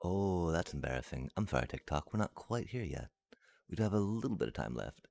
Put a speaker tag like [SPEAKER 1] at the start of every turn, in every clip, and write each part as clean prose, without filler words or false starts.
[SPEAKER 1] Oh, that's embarrassing. I'm sorry, TikTok. We're not quite here yet. We do have a little bit of time left.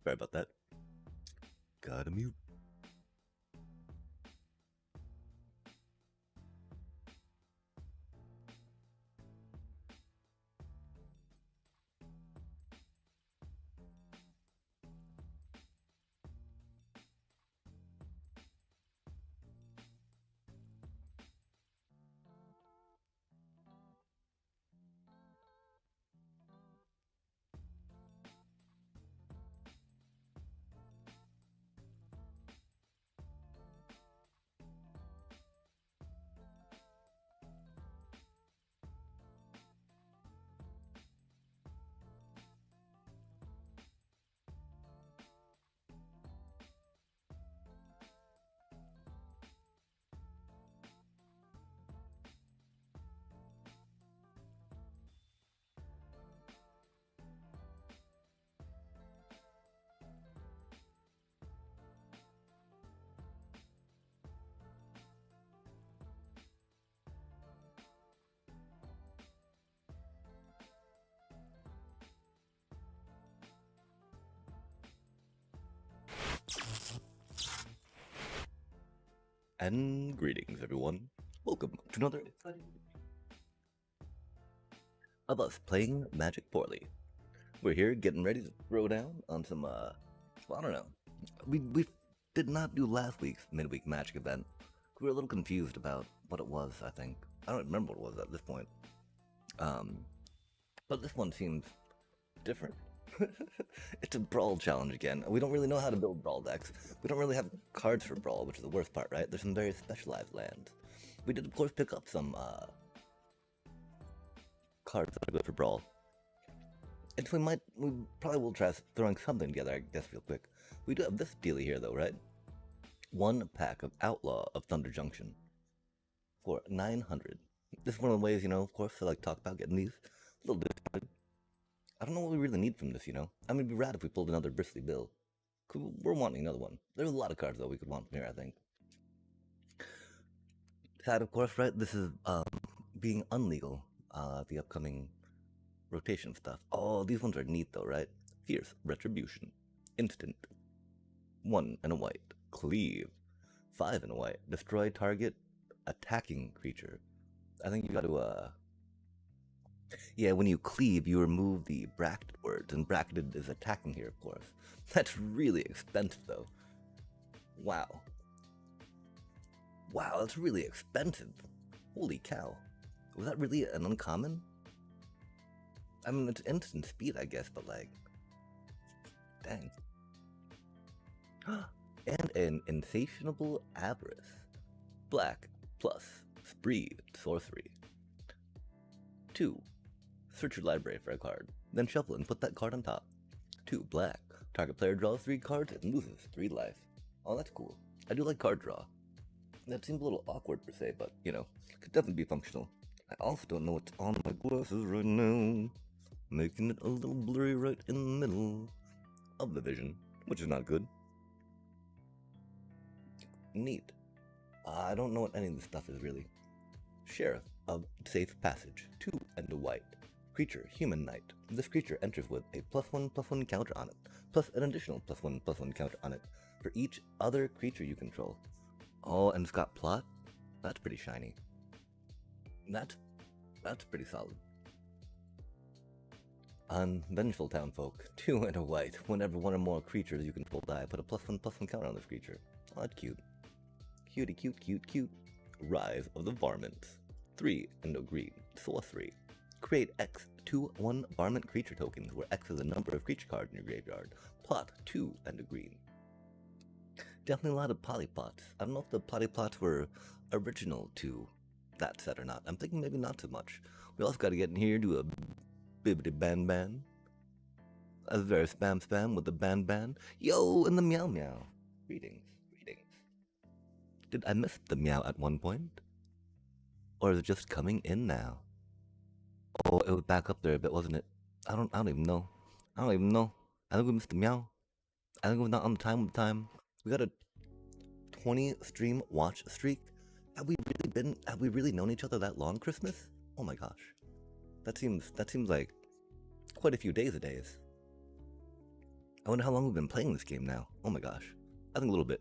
[SPEAKER 1] Sorry about that. Gotta mute. And greetings, everyone. Welcome to another exciting of us playing Magic poorly. We're here getting ready to throw down on some, I don't know. We did not do last week's midweek Magic event. We were a little confused about what it was, I think. I don't remember what it was at this point. But this one seems different. It's a Brawl challenge again. We don't really know how to build Brawl decks. We don't really have cards for Brawl, which is the worst part, right? There's some very specialized lands. We did, of course, pick up some cards that are good for Brawl. And we probably will try throwing something together, I guess, real quick. We do have this dealie here, though, right? One pack of Outlaw of Thunder Junction for 900. This is one of the ways, of course, to like talk about getting these. A little disappointed. I don't know what we really need from this, I mean, it'd be rad if we pulled another Bristly Bill. We're wanting another one. There's a lot of cards, though, we could want from here, I think. Sad, of course, right? This is being unlegal, the upcoming rotation stuff. Oh, these ones are neat, though, right? Fierce Retribution. Instant. 1 and a white. Cleave. 5 and a white. Destroy target attacking creature. I think you gotta, yeah, when you cleave, you remove the bracketed words, and bracketed is attacking here, of course. That's really expensive, though. Wow. Wow, that's really expensive. Holy cow. Was that really an uncommon? I mean, it's instant speed, I guess, but like... Dang. And an Insatiable Avarice. Black, plus, Spree, Sorcery. 2. Search your library for a card, then shuffle and put that card on top. 2 black. Target player draws 3 cards and loses 3 life. Oh, that's cool. I do like card draw. That seems a little awkward per se, but, could definitely be functional. I also don't know what's on my glasses right now, making it a little blurry right in the middle of the vision, which is not good. Neat. I don't know what any of this stuff is really. Sheriff of Safe Passage. 2 and a white. Creature, Human Knight. This creature enters with a +1/+1 counter on it, plus an additional +1/+1 counter on it for each other creature you control. Oh, and it's got plot? That's pretty shiny. That's pretty solid. Unvengeful Townfolk. 2 and a white. Whenever one or more creatures you control die, put a +1/+1 counter on this creature. Oh, that's cute. Cutie, cute, cute, cute. Rise of the Varmints. 3 and a green. Sorcery. Create X 2/1 varmint creature tokens, where X is the number of creature cards in your graveyard. Plot 2 and a green. Definitely a lot of polyplots. I don't know if the polyplots were original to that set or not. I'm thinking maybe not so much. We also got to get in here, do a bibbity ban ban. A very spam with the ban ban. Yo, and the meow meow. Greetings. Did I miss the meow at one point? Or is it just coming in now? Oh, it was back up there a bit, wasn't it? I don't even know. I think we missed the meow. I think we're not on time. We got a 20 stream watch streak. Have we really known each other that long, Christmas? Oh my gosh. That seems like quite a few days. I wonder how long we've been playing this game now. Oh my gosh. I think a little bit.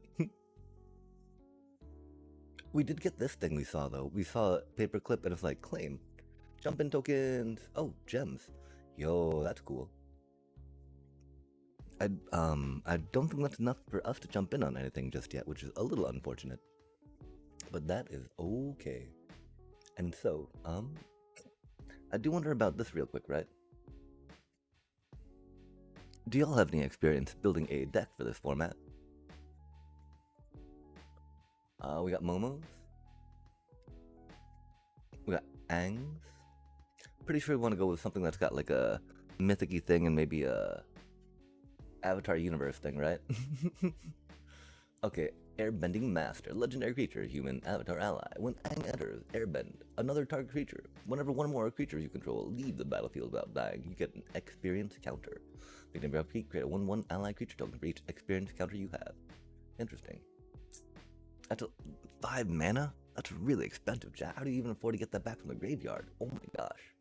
[SPEAKER 1] We did get this thing we saw though. We saw a paperclip and it's like, claim. Jump in tokens. Oh, gems. Yo, that's cool. I don't think that's enough for us to jump in on anything just yet, which is a little unfortunate. But that is okay. And so, I do wonder about this real quick, right? Do y'all have any experience building a deck for this format? We got Momos. We got Angs. Pretty sure we want to go with something that's got like a mythic-y thing and maybe a Avatar universe thing, right? Okay, Airbending Master. Legendary creature, human avatar ally. When Ang enters, airbend another target creature. Whenever one or more creatures you control leave the battlefield without dying, you get an experience counter. Beginning of your upkeep, create a 1/1 ally creature token for each experience counter you have. Interesting. That's 5 mana? That's really expensive, chat. How do you even afford to get that back from the graveyard? Oh my gosh.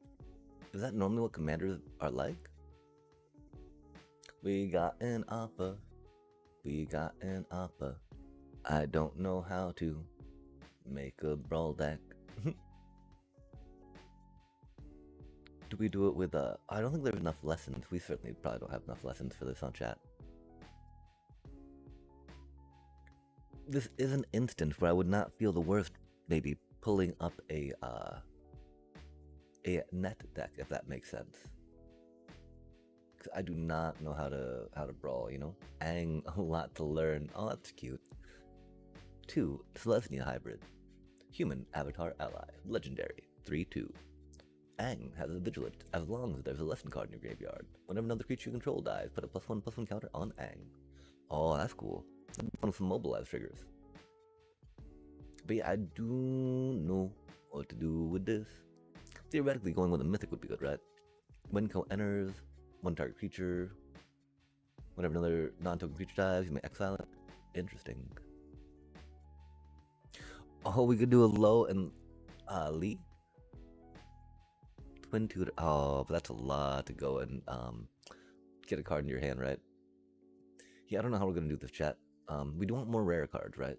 [SPEAKER 1] Is that normally what commanders are like? We got an offer. I don't know how to make a brawl deck. Do we do it with I don't think there's enough lessons. We certainly probably don't have enough lessons for this on chat. This is an instance where I would not feel the worst maybe pulling up a net deck, if that makes sense. Because I do not know how to brawl, you know? Ang, a lot to learn. Oh, that's cute. 2, Celestia Hybrid. Human Avatar Ally. Legendary. 3/2. Ang has a Vigilant as long as there's a lesson card in your graveyard. Whenever another creature you control dies, put a +1/+1 counter on Ang. Oh, that's cool. One of some mobilize triggers. But yeah, I do know what to do with this. Theoretically, going with a mythic would be good, right? When Co enters, one target creature. Whenever another non-token creature dies, you may exile it. Interesting. Oh, we could do a low and Lee. Twin tutor. Oh, but that's a lot to go and get a card in your hand, right? Yeah, I don't know how we're gonna do this, chat. We do want more rare cards, right?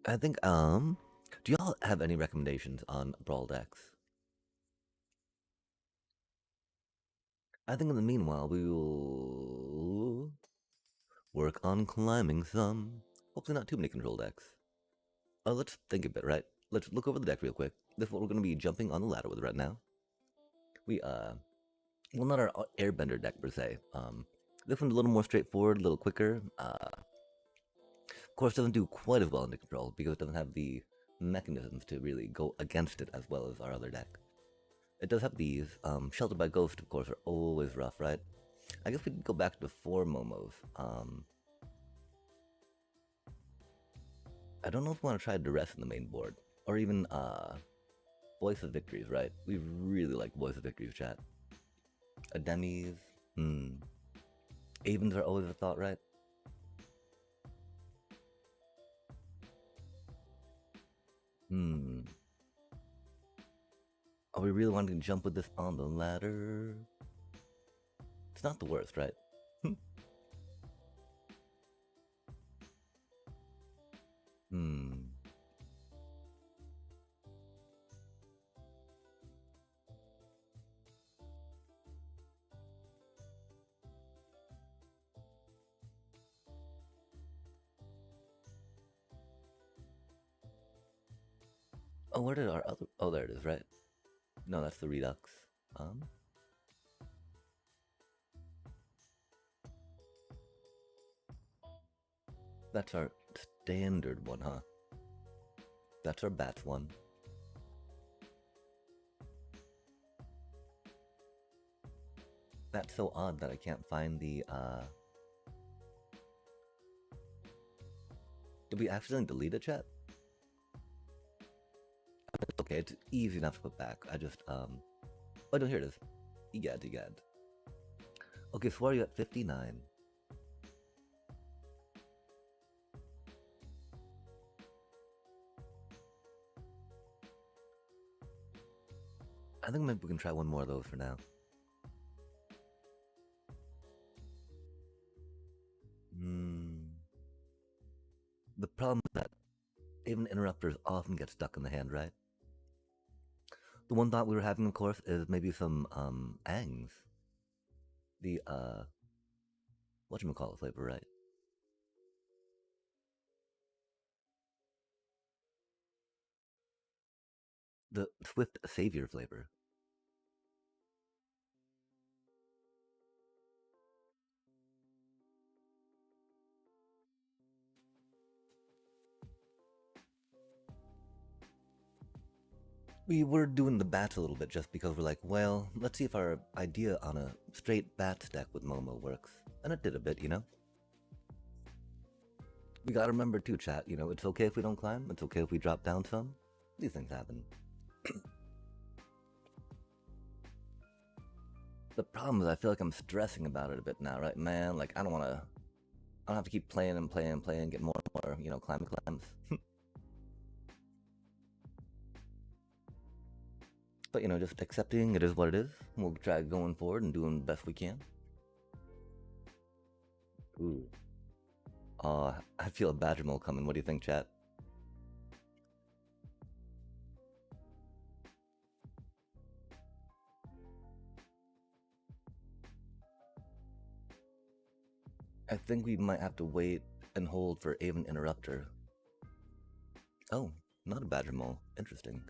[SPEAKER 1] I think, do y'all have any recommendations on brawl decks? I think in the meanwhile, we will work on climbing some. Hopefully not too many control decks. Let's think a bit, right? Let's look over the deck real quick. This is what we're going to be jumping on the ladder with right now. We, well, not our airbender deck per se. This one's a little more straightforward, a little quicker. Of course, doesn't do quite as well into control because it doesn't have the mechanisms to really go against it as well as our other deck. It does have these. Sheltered by Ghost, of course, are always rough, right? I guess we could go back to 4 Momos. I don't know if we want to try Duress in the main board. Or even, Voice of Victories, right? We really like Voice of Victories, chat. Ademies. Hmm. Avens are always a thought, right? Hmm. Are we really wanting to jump with this on the ladder? It's not the worst, right? Hmm. Oh, where did our other... Oh, there it is, right? No, that's the Redux. Um, that's our standard one, huh? That's our bats one. That's so odd that I can't find the, Did we accidentally delete a chat? It's okay, it's easy enough to put back. I just, Oh, no, here it is. Egad, egad. Okay, so where are you at 59? I think maybe we can try one more of those for now. The problem is that even interrupters often get stuck in the hand, right? The one thought we were having, of course, is maybe some, Angs. The, whatchamacallit flavor, right? The Swift Savior flavor. We were doing the bats a little bit just because we're like, well, let's see if our idea on a straight bat stack with Momo works. And it did a bit, you know? We gotta remember too, chat, you know, it's okay if we don't climb, it's okay if we drop down some. These things happen. The problem is I feel like I'm stressing about it a bit now, right, man? Like, I don't have to keep playing and playing and playing and get more and more, you know, climbs. But, you know, just accepting it is what it is. We'll try going forward and doing the best we can. Ooh. I feel a badger mole coming. What do you think, chat? I think we might have to wait and hold for Avon Interrupter. Oh, not a badger mole. Interesting.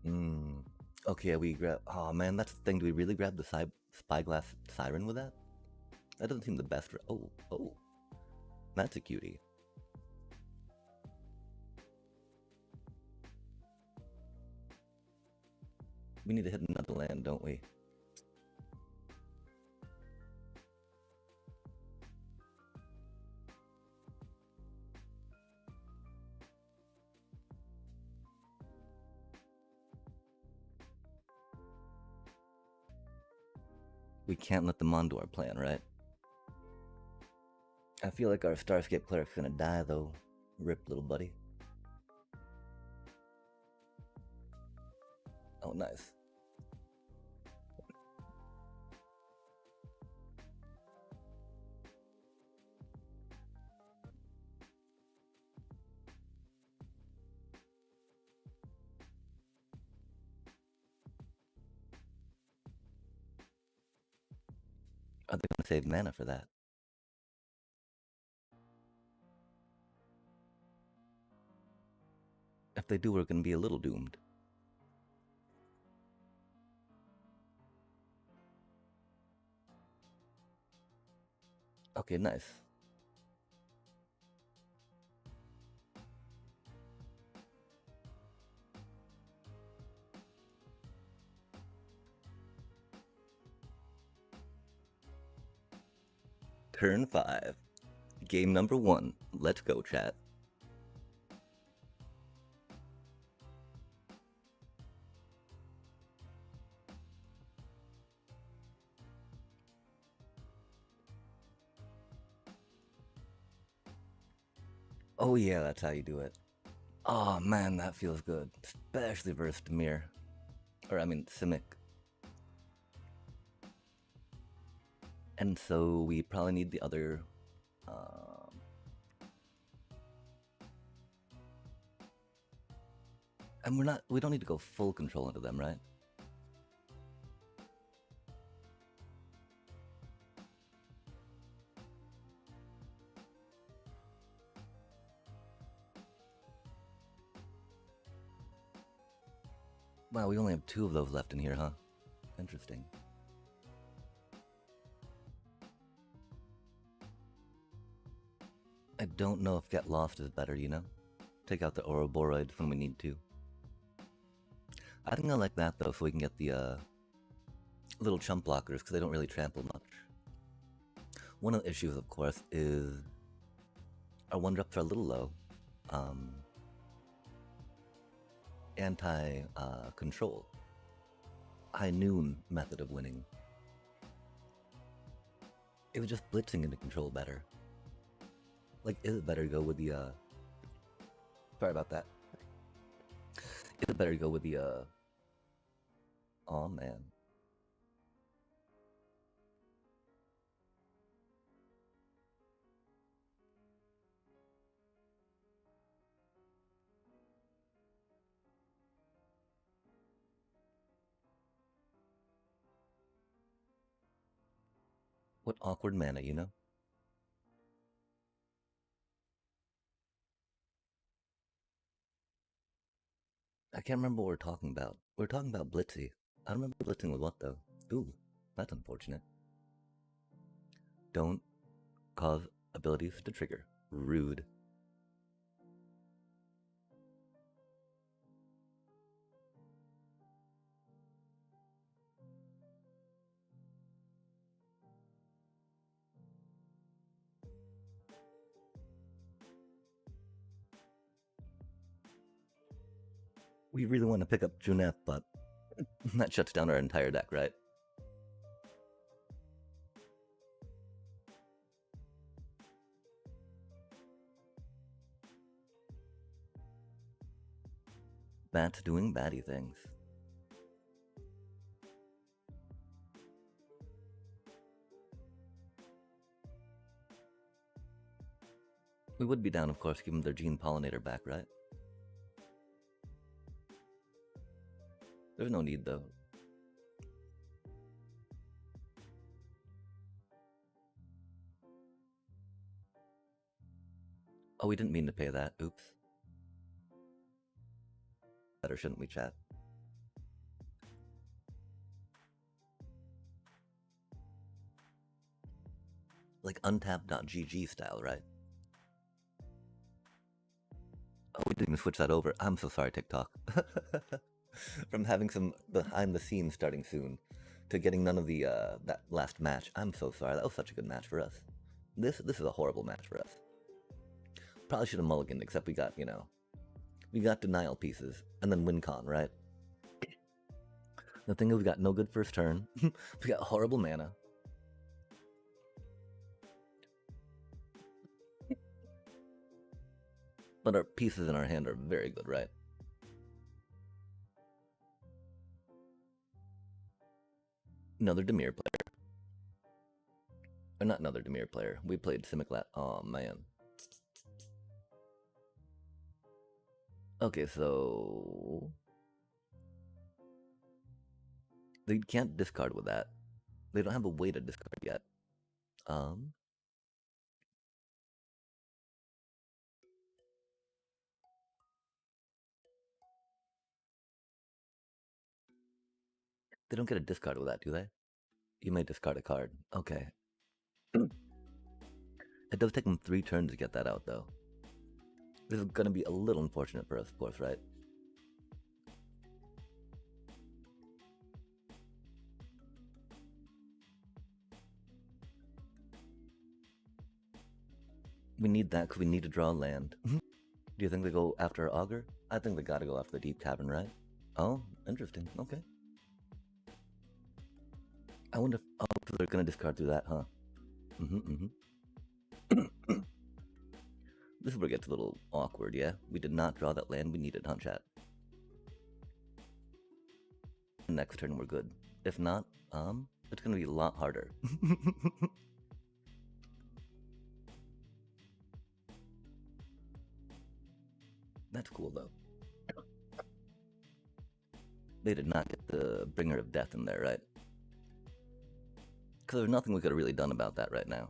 [SPEAKER 1] Hmm. Okay, we grab... Oh, man, that's the thing. Do we really grab the Spyglass Siren with that? That doesn't seem the best... Oh. That's a cutie. We need to hit another land, don't we? We can't let them onto our plan, right? I feel like our Starscape cleric's gonna die, though. Rip, little buddy. Oh, nice. Are they gonna save mana for that? If they do, we're gonna be a little doomed. Okay, nice. Turn 5. Game number 1. Let's go, chat. Oh yeah, that's how you do it. Oh man, that feels good. Especially versus Demir. Or I mean, Simic. And so we probably need the other... and we don't need to go full control into them, right? Wow, we only have 2 of those left in here, huh? Interesting. I don't know if Get Lost is better, you know? Take out the Ouroboros when we need to. I think I like that, though, so we can get the little chump blockers, because they don't really trample much. One of the issues, of course, is our 1-drops are a little low. Anti-control. High noon method of winning. It was just blitzing into control better. Like, is it better to go with the, sorry about that. Is it better to go with the, aw, man. What awkward mana, you know? I can't remember what we're talking about. We're talking about Blitzy. I don't remember blitzing with what, though. Ooh, that's unfortunate. Don't cause abilities to trigger. Rude. We really want to pick up Juneth, but that shuts down our entire deck, right? Bats doing batty things. We would be down, of course, give them their Gene Pollinator back, right? There's no need, though. Oh, we didn't mean to pay that. Oops. Better, shouldn't we, chat? Like untap.gg style, right? Oh, we didn't even switch that over. I'm so sorry, TikTok. From having some behind the scenes starting soon to getting none of the that last match. I'm so sorry. That was such a good match for us. This is a horrible match for us. Probably should have mulliganed, except we got, you know, we got denial pieces and then win con, right? The thing is, we got no good first turn. We got horrible mana. But our pieces in our hand are very good, right? Another Demir player. Or not another Demir player. We played Simic. Oh, man. Okay, so... they can't discard with that. They don't have a way to discard yet. They don't get a discard with that, do they? You may discard a card. Okay. It does take them 3 turns to get that out, though. This is gonna be a little unfortunate for us, of course, right? We need that because we need to draw land. Do you think they go after Augur? I think they gotta go after the Deep Cavern, right? Oh, interesting. Okay. I wonder if... oh, so they're gonna discard through that, huh? This is where it gets a little awkward, yeah? We did not draw that land we needed, huh, chat? Next turn we're good. If not, it's gonna be a lot harder. That's cool, though. They did not get the Bringer of Death in there, right? Because there's nothing we could have really done about that right now.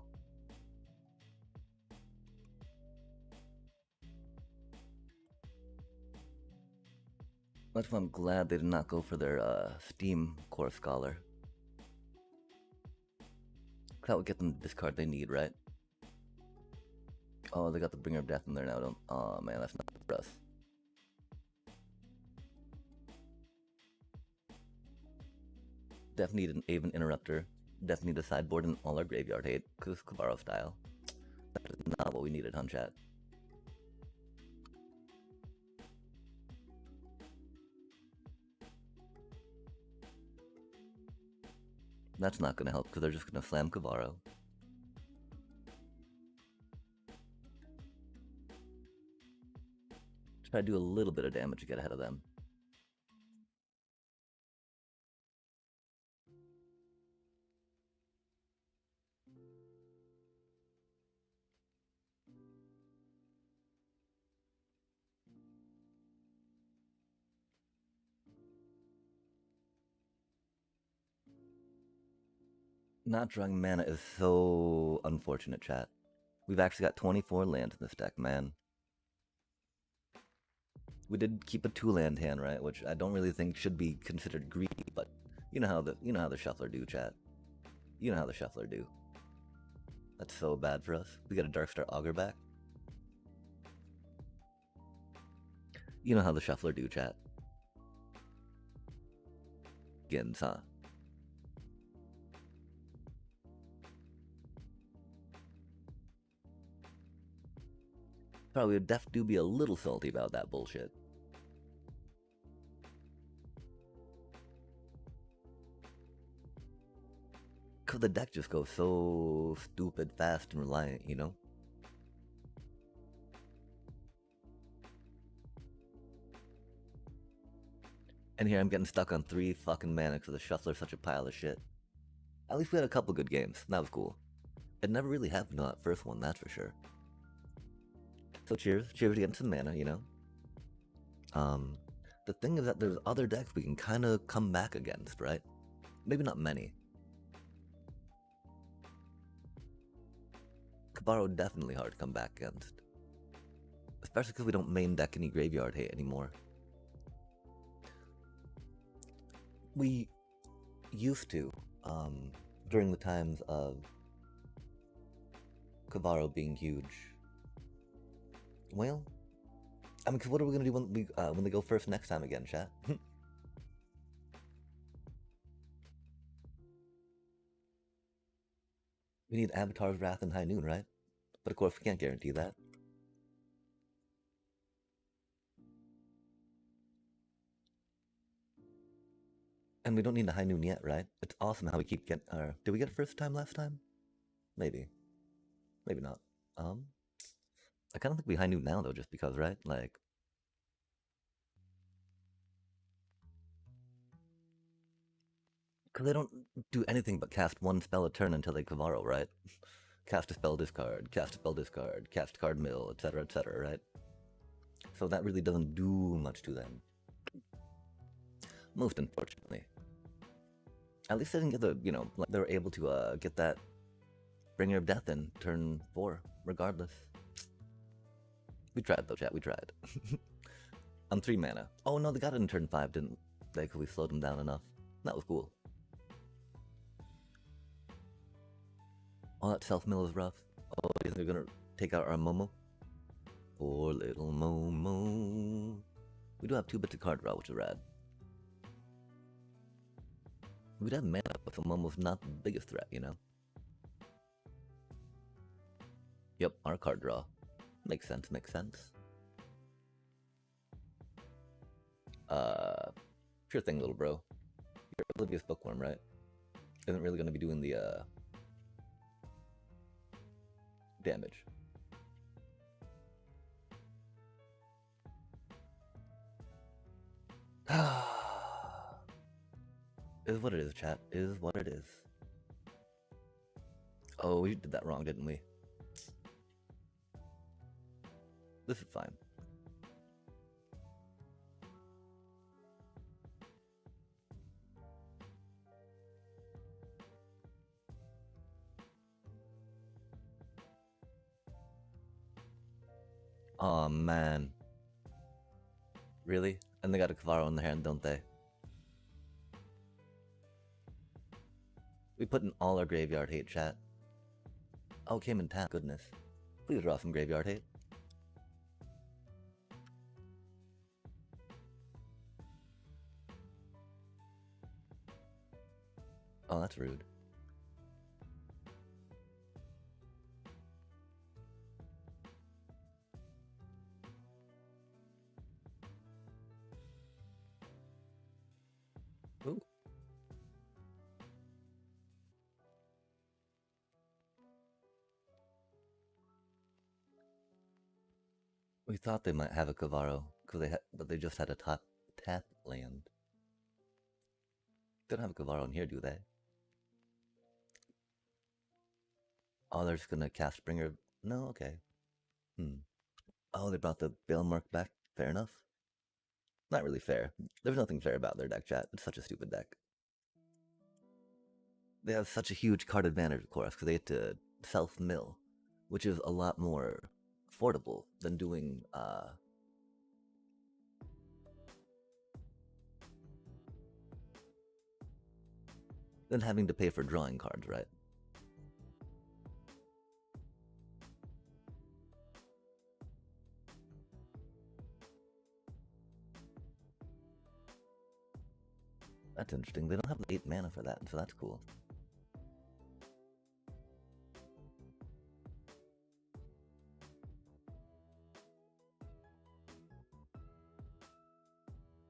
[SPEAKER 1] That's why I'm glad they did not go for their Steam Core Scholar. That would get them the discard they need, right? Oh, they got the Bringer of Death in there now, don't... Oh man, that's not for us. Definitely need an Aven Interrupter. Definitely need a sideboard and all our graveyard hate, because Kavaro style. That is not what we needed, huh, chat? That's not gonna help, because they're just gonna slam Kavaro. Try to do a little bit of damage to get ahead of them. Not drawing mana is so unfortunate, chat. We've actually got 24 lands in this deck, man. We did keep a 2-land hand, right? Which I don't really think should be considered greedy, but you know how the shuffler do, chat. You know how the shuffler do. That's so bad for us. We got a Darkstar Augur back. You know how the shuffler do, chat. Gins, huh? Probably would do be a little salty about that bullshit. Cause the deck just goes so stupid fast and reliant, you know? And here I'm getting stuck on 3 fucking mana because the shuffler's such a pile of shit. At least we had a couple good games. That was cool. It never really happened on that first one, that's for sure. So cheers. Cheers to getting some mana, you know? The thing is that there's other decks we can kind of come back against, right? Maybe not many. Kavaro definitely hard to come back against. Especially because we don't main deck any graveyard hate anymore. We used to, during the times of Kavaro being huge. Well, I mean, cause what are we gonna do when they go first next time again, chat? We need Avatar's Wrath and High Noon, right? But of course, we can't guarantee that. And we don't need a High Noon yet, right? It's awesome how we keep getting... did we get it first time last time? Maybe. Maybe not. I kind of think we High Noon now, though, just because, right? Like... Because they don't do anything but cast one spell a turn until they Kavaro, right? Cast a spell discard, cast a spell discard, cast card mill, etc., right? So that really doesn't do much to them. Most unfortunately. At least they didn't get the, you know, like they were able to get that Bringer of Death in turn 4, regardless. We tried though, chat, we tried. I'm 3 mana. Oh no, they got it in turn 5, didn't they? Because we slowed them down enough. That was cool. Oh, that self-mill is rough. Oh, you think they're gonna take out our Momo? Poor little Momo. We do have 2 bits of card draw, which is rad. We'd have mana, but the Momo's not the biggest threat, you know? Yep, our card draw. Makes sense, makes sense. Sure thing, little bro. Your Oblivious Bookworm, right? Isn't really gonna be doing the, damage. Is what it is, chat. Is what it is. Oh, we did that wrong, didn't we? This is fine. Oh man. Really? And they got a Kavaro in the hand, don't they? We put in all our graveyard hate, chat. Oh, came in tap. Goodness. Please draw some graveyard hate. Oh, that's rude. Ooh. We thought they might have a Kavaro, but they just had a tap land. They don't have a Kavaro in here, do they? Oh, they're just gonna cast Bringer. No, okay. Oh, they brought the Bailmark back. Fair enough. Not really fair. There's nothing fair about their deck, chat. It's such a stupid deck. They have such a huge card advantage, of course, because they get to self-mill, which is a lot more affordable than doing, than having to pay for drawing cards, right? That's interesting. They don't have the 8 mana for that, so that's cool.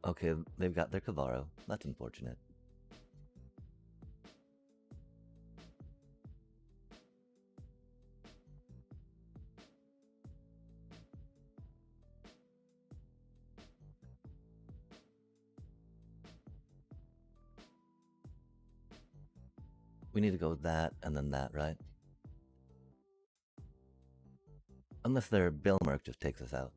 [SPEAKER 1] Okay, they've got their Kavaro. That's unfortunate. We need to go with that and then that, right? Unless their Bailmark just takes us out.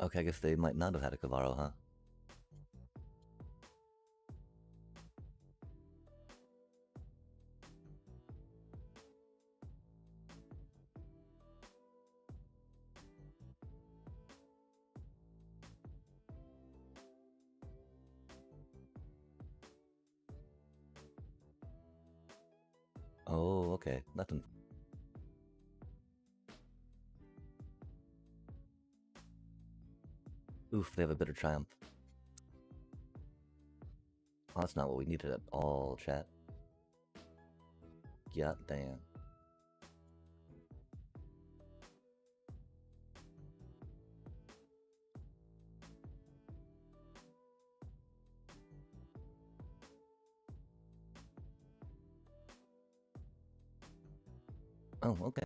[SPEAKER 1] Okay, I guess they might not have had a Kavaro, huh? Oh, okay. Nothing. Oof, they have a bitter triumph. Oh, that's not what we needed at all, chat. God damn. Oh, okay.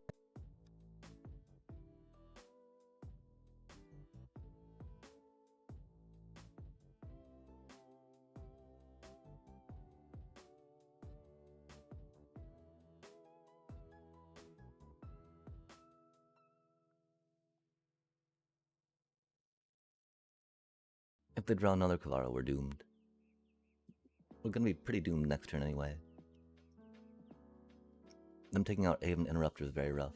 [SPEAKER 1] If they draw another Kavaro, we're doomed. We're gonna be pretty doomed next turn anyway. Them taking out Haven Interrupter is very rough.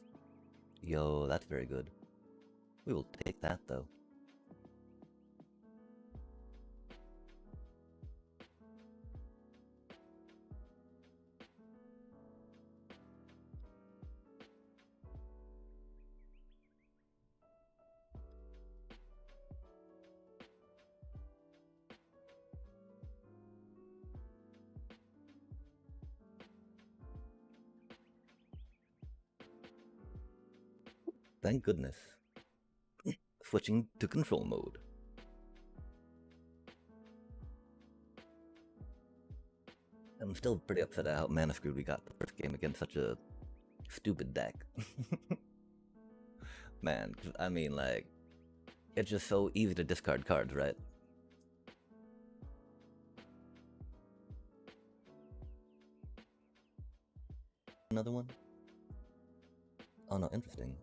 [SPEAKER 1] Yo, that's very good. We will take that, though. Thank goodness. Switching to control mode. I'm still pretty upset at how mana screwed we got the first game against such a stupid deck. Man, I mean, like, it's just so easy to discard cards, right? Another one? Oh no, interesting.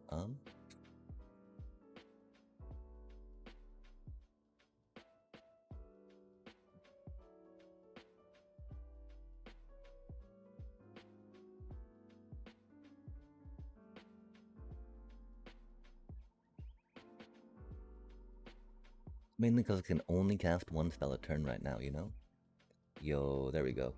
[SPEAKER 1] Mainly because it can only cast one spell a turn right now, you know? Yo, there we go.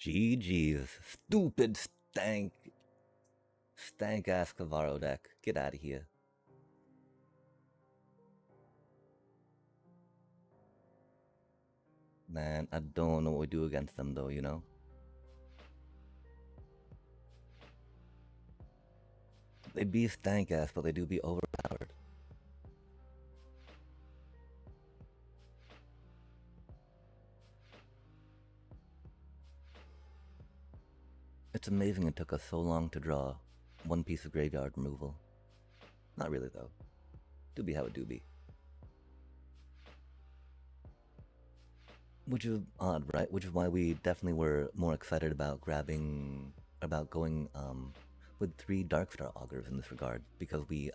[SPEAKER 1] GG's. Stupid stank ass Cavaro deck. Get out of here. Man, I don't know what we do against them though, you know? They be stank ass, but they do be overpowered. It's amazing it took us so long to draw one piece of graveyard removal. Not really though. Do be how it do be. Which is odd, right? Which is why we definitely were more excited about going with 3 Darkstar Augurs in this regard, because we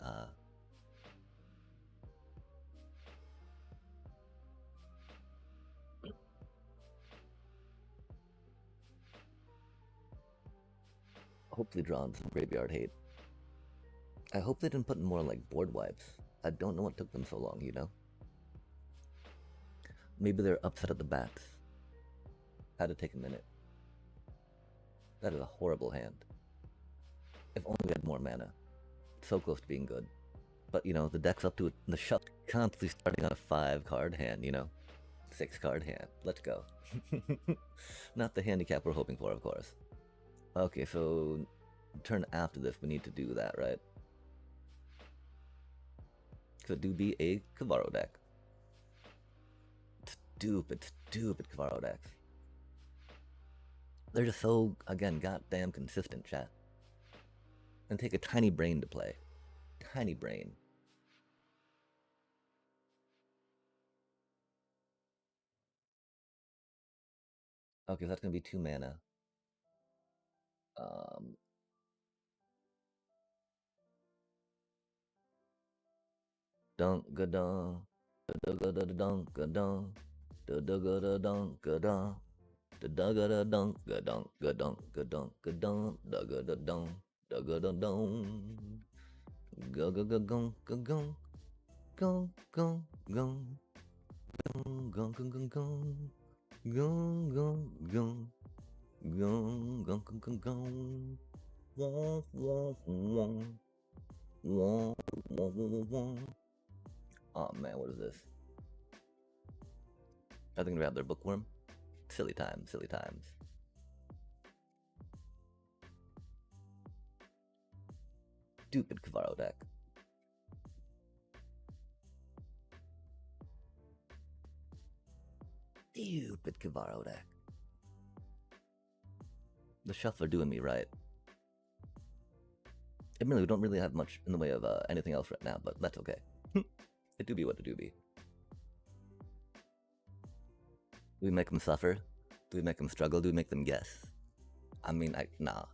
[SPEAKER 1] hopefully drawn some graveyard hate. I hope they didn't put in more like board wipes. I don't know what took them so long, you know? Maybe they're upset at the bats. Had to take a minute. That is a horrible hand. If only we had more mana. So close to being good. But, you know, the deck's up to it. The shut constantly starting on a 5-card hand, you know? 6-card hand. Let's go. Not the handicap we're hoping for, of course. Okay, so turn after this, we need to do that, right? Could do be a Cavaro deck. Stupid Cavaro decks. They're just so, again, goddamn consistent, chat. And take a tiny brain to play. Tiny brain. Okay, that's gonna be 2 mana. Dunk ga dunk, da ga da dunk ga dunk, da ga da dunk ga dunk, da ga da dunk ga dunk ga dunk ga dunk ga dunk, da ga da dunk, da ga da dunk, ga ga ga gunk ga gunk, gunk gunk gunk, gunk gunk gunk gunk, gunk gunk gunk, gunk gunk gunk gunk, wah wah wah, wah wah wah wah. Oh man, what is this? I think we have their bookworm. Silly times, silly times. Stupid Cavaro deck. Stupid Cavaro deck. The shuffler doing me right. Admittedly, we don't really have much in the way of anything else right now, but that's okay. It do be what it do be. Do we make them suffer? Do we make them struggle? Do we make them guess? I mean, nah.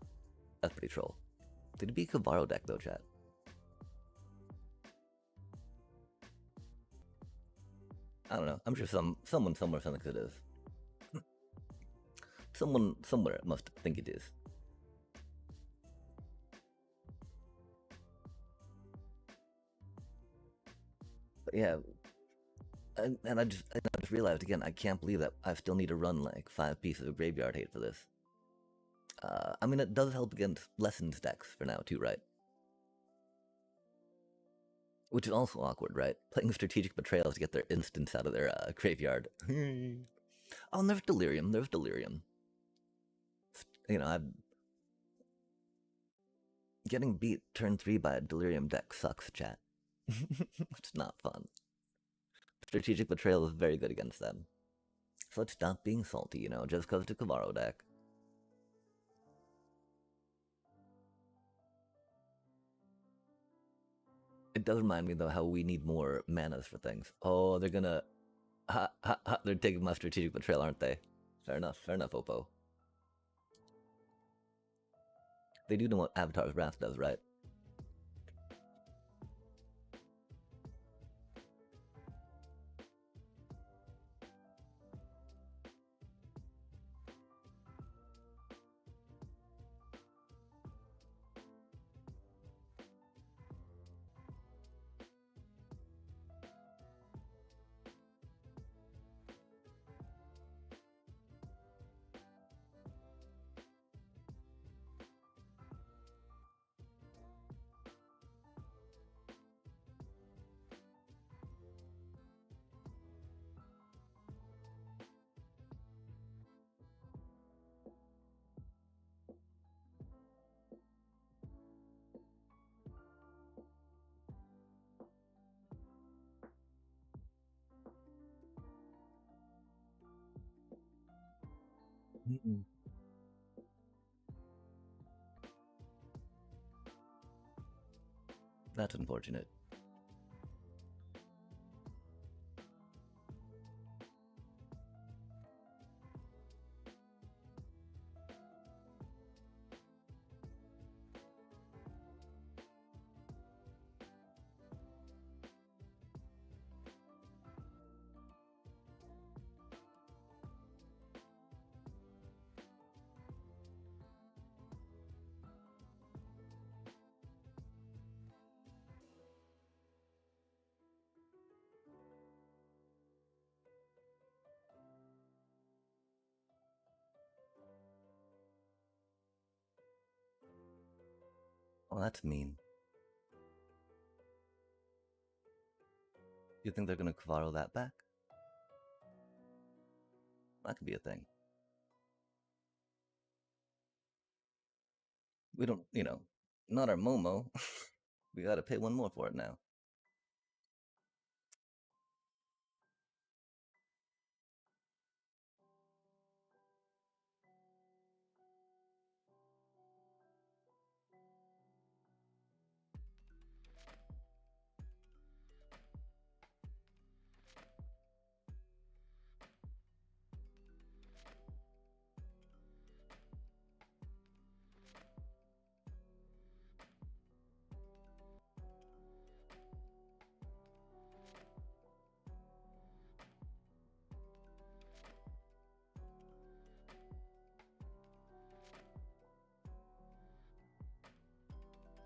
[SPEAKER 1] That's pretty troll. Did it be Cavaro deck though, chat? I don't know. I'm sure someone somewhere thinks it is. Someone somewhere must think it is. But yeah, and I just realized again, I can't believe that I still need to run like 5 pieces of graveyard hate for this. I mean, it does help against lessons decks for now too, right? Which is also awkward, right? Playing strategic betrayals to get their instants out of their graveyard. Oh, and there's Delirium. There's Delirium. You know, I'm getting beat turn 3 by a Delirium deck sucks, chat. It's not fun. Strategic Betrayal is very good against them. So let's stop being salty, you know, just because it's a Kavaro deck. It does remind me, though, how we need more manas for things. Oh, they're gonna... Ha, ha, ha, they're taking my Strategic Betrayal, aren't they? Fair enough, Oppo. They do know what Avatar's Wrath does, right? Mm-mm. That's unfortunate. Oh, that's mean. You think they're gonna Kavaro that back? That could be a thing. We don't, you know, not our Momo. We gotta pay one more for it now.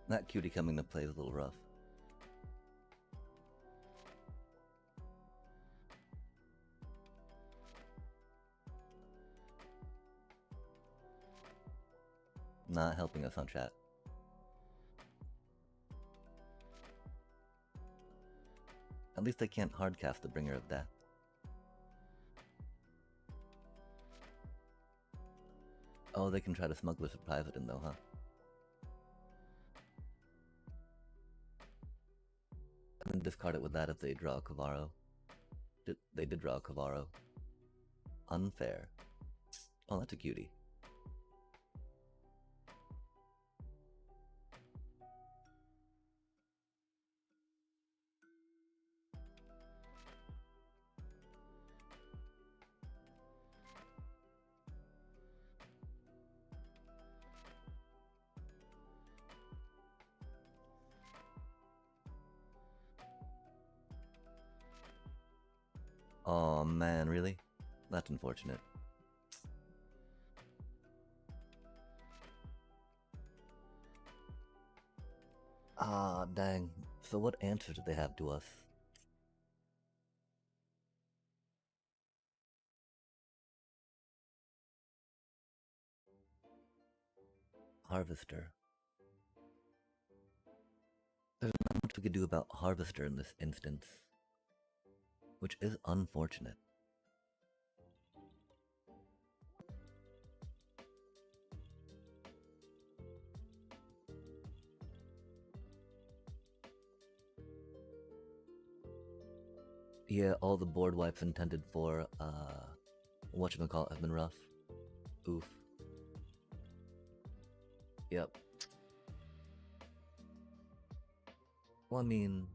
[SPEAKER 1] That cutie coming to play is a little rough. Not helping us on chat. At least they can't hardcast the Bringer of Death. Oh, they can try to smuggle a surprise it in though, huh? And then discard it with that if they draw a Kavaro. They did draw a Kavaro. Unfair. Oh, that's a cutie. Oh man, really? That's unfortunate. Ah, dang. So what answer do they have to us? Harvester. There's not much we could do about Harvester in this instance, which is unfortunate. Yeah, all the board wipes intended for, whatchamacallit have been rough. Oof. Yep. Well, I mean...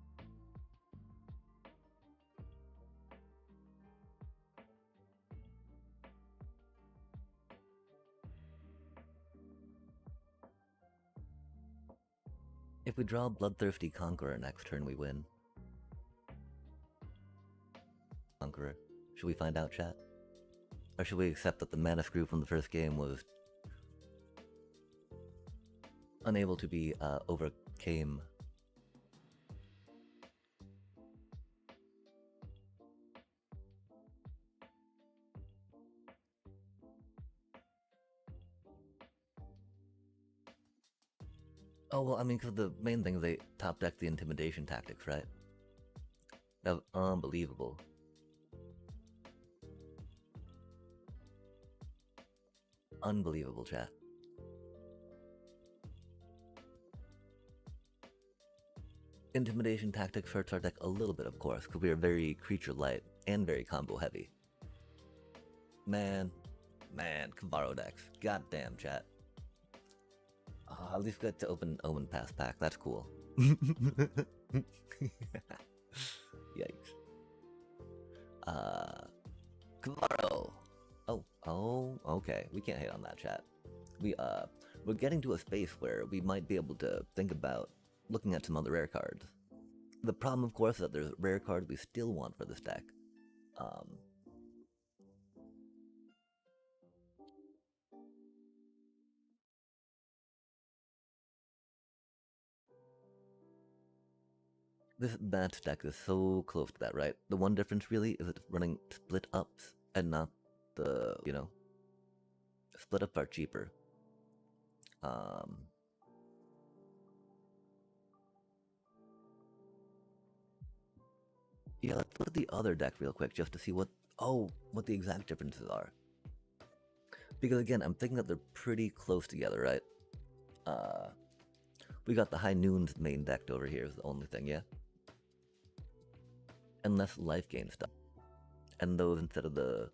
[SPEAKER 1] If we draw Bloodthirsty Conqueror next turn, we win. Conqueror. Should we find out, chat? Or should we accept that the mana screw from the first game was unable to be overcame? Oh, well, I mean, because the main thing is they top deck the intimidation tactics, right? That was unbelievable. Unbelievable, chat. Intimidation tactics hurts our deck a little bit, of course, because we are very creature light and very combo heavy. Man, Kavaro decks. Goddamn, chat. At least we got to open Omen Pass pack. That's cool. Yikes. Kavaro. Oh, okay. We can't hate on that, chat. We're getting to a space where we might be able to think about looking at some other rare cards. The problem, of course, is that there's rare cards we still want for this deck. This Bats deck is so close to that, right? The one difference really is it's running split ups and not the, split ups are cheaper. Yeah, let's look at the other deck real quick just to see what the exact differences are. Because again, I'm thinking that they're pretty close together, right? We got the High Noons main decked over here is the only thing, yeah? And less life gain stuff. And those instead of the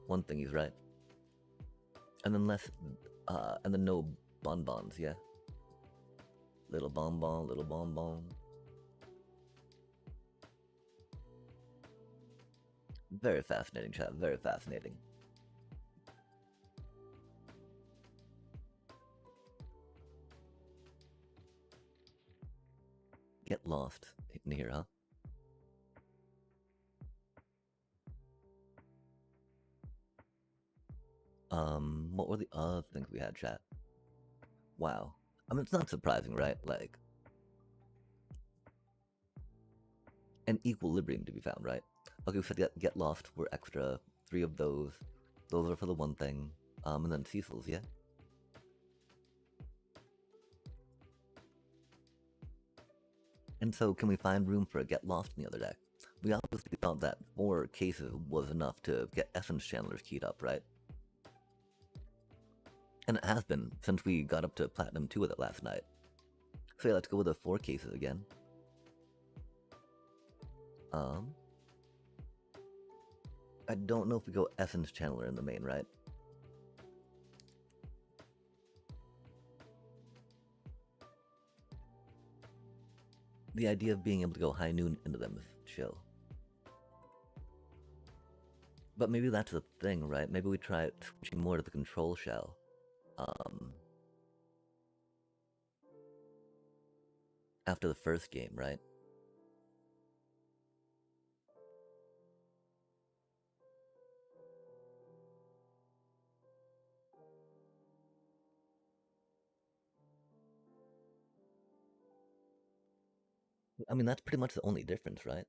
[SPEAKER 1] one thingies, right? And then less, and then no bonbons, yeah? Little bonbon, little bonbon. Very fascinating, chat, very fascinating. Get lost in here, huh? What were the other things we had, chat? Wow. I mean, it's not surprising, right? Like, an equilibrium to be found, right? Okay, we said get lost were extra, 3 of those. Those are for the one thing. And then Cecil's, yeah? And so, can we find room for a get lost in the other deck? We obviously thought that 4 cases was enough to get Essence Channelers keyed up, right? And it has been, since we got up to Platinum 2 with it last night. So yeah, let's go with the 4 cases again. I don't know if we go Essence Channeler in the main, right? The idea of being able to go High Noon into them is chill. But maybe that's the thing, right? Maybe we try switching more to the control shell. After the first game, right? I mean, that's pretty much the only difference, right?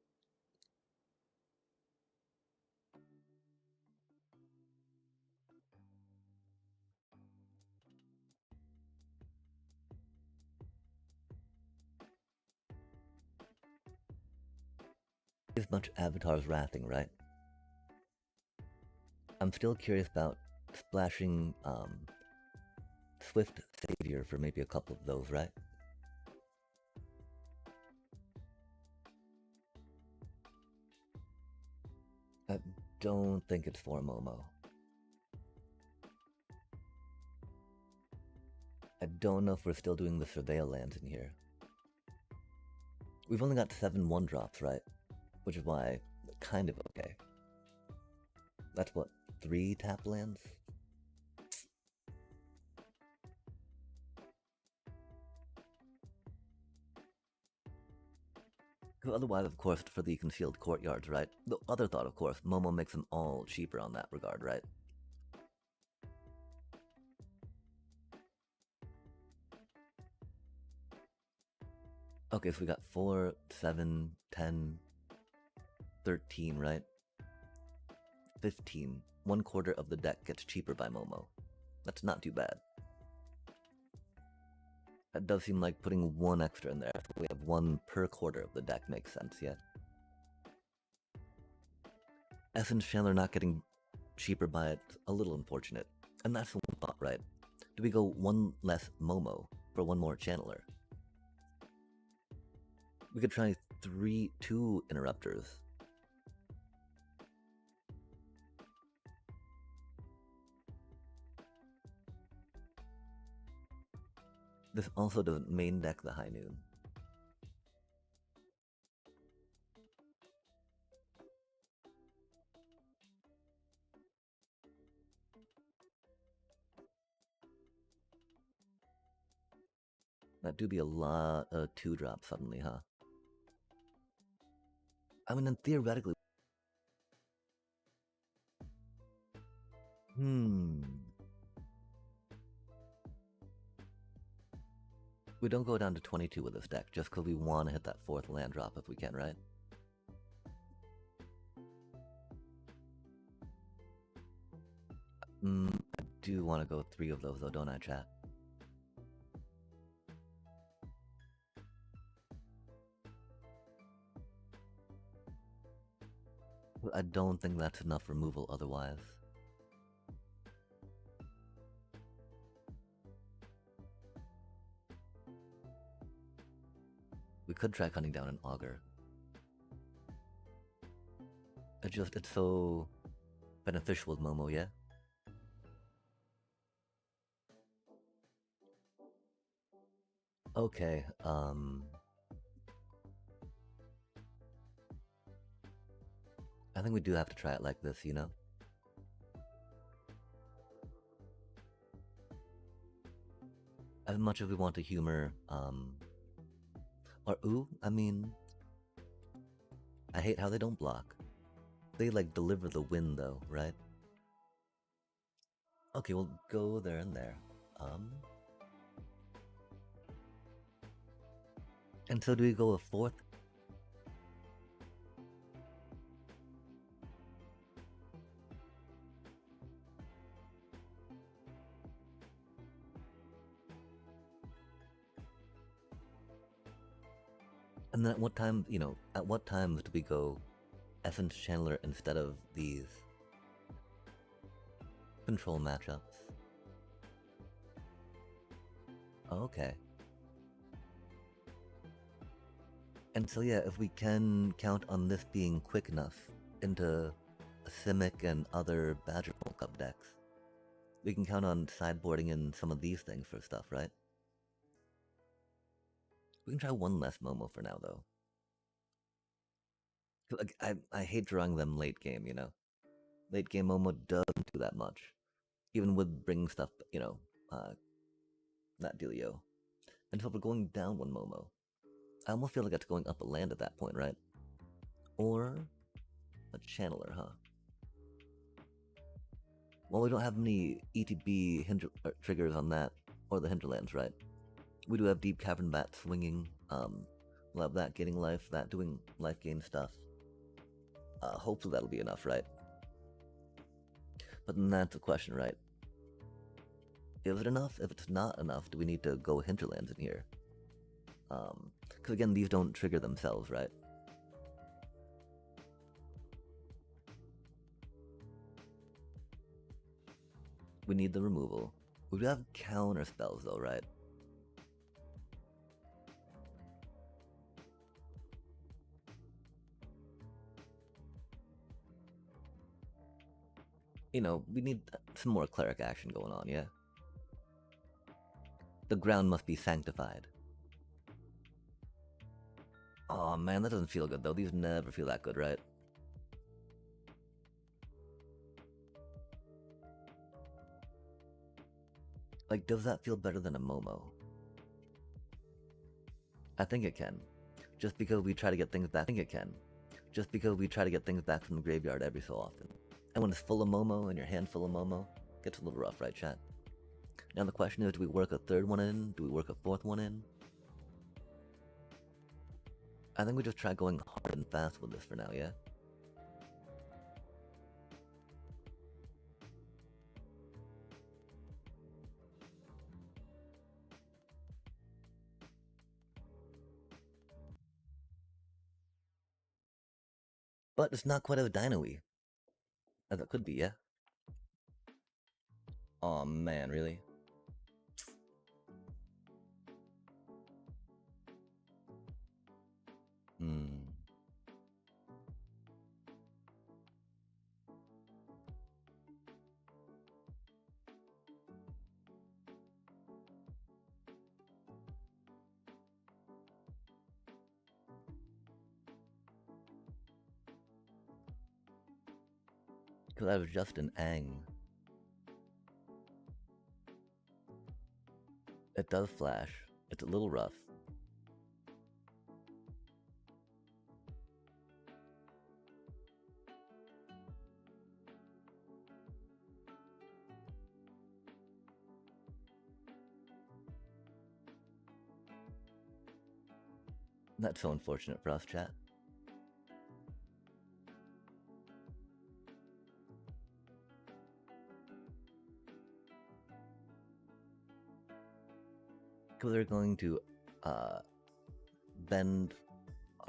[SPEAKER 1] As much Avatar's Wrathing, right? I'm still curious about splashing Swift Savior for maybe a couple of those, right? I don't think it's for Momo. I don't know if we're still doing the Surveil lands in here. We've only got 7 1-drops, right? Which is why, kind of okay. That's what, 3 tap lands? Otherwise, of course, for the concealed courtyards, right? The other thought, of course, Momo makes them all cheaper on that regard, right? Okay, so we got 4, 7, 10, 13, right? 15. 1/4 of the deck gets cheaper by Momo. That's not too bad. That does seem like putting 1 extra in there. So we have 1 per quarter of the deck makes sense, yeah? Essence Chandler not getting cheaper by it's a little unfortunate. And that's the one thought, right? Do we go 1 less Momo for 1 more Channeler? We could try 2 Interrupters. This also doesn't main deck the High Noon. That do be a lot of 2-drops suddenly, huh? I mean, and theoretically... We don't go down to 22 with this deck, just because we want to hit that 4th land drop if we can, right? I do want to go 3 of those though, don't I, chat? I don't think that's enough removal otherwise. We could try cutting down an Augur. It's so beneficial with Momo, yeah? Okay, I think we do have to try it like this, you know? As much as we want to humor, or ooh, I mean... I hate how they don't block. They, like, deliver the win, though, right? Okay, we'll go there and there. And so do we go a 4th? And then at what time, you know, at what times do we go Essence Chandler instead of these control matchups? Okay. And so yeah, if we can count on this being quick enough into a Simic and other Badger Cup decks, we can count on sideboarding in some of these things for stuff, right? We can try 1 less Momo for now, though. I hate drawing them late game, you know? Late game Momo doesn't do that much. Even with bringing stuff, you know, that dealio. And so if we're going down 1 Momo, I almost feel like it's going up a land at that point, right? Or a Channeler, huh? Well, we don't have any ETB triggers on that, or the hinterlands, right? We do have Deep Cavern Bat swinging, we'll have that getting life, that doing life gain stuff. Hopefully that'll be enough, right? But then that's the question, right? Is it enough? If it's not enough, do we need to go hinterlands in here? Because again, these don't trigger themselves, right? We need the removal. We do have counter spells though, right? You know, we need some more cleric action going on, yeah? The ground must be sanctified. Oh man, that doesn't feel good though. These never feel that good, right? Like, does that feel better than a Momo? I think it can. Just because we try to get things back, I think it can. Just because we try to get things back from the graveyard every so often. And when it's full of Momo and your hand full of Momo, it gets a little rough, right, chat? Now the question is, do we work a third one in? Do we work a fourth one in? I think we just try going hard and fast with this for now, yeah? But it's not quite as dino-y as it could be, yeah? Aw man, really? Hmm. Because I was just an Ang. It does flash. It's a little rough. That's so unfortunate for us, chat. Because they're going to bend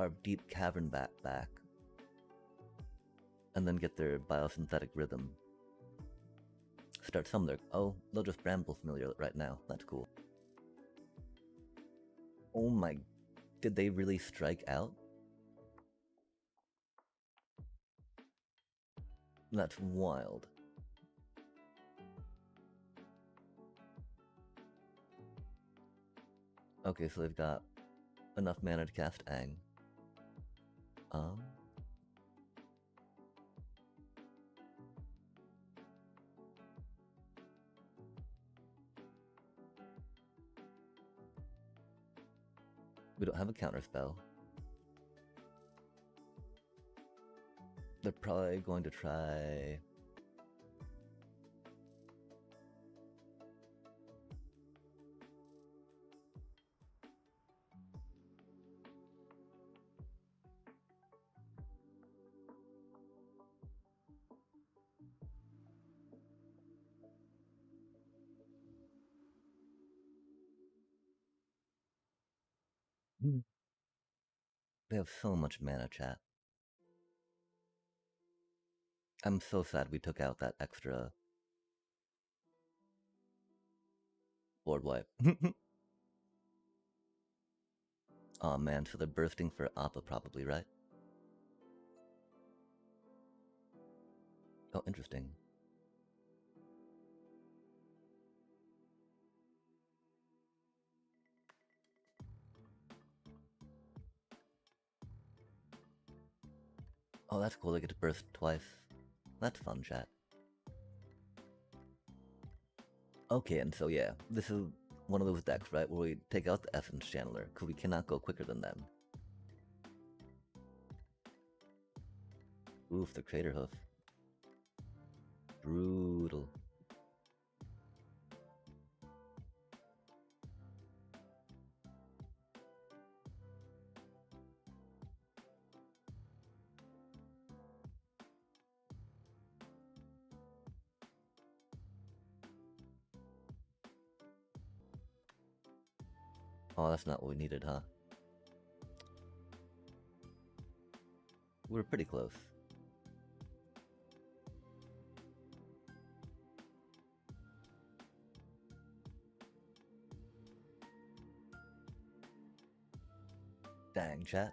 [SPEAKER 1] our deep cavern back and then get their biosynthetic rhythm. Start some there. Oh, they'll just Bramble Familiar right now. That's cool. Oh my... Did they really strike out? That's wild. Okay, so they've got enough mana to cast Ang. We don't have a counterspell. They're probably going to try... They have so much mana, chat. I'm so sad we took out that extra board wipe. Aw man, so they're bursting for Appa probably, right? Oh, interesting. Oh, that's cool, they get to burst twice. That's fun, chat. Okay, and so yeah, this is one of those decks, right, where we take out the Essence Channeler, because we cannot go quicker than them. Oof, the Crater Hoof. Brutal. Oh, that's not what we needed, huh? We were pretty close. Dang, chat.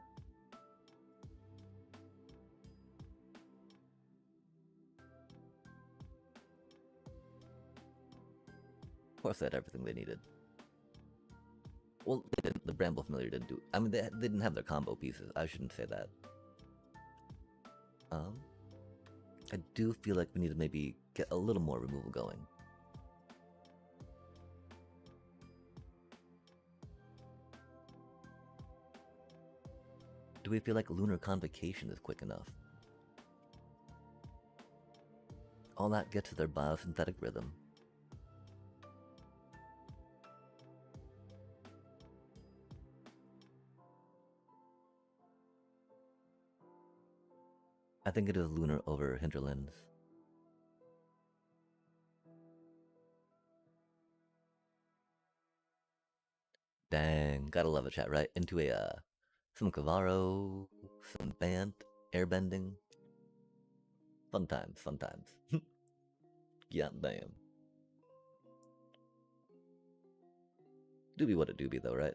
[SPEAKER 1] Of course, they had everything they needed. Well, they didn't. The Bramble Familiar didn't do. I mean, they didn't have their combo pieces. I shouldn't say that. I do feel like we need to maybe get a little more removal going. Do we feel like Lunar Convocation is quick enough? All that gets to their biosynthetic rhythm. I think it is Lunar over Hinterlands. Dang, gotta love a chat, right? Into a some Kavaro, some Bant, airbending. Fun times, fun times. Yeah, damn. Doobie what a doobie though, right?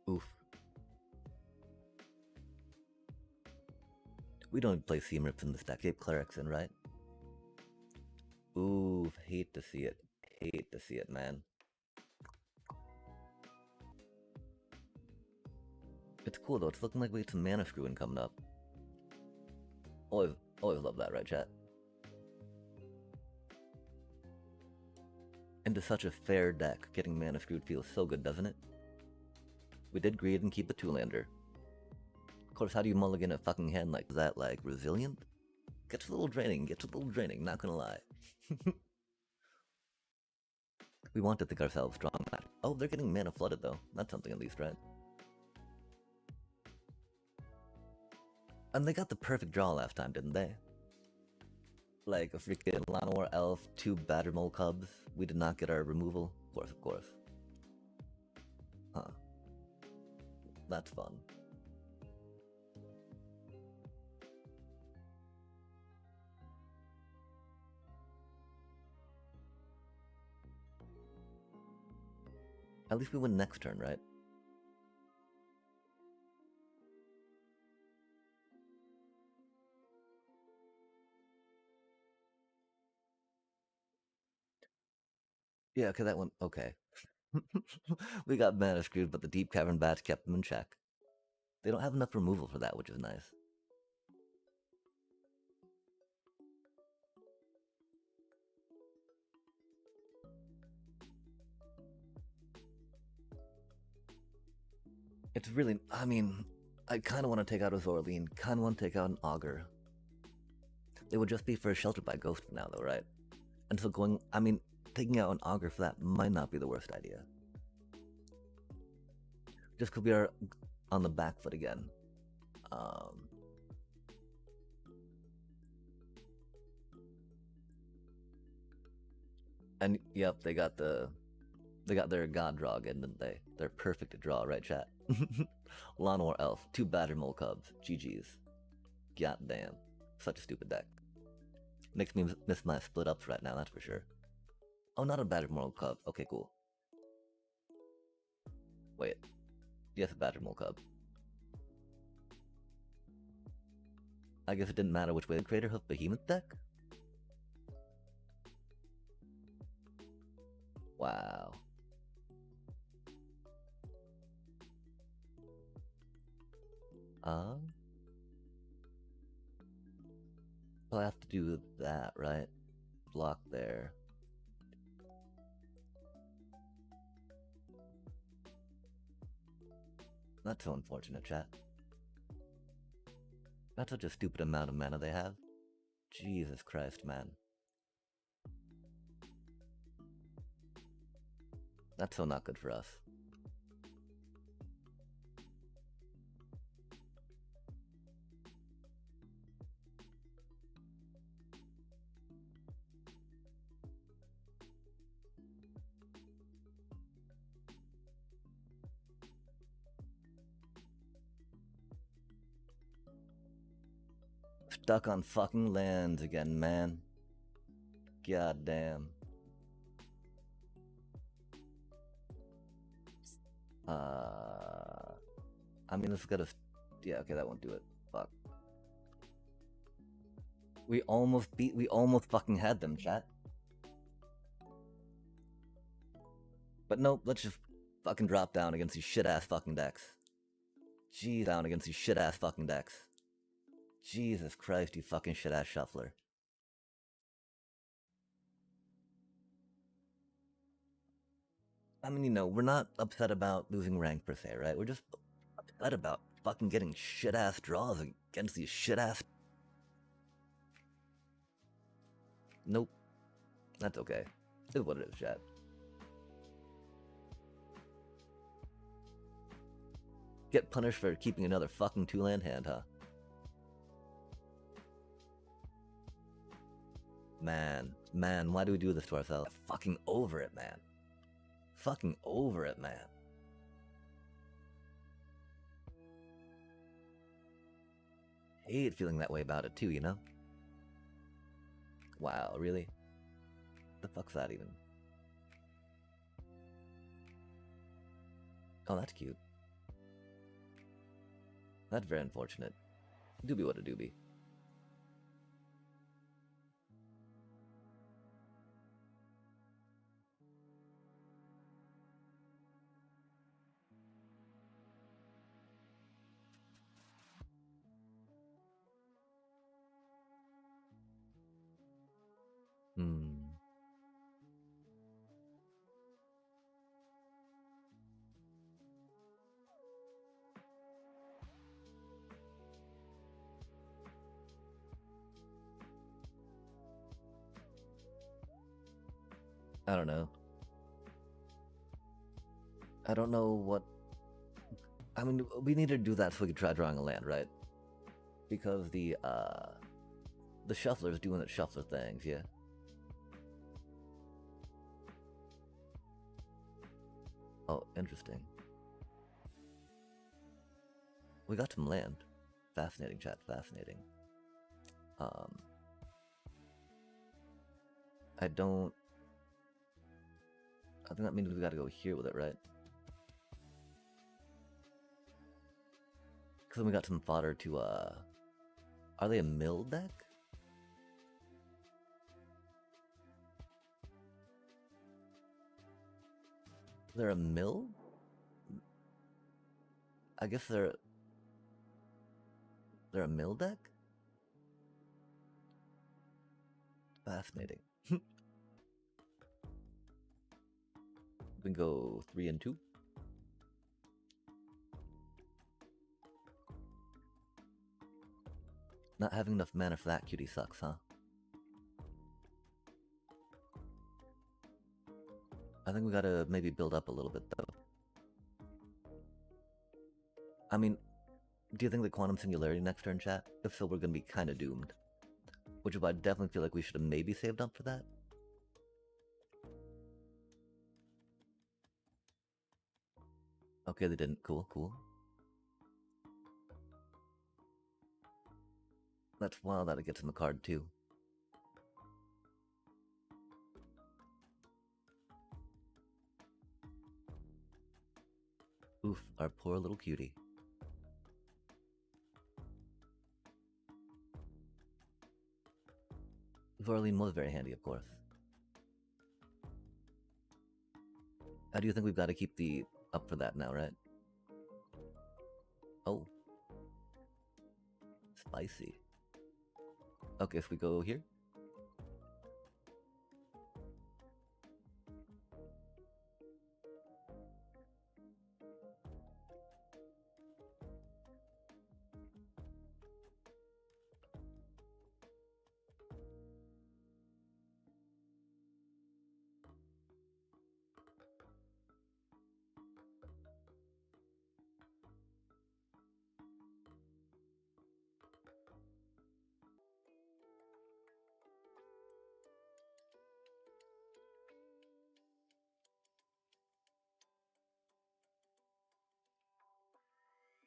[SPEAKER 1] Oof. We don't play Seamrips in the stack. Cape Clerics in, right? Oof, hate to see it. Hate to see it, man. It's cool though, it's looking like we get some mana screwing coming up. Always love that, right, chat? Into such a fair deck, getting mana screwed feels so good, doesn't it? We did greed and keep the two-lander. Of course, how do you mulligan a fucking hand like that? Like, resilient? Gets a little draining, not gonna lie. We want to think ourselves strong. Oh, they're getting mana flooded though. That's something at least, right? And they got the perfect draw last time, didn't they? Like a freaking Llanowar Elf, 2 Battermole Cubs. We did not get our removal. Of course. Huh. That's fun. At least we win next turn, right? Yeah, okay, that one. Okay. We got mana screwed, but the Deep Cavern Bats kept them in check. They don't have enough removal for that, which is nice. It's really, I mean, I kind of want to take out a Zorleen, kind of want to take out an Augur. It would just be for a Shelter by Ghost for now, though, right? And so taking out an Augur for that might not be the worst idea. Just because we are on the back foot again. And yep, they got their God draw again, didn't they? They're perfect to draw, right, chat? Llanowar Elf, 2 Battermole Cubs, GG's. God damn, such a stupid deck. Makes me miss my split ups right now, that's for sure. Oh, not a Battermole Cub. Okay, cool. Wait. Yes, a Battermole Cub. I guess it didn't matter which way the creator hooked Behemoth deck? Wow. I'll have to do that, right? Block there. That's so unfortunate, chat. That's such a stupid amount of mana they have. Jesus Christ, man. That's so not good for us. stuck on fucking lands again, man. God damn. I mean, this gotta. Yeah, okay, that won't do it. Fuck. We almost fucking had them, chat. But nope, let's just fucking drop down against these shit-ass fucking decks. Jeez, down against these shit-ass fucking decks. Jesus Christ, you fucking shit-ass shuffler. I mean, you know, we're not upset about losing rank per se, right? We're just upset about fucking getting shit-ass draws against these shit-ass... Nope. That's okay. It's what it is, chat. Get punished for keeping another fucking 2-land hand, huh? Man, why do we do this to ourselves? Fucking over it, man. Fucking over it, man. Hate feeling that way about it too, you know? Wow, really? The fuck's that even? Oh, that's cute. That's very unfortunate. Doobie what a doobie. I don't know. I don't know what... I mean, we need to do that so we can try drawing a land, right? Because the shuffler's doing its shuffler things, yeah. Oh, interesting. We got some land. Fascinating, chat, fascinating. I think that means we gotta go here with it, right? Because then we got some fodder to, Are they a mill deck? They're a mill? I guess they're a mill deck? Fascinating. We can go 3 and 2. Not having enough mana for that cutie sucks, huh? I think we gotta maybe build up a little bit, though. I mean, do you think the Quantum Singularity next turn, chat? If so, we're gonna be kinda doomed. Which is why I definitely feel like we should have maybe saved up for that. Okay, they didn't. Cool, cool. That's wild that it gets in the card, too. Oof, our poor little cutie. Vorlene was very handy, of course. How do you think we've got to keep the up for that now, right? Oh. Spicy. Okay, if we go here.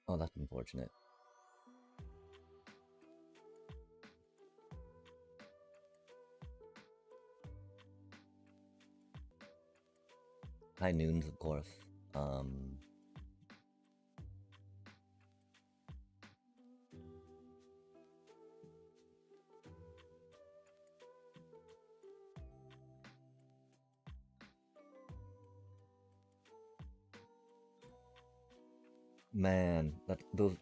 [SPEAKER 1] Oh, that's unfortunate. High noons, of course. Man, those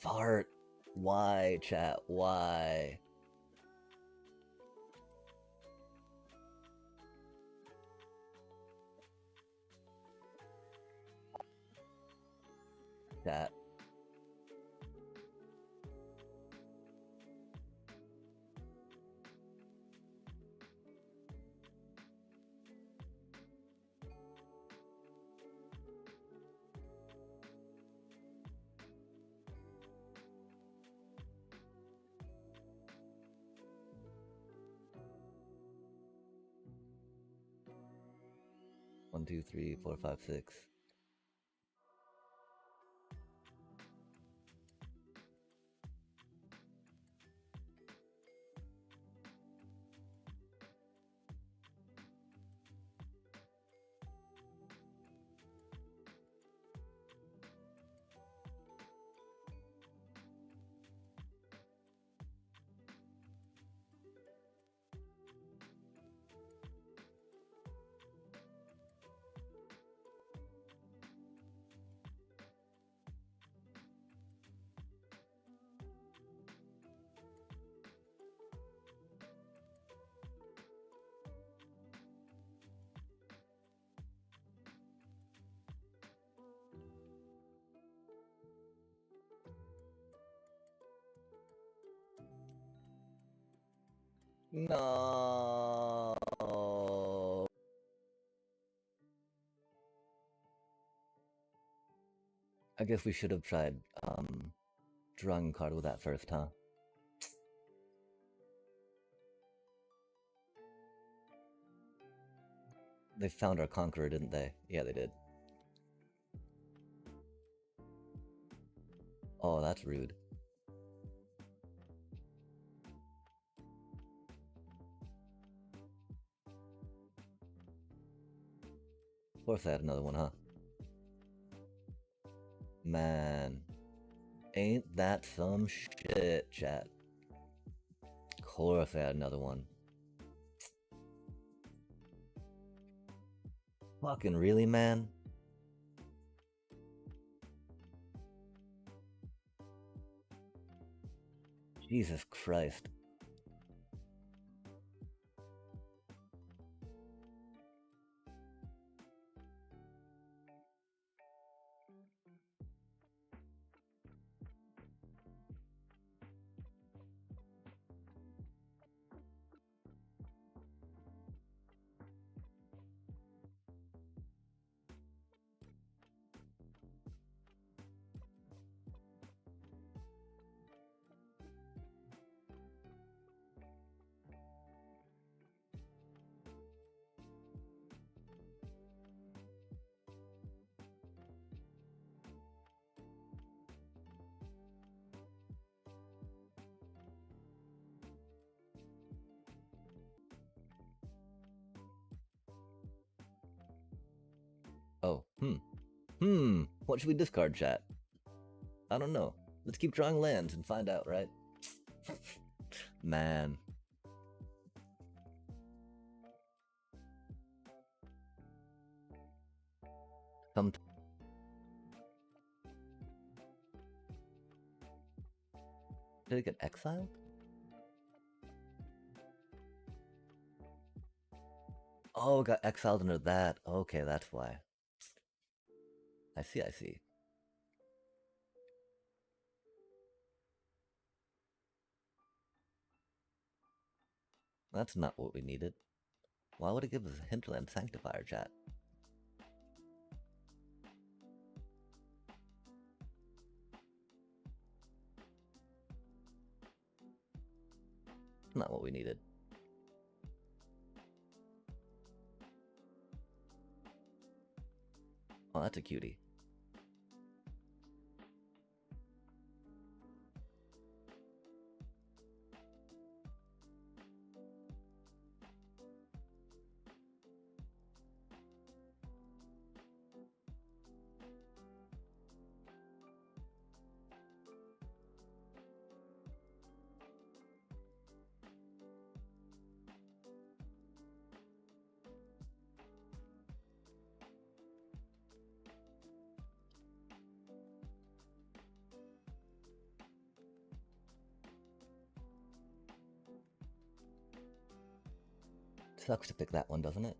[SPEAKER 1] fart. Why, chat? Why? Chat. One, two, three, four, five, six. No. I guess we should have tried drawing a card with that first, huh? They found our conqueror, didn't they? Yeah, they did. Oh, that's rude. Of course I had another one, huh? Man. Ain't that some shit, chat? Of course I had another one. Fucking really, man? Jesus Christ. Oh, what should we discard, chat? I don't know. Let's keep drawing lands and find out, right? Man. Did it get exiled? Oh, it got exiled under that. Okay, that's why. I see, I see. That's not what we needed. Why would it give us a Hinterland Sanctifier, chat? Not what we needed. Oh, that's a cutie. Sucks to pick that one, doesn't it?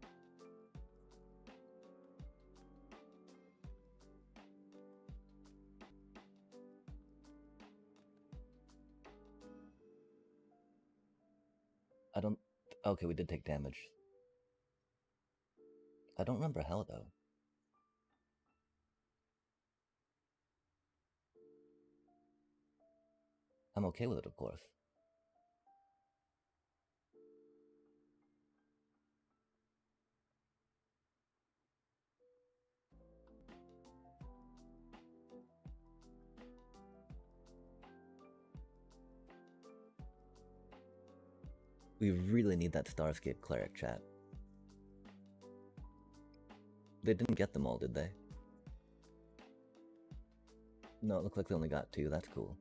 [SPEAKER 1] I don't... Okay, we did take damage. I don't remember how, though. I'm okay with it, of course. We really need that Starscape Cleric, chat. They didn't get them all, did they? No, it looks like they only got 2. That's cool.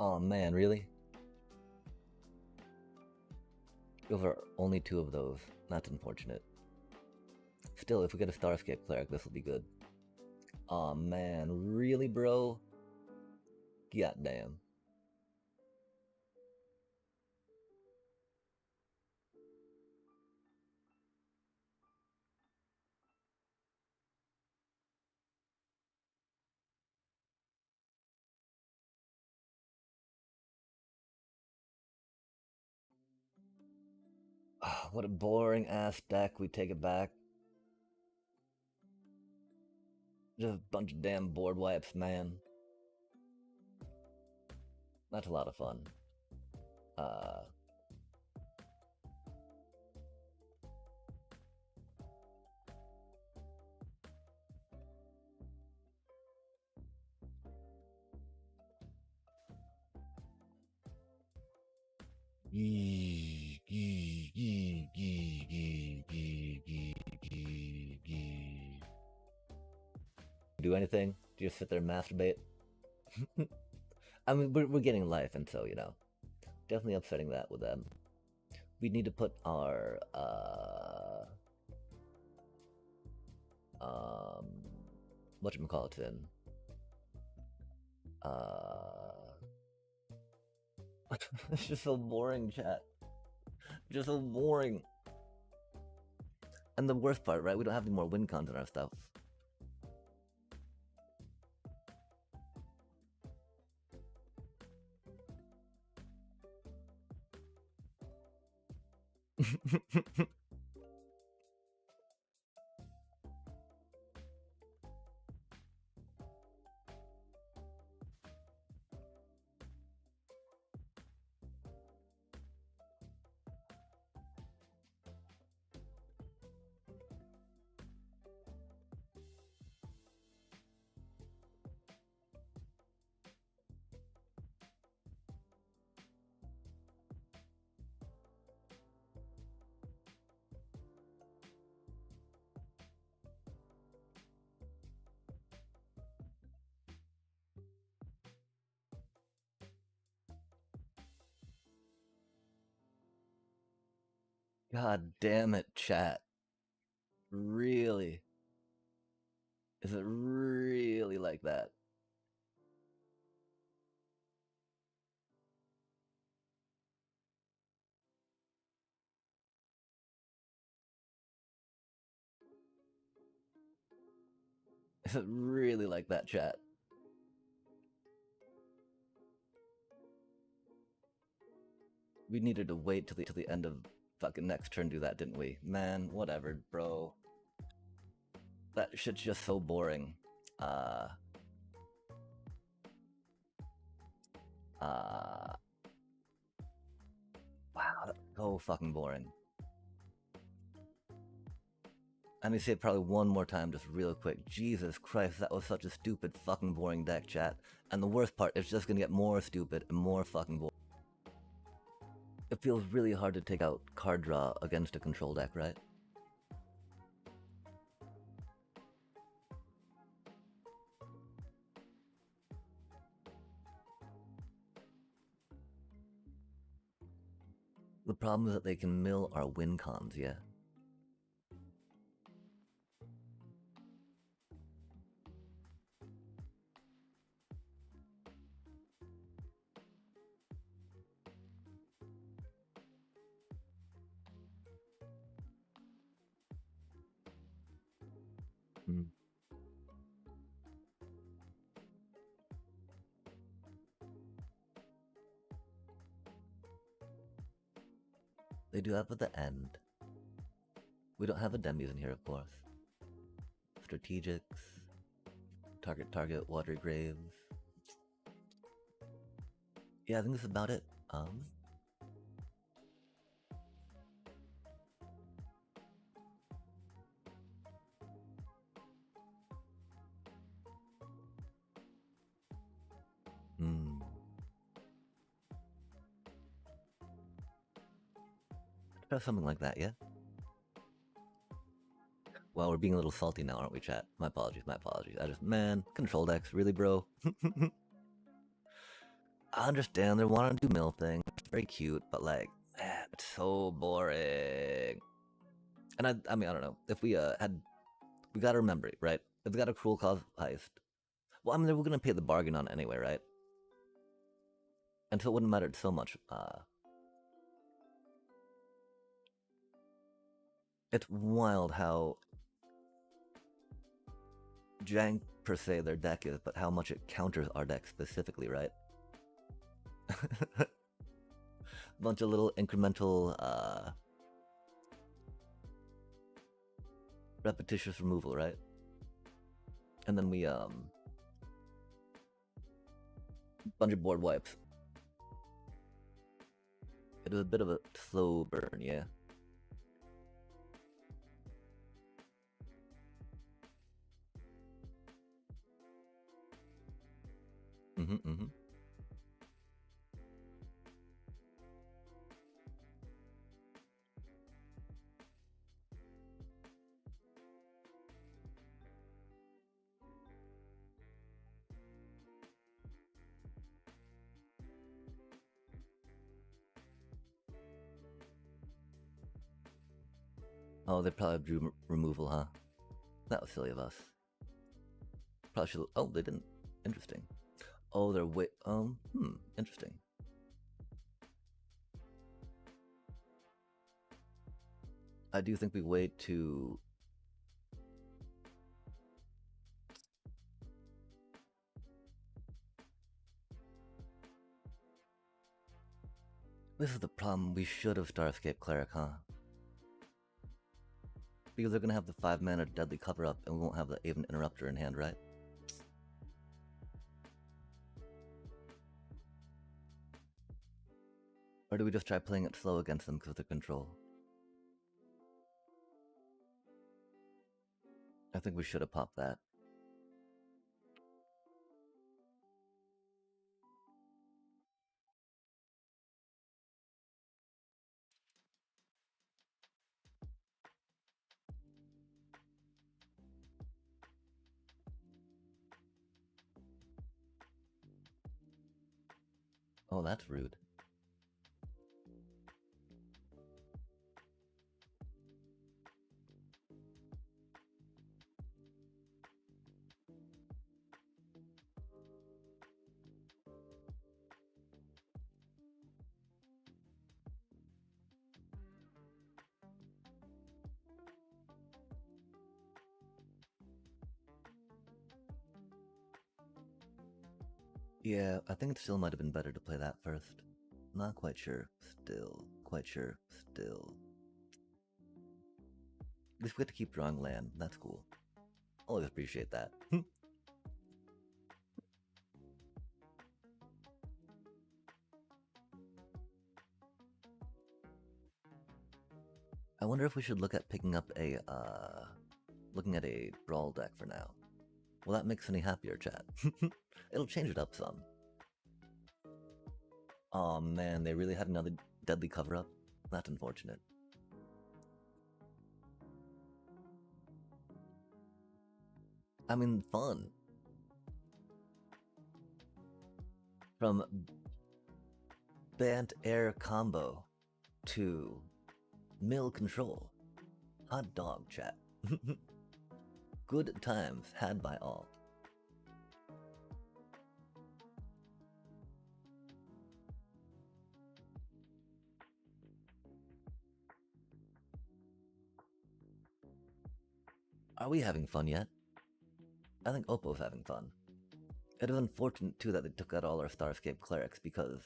[SPEAKER 1] Oh man, really? Those are only 2 of those. That's unfortunate. Still, if we get a Starscape Cleric, this will be good. Aw, man. Really, bro? Goddamn. What a boring ass deck. We take it back. Just a bunch of damn board wipes, man. That's a lot of fun. Do anything? Do you just sit there and masturbate? I mean, we're getting life, and so, you know, definitely upsetting that with them. We need to put our, whatchamacallits in. It's just so boring, chat. Just so boring. And the worst part, right? We don't have any more win cons in our stuff. God damn it, chat. Really? Is it really like that? Is it really like that, chat? We needed to wait till the end of fucking next turn to do that, didn't we? Man, whatever, bro. That shit's just so boring. Wow, that's so fucking boring. Let me say it probably one more time, just real quick. Jesus Christ, that was such a stupid fucking boring deck, chat. And the worst part, it's just gonna get more stupid and more fucking boring. It feels really hard to take out card draw against a control deck, right? The problem is that they can mill our win cons, yeah. Mm. They do have at the end. We don't have a demis in here, of course. Strategics. Target, water graves. Yeah, I think this is about it. Try something like that, yeah? Well, we're being a little salty now, aren't we, chat? My apologies, my apologies. Man, control decks, really, bro? I understand they want to do mill thing. It's very cute, but like, man, it's so boring. And I mean, I don't know. If we we gotta remember it, right? If we got a cruel cause heist, well, I mean, we're gonna pay the bargain on it anyway, right? And so it wouldn't matter so much. It's wild how jank per se their deck is, but how much it counters our deck specifically, right? Bunch of little incremental repetitious removal, right? And then we bunch of board wipes. It was a bit of a slow burn, yeah. Mm-hmm. Oh, they probably drew removal, huh? That was silly of us. Probably should. Oh, they didn't. Interesting. Oh, they're interesting. I do think we wait to. This is the problem. We should have Starscape Cleric, huh? Because they're gonna have the 5-mana Deadly Cover Up, and we won't have the Aven Interrupter in hand, right? Or do we just try playing it slow against them because of their control? I think we should have popped that. Oh, that's rude. Yeah, I think it still might have been better to play that first. Not quite sure. Still. Quite sure. Still. At least we get to keep drawing land. That's cool. Always appreciate that. I wonder if we should look at picking up a, looking at a brawl deck for now. Will that make us any happier, chat? It'll change it up some. Oh man, they really had another Deadly Cover Up? That's unfortunate. I mean, fun. From Bant Air Combo to Mill Control. Hot dog, chat. Good times had by all. Are we having fun yet? I think Oppo's having fun. It is unfortunate, too, that they took out all our Starscape clerics, because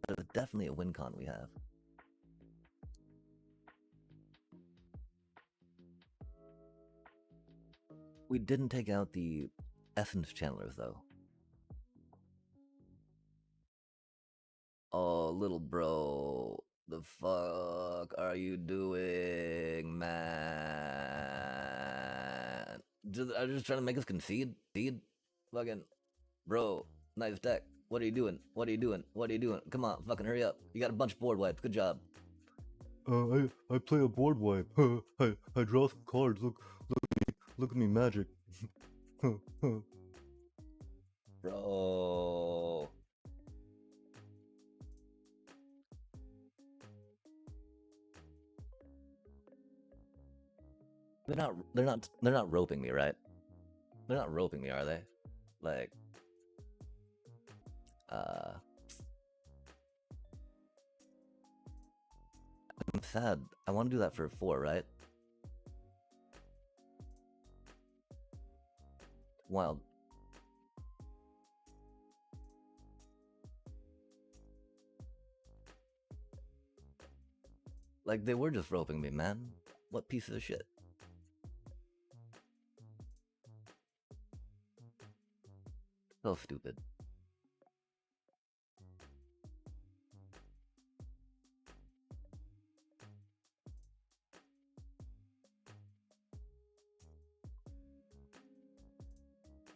[SPEAKER 1] there's definitely a win con we have. We didn't take out the Essence Channelers, though. Oh, little bro. The fuck are you doing, man? Are you just trying to make us concede? Fucking, bro, nice deck. What are you doing? What are you doing? What are you doing? Come on, fucking hurry up. You got a bunch of board wipes. Good job. I play a board wipe. I draw some cards. Look at me magic. Bro. They're not roping me, right? They're not roping me, are they? Like, I'm sad. I want to do that for 4, right? Wild. Like, they were just roping me, man. What pieces of shit. So stupid.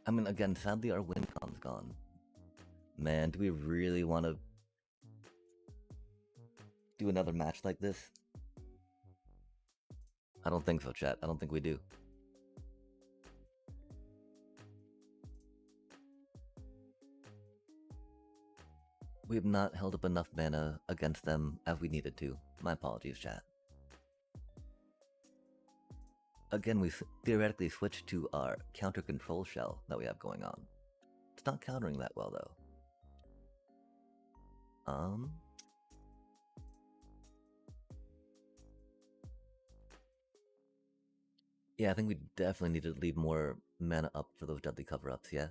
[SPEAKER 1] I mean, again, sadly our win con's gone. Man, do we really want to do another match like this? I don't think so, chat. I don't think we do. We have not held up enough mana against them as we needed to. My apologies, chat. Again, we theoretically switched to our counter control shell that we have going on. It's not countering that well, though. Yeah, I think we definitely need to leave more mana up for those deadly cover-ups, yeah?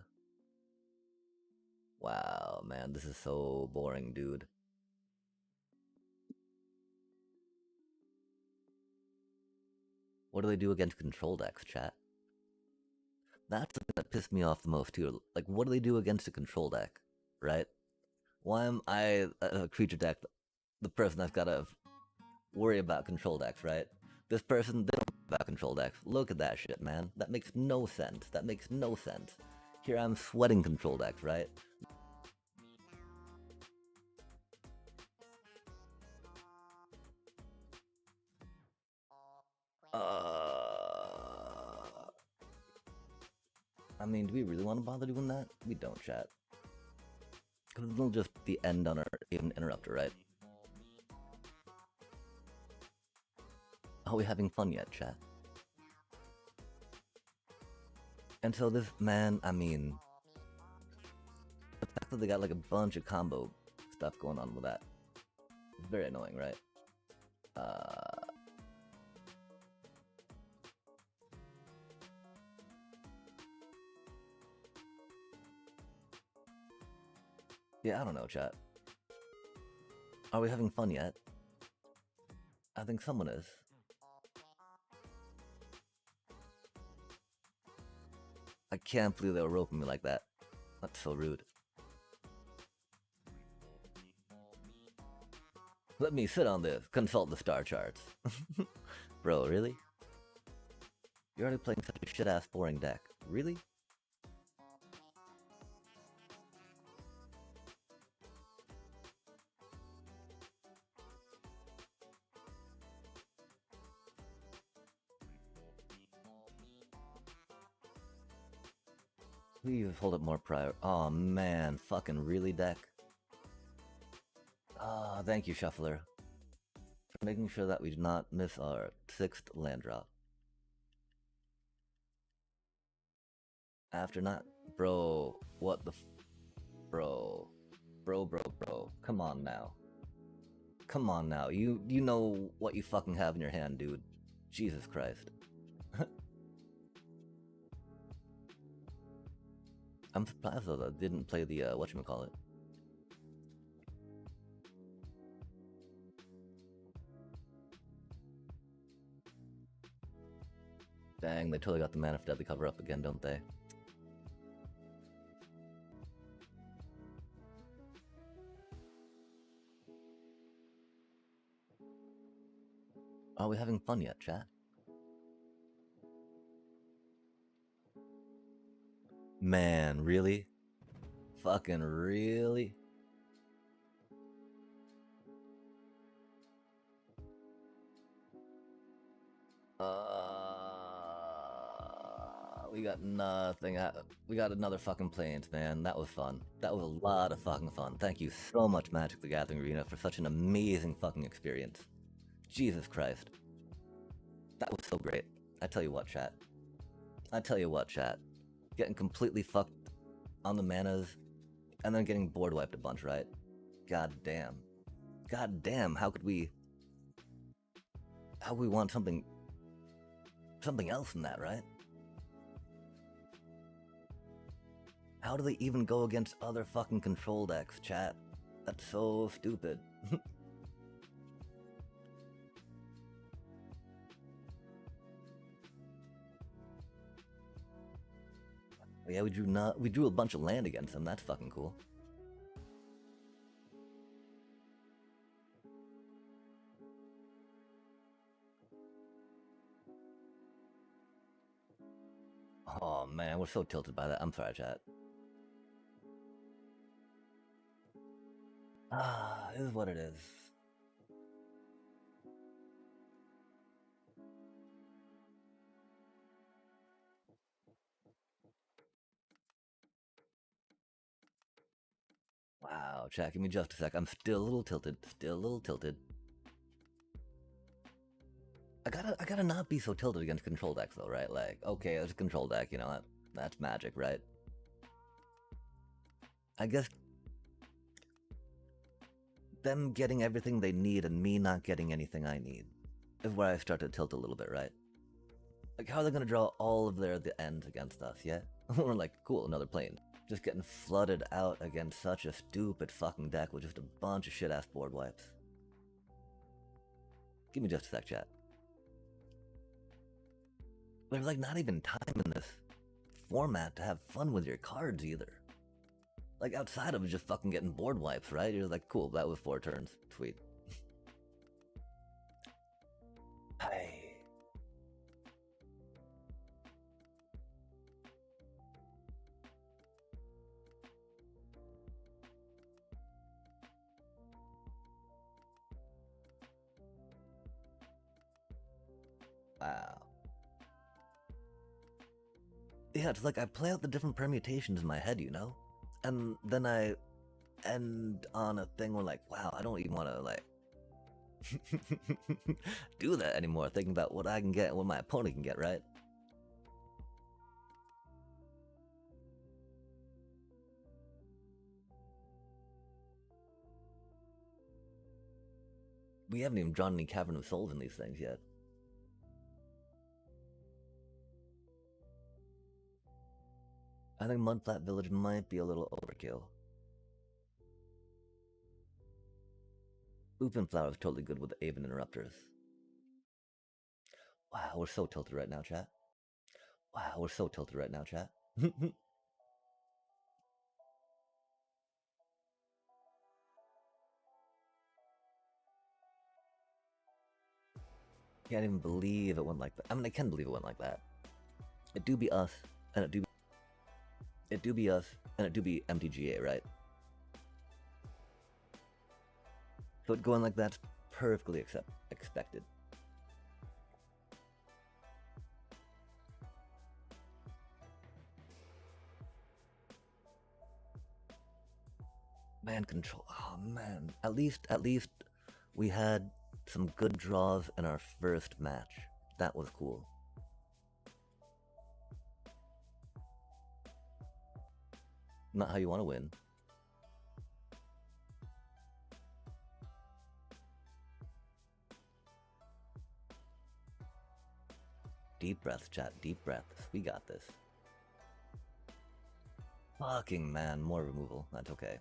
[SPEAKER 1] Wow, man, this is so boring, dude. What do they do against control decks, chat? That's the thing that pissed me off the most, too. Like, what do they do against a control deck, right? Why am I a creature deck, the person that's gotta worry about control decks, right? This person, they don't worry about control decks. Look at that shit, man. That makes no sense. That makes no sense. Here I'm sweating control decks, right? I mean, do we really want to bother doing that? We don't, chat. Because it'll just be end on our interrupter, right? Are we having fun yet, chat? And so this, man, I mean, the fact that they got like a bunch of combo stuff going on with that, it's very annoying, right? Yeah, I don't know, chat. Are we having fun yet? I think someone is. I can't believe they were roping me like that. That's so rude. Let me sit on this. Consult the star charts. Bro, really? You're already playing such a shit-ass boring deck. Really? Please hold it more prior. Oh man, fucking really, deck? Ah, thank you, Shuffler, for making sure that we do not miss our 6th land drop. After not... Bro, what the Bro. Bro. Come on now. Come on now. You know what you fucking have in your hand, dude. Jesus Christ. I'm surprised though that I didn't play the whatchamacallit. Dang, they totally got the Man of Deadly cover up again, don't they? Are we having fun yet, chat? Man, really? Fucking really? We got nothing. We got another fucking planes, man. That was fun. That was a lot of fucking fun. Thank you so much, Magic the Gathering Arena, for such an amazing fucking experience. Jesus Christ. That was so great. I tell you what, chat. I tell you what, chat. Getting completely fucked on the manas, and then getting board wiped a bunch, right? God damn. God damn, how could we want something else than that, right? How do they even go against other fucking control decks, chat? That's so stupid. Yeah, we drew a bunch of land against them. That's fucking cool. Oh man, we're so tilted by that. I'm sorry, chat. It is what it is. Wow, chat, give me just a sec. I'm still a little tilted. Still a little tilted. I gotta not be so tilted against control decks though, right? Like, okay, it's a control deck, you know, that's Magic, right? I guess them getting everything they need and me not getting anything I need is where I start to tilt a little bit, right? Like, how are they gonna draw all of their the ends against us, yeah? We're like, cool, another plane. Just getting flooded out against such a stupid fucking deck with just a bunch of shit-ass board wipes. Give me just a sec, chat. There's like not even time in this format to have fun with your cards either. Like outside of just fucking getting board wipes, right? You're like, cool, that was 4 turns. Sweet. Hey. Wow. Yeah, it's like I play out the different permutations in my head, you know? And then I end on a thing where like, wow, I don't even want to like do that anymore, thinking about what I can get and what my opponent can get, right? We haven't even drawn any Cavern of Souls in these things yet. I think Mudflat Village might be a little overkill. Oopin Flower is totally good with the Aven Interrupters. Wow, we're so tilted right now, chat. Wow, we're so tilted right now, chat. Can't even believe it went like that. I mean, I can believe it went like that. It do be us, and it do be us, and it do be MTGA, right? So it going like that's perfectly expected. Man control. Oh man. At least we had some good draws in our first match. That was cool. Not how you want to win. Deep breaths, chat. Deep breaths. We got this. Fucking man, more removal. That's okay.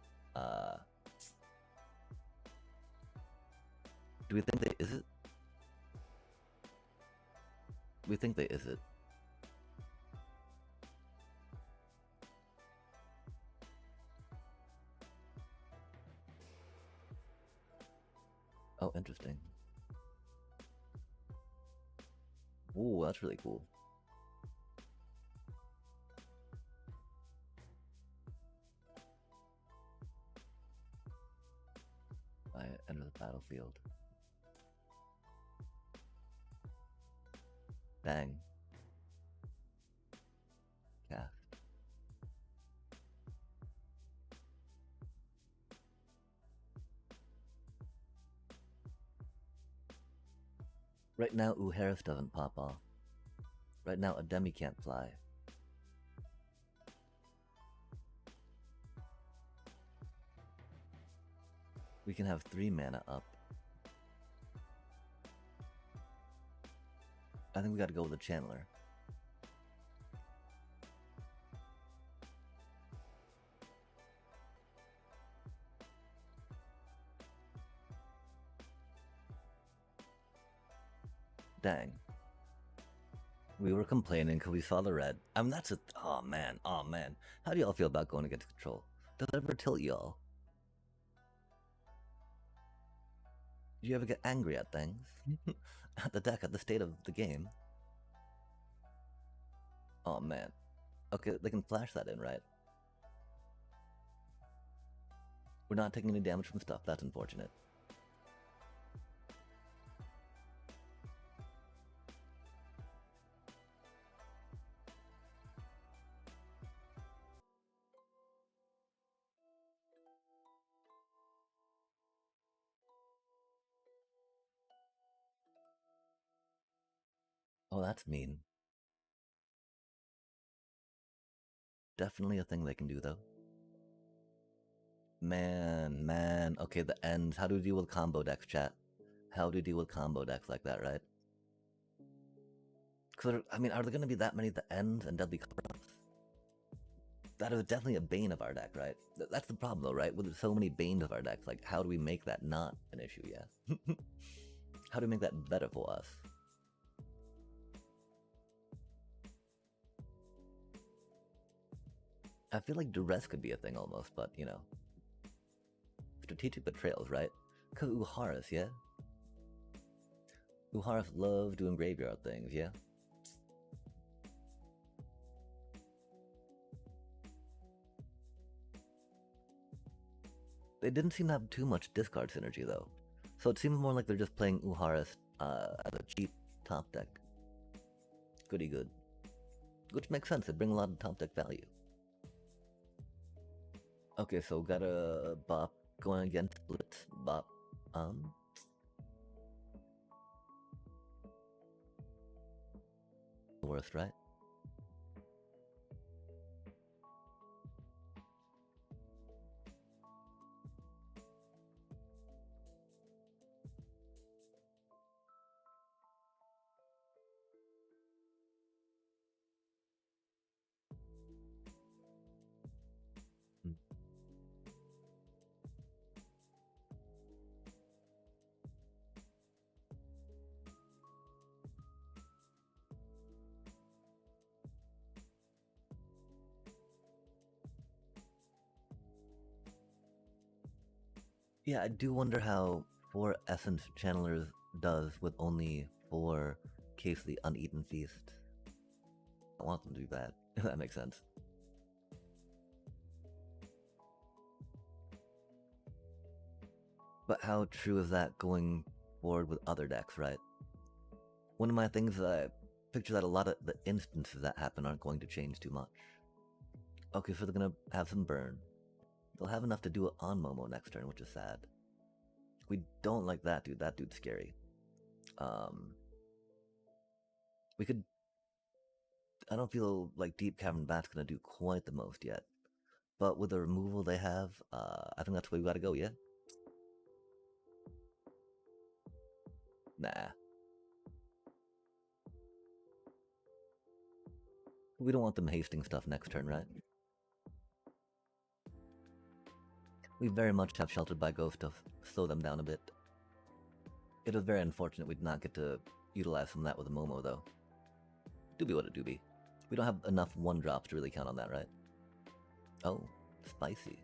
[SPEAKER 1] Do we think they is it? We think they is it. Oh, interesting. Ooh, that's really cool. I enter the battlefield. Bang. Cast. Right now, Harris doesn't pop off. Right now, a Demi can't fly. We can have 3 mana up. I think we gotta go with a Channeler. Dang. We were complaining because we saw the red. I mean, that's a... Oh, man. Oh, man. How do y'all feel about going against control? Does it ever tilt y'all? Do you ever get angry at things? At the deck, at the state of the game? Oh, man. Okay, they can flash that in, right? We're not taking any damage from stuff. That's unfortunate. Oh, that's mean. Definitely a thing they can do, though. Man. Okay, the ends. How do we deal with combo decks, chat? How do we deal with combo decks like that, right? Because, I mean, are there going to be that many at the ends and deadly cover-ups? That is definitely a bane of our deck, right? That's the problem, though, right? With so many banes of our decks, like, how do we make that not an issue, yeah? How do we make that better for us? I feel like duress could be a thing almost, but, you know. Strategic betrayals, right? Because Uharis, yeah? Uharis love doing graveyard things, yeah? They didn't seem to have too much discard synergy, though. So it seems more like they're just playing Uharis as a cheap top deck. Goody good. Which makes sense, they bring a lot of top deck value. Okay, so got a bop going against Blitz. Bop. Worst, right? Yeah, I do wonder how 4 Essence Channelers does with only 4 Case the Uneaten Feast. I want them to do that, if that makes sense. But how true is that going forward with other decks, right? One of my things that I picture that a lot of the instances that happen aren't going to change too much. Okay, so they're gonna have some burn. They'll have enough to do it on Momo next turn, which is sad. We don't like that dude. That dude's scary. We could... I don't feel like Deep Cavern Bat's gonna do quite the most yet. But with the removal they have, I think that's where we gotta go, yeah? Nah. We don't want them hasting stuff next turn, right? We very much have Sheltered by Ghost to slow them down a bit. It was very unfortunate we did not get to utilize some of that with a Momo, though. Doobie what a doobie. We don't have enough 1-drops to really count on that, right? Oh, spicy.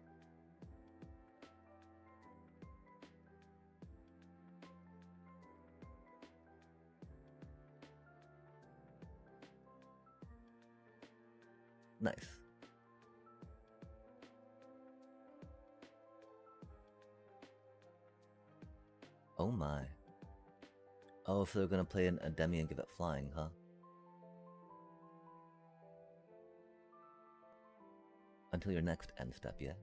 [SPEAKER 1] Nice. Oh my. Oh, so they're gonna play an Demi and give it flying, huh? Until your next end step, yeah?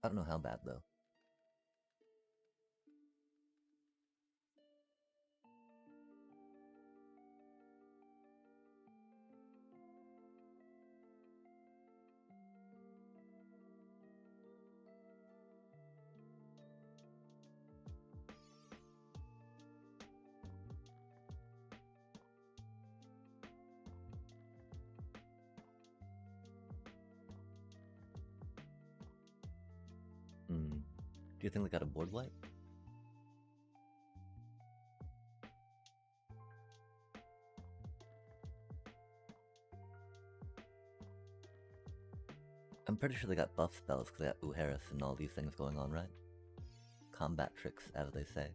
[SPEAKER 1] I don't know how bad, though. Do you think they got a board wipe? I'm pretty sure they got buff spells because they got Uharis and all these things going on, right? Combat tricks, as they say.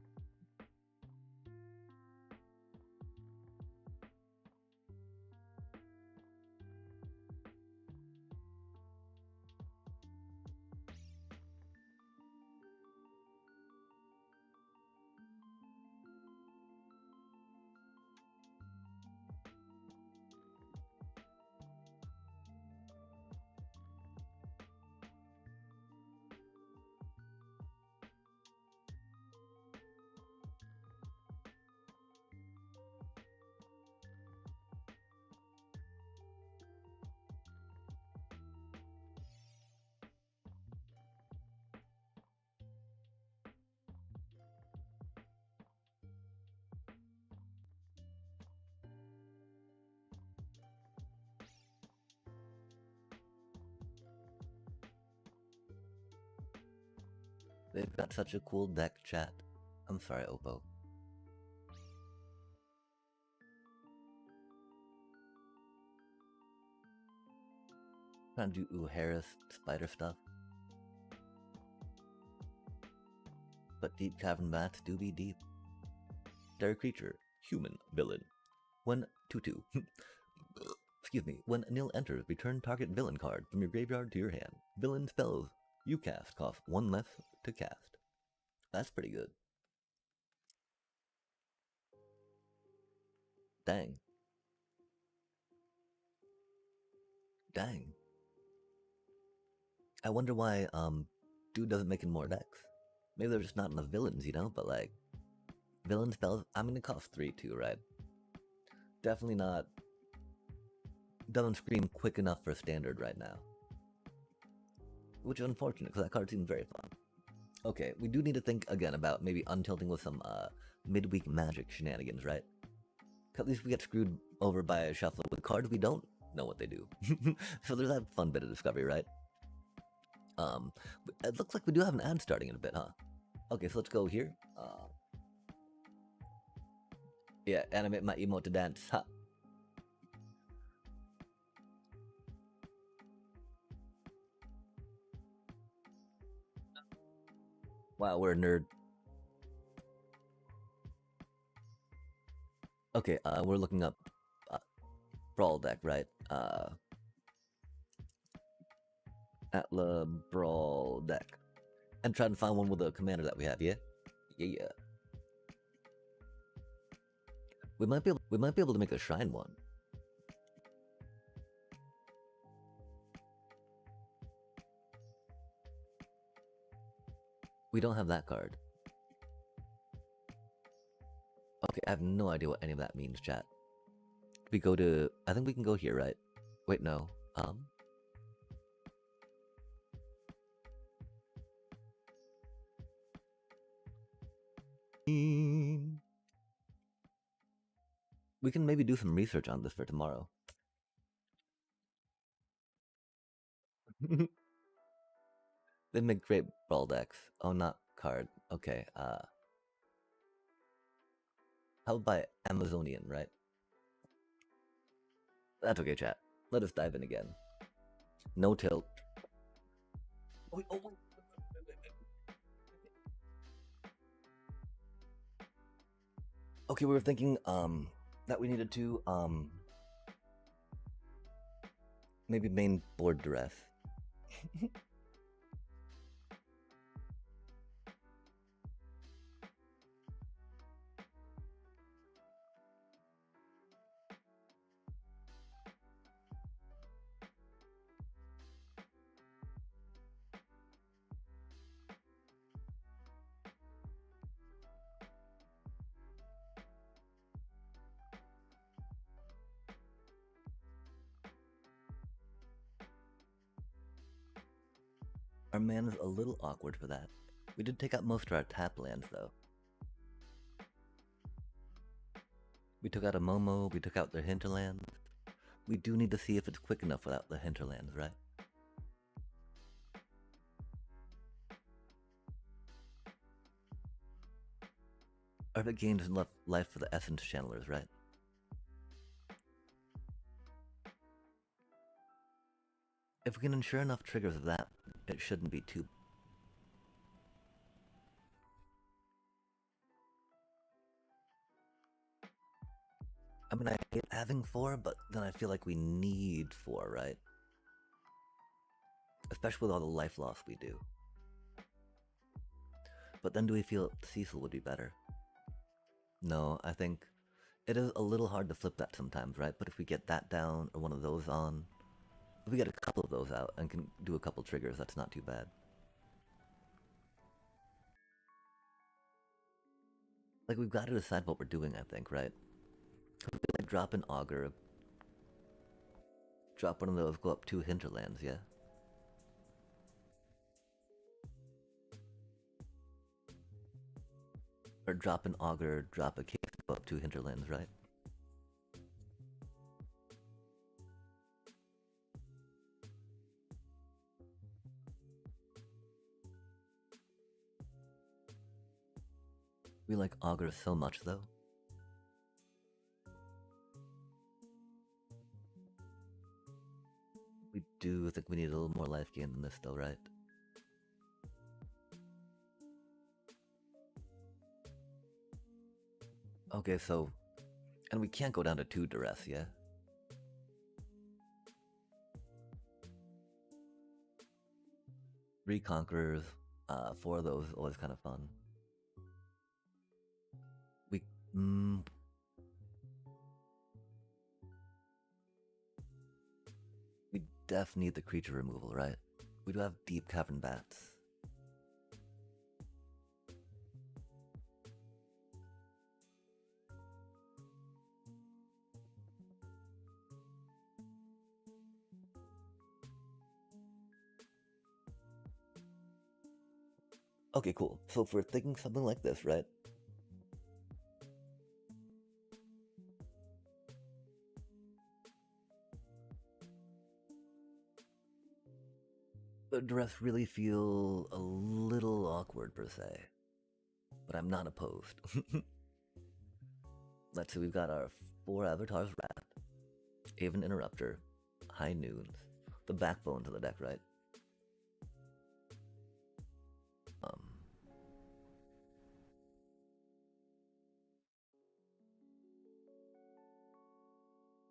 [SPEAKER 1] They've got such a cool deck, chat. I'm sorry, Oppo. Trying to do Uharis spider stuff. But deep cavern bats do be deep. Scary creature, human, villain. 1/2/2. Excuse me. When Nil enters, return target villain card from your graveyard to your hand. Villain spells you cast cost 1 less to cast. That's pretty good. Dang. Dang. I wonder why dude doesn't make any more decks. Maybe there's just not enough villains, you know, but like villain spells, I mean it costs 3 too, right? Definitely not, doesn't scream quick enough for standard right now. Which is unfortunate, because that card seems very fun. Okay, we do need to think again about maybe untilting with some midweek magic shenanigans, right? At least we get screwed over by a shuffle with cards we don't know what they do. So there's that fun bit of discovery, right? It looks like we do have an ad starting in a bit, huh? Okay, so let's go here. Yeah, animate my emote to dance, huh? Wow, we're a nerd. Okay, we're looking up Brawl deck, right? Atla Brawl deck. And trying to find one with a commander that we have, yeah? Yeah. We might be able to make a shrine one. We don't have that card. Okay, I have no idea what any of that means, chat. We go to... I think we can go here, right? Wait, no. We can maybe do some research on this for tomorrow. They make great brawl decks. Oh, not card. Okay, how about Amazonian, right? That's okay, chat. Let us dive in again. No tilt. Okay, we were thinking, that we needed to, maybe main board duress. Our man is a little awkward for that. We did take out most of our tap lands, though. We took out a Momo, we took out their hinterlands. We do need to see if it's quick enough without the hinterlands, right? Or if it gains enough life for the essence channelers, right? If we can ensure enough triggers of that, it shouldn't be too... I mean, I hate having 4, but then I feel like we need 4, right? Especially with all the life loss we do. But then do we feel Cecil would be better? No, I think it is a little hard to flip that sometimes, right? But if we get that down or one of those on, if we get a couple of those out and can do a couple triggers, that's not too bad. Like, we've got to decide what we're doing, I think, right? We like drop an Augur, drop one of those, go up 2 hinterlands, yeah? Or drop an Augur, drop a case, go up 2 hinterlands, right? We like Augur so much, though. We do think we need a little more life gain than this, though, right? Okay, so... And we can't go down to 2 duress, yeah? 3 conquerors, 4 of those, always kind of fun. We... We def need the creature removal, right? We do have deep cavern bats. Okay, cool. So if we're thinking something like this, right? The dress really feel a little awkward per se, but I'm not opposed. Let's see, we've got our 4 avatars Wrath, Aven Interrupter, High Noons, the backbone to the deck, right?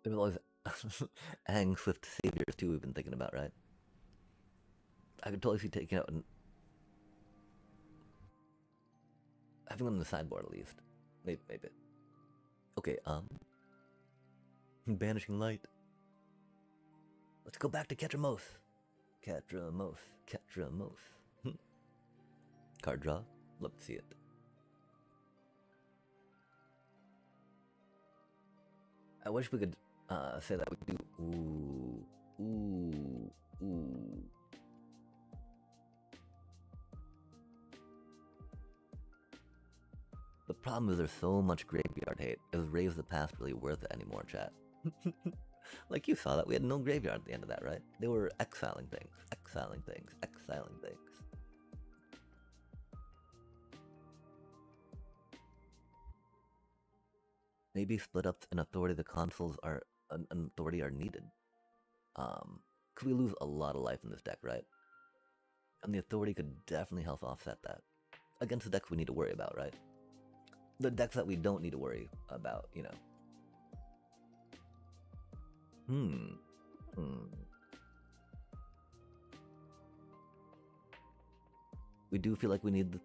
[SPEAKER 1] There's always Aang Swift Saviors too we've been thinking about, right? I could totally see taking out having them on the sideboard at least. Maybe. Okay, Banishing Light. Let's go back to Ketramos. Ketramos. Ketramos. Card draw. Love to see it. I wish we could say that we do. Ooh. The problem is there's so much graveyard hate. Is Raise the Past really worth it anymore, chat? Like you saw that we had no graveyard at the end of that, right? They were exiling things, exiling things, exiling things. Maybe split ups in authority. The consoles are an authority are needed. Could we lose a lot of life in this deck, right? And the authority could definitely help offset that against the decks we need to worry about, right? The decks that we don't need to worry about, you know. We do feel like we need the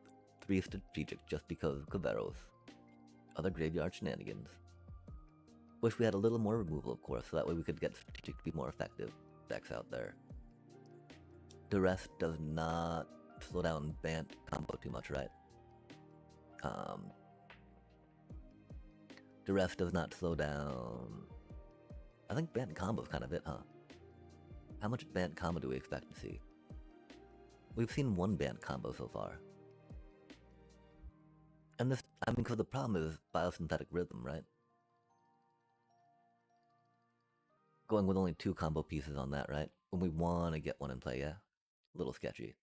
[SPEAKER 1] 3 strategic just because of Caveros. Other graveyard shenanigans. Wish we had a little more removal, of course, so that way we could get strategic to be more effective decks out there. Duress does not slow down Bant combo too much, right? Duress does not slow down. I think Bant combo's kind of it, huh? How much Bant combo do we expect to see? We've seen one Bant combo so far. And this, I mean, because the problem is biosynthetic rhythm, right? Going with only 2 combo pieces on that, right? When we want to get one in play, yeah? A little sketchy.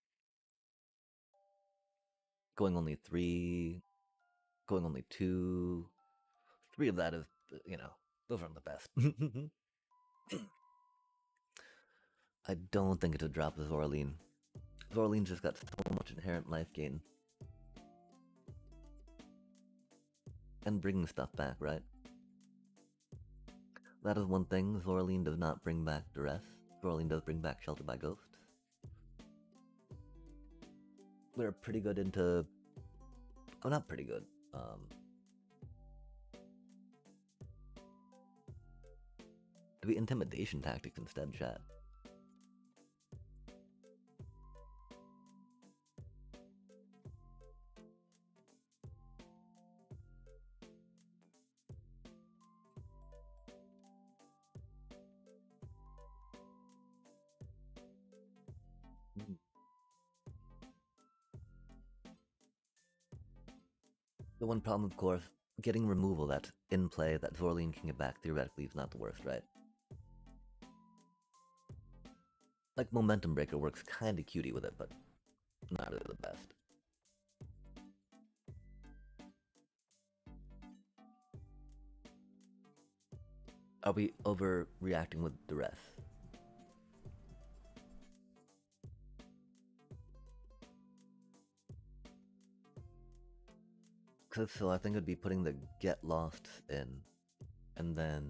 [SPEAKER 1] Going only 3, going only 2. 3 of that is, you know, those aren't the best. I don't think it's a drop of Zorleen. Zorleen's just got so much inherent life gain. And bringing stuff back, right? That is one thing. Zorleen does not bring back Duress. Zorleen does bring back Shelter by Ghosts. We're pretty good into... Oh, not pretty good. Do we intimidation tactics instead, chat? The one problem, of course, getting removal that's in play that Zorleen can get back theoretically is not the worst, right? Like Momentum Breaker works kinda cutie with it, but not really the best. Are we overreacting with Duress? Cause so I think it'd be putting the Get Lost in, and then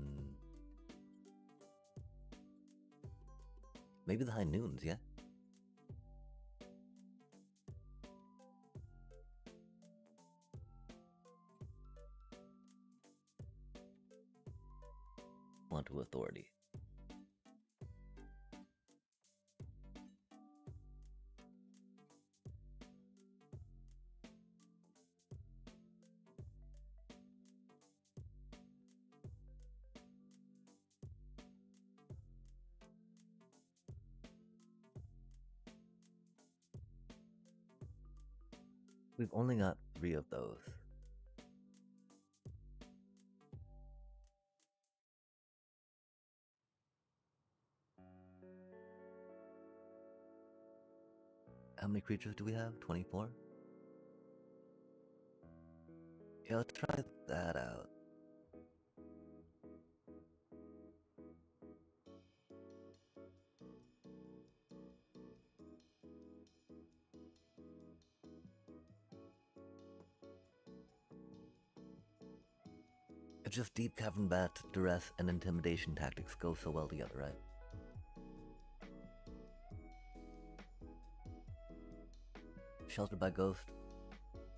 [SPEAKER 1] maybe the High Noons, yeah? Onto Authority. We've only got 3 of those. How many creatures do we have? 24? Yeah, let's try that out. It's just Deep Cavern Bat, Duress, and Intimidation tactics go so well together, right? Shelter by Ghost,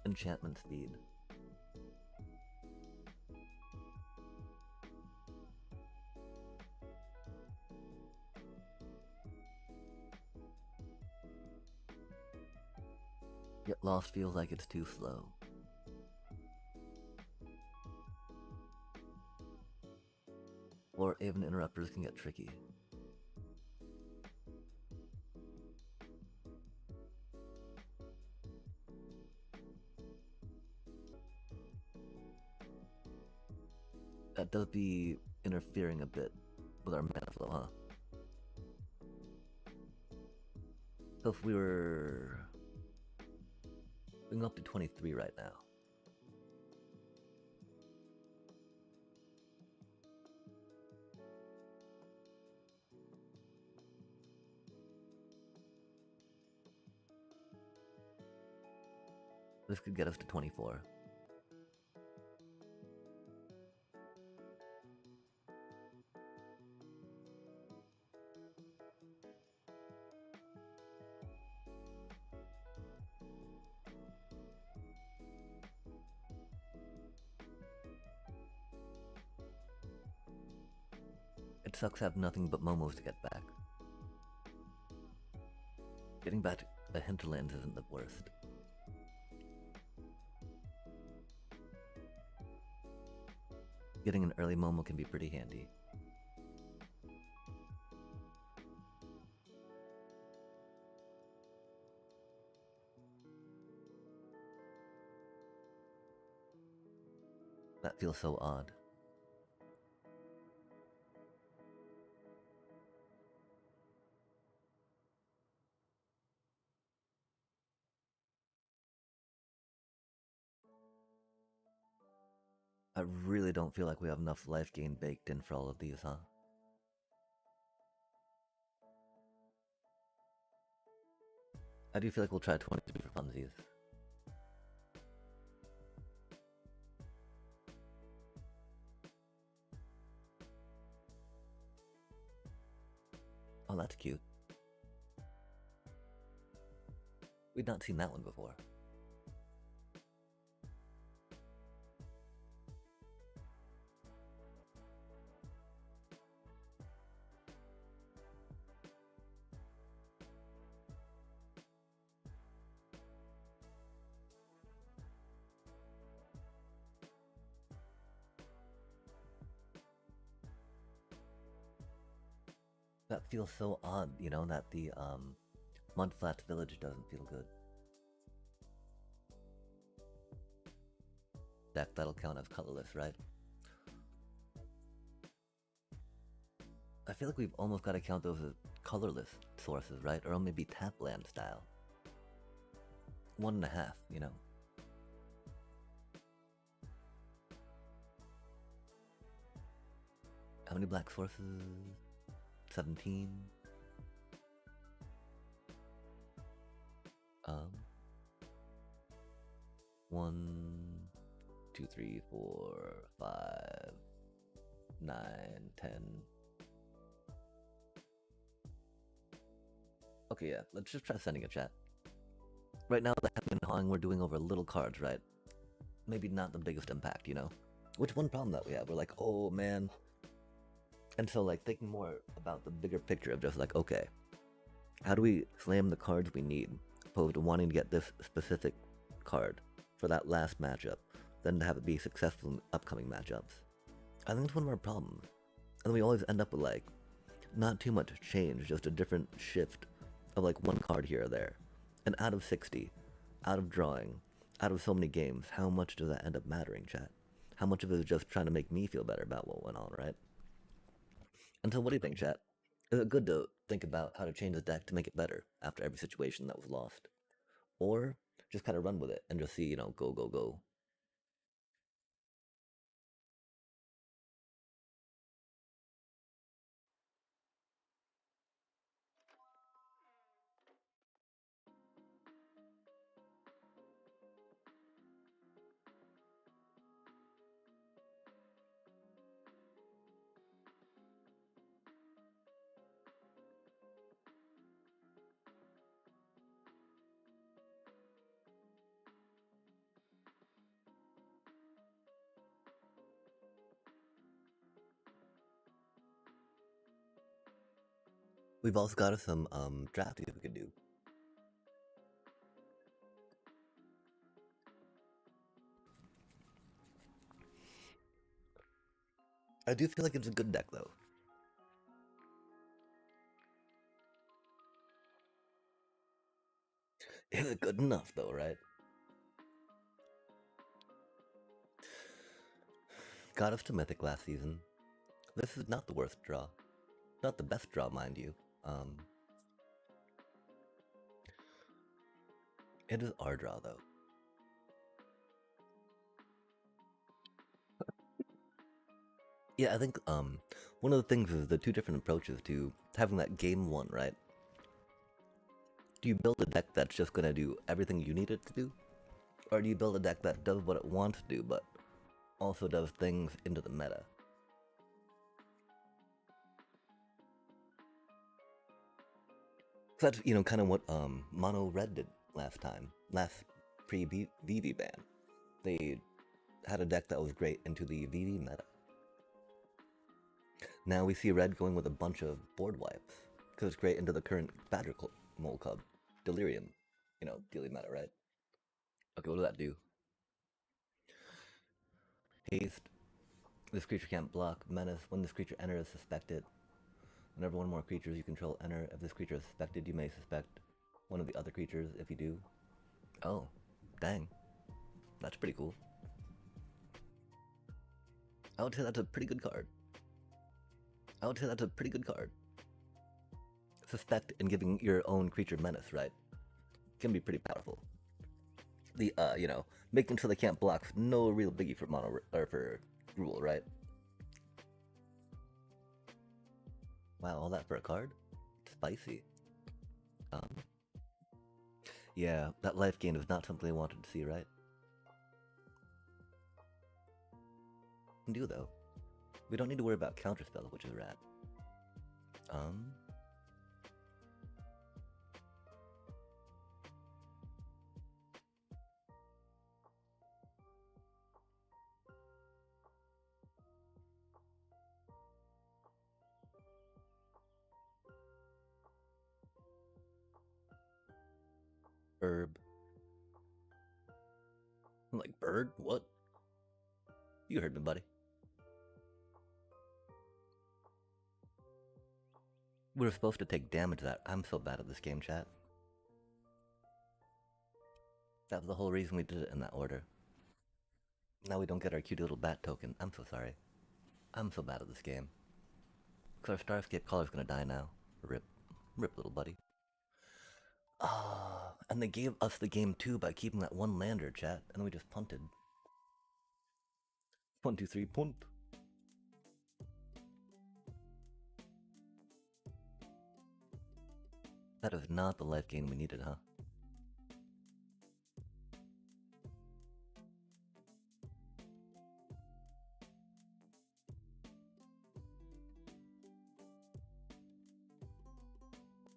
[SPEAKER 1] Enchantment Speed. Yet Lost feels like it's too slow. Or even interrupters can get tricky. That does be interfering a bit with our mana flow, huh? So if we were going up to 23 right now. This could get us to 24. It sucks to have nothing but Momos to get back. Getting back to the hinterlands isn't the worst. Getting an early Momo can be pretty handy. That feels so odd. I really don't feel like we have enough life gain baked in for all of these, huh? I do feel like we'll try 23 for funsies. Oh, that's cute. We'd not seen that one before. That feels so odd, you know, that the Mudflats village doesn't feel good. Deck that'll count as colorless, right? I feel like we've almost got to count those as colorless sources, right? Or maybe tap land style. 1.5, you know. How many black sources? 17. 1, 2, 3, 4, 5, 9, 10. Okay, yeah, let's just try sending a chat. Right now, the hemming and hawing we're doing over little cards, right? Maybe not the biggest impact, you know? Which one problem that we have? We're like, oh man. And so, like, thinking more about the bigger picture of just like, okay, how do we slam the cards we need, opposed to wanting to get this specific card for that last matchup, then to have it be successful in upcoming matchups? I think it's one of our problems. And we always end up with, like, not too much change, just a different shift of, like, one card here or there. And out of 60, out of drawing, out of so many games, how much does that end up mattering, chat? How much of it is just trying to make me feel better about what went on, right? And so what do you think, chat? Is it good to think about how to change the deck to make it better after every situation that was lost? Or just kind of run with it and just see, you know, go, go, go? We've also got some drafting we could do. I do feel like it's a good deck, though. Is it good enough, though, right? Got us to Mythic last season. This is not the worst draw. Not the best draw, mind you. It is our draw, though. Yeah, I think one of the things is the two different approaches to having that game one, right? Do you build a deck that's just gonna do everything you need it to do? Or do you build a deck that does what it wants to do, but also does things into the meta? So that's, you know, kind of what Mono Red did last time, last pre-VV ban. They had a deck that was great into the VV meta. Now we see Red going with a bunch of board wipes, because it's great into the current Badger Mole Cub, Delirium, you know, daily meta, right? Okay, what does that do? Haste. This creature can't block. Menace. When this creature enters, suspect it. Whenever one or more creatures you control enter, if this creature is suspected, you may suspect one of the other creatures if you do. Oh, dang. That's pretty cool. I would say that's a pretty good card. Suspect and giving your own creature menace, right? Can be pretty powerful. The, you know, making sure they can't block, no real biggie for mono, or for rule, right? Wow, all that for a card? Spicy. Yeah, that life gain is not something I wanted to see, right? Can do, though. We don't need to worry about counterspell, which is rad. Herb. I'm like, bird? What? You heard me, buddy. We were supposed to take damage to that. I'm so bad at this game, chat. That was the whole reason we did it in that order. Now we don't get our cute little bat token. I'm so sorry. I'm so bad at this game. Because our Starscape Caller's gonna die now. Rip. Rip, little buddy. Ah, and they gave us the game too by keeping that one lander, chat, and we just punted. 1, 2, 3, punt. That is not the life gain we needed, huh?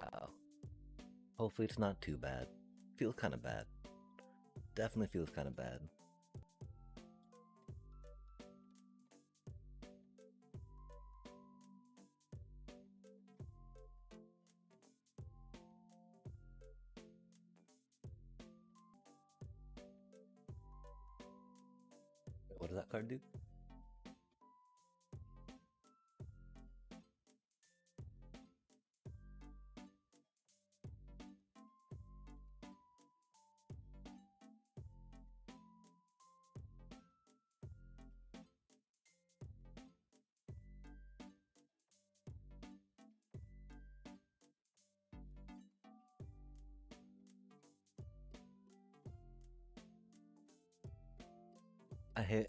[SPEAKER 1] Wow. Hopefully it's not too bad. Feels kind of bad. Definitely feels kind of bad. What does that card do?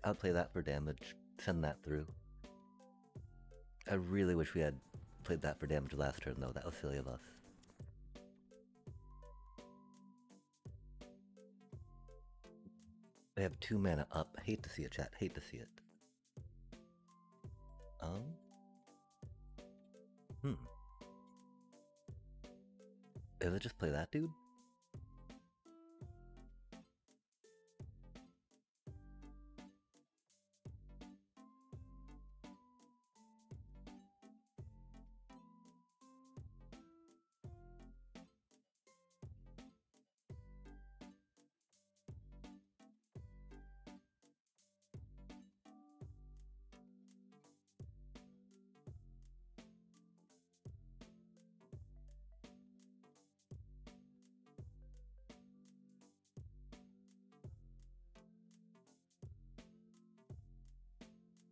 [SPEAKER 1] I'll play that for damage. Send that through. I really wish we had played that for damage last turn, though. That was silly of us. They have 2 mana up. Hate to see it, chat. Hate to see it. Does it just play that dude?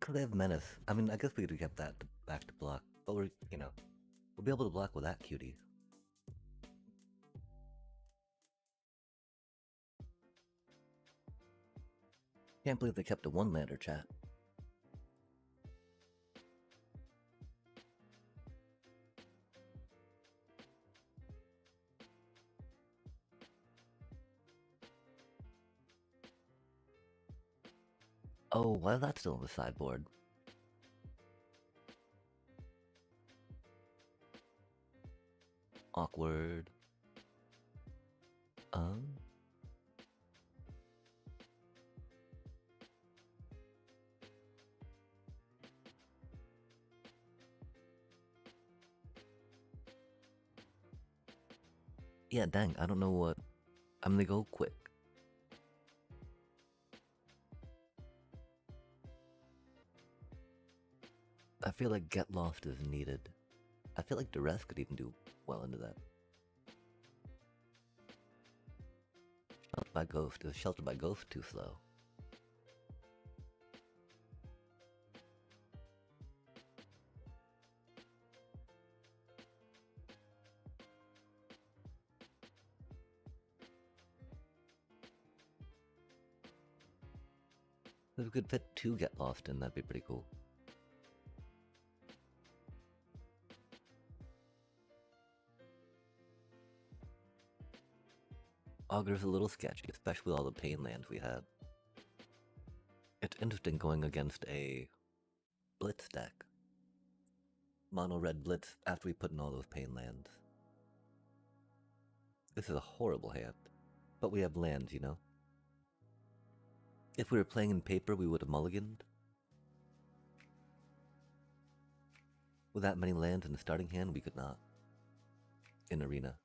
[SPEAKER 1] Cause they have menace. I mean, I guess we could have kept that back to block, but we're, we'll be able to block with that cutie. Can't believe they kept a one-lander, chat. Oh, why is that still on the sideboard? Awkward. Yeah, dang, I don't know what... I'm gonna go quick. I feel like Get Lost is needed. I feel like Duress could even do well into that. Sheltered by Ghost. Is Sheltered by Ghost too slow? If we could fit 2 Get Lost in, that'd be pretty cool. Augur's a little sketchy, especially with all the pain lands we had. It's interesting going against a Blitz deck. Mono red Blitz after we put in all those pain lands. This is a horrible hand. But we have lands, you know? If we were playing in paper, we would have mulliganed. With that many lands in the starting hand, we could not. In Arena.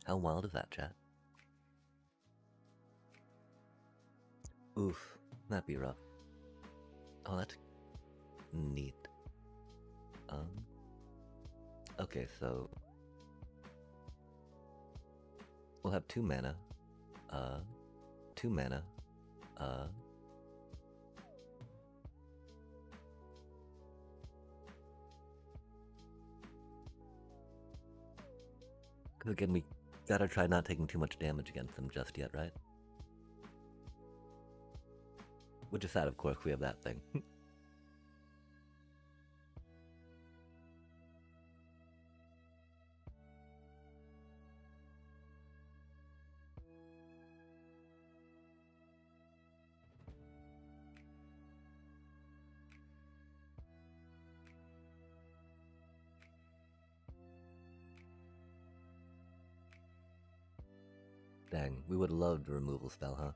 [SPEAKER 1] How wild is that, chat? Oof, that'd be rough. Oh, that's neat. Okay, so we'll have 2 mana. 2 mana. Cause again, we gotta try not taking too much damage against them just yet, right? Which is sad, of course, we have that thing. Dang, we would have loved a removal spell, huh?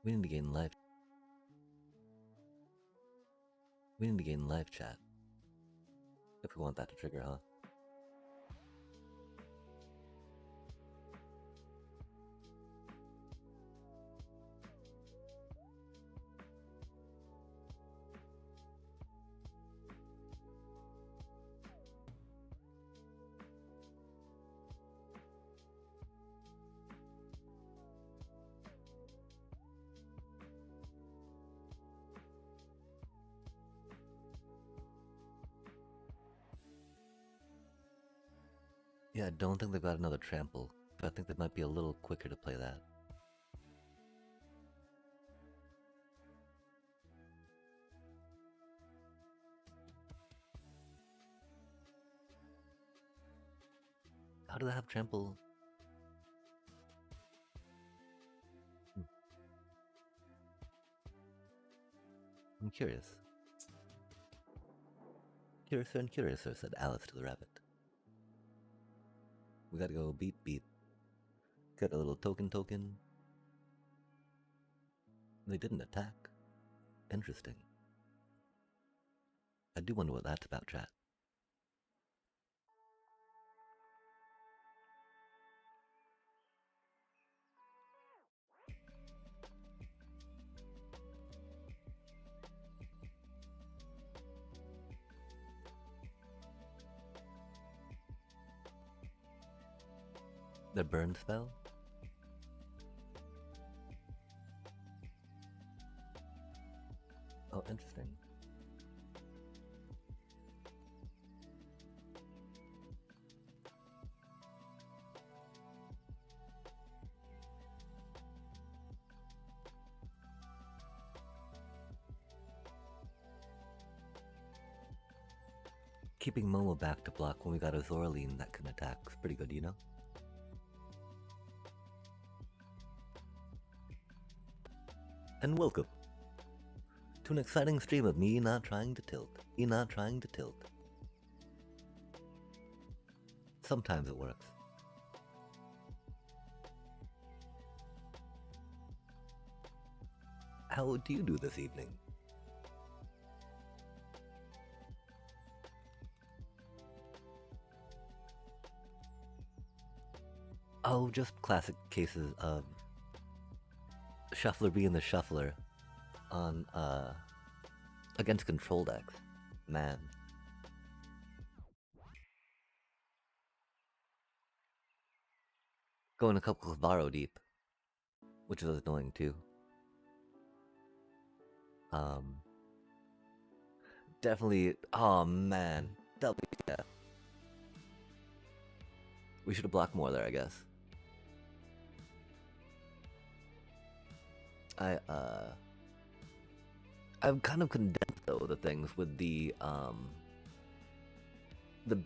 [SPEAKER 1] We need to gain life. We need to gain life, chat. If we want that to trigger, huh? Yeah, I don't think they've got another trample, but I think they might be a little quicker to play that. How do they have trample? I'm curious. Curiouser and curiouser, said Alice to the rabbit. We gotta go beep beep. Get a little token. They didn't attack. Interesting. I do wonder what that's about, chat. The burn spell? Oh, interesting. Keeping Momo back to block when we got a Zoraline that can attack is pretty good, you know? And welcome to an exciting stream of me not trying to tilt. Me not trying to tilt. Sometimes it works. How do you do this evening? Oh, just classic cases of Shuffler being the Shuffler on, against control decks. Man. Going a couple of Varo deep, which was annoying too. Definitely, oh man, yeah. We should have blocked more there, I guess. I've kind of condensed though the things with the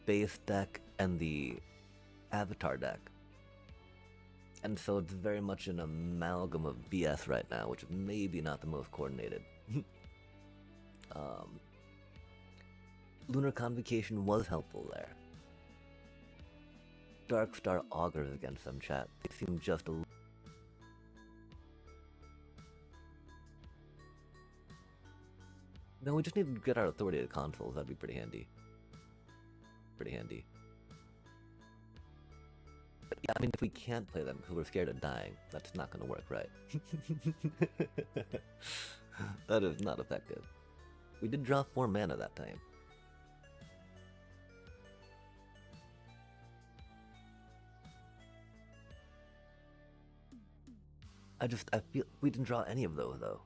[SPEAKER 1] base deck and the avatar deck. And so it's very much an amalgam of BS right now, which is maybe not the most coordinated. Lunar Convocation was helpful there. Darkstar augurs against them, chat. They seem just a little... No, we just need to get our authoritative consoles. That'd be pretty handy. Pretty handy. But yeah, I mean, if we can't play them because we're scared of dying, that's not going to work, right? That is not effective. We did draw 4 mana that time. I feel we didn't draw any of those though.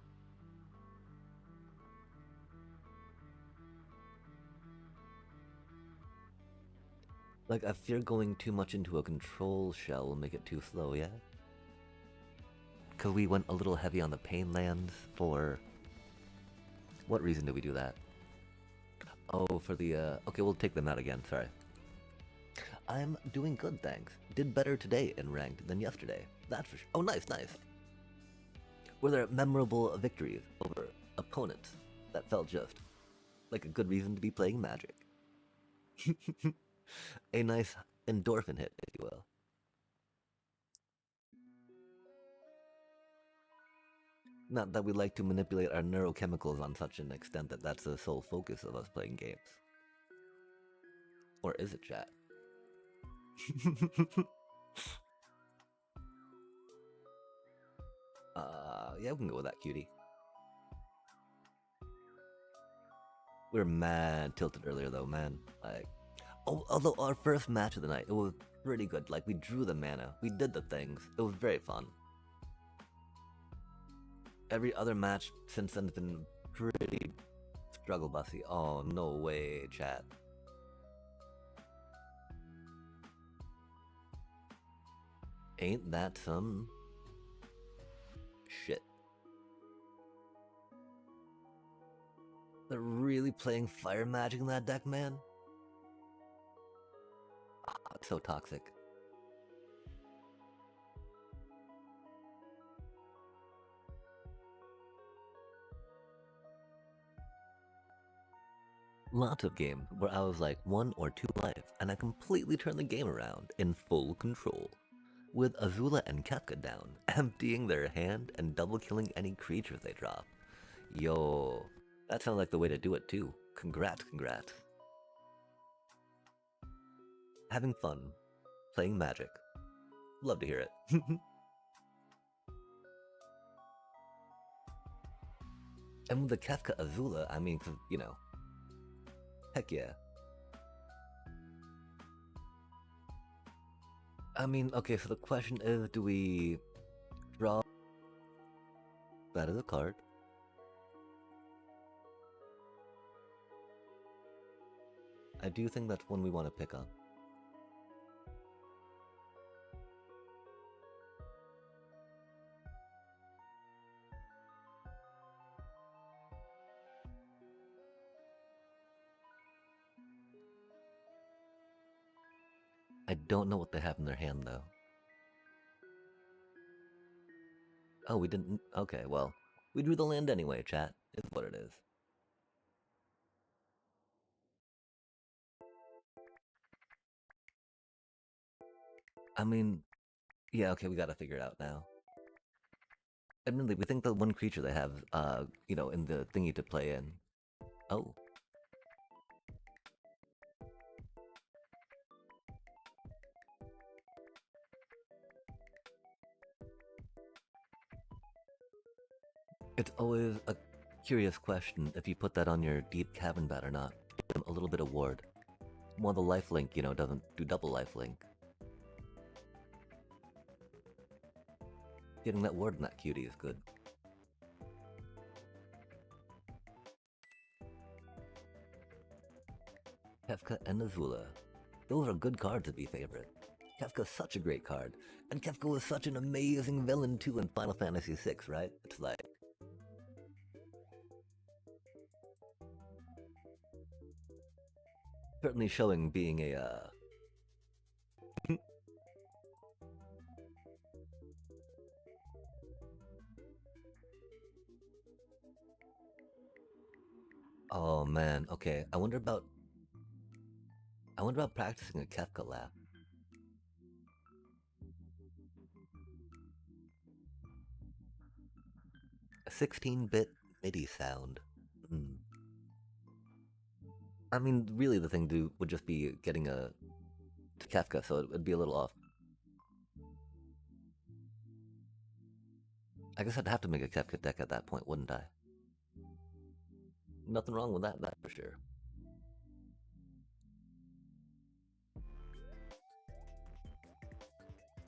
[SPEAKER 1] Like, I fear going too much into a control shell will make it too slow, yeah? Because we went a little heavy on the pain lands for... What reason did we do that? Oh, for the, okay, we'll take them out again, sorry. I'm doing good, thanks. Did better today in ranked than yesterday. That's for sure. Oh, nice, nice. Were there memorable victories over opponents that felt just like a good reason to be playing Magic? A nice endorphin hit, if you will. Not that we like to manipulate our neurochemicals on such an extent that that's the sole focus of us playing games. Or is it, chat? Yeah, we can go with that, cutie. We were mad tilted earlier, though, man. Like, oh, although our first match of the night, it was pretty good. Like, we drew the mana, we did the things. It was very fun. Every other match since then has been pretty struggle bussy. Oh, no way, chat. Ain't that some shit? They're really playing fire magic in that deck, man? Ah, it's so toxic. Lots of games where I was like 1 or 2 life, and I completely turned the game around in full control. With Azula and Kefka down, emptying their hand and double killing any creatures they drop. Yo, that sounds like the way to do it too. Congrats, congrats. Having fun, playing Magic. Love to hear it. And with the Kefka Azula, I mean, you know, heck yeah. I mean, okay, so the question is, do we draw that as a card? I do think that's one we want to pick up. I don't know what they have in their hand, though. Oh, we didn't. Okay, well, we drew the land anyway, chat. Is what it is. I mean, yeah, okay, we gotta figure it out now. Admittedly, we think the one creature they have, you know, in the thingy to play in. Oh. It's always a curious question if you put that on your deep cavern bat or not. Give them a little bit of ward. Well, the lifelink, you know, doesn't do double lifelink. Getting that ward in that cutie is good. Kefka and Azula. Those are good cards to be favorite. Kefka's such a great card. And Kefka was such an amazing villain too in Final Fantasy VI, right? It's like... certainly showing being a, oh man, okay. I wonder about practicing a Kefka laugh. A 16-bit MIDI sound. Hmm. I mean, really the thing to would just be getting a Kefka, so it would be a little off. I guess I'd have to make a Kefka deck at that point, wouldn't I? Nothing wrong with that for sure.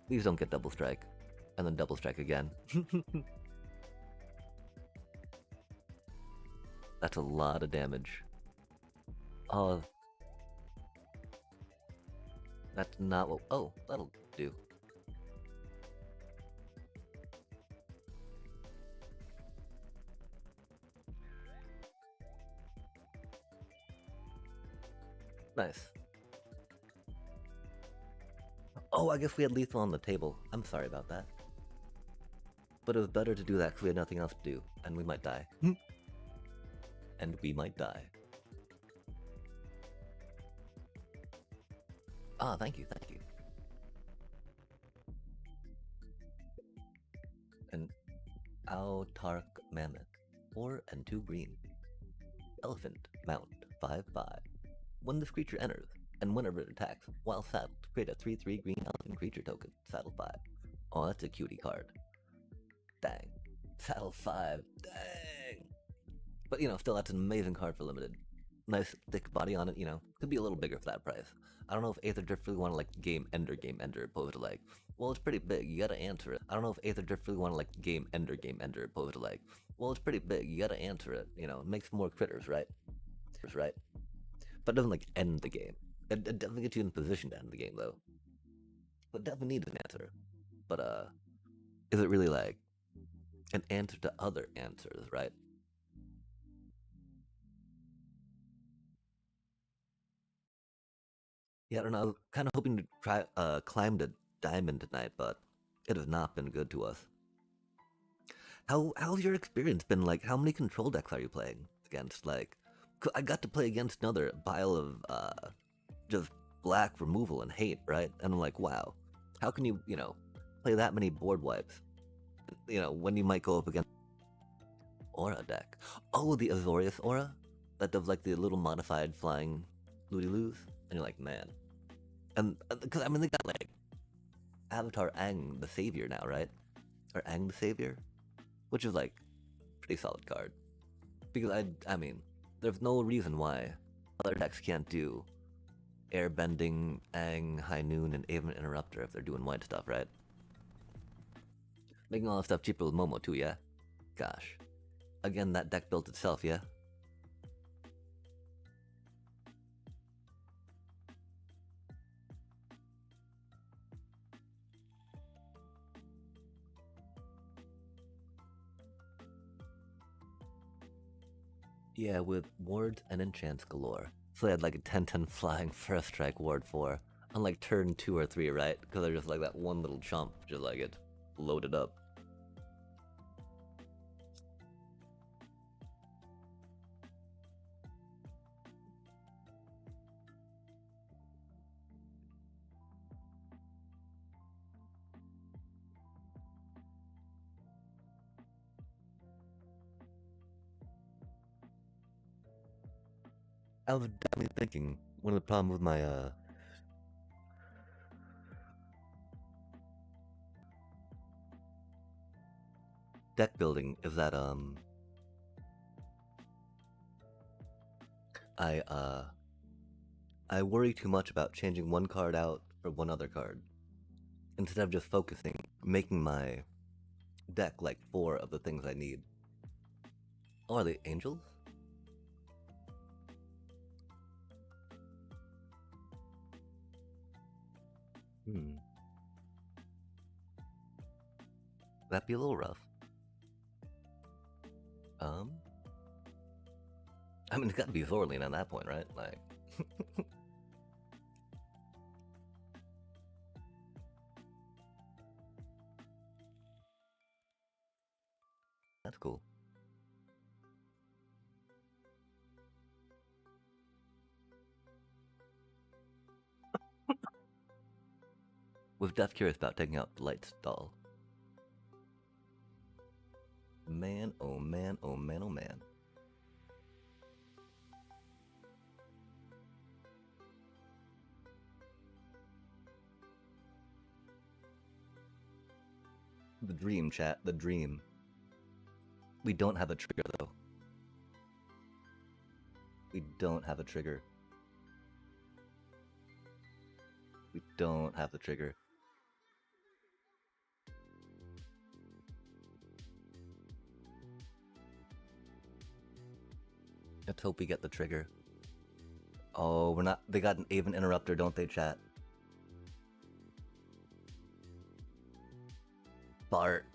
[SPEAKER 1] Please don't get double strike. And then double strike again. That's a lot of damage. Oh. That's not what... oh, that'll do. Nice. Oh, I guess we had lethal on the table. I'm sorry about that. But it was better to do that because we had nothing else to do. And we might die. And we might die. Ah, thank you, thank you. An Autark Mammoth. 4 and 2 green. Elephant Mount 5/5. When this creature enters, and whenever it attacks, while saddled, create a 3/3 green elephant creature token. Saddle 5. Oh, that's a cutie card. Dang. Saddle 5. Dang. But, you know, still, that's an amazing card for limited. Nice thick body on it, you know. Could be a little bigger for that price. I don't know if Aether Drift really want to, like, game ender, opposed to, like, well, it's pretty big, you gotta answer it. I don't know if Aether Drift really want to, like, game ender, opposed to, like, well, it's pretty big, you gotta answer it. You know, it makes more critters, right? Right? But it doesn't, like, end the game. It definitely gets you in position to end the game, though. But definitely needs an answer. But, is it really, like, an answer to other answers, right? Yeah, I don't know. I was kind of hoping to try climb to diamond tonight, but it has not been good to us. How's your experience been? Like, how many control decks are you playing against? Like, I got to play against another pile of just black removal and hate, right? And I'm like, wow, how can you, you know, play that many board wipes? You know, when you might go up against Aura deck. Oh, the Azorius Aura that does like the little modified flying looty loos, and you're like, man. And because I mean, they got like Avatar Aang the Savior now, right? Or Aang the Savior, which is like pretty solid card. Because I mean, there's no reason why other decks can't do Airbending, Aang, High Noon, and Aven Interrupter if they're doing white stuff, right? Making all that stuff cheaper with Momo too, yeah? Gosh. Again, that deck built itself, yeah? Yeah, with wards and enchants galore. So they had like a 10-10 flying first strike ward 4 on like turn 2 or 3, right? Because they're just like that one little chump, just like it loaded up. I was definitely thinking one of the problems with my deck building is that I worry too much about changing one card out for one other card instead of just focusing, making my deck like 4 of the things I need. Oh, are they angels? That'd be a little rough. I mean, it's got to be Zorlene at that point, right? Like, that's cool. Was Death curious about taking out the light stall? Man, oh man, oh man, oh man. The dream, chat, the dream. We don't have a trigger, though. We don't have a trigger. We don't have the trigger. Let's hope we get the trigger. Oh, we're not. They got an Aven Interrupter, don't they, chat? Bart.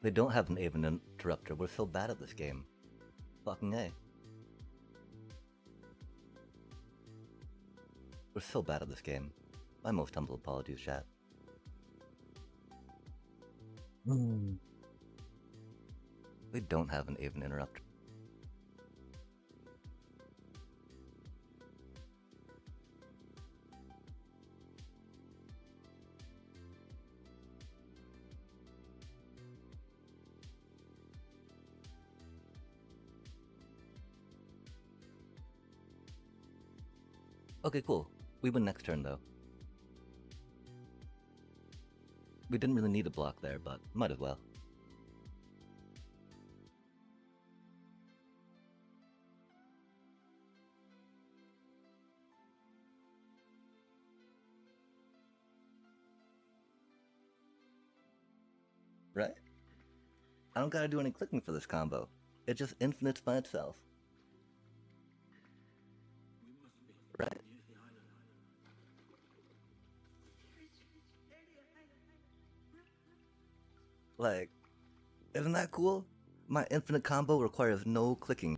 [SPEAKER 1] They don't have an Aven Interrupter. We're so bad at this game. Fucking A. We're so bad at this game. My most humble apologies, chat. They don't have an Aven Interrupter. Okay, cool. We win next turn, though. We didn't really need a block there, but might as well. Right? I don't gotta do any clicking for this combo. It just infinites by itself. Right? Like, isn't that cool? My infinite combo requires no clicking.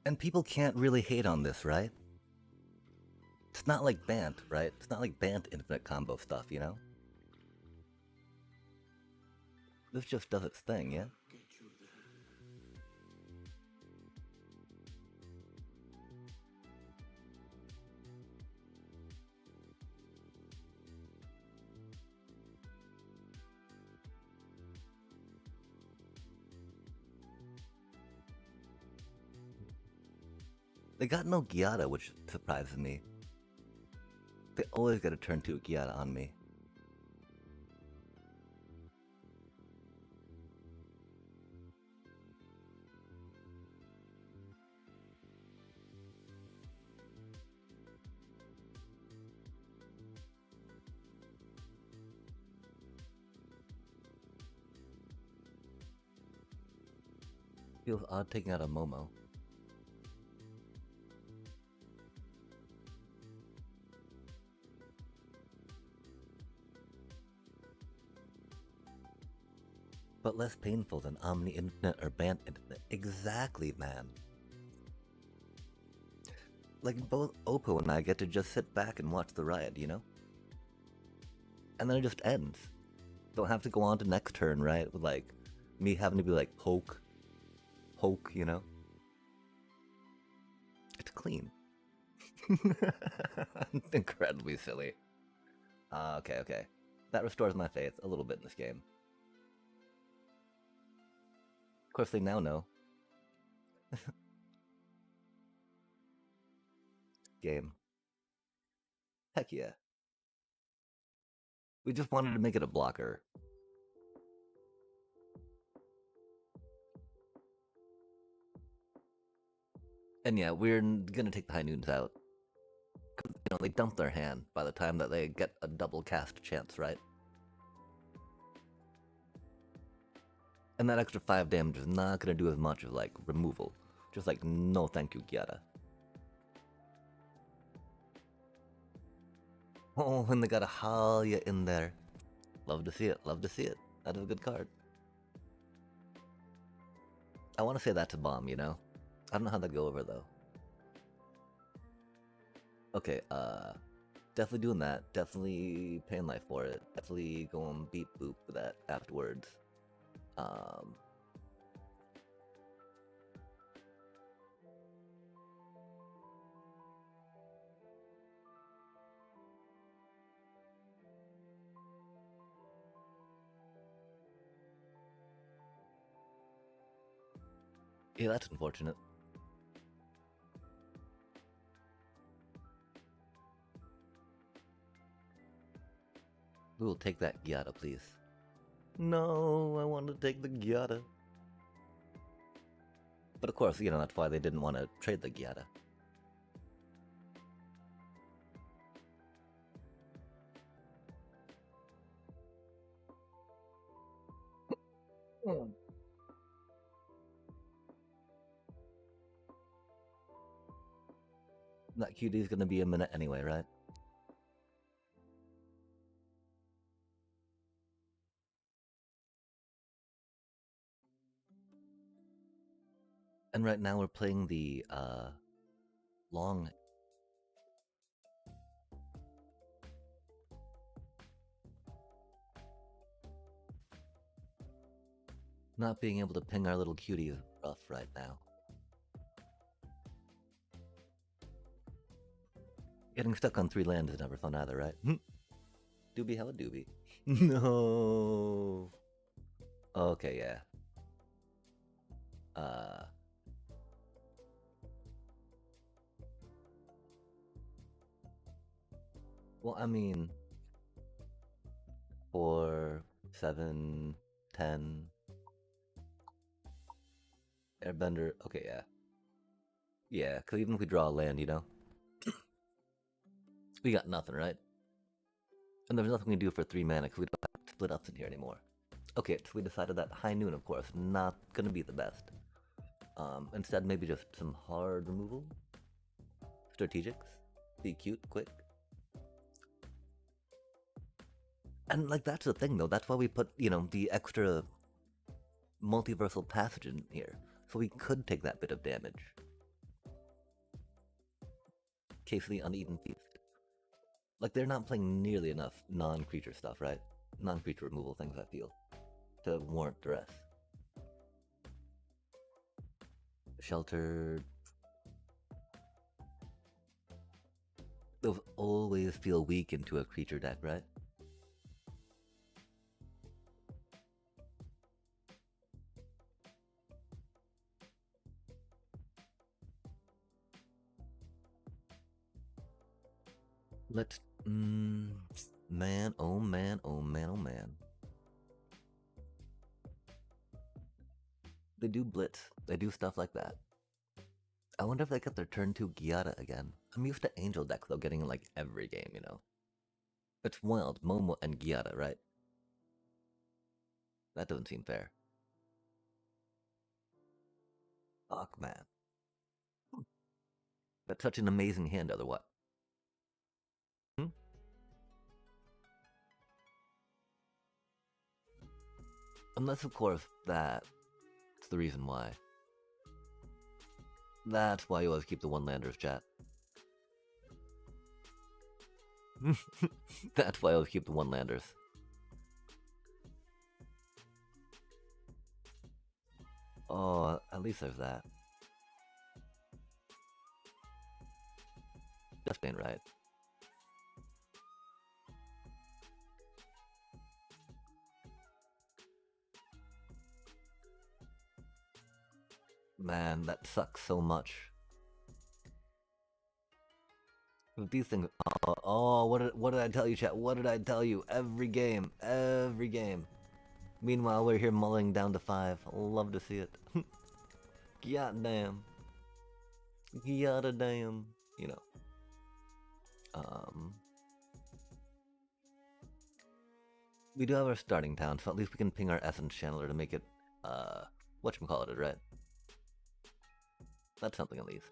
[SPEAKER 1] And people can't really hate on this, right? It's not like Bant, right? It's not like Bant infinite combo stuff, you know? This just does its thing, yeah? They got no Gyata, which surprises me. They always get a turn 2 Gyata on me. Feels odd taking out a Momo. But less painful than Omni Infinite or Band Infinite. Exactly, man. Like, both Oppo and I get to just sit back and watch the riot, you know? And then it just ends. Don't have to go on to next turn, right? With, like, me having to be like, poke, you know? It's clean. Incredibly silly. Okay. That restores my faith a little bit in this game. Of course, they now know. Game. Heck yeah. We just wanted to make it a blocker. And yeah, we're gonna take the High Noons out. You know, they dump their hand by the time that they get a double cast chance, right? And that extra 5 damage is not gonna do as much as, like, removal. Just like, no thank you, Gyata. Oh, and they got a Halia in there. Love to see it, That is a good card. I want to say that's a bomb, you know? I don't know how that go over, though. Okay, definitely doing that. Definitely paying life for it. Definitely going beat boop with that afterwards. Yeah, that's unfortunate. We will take that Gyata, please. No, I want to take the Gyata. But of course, you know, that's why they didn't want to trade the Gyata. That QD is going to be a minute anyway, right? And right now we're playing the long. Not being able to ping our little cutie is rough right now. Getting stuck on 3 lands is never fun either, right? Doobie, hella doobie. No. Okay, yeah. Well, I mean, 4, 7, 10. Airbender. Okay, yeah. Yeah, because even if we draw a land, you know, we got nothing, right? And there's nothing we can do for 3 mana because we don't have split ups in here anymore. Okay, so we decided that High Noon, of course, not gonna be the best. Instead, maybe just some hard removal. Strategics. Be cute, quick. And, like, that's the thing, though. That's why we put, you know, the extra multiversal passage in here. So we could take that bit of damage. Case of the Uneaten Feast. Like, they're not playing nearly enough non-creature stuff, right? Non-creature removal things, I feel, to warrant duress. Sheltered. Those always feel weak into a creature deck, right? Let's. Man, oh man, oh man, oh man. They do blitz. They do stuff like that. I wonder if they get their turn 2 Gyata again. I'm used to Angel deck though getting like every game, you know. It's wild, Momo and Gyata, right? That doesn't seem fair. Fuck, man. That's such an amazing hand, otherwise. Hmm? Unless, of course, that's the reason why. That's why you always keep the one-landers, chat. That's why I always keep the one-landers. Oh, at least there's that. Just ain't right. Man, that sucks so much. These things. Oh, what did I tell you, chat? What did I tell you? Every game, every game. Meanwhile, we're here mulling down to 5. Love to see it. God damn. Yada damn. You know. We do have our starting town, so at least we can ping our Essence Channeler to make it, whatchamacallit, right? That's something at least.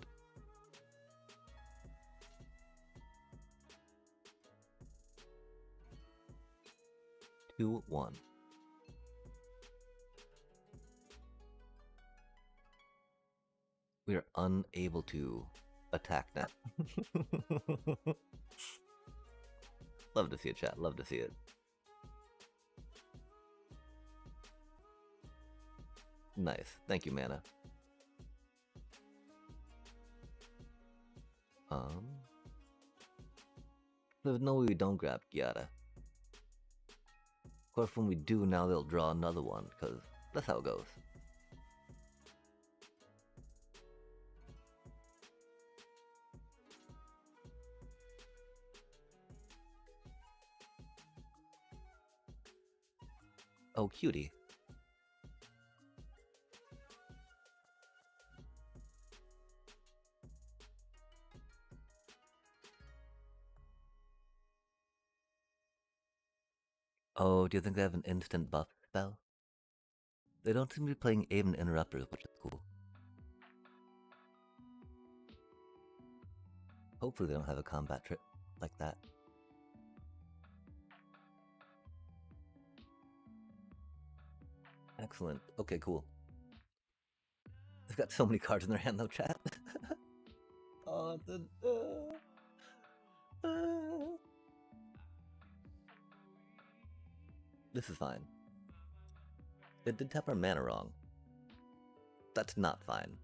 [SPEAKER 1] Two, one. We are unable to attack now. Love to see it, chat. Love to see it. Nice. Thank you, Mana. There's no way we don't grab Gyata. Of course, when we do, now they'll draw another one, because that's how it goes. Oh, cutie. Oh, do you think they have an instant buff spell? They don't seem to be playing Aven Interrupters, which is cool. Hopefully they don't have a combat trick like that. Excellent. Okay, cool. They've got so many cards in their hand though, chat. Oh, This is fine. It did tap our mana wrong. That's not fine.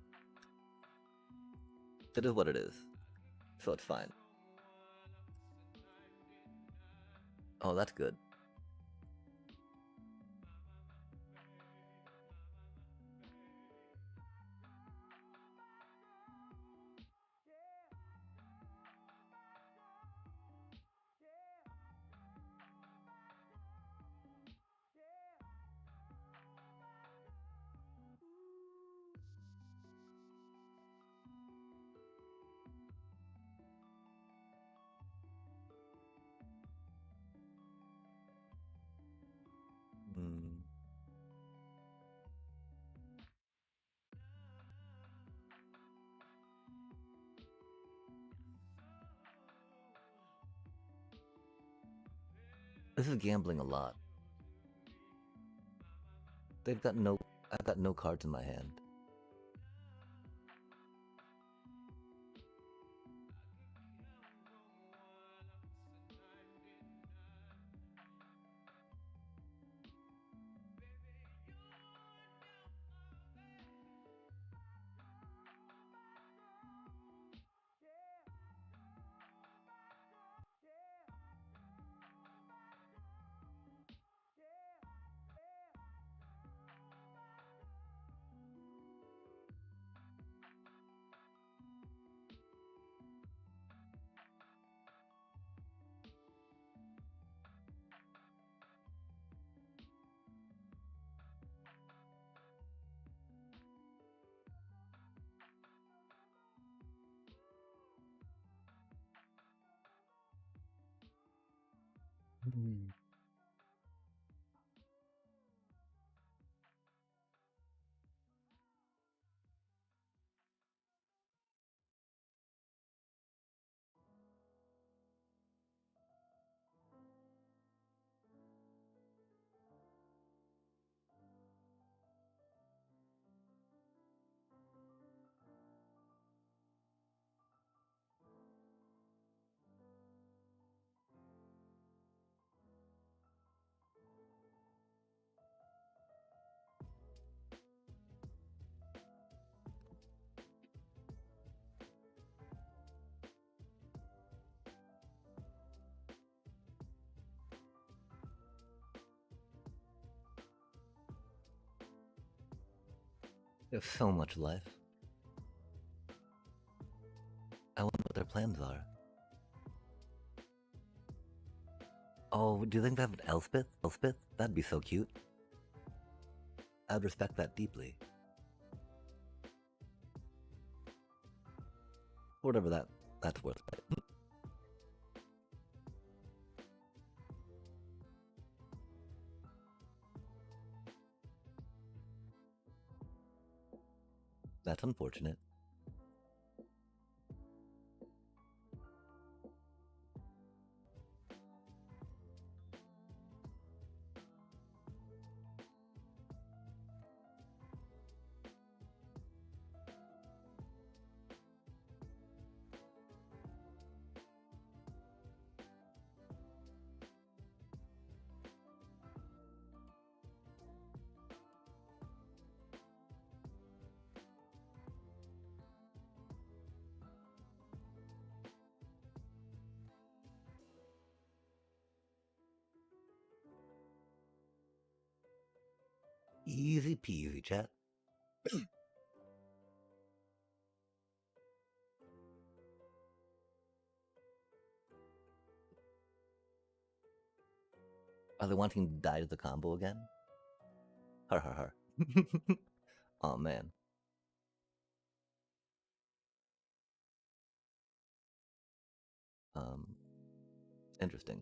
[SPEAKER 1] It is what it is. So it's fine. Oh, that's good. This is gambling a lot. They've got no... I've got no cards in my hand. There's so much life. I wonder what their plans are. Oh, do you think they have an Elspeth? Elspeth? That'd be so cute. I'd respect that deeply. Whatever that's worth. That's unfortunate. Easy peasy, chat. Are they wanting to die to the combo again? Har har har. Oh man. Interesting.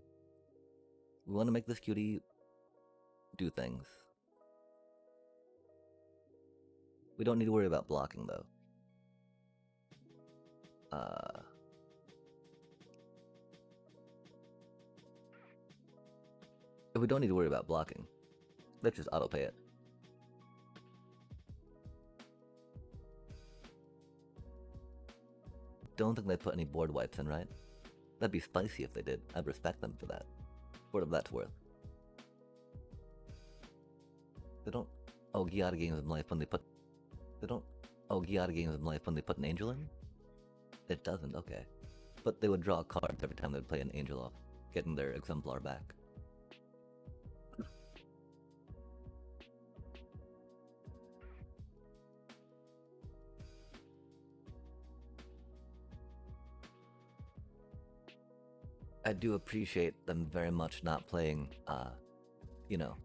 [SPEAKER 1] We want to make this cutie do things. We don't need to worry about blocking though. We don't need to worry about blocking. Let's just auto pay it. Don't think they put any board wipes in, right? That'd be spicy if they did. I'd respect them for that. Whatever that's worth. They don't get out of games of life when they put. They don't get out of games of life when they put an angel in. It doesn't. Okay, but they would draw cards every time they'd play an angel off, getting their exemplar back. I do appreciate them very much not playing, you know,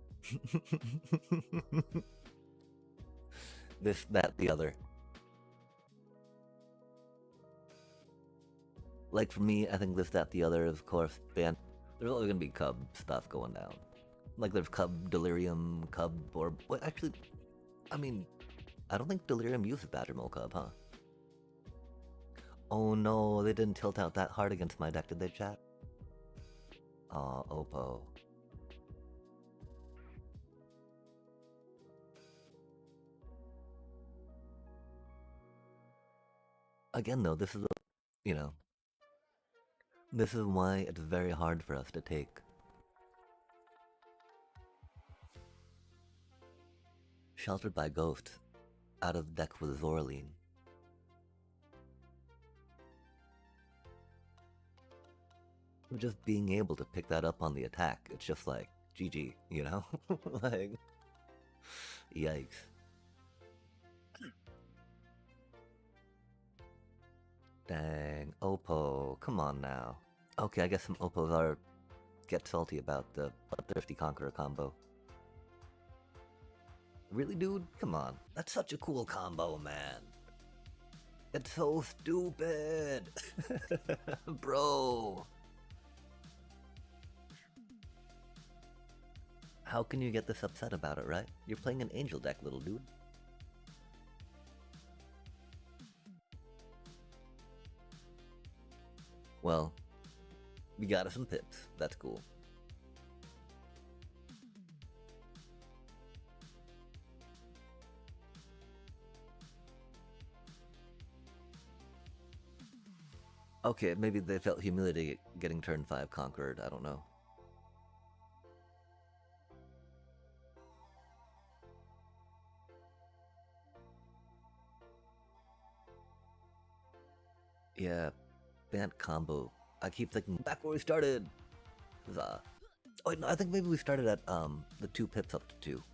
[SPEAKER 1] this, that, the other. Like for me, I think this, that, the other is, of course, banned. There's always gonna be Cub stuff going down. Like there's Cub, Delirium, Cub, or... Wait, actually, I mean, I don't think Delirium uses Badgermill Cub, huh? Oh no, they didn't tilt out that hard against my deck, did they, chat? Aw, Oppo. Again, though, this is, you know, this is why it's very hard for us to take. Sheltered by Ghost, out of deck with Zoraline. Just being able to pick that up on the attack, it's just like, GG, you know? Like, yikes. Dang, Oppo, come on now. Okay, I guess some Oppos are get salty about the Thrifty Conqueror combo. Really, dude? Come on. That's such a cool combo, man. It's so stupid. Bro. How can you get this upset about it, right? You're playing an angel deck, little dude. Well, we got us some pips. That's cool. Okay, maybe they felt humility getting turn 5 conquered. I don't know. Yeah, band combo. I keep thinking back where we started. Huzzah. Oh, wait, no, I think maybe we started at the 2 pips up to 2.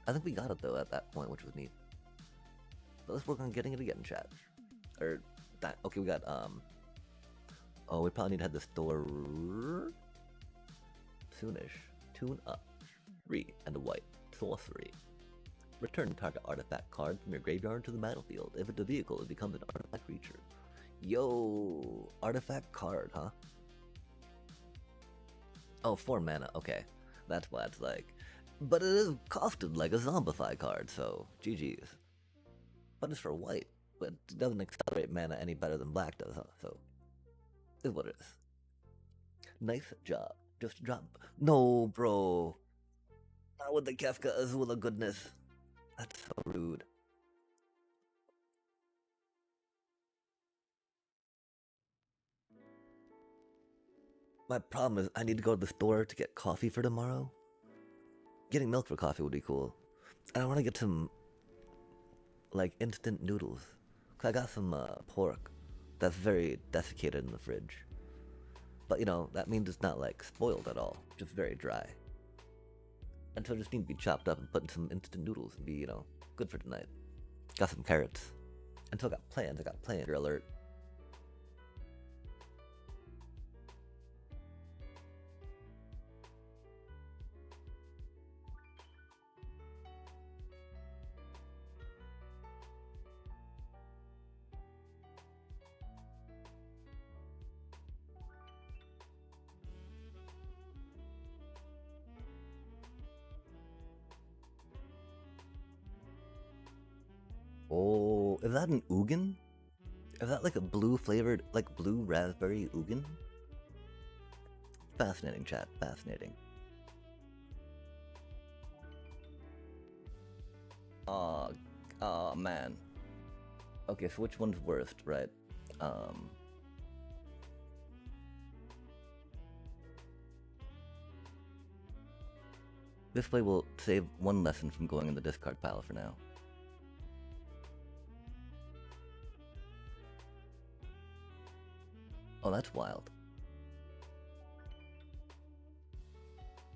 [SPEAKER 1] I think we got it though at that point, which was neat. But let's work on getting it again, chat. Or that. Okay, we got Oh, we probably need to have the store soonish. Tune up. 3 and a white. Sorcery. Return target artifact card from your graveyard to the battlefield. If it's a vehicle, it becomes an artifact creature. Yo, artifact card, huh? Oh, 4 mana, okay. That's why it's like. But it is costed like a Zombify card, so GG's. But it's for white, but it doesn't accelerate mana any better than black does, huh? So, is what it is. Nice job. Just drop. No, bro. Not with the Kefka Azula goodness. That's so rude. My problem is I need to go to the store to get coffee for tomorrow. Getting milk for coffee would be cool. And I want to get some, like, instant noodles. Cause I got some pork that's very desiccated in the fridge. But, you know, that means it's not, like, spoiled at all. Just very dry. And so it just need to be chopped up and put in some instant noodles and be, you know, good for tonight. Got some carrots. And so I got plans. Alert. Oh, is that an Ugin? Is that like a blue flavored, like blue raspberry Ugin? Fascinating, chat. Fascinating. Oh, man. Okay, so which one's worst, right? This way we'll save one lesson from going in the discard pile for now. Oh, that's wild.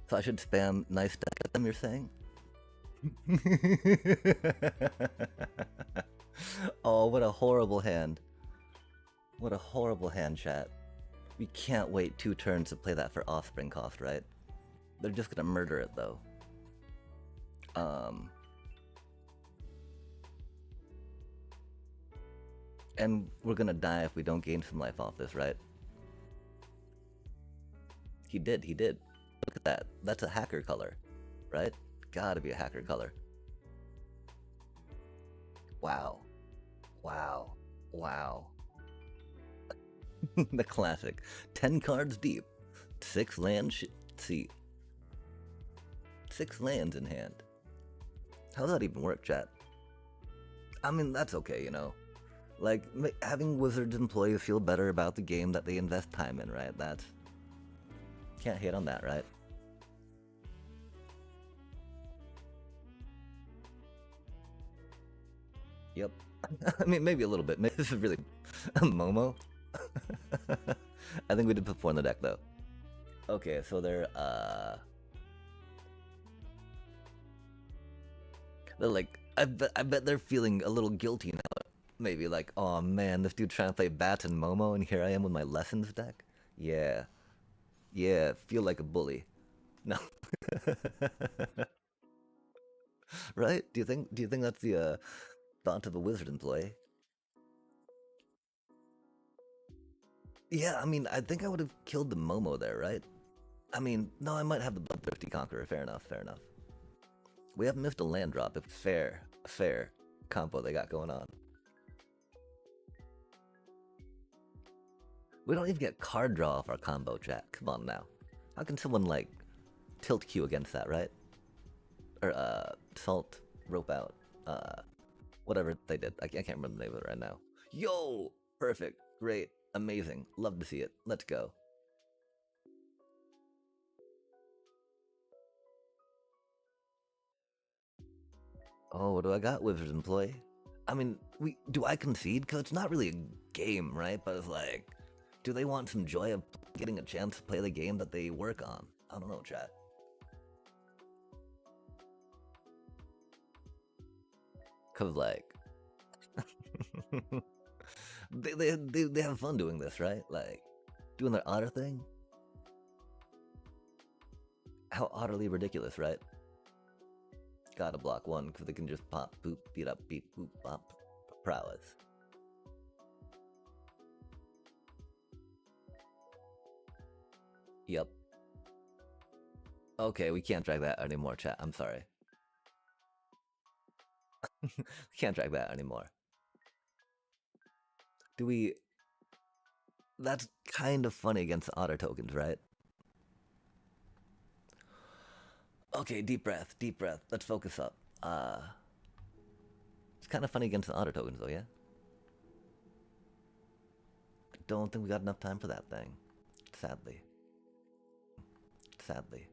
[SPEAKER 1] So I should spam nice deck at them, you're saying? Oh, what a horrible hand. What a horrible hand, chat. We can't wait 2 turns to play that for offspring cost, right? They're just gonna murder it, though. And we're gonna die if we don't gain some life off this, right? He did. Look at that. That's a hacker color, right? Gotta be a hacker color. Wow. The classic. 10 cards deep. 6 lands seat. 6 lands in hand. How does that even work, chat? I mean, that's okay, you know. Like, having Wizards employees feel better about the game that they invest time in, right? That's... Can't hate on that, right? Yep. I mean, maybe a little bit. Maybe this is really... Momo? I think we did put 4 in the deck, though. Okay, so they're like... I bet they're feeling a little guilty now. Maybe like, oh man, this dude trying to play Bats and Momo, and here I am with my Lessons deck? Yeah. Yeah, feel like a bully. No. Right? Do you think that's the thought of a Wizard employee? Yeah, I mean, I think I would have killed the Momo there, right? I mean, no, I might have the Bloodthirsty Conqueror. Fair enough, fair enough. We haven't missed a land drop. If fair combo they got going on. We don't even get card draw off our combo, chat. Come on now. How can someone, like, tilt Q against that, right? Or, salt, rope out, whatever they did. I can't remember the name of it right now. Yo! Perfect. Great. Amazing. Love to see it. Let's go. Oh, what do I got, Wizards employee? I mean, do I concede? Because it's not really a game, right? But it's like, do they want some joy of getting a chance to play the game that they work on? I don't know, chat. Because, like, they have fun doing this, right? Like, doing their otter thing. How utterly ridiculous, right? Gotta block one because they can just pop, boop, beat up, beat, boop, pop, prowess. Yep. Okay, we can't drag that anymore, chat. I'm sorry. We can't drag that anymore. Do we... That's kind of funny against the otter tokens, right? Okay, deep breath, deep breath. Let's focus up. It's kind of funny against the otter tokens, though, yeah? I don't think we got enough time for that thing. Sadly. Sadly.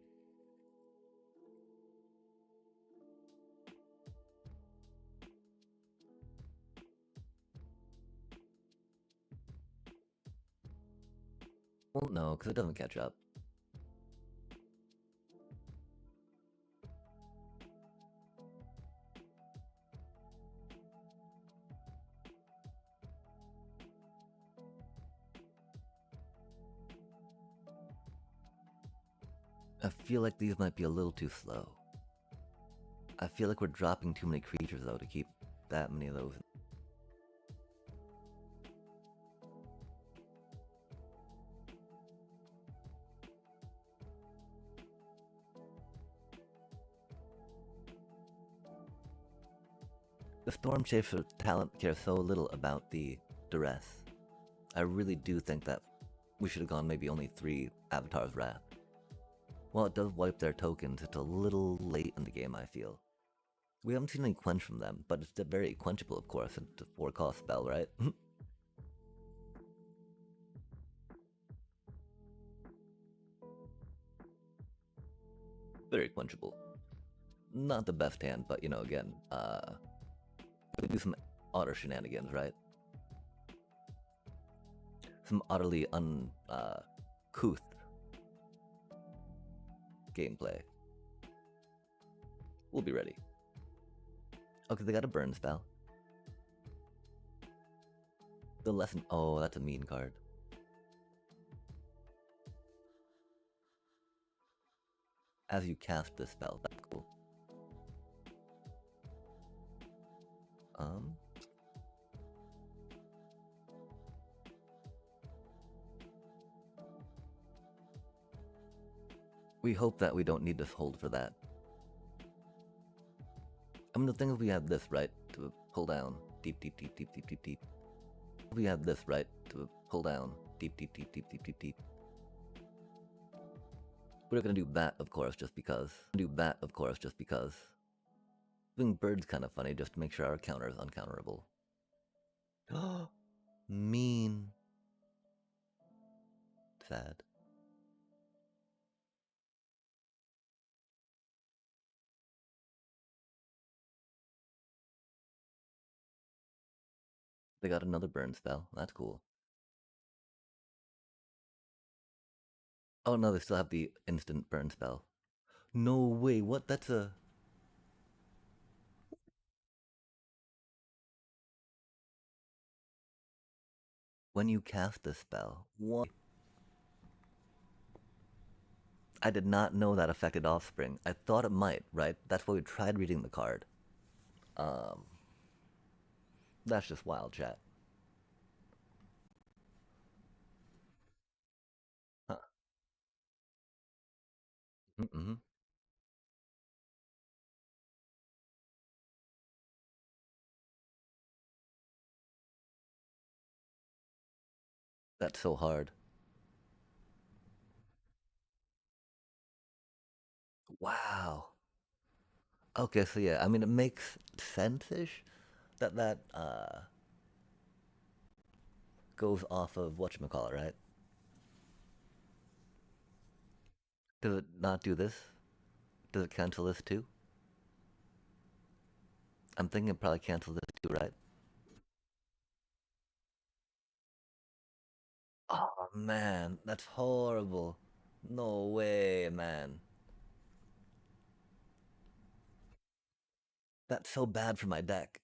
[SPEAKER 1] Well, no, because it doesn't catch up. I feel like these might be a little too slow. I feel like we're dropping too many creatures, though, to keep that many of those. The Storm Chaser talent cares so little about the duress. I really do think that we should have gone maybe only 3 Avatar's Wrath. While it does wipe their tokens, it's a little late in the game, I feel. We haven't seen any quench from them, but it's very quenchable, of course. It's a 4-cost spell, right? Very quenchable. Not the best hand, but, you know, again, we do some otter shenanigans, right? Some utterly uncouth gameplay. We'll be ready. Okay, they got a burn spell. The lesson. Oh, that's a mean card. As you cast this spell, that's cool. We hope that we don't need this hold for that. I mean, the thing is, we have this, right, to pull down. Deep, deep, deep, deep, deep, deep, deep. We have this, right, to pull down. Deep, deep, deep, deep, deep, deep, deep. We're gonna do that, of course, just because. Doing bird's kind of funny, just to make sure our counter is uncounterable. Mean. Sad. They got another burn spell. That's cool. Oh no, they still have the instant burn spell. No way, what? That's a... When you cast this spell, what? I did not know that affected Offspring. I thought it might, right? That's why we tried reading the card. That's just wild, chat. Huh. Mm-hmm. That's so hard. Wow. Okay, so yeah, I mean, it makes sense-ish that goes off of whatchamacallit, right? Does it not do this? Does it cancel this too? I'm thinking it probably cancels this too, right? Oh man, that's horrible. No way, man. That's so bad for my deck.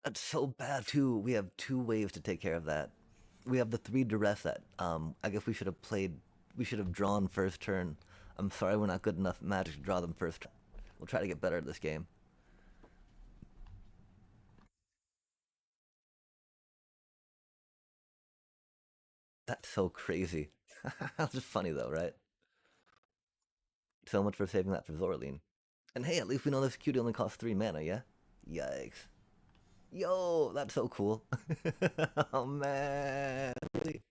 [SPEAKER 1] That's so bad too. We have two waves to take care of that. We have the three duress that I guess we should have played. We should have drawn first turn. I'm sorry we're not good enough at Magic to draw them first. We'll try to get better at this game. That's so crazy. That's just funny though, right? So much for saving that for Zorline. And hey, at least we know this cutie only costs 3 mana, yeah? Yikes. Yo, that's so cool. Oh man. Really?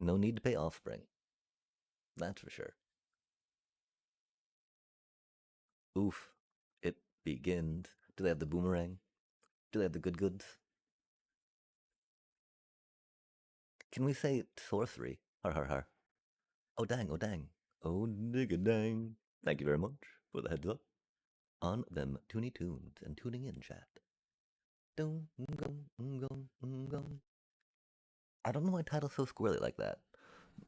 [SPEAKER 1] No need to pay offspring. That's for sure. Oof. It begins. Do they have the boomerang? Do they have the good goods? Can we say sorcery? Har har har. Oh dang, oh dang. Oh nigga dang. Thank you very much for the heads up. On them toony tunes and tuning in chat. Dum, gum, gum, gum. I don't know why title's so squirrely like that.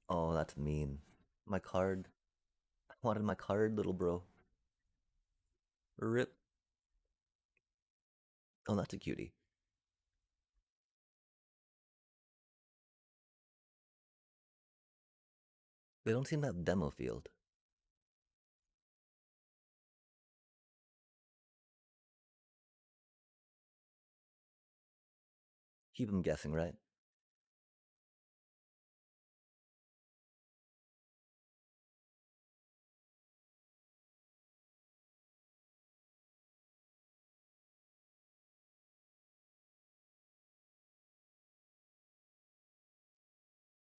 [SPEAKER 1] Oh, that's mean. My card. I wanted my card, little bro. Rip. Oh, that's a cutie. They don't seem to have demo field. Keep them guessing, right?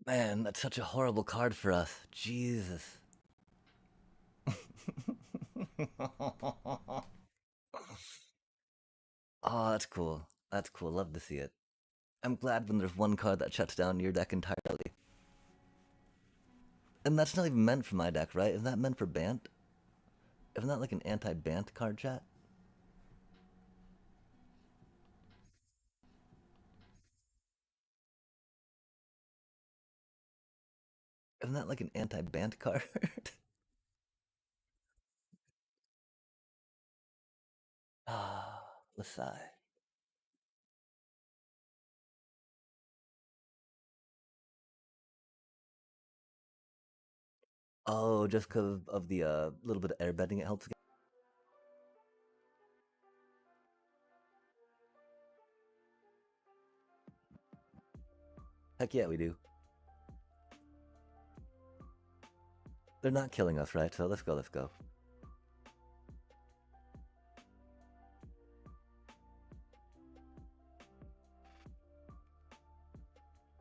[SPEAKER 1] Man, that's such a horrible card for us. Jesus. Oh, that's cool. That's cool. Love to see it. I'm glad when there's one card that shuts down your deck entirely. And that's not even meant for my deck, right? Isn't that meant for Bant? Isn't that like an anti-Bant card, chat? Isn't that like an anti-Bant card? Ah, Lasai. Oh, just because of the little bit of airbending it helps. Heck yeah, we do. They're not killing us, right? So let's go, let's go.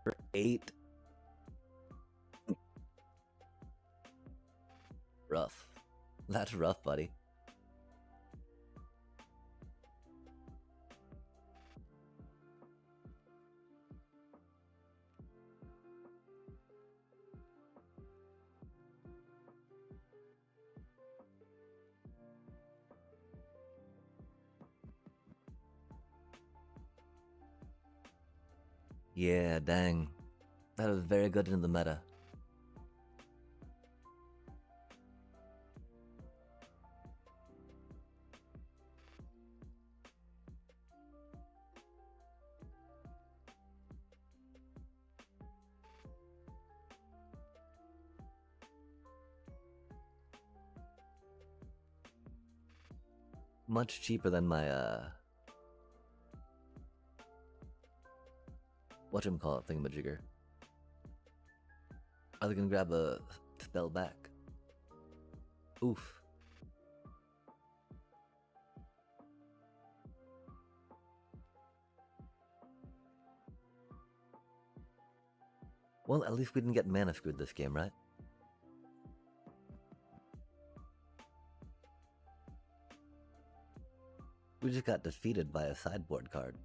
[SPEAKER 1] For 8. Rough. That's rough, buddy. Yeah, dang. That was very good in the meta. Much cheaper than my, whatchamacallit thingamajigger. Are they gonna grab a spell back? Oof. Well, at least we didn't get mana screwed this game, right? We just got defeated by a sideboard card.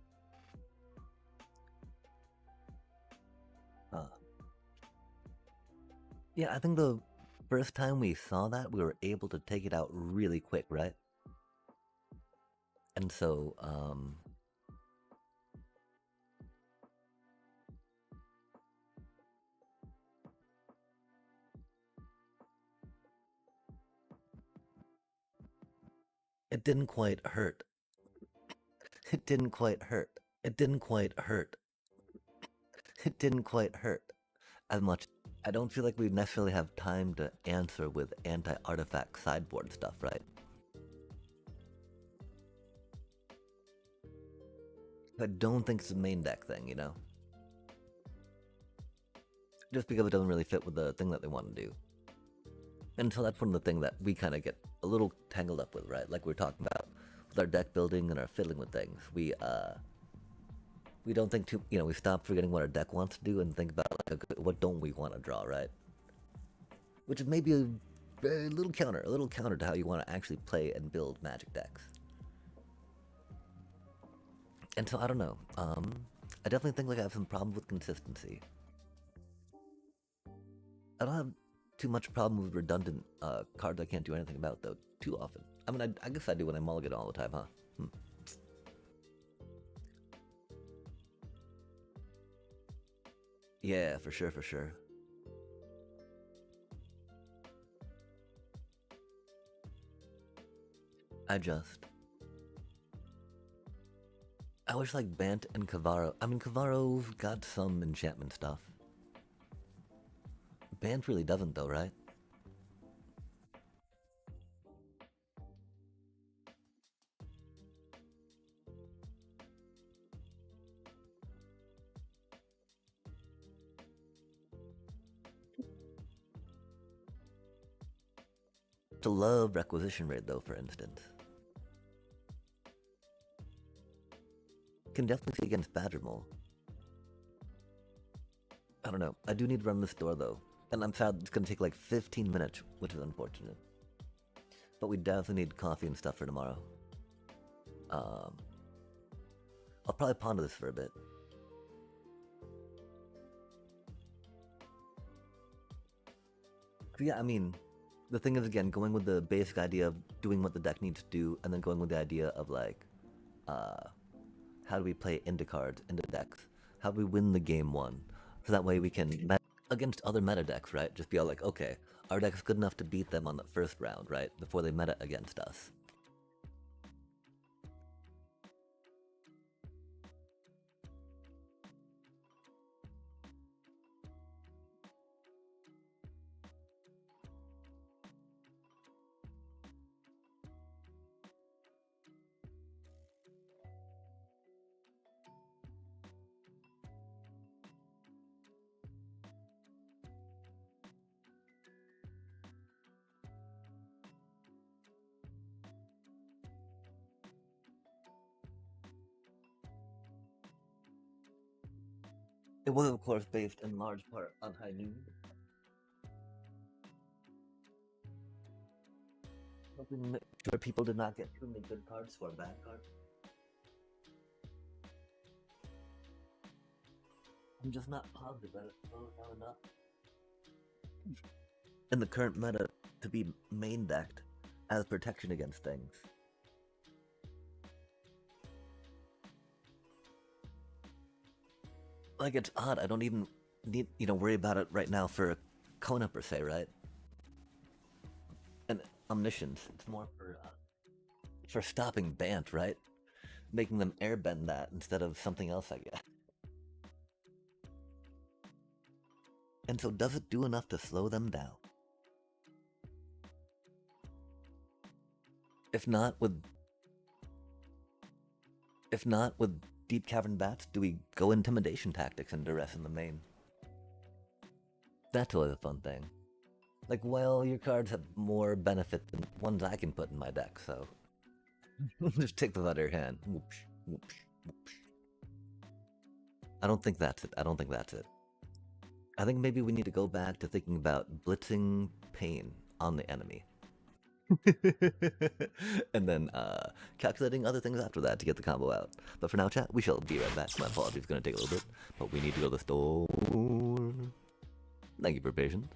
[SPEAKER 1] Yeah, I think the first time we saw that, we were able to take it out really quick, right? And so, it didn't quite hurt. It didn't quite hurt. It didn't quite hurt. It didn't quite hurt as much. I don't feel like we necessarily have time to answer with anti-artifact sideboard stuff, right? I don't think it's a main deck thing, you know? Just because it doesn't really fit with the thing that they want to do. And so that's one of the things that we kind of get a little tangled up with, right? Like we are talking about with our deck building and our fiddling with things. We don't think too, you know, we stop forgetting what our deck wants to do and think about like, okay, what don't we want to draw, right? Which is maybe a very little counter to how you want to actually play and build Magic decks. And so I don't know. I definitely think like I have some problems with consistency. I don't have too much problem with redundant cards I can't do anything about though too often. I mean, I guess I do when I mulligan all the time, huh? Yeah, for sure, for sure. I wish like Bant and Kavaro. I mean, Kavaro's got some enchantment stuff. Bant really doesn't though, right? To love Requisition Raid though, for instance. Can definitely see against Badgermole. I don't know. I do need to run this door though. And I'm sad it's gonna take like 15 minutes, which is unfortunate. But we definitely need coffee and stuff for tomorrow. I'll probably ponder this for a bit. But yeah, I mean, the thing is, again, going with the basic idea of doing what the deck needs to do, and then going with the idea of like, how do we play into cards, into decks? How do we win the game one? So that way we can against other meta decks, right? Just be all like, okay, our deck's good enough to beat them on the first round, right? Before they meta against us. It was, of course, based in large part on High Noon. Hoping sure people did not get too many good cards for a bad card. I'm just not positive that it's well enough in the current meta to be main decked as protection against things. Like, it's odd. I don't even need, worry about it right now for Kona per se, right? And Omniscience. It's more for stopping Bant, right? Making them airbend that instead of something else, I guess. And so does it do enough to slow them down? If not, with If not, with Deep Cavern Bats, do we go intimidation tactics and duress in the main? That's always a fun thing. Like, well, your cards have more benefit than ones I can put in my deck, so just take those out of your hand. Whoosh, whoosh, whoosh. I don't think that's it. I don't think that's it. I think maybe we need to go back to thinking about blitzing pain on the enemy. And then calculating other things after that to get the combo out. But for now, chat, we shall be right back. My apologies, it's going to take a little bit, but we need to go to the store. Thank you for your patience.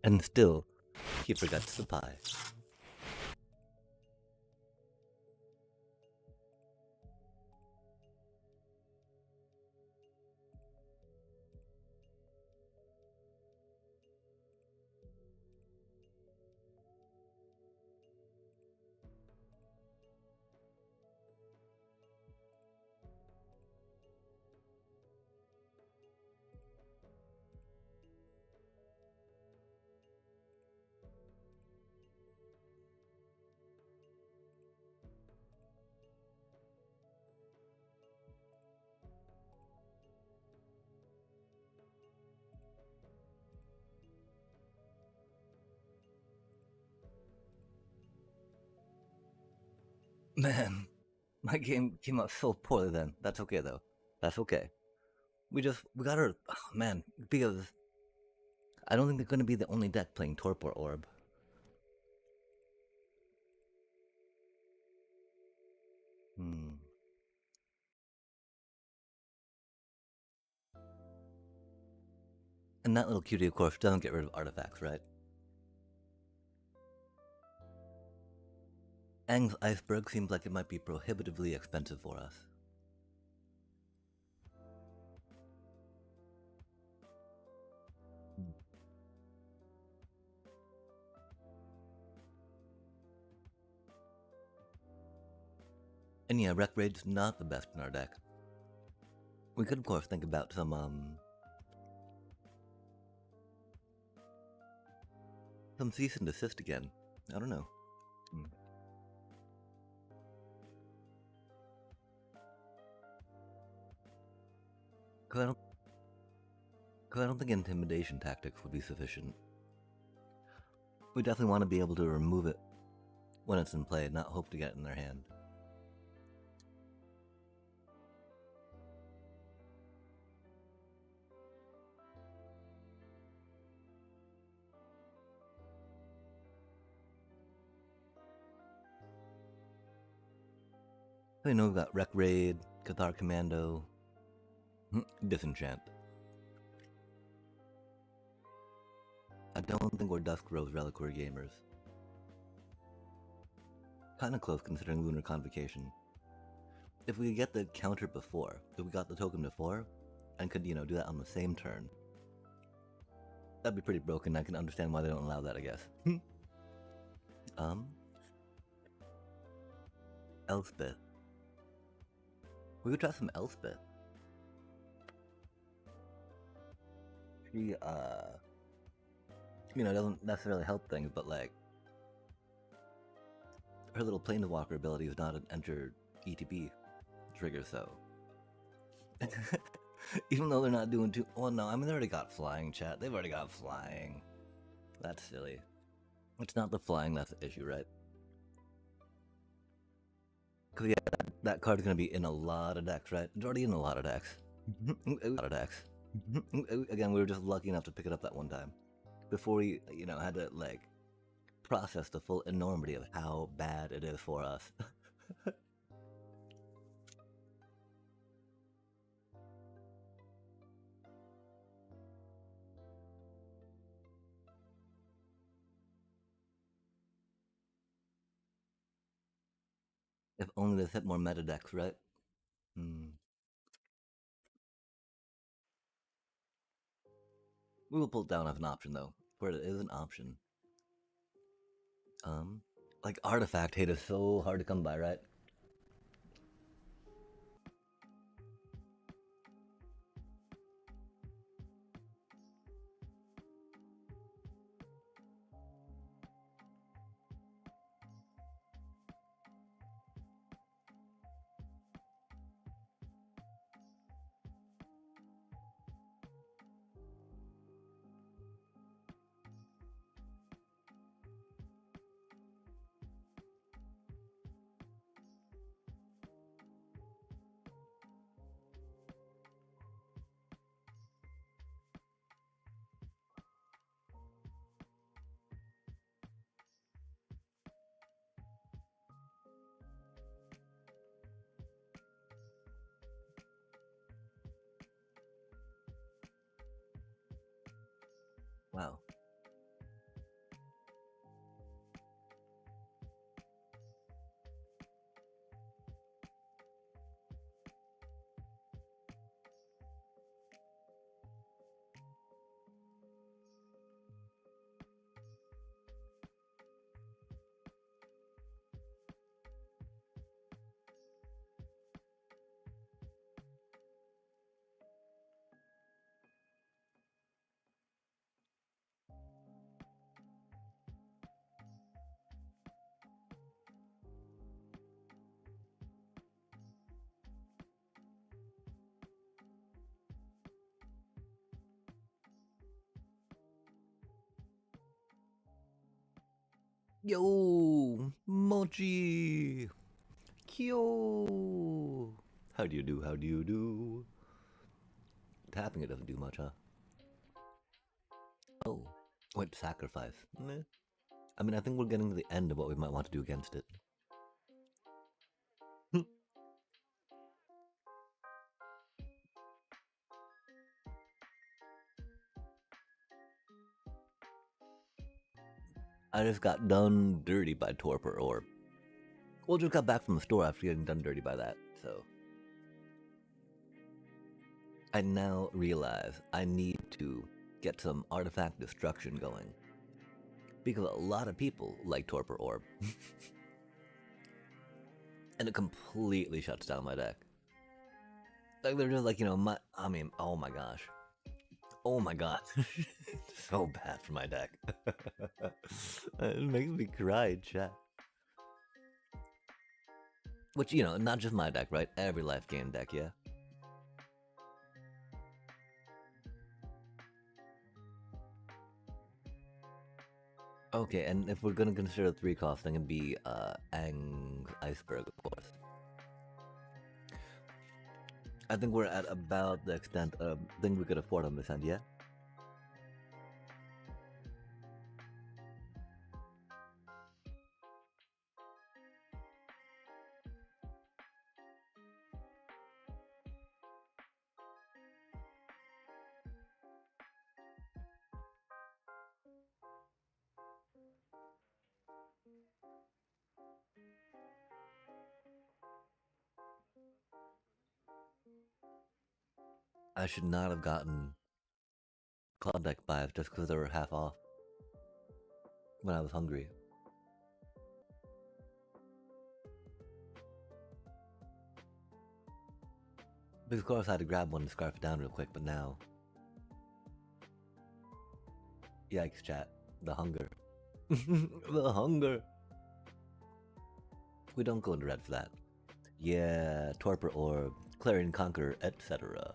[SPEAKER 1] And still, he forgets the pie. Man, my game came out so poorly then. That's okay though. That's okay. We got her. Oh, man, because I don't think they're going to be the only deck playing Torpor Orb. Hmm. And that little cutie, of course, doesn't get rid of artifacts, right? Aang's Iceberg seems like it might be prohibitively expensive for us. And yeah, Wreck Raid's not the best in our deck. We could, of course, think about some cease and desist again. I don't know. Because I don't think intimidation tactics would be sufficient. We definitely want to be able to remove it when it's in play, not hope to get it in their hand. So, we've got Wreck Raid, Cathar Commando, Disenchant. I don't think we're Dusk Rose Reliquary gamers. Kinda close considering Lunar Convocation. If we could get the counter before, if we got the token before, and could, do that on the same turn, that'd be pretty broken. I can understand why they don't allow that, I guess. Elspeth. We could try some Elspeth. She, doesn't necessarily help things, but like, her little Planeswalker ability is not an enter ETB trigger, so. Even though they're not doing too. Well, no, I mean, they already got flying, chat. They've already got flying. That's silly. It's not the flying that's the issue, right? Because, yeah, that card's going to be in a lot of decks, right? It's already in a lot of decks. Again, we were just lucky enough to pick it up that one time. Before we, had to, like, process the full enormity of how bad it is for us. If only they hit more meta decks, right? Hmm. We will pull it down as an option, though, where it is an option. Like, artifact hate is so hard to come by, right? Wow. Yo, Mochi! Kyo! How do you do? How do you do? Tapping it doesn't do much, huh? Oh, what sacrifice? Meh. I mean, I think we're getting to the end of what we might want to do against it. I just got done dirty by Torpor Orb. Well, just got back from the store after getting done dirty by that, so. I now realize I need to get some artifact destruction going. Because a lot of people like Torpor Orb. And it completely shuts down my deck. Like, they're just like, you know, oh my gosh. Oh my god. So bad for my deck. It makes me cry, chat. Which, you know, not just my deck, right? Every life gain deck, yeah? Okay, and if we're gonna consider 3 cost, then it'd be Aang's Iceberg, of course. I think we're at about the extent of thing we could afford on this end, yeah? I should not have gotten Cloud Deck buys just because they were half off when I was hungry. Because of course I had to grab one to scarf it down real quick, but now... Yikes, chat. The hunger. The hunger! We don't go into red for that. Yeah, Torpor Orb, Clarion Conqueror, etc.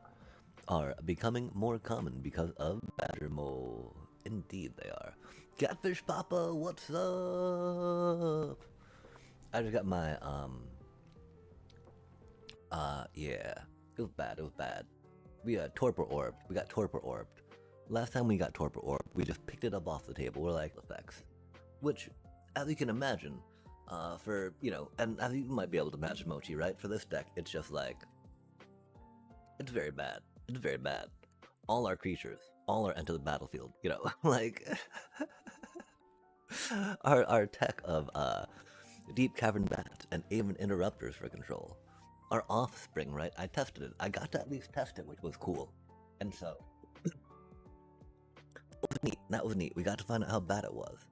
[SPEAKER 1] are becoming more common because of Badger Mole. Indeed they are. Catfish Papa, what's up? I just got my, yeah. It was bad, it was bad. We got Torpor Orbed. We got Torpor Orbed. Last time we got Torpor Orbed, we just picked it up off the table. We're like, effects. Which, as you can imagine, for, you know, and as you might be able to imagine, Mochi, right? For this deck, it's just like, it's very bad. It's very bad. All our creatures, all are enter the battlefield, you know, like, our tech of, Deep Cavern Bat and even Interrupters for control. Our offspring, right? I tested it. I got to at least test it, which was cool. And so, that was neat. That was neat. We got to find out how bad it was.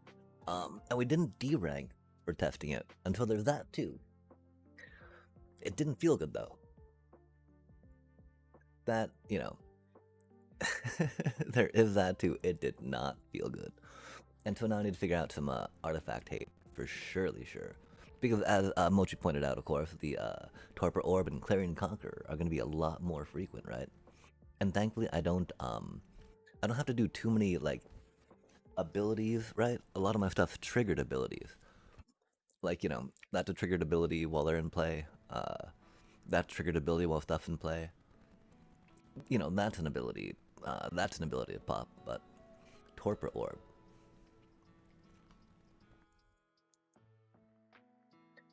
[SPEAKER 1] And we didn't D-rank for testing it until there's that too. It didn't feel good though. That, you know, there is that too. It did not feel good. And so now I need to figure out some artifact hate for surely sure. Because as Mochi pointed out, of course, the Torpor Orb and Clarion Conqueror are going to be a lot more frequent, right? And thankfully, I don't have to do too many like abilities, right? A lot of my stuff's triggered abilities. Like, you know, that's a triggered ability while they're in play. That's triggered ability while stuff's in play. You know, that's an ability. That's an ability to pop, but Torpor Orb.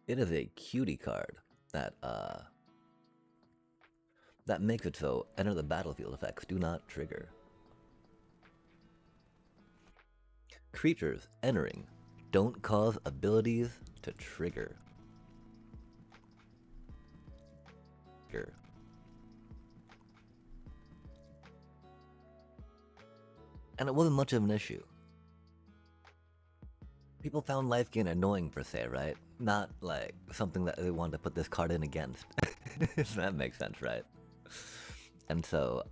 [SPEAKER 1] It is a cutie card that that makes it so enter the battlefield effects do not trigger. Creatures entering don't cause abilities to trigger. And it wasn't much of an issue. People found life gain annoying per se, right? Not like something that they wanted to put this card in against. If that makes sense, right? And so,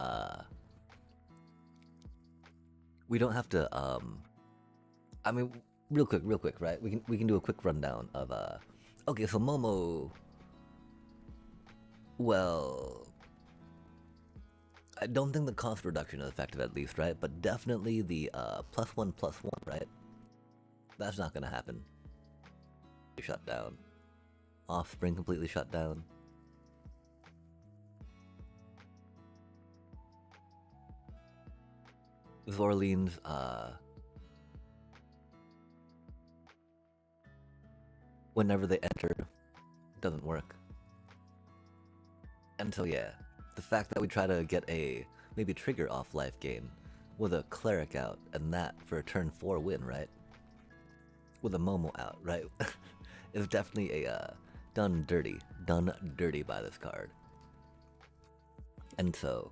[SPEAKER 1] we don't have to, I mean, real quick, right? We can do a quick rundown of, okay, so Momo, well, I don't think the cost reduction is effective at least, right? But definitely the +1/+1, right? That's not gonna happen. completely shut down. Offspring completely shut down. Zorleans, whenever they enter, doesn't work. And so yeah, the fact that we try to get a maybe trigger off life gain with a cleric out and that for a turn 4 win, right? With a Momo out, right? Is definitely a done dirty by this card. And so,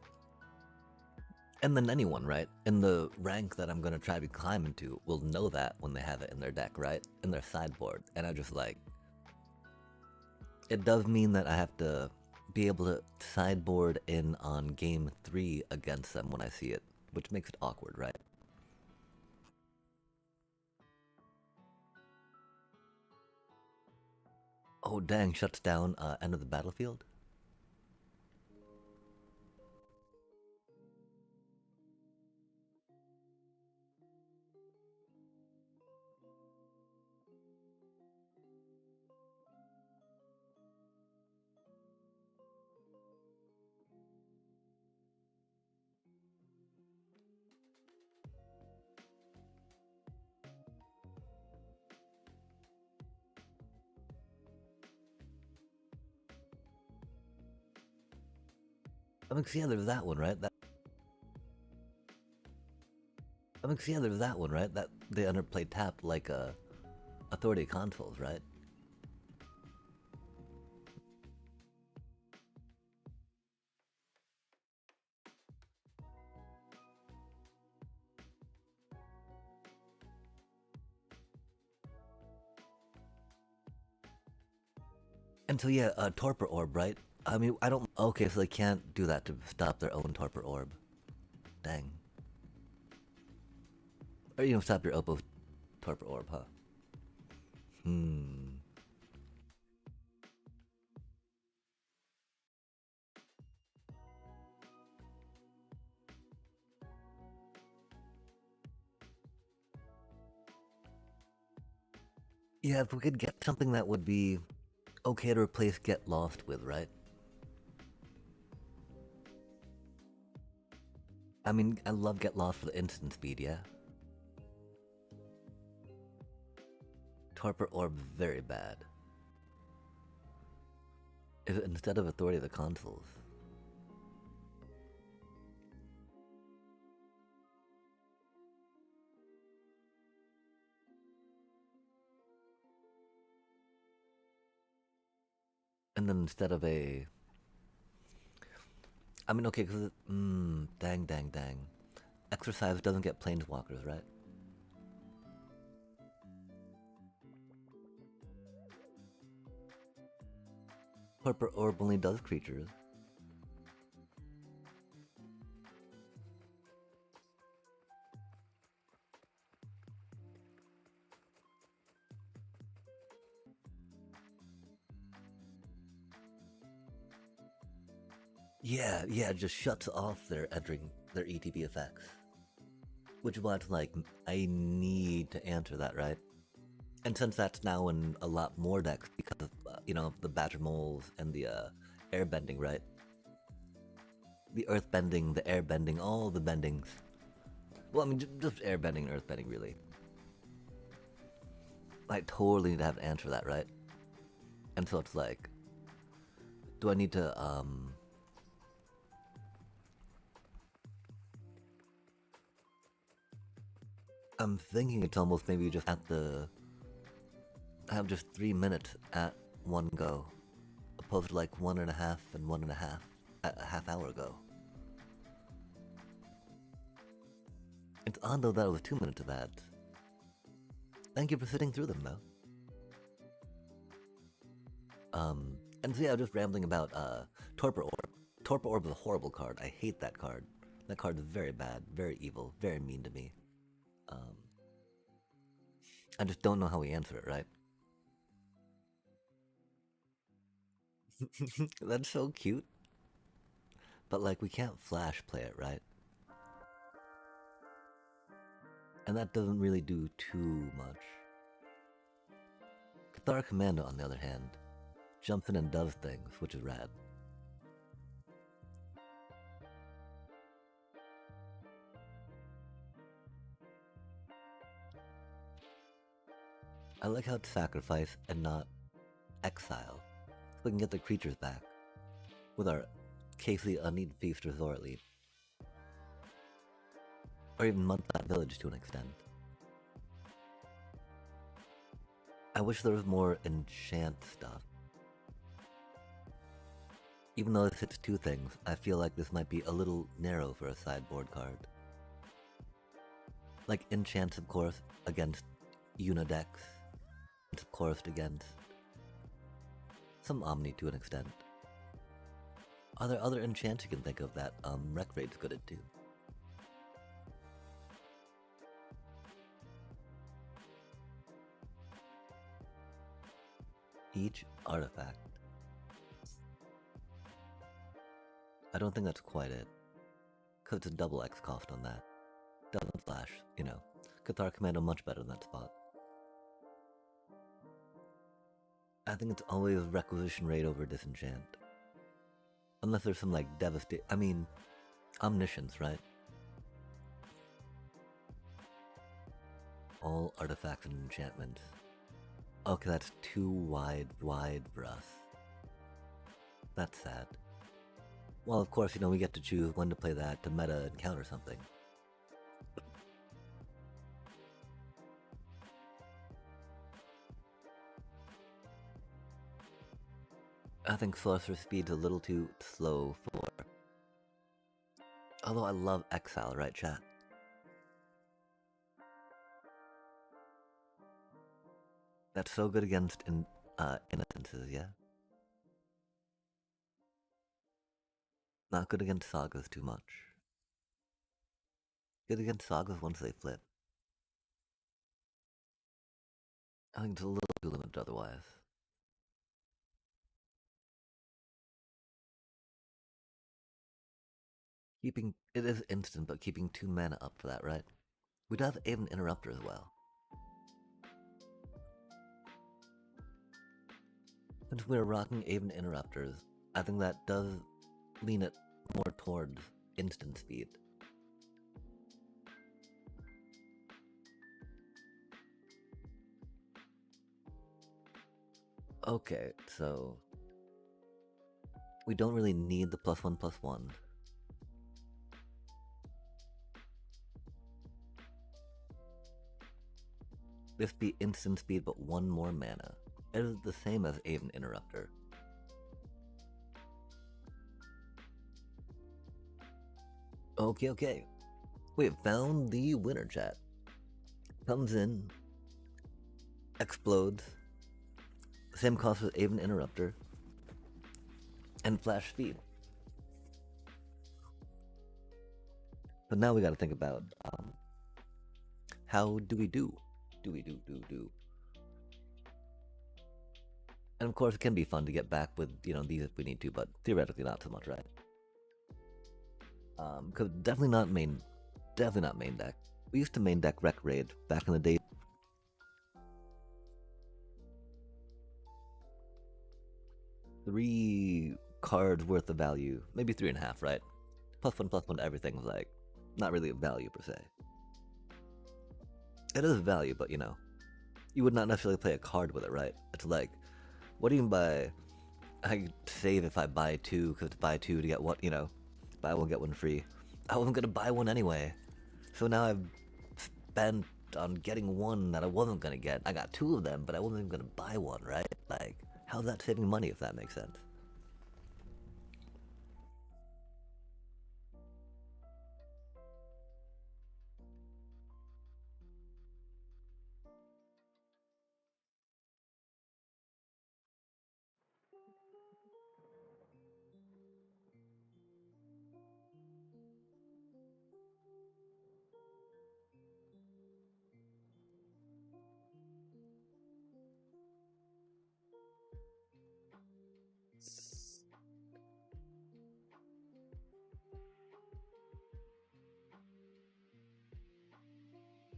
[SPEAKER 1] and then anyone, right, in the rank that I'm gonna try to climb into will know that when they have it in their deck, right, in their sideboard. And I just like, it does mean that I have to be able to sideboard in on game 3 against them when I see it, which makes it awkward, right? Oh dang, shuts down end of the battlefield? I mean, yeah, there's that one, right? Yeah, there's that one, right? That they underplay tapped like authority consoles, right? And so yeah, torpor orb, right? I mean, I don't. Okay, so they can't do that to stop their own torpor orb. Dang. Or you know, stop your Oppo torpor orb, huh? Hmm. Yeah, if we could get something that would be okay to replace Get Lost with, right? I mean, I love Get Lost for the instant speed, yeah? Torpor Orb, very bad. Is it instead of Authority of the Consoles? And then instead of a... I mean, okay, because... dang. Exercise doesn't get Planeswalkers, right? Torpor Orb only does creatures. Yeah, it just shuts off their entering their ETB effects. Which was like, I need to answer that, right? And since that's now in a lot more decks because of, you know, the Badger Moles and the air bending, right? The earth bending, the air bending, all the bendings. Well, I mean, just air bending and earth bending, really. I totally need to have an answer for that, right? And so it's like, do I need to, I'm thinking it's almost maybe just have to have just 3 minutes at one go, opposed to like 1.5 and 1.5 at a half hour ago. It's odd though that it was 2 minutes of that. Thank you for sitting through them though. And so yeah, just rambling about Torpor Orb. Torpor Orb is a horrible card. I hate that card. That card is very bad, very evil, very mean to me. I just don't know how we answer it, right? That's so cute. But like, we can't flash play it, right? And that doesn't really do too much. Cathar Commando, on the other hand, jumps in and does things, which is rad. I like how it's sacrifice and not exile, so we can get the creatures back with our Casey Unneed Feast Resort Lead. Or even Mudflat Village to an extent. I wish there was more enchant stuff. Even though this hits two things, I feel like this might be a little narrow for a sideboard card. Like enchants, of course, against Unidex. Of course, against some Omni to an extent. Are there other enchants you can think of that Wrex Raid's good at too? Each artifact. I don't think that's quite it. Cause it's a double X cost on that. Doesn't flash, you know. Cathar Commando much better in that spot. I think it's always requisition rate over disenchant. Unless there's some like omniscience, right? All artifacts and enchantments. Okay, that's too wide for us. That's sad. Well, of course, you know, we get to choose when to play that to meta and counter something. I think Sorcerer Speed's a little too slow for... Although I love Exile, right, chat? That's so good against innocences, yeah? Not good against Sagas too much. Good against Sagas once they flip. I think it's a little too limited otherwise. It is instant, but keeping 2 mana up for that, right? We'd have Aven Interrupter as well. Since we're rocking Aven Interrupters, I think that does lean it more towards instant speed. Okay, so we don't really need the +1/+1. This be instant speed but 1 more mana. It is the same as Aven Interrupter. Okay. We have found the winner, chat. Comes in, explodes, same cost as Aven Interrupter, and flash speed. But now we gotta think about how do we do? And of course, it can be fun to get back with, you know, these if we need to, but theoretically not so much, right? Cause definitely not main deck. We used to main deck Wrex Raid back in the day. Three cards worth of value, maybe 3.5, right? +1/+1 to everything was like not really a value per se. It is a value, but you know, you would not necessarily play a card with it, right? It's like, what do you mean by I save if I buy 2 because buy 2 to get what, you know, buy 1 get 1 free. I wasn't gonna buy 1 anyway, so now I've spent on getting 1 that I wasn't gonna get. I got 2 of them, but I wasn't even gonna buy 1, right? Like, how's that saving money if that makes sense?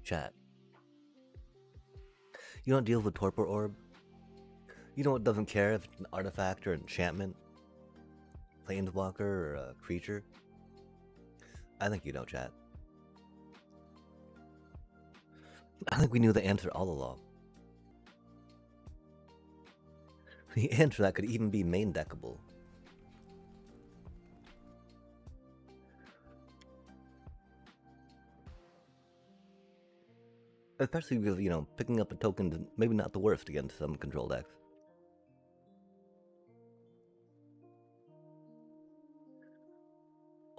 [SPEAKER 1] Chat. You don't deal with Torpor Orb? You know what doesn't care if it's an artifact or enchantment, planeswalker or a creature? I think you know, chat. I think we knew the answer all along. The answer that could even be main deckable. Especially because, you know, picking up a token is maybe not the worst against some control decks.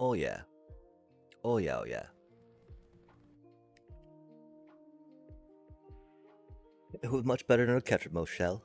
[SPEAKER 1] Oh yeah. Oh yeah, oh yeah. It was much better than a catcher most shell.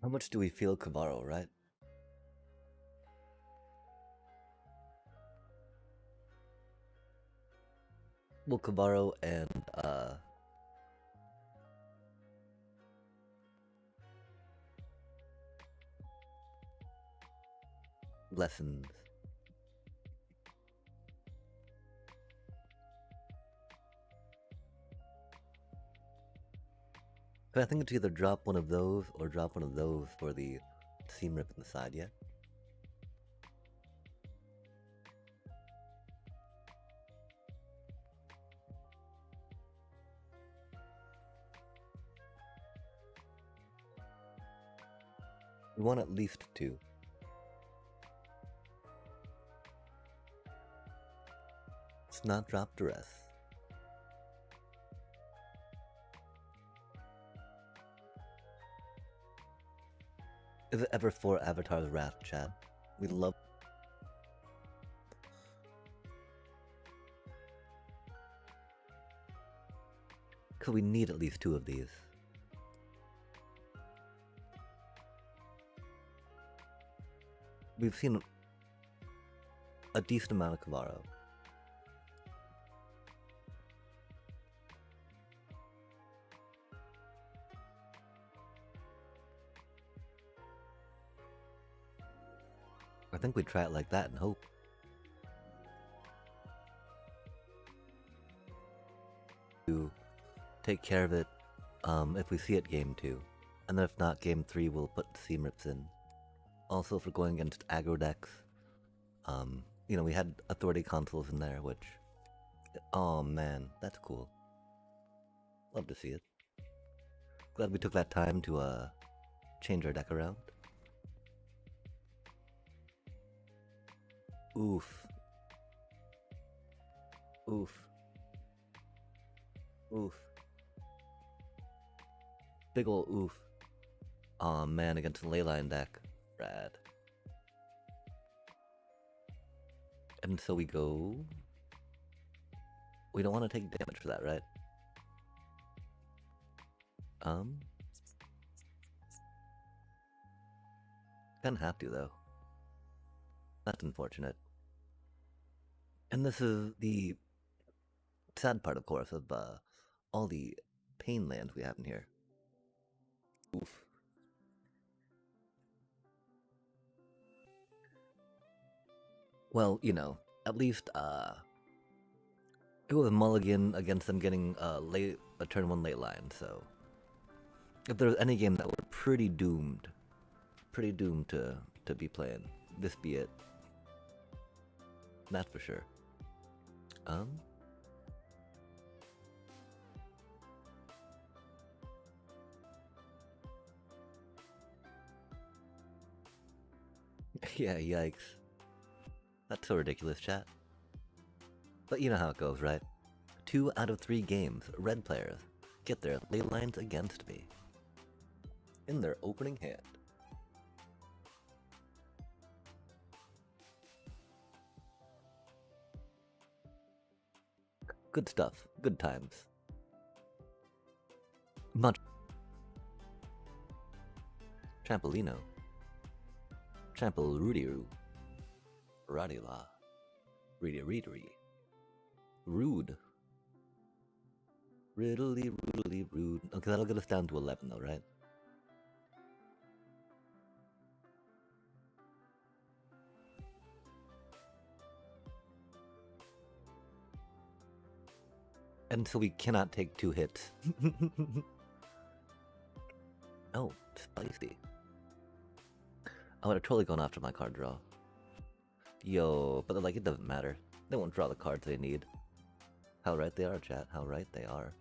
[SPEAKER 1] How much do we feel Cavarro, right? Well, Cavarro and, lessons. But I think it's either drop one of those or drop one of those for the seam rip in the side, yeah? We want at least two. Let's not drop duress. Is it ever for Avatar's Wrath, chat? We love. Because we need at least two of these. We've seen a decent amount of Cavarro. I think we try it like that and hope. To take care of it if we see it game 2. And then if not game 3, we'll put the seam rips in. Also, if we're going against aggro decks, you know, we had authority consoles in there, which, oh man, that's cool. Love to see it. Glad we took that time to change our deck around. Oof. Oof. Oof. Big ol' oof. Aw, man, against the Leyline deck. Rad. And so we go... We don't want to take damage for that, right? Kinda have to, though. That's unfortunate. And this is the sad part, of course, of all the pain lands we have in here. Oof. Well, you know, at least it was a mulligan against them getting a turn 1 late line, so if there's any game that we're pretty doomed to be playing, this be it. That's for sure. Yeah, yikes. That's so ridiculous, chat. But you know how it goes, right? 2 out of 3 games, red players get their ley lines against me in their opening hand. Good stuff. Good times. Much. Trampolino. Trample-Rudy-Roo. Radila. Reedy-Reedy. Rude. Riddly rude. Okay, that'll get us down to 11 though, right? And so we cannot take 2 hits. Oh, spicy. I would have totally gone after my card draw. Yo, but like, it doesn't matter. They won't draw the cards they need. How right they are, chat. How right they are.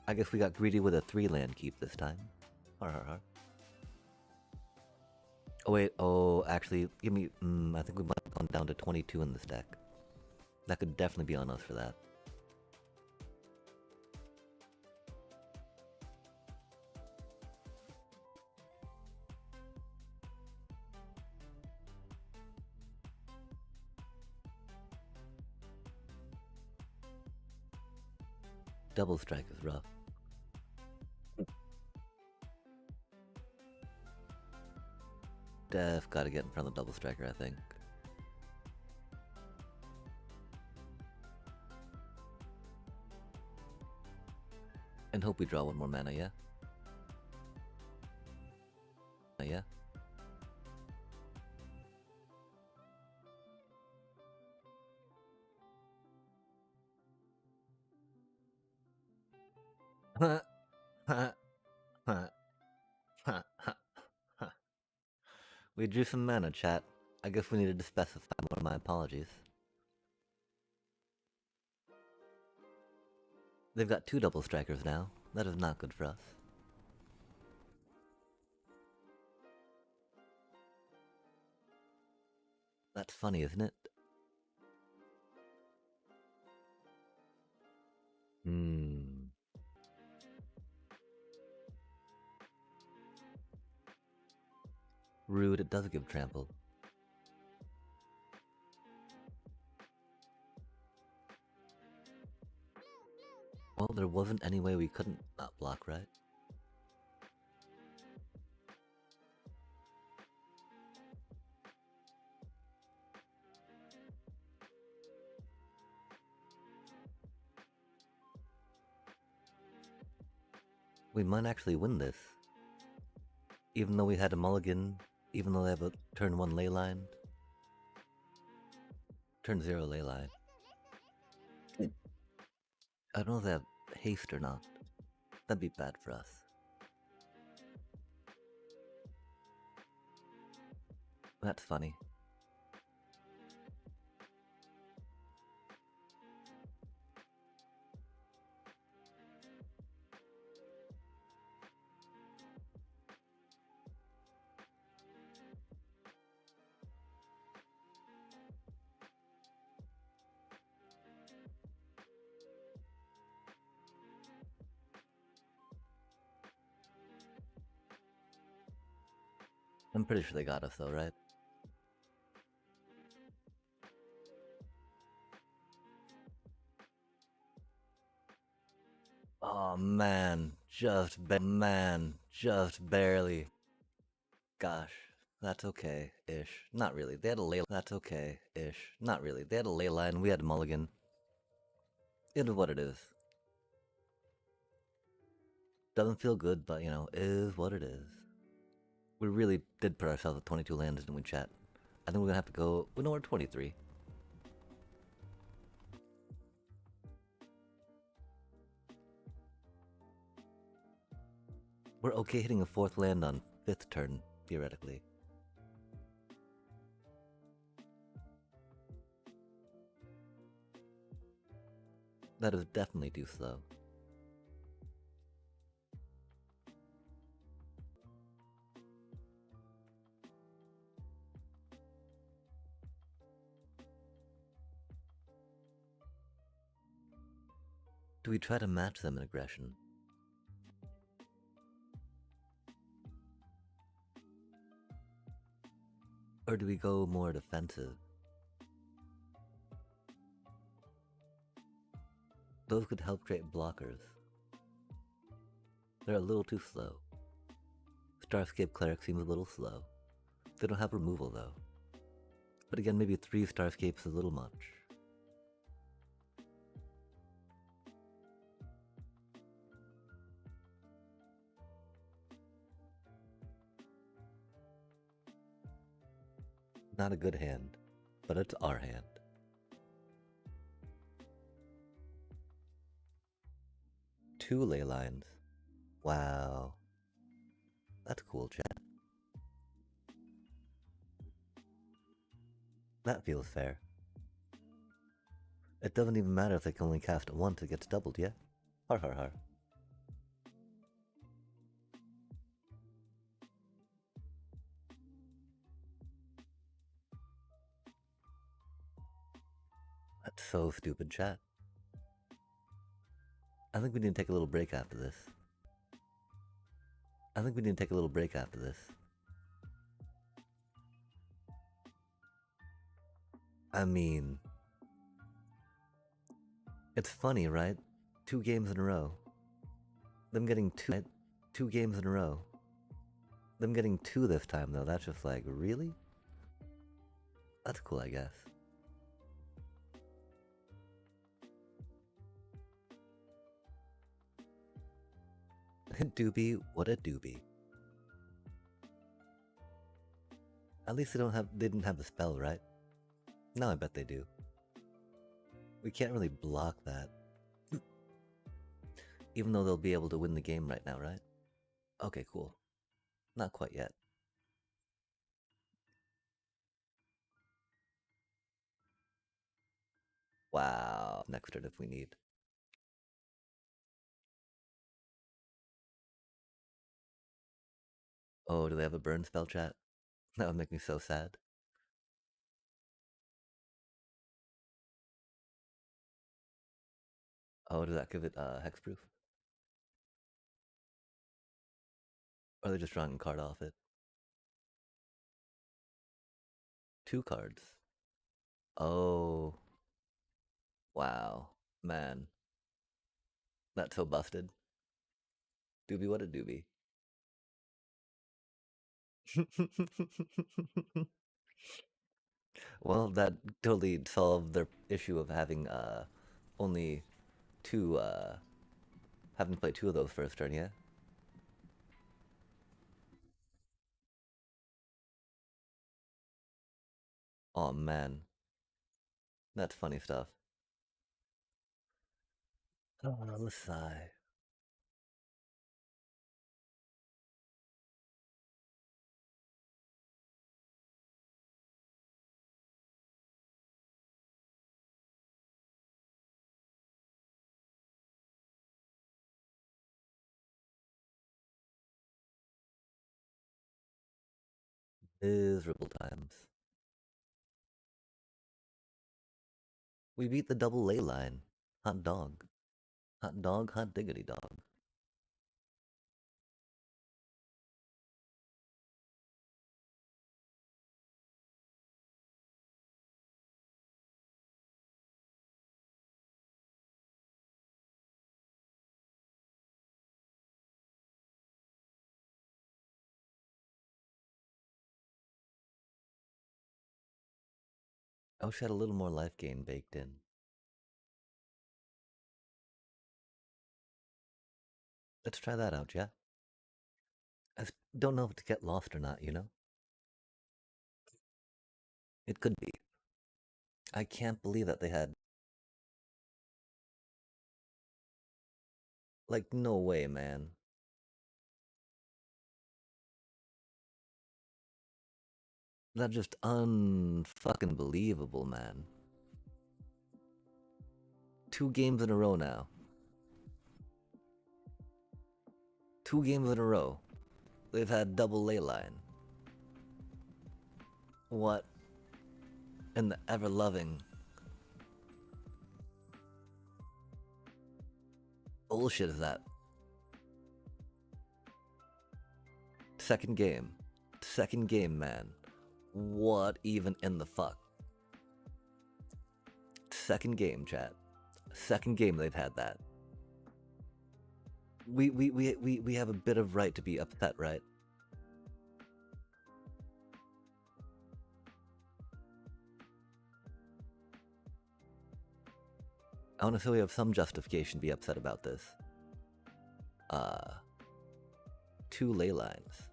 [SPEAKER 1] I guess we got greedy with a 3-land keep this time. Har har har. Oh wait, oh, actually, give me, I think we might have gone down to 22 in this deck. That could definitely be on us for that. Double strike is rough. Def gotta get in front of the double striker, I think. And hope we draw one more mana, yeah? Yeah? Ha ha ha ha ha. We drew some mana, chat. I guess we needed to specify more. My apologies. They've got 2 double strikers now. That is not good for us. That's funny, isn't it? Rude, it does give trample. Well, there wasn't any way we couldn't not block, right? We might actually win this. Even though we had a mulligan, even though they have a turn 1 leyline. Turn 0 leyline. I don't know if they have haste or not. That'd be bad for us. That's funny. I'm pretty sure they got us though, right? Oh man, just barely. Gosh, that's okay-ish. Not really. They had a ley. That's okay-ish. Not really. They had a ley line. We had a mulligan. It is what it is. Doesn't feel good, but you know, is what it is. We really did put ourselves at 22 lands, didn't we, chat? I think we're gonna have to go. We know we're 23. We're okay hitting a 4th land on 5th turn, theoretically. That is definitely too slow. Do we try to match them in aggression? Or do we go more defensive? Those could help create blockers. They're a little too slow. Starscape Cleric seems a little slow. They don't have removal though. But again, maybe 3 Starscapes is a little much. Not a good hand, but it's our hand. Two ley lines. Wow. That's cool, chat. That feels fair. It doesn't even matter if they can only cast it once, it gets doubled, yeah? Har har har. That's so stupid, chat. I think we need to take a little break after this. I mean, it's funny, right? 2 games in a row. Them getting 2 games in a row. Them getting 2 this time, though, that's just like, really? That's cool, I guess. Doobie, what a doobie. At least they didn't have the spell, right? Now I bet they do. We can't really block that. Even though they'll be able to win the game right now, right? Okay, cool. Not quite yet. Wow. Next turn if we need. Oh, do they have a burn spell, chat? That would make me so sad. Oh, does that give it hexproof? Or are they just drawing a card off it? 2 cards. Oh. Wow. Man. That's so busted. Doobie, what a doobie. Well, that totally solved their issue of having only 2 having to play 2 of those first turn, yeah? Oh man. That's funny stuff. Oh, let's sigh. Miserable times. We beat the double ley line. Hot dog. Hot dog, hot diggity dog. I wish I had a little more life gain baked in. Let's try that out, yeah? I don't know if to get lost or not, you know? It could be. I can't believe that they had... Like, no way, man. That's just unfucking believable, man. 2 games in a row now. 2 games in a row. They've had double ley line. What in the ever-loving bullshit is that? Second game. Second game, man. What even in the fuck? Second game, chat. Second game they've had that. We have a bit of right to be upset, right? I want to say we have some justification to be upset about this. 2 ley lines.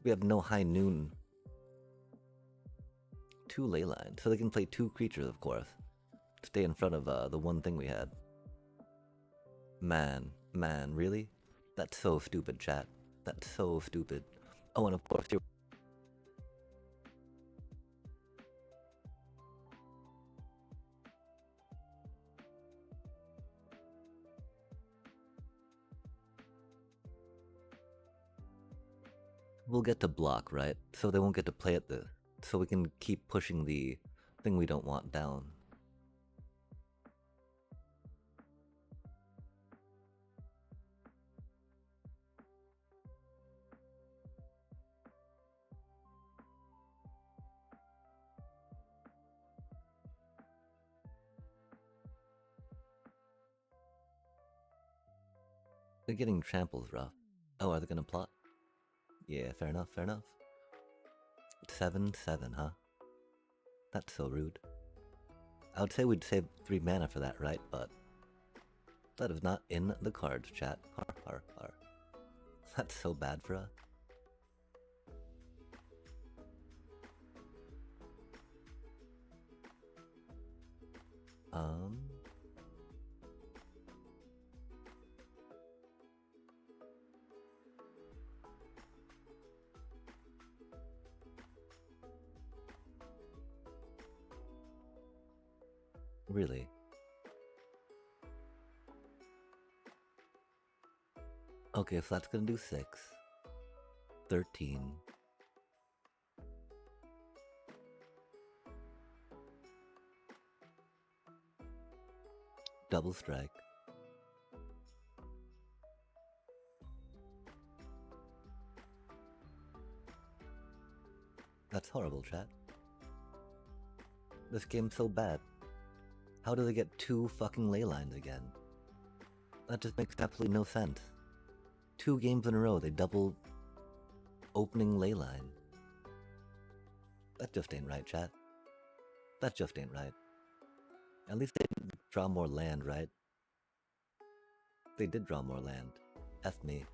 [SPEAKER 1] We have no high noon. 2 ley lines, so they can play 2 creatures, of course. Stay in front of the one thing we had. Man, really? That's so stupid, chat. That's so stupid. Oh, and of course you're... We'll get to block, right? So they won't get to play it so we can keep pushing the thing we don't want down. They're getting tramples rough. Oh, are they gonna plot? Yeah, fair enough, fair enough. 7/7, huh? That's so rude. I would say we'd save 3 mana for that, right? But that is not in the cards, chat. Har, har, har. That's so bad for us. Really? Okay, so that's gonna do 6. 13. Double strike. That's horrible, chat. This game's so bad. How do they get 2 fucking ley lines again? That just makes absolutely no sense. 2 games in a row, they double opening ley line. That just ain't right, chat. That just ain't right. At least they did draw more land, right? They did draw more land. F me.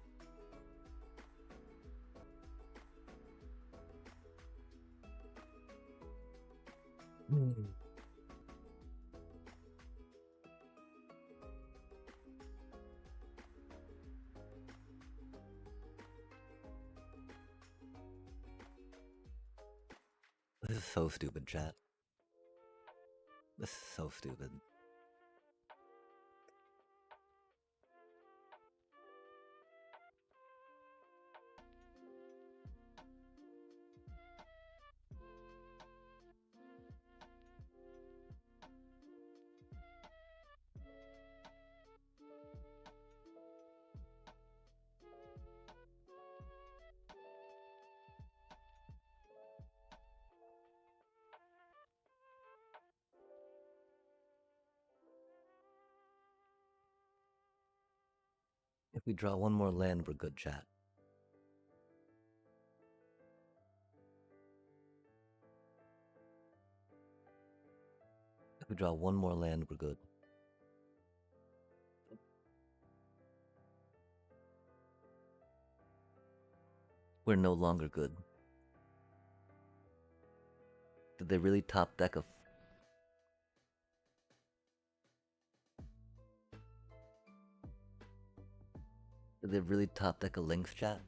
[SPEAKER 1] This is so stupid, chat. This is so stupid. If we draw 1 more land, we're good, chat. If we draw 1 more land, we're good. We're no longer good. Did they really top deck a... Did they really top deck a Lynx, chat?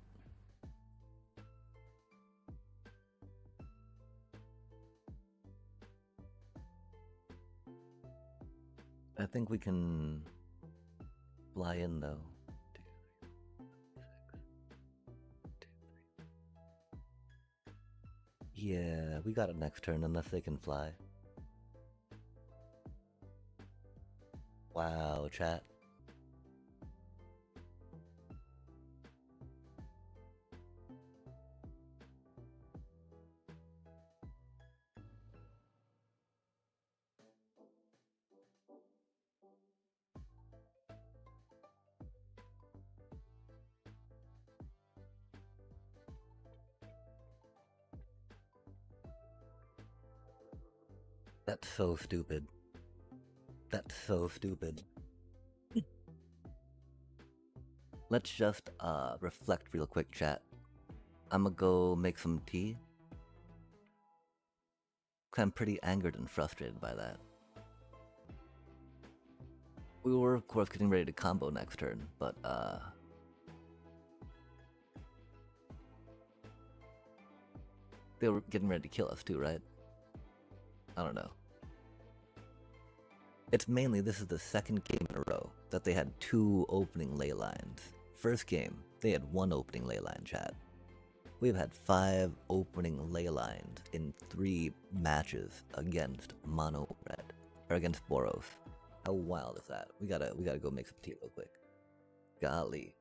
[SPEAKER 1] I think we can fly in though. 2, 3, 6, 2, 3. Yeah, we got it next turn unless they can fly. Wow, chat. That's so stupid. That's so stupid. Let's just reflect real quick, chat. I'ma go make some tea. 'Cause I'm pretty angered and frustrated by that. We were, of course, getting ready to combo next turn, but they were getting ready to kill us too, right? I don't know. It's mainly, this is the second game in a row that they had 2 opening ley lines. First game, they had 1 opening ley line, chat. We've had 5 opening ley lines in 3 matches against Mono Red, or against Boros. How wild is that? We gotta go make some tea real quick. Golly.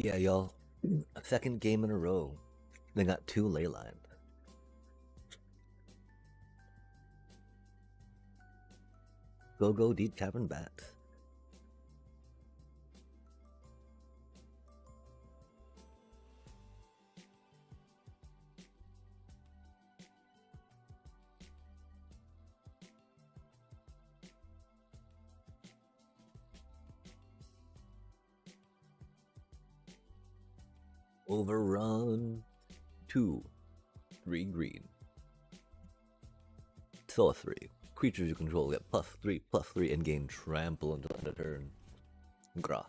[SPEAKER 1] Yeah, y'all. A second game in a row. They got 2 ley lines. Go deep cavern bats. Overrun. 2. 3 green. Sorcery. Creatures you control get +3/+3 and gain trample until end of turn. Grah.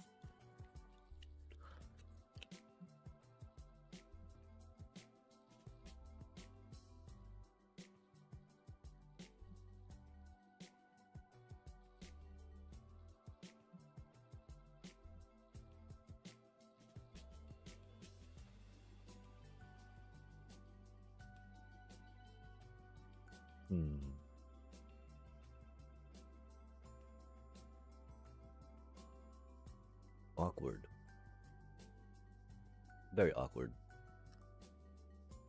[SPEAKER 1] Awkward. Very awkward.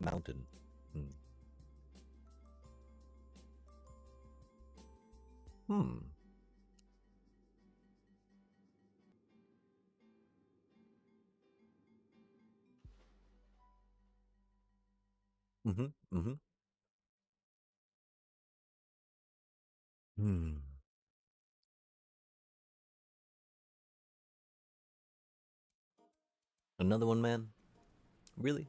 [SPEAKER 1] Mountain. Hmm. Mm-hmm. Hmm. Another one, man? Really?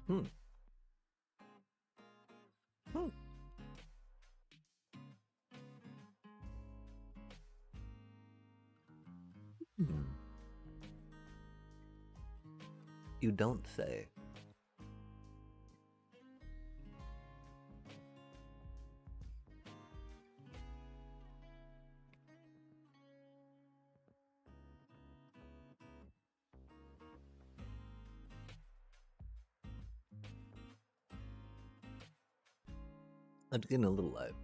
[SPEAKER 1] Hmm. Hmm. Hmm. You don't say. I'm getting a little live.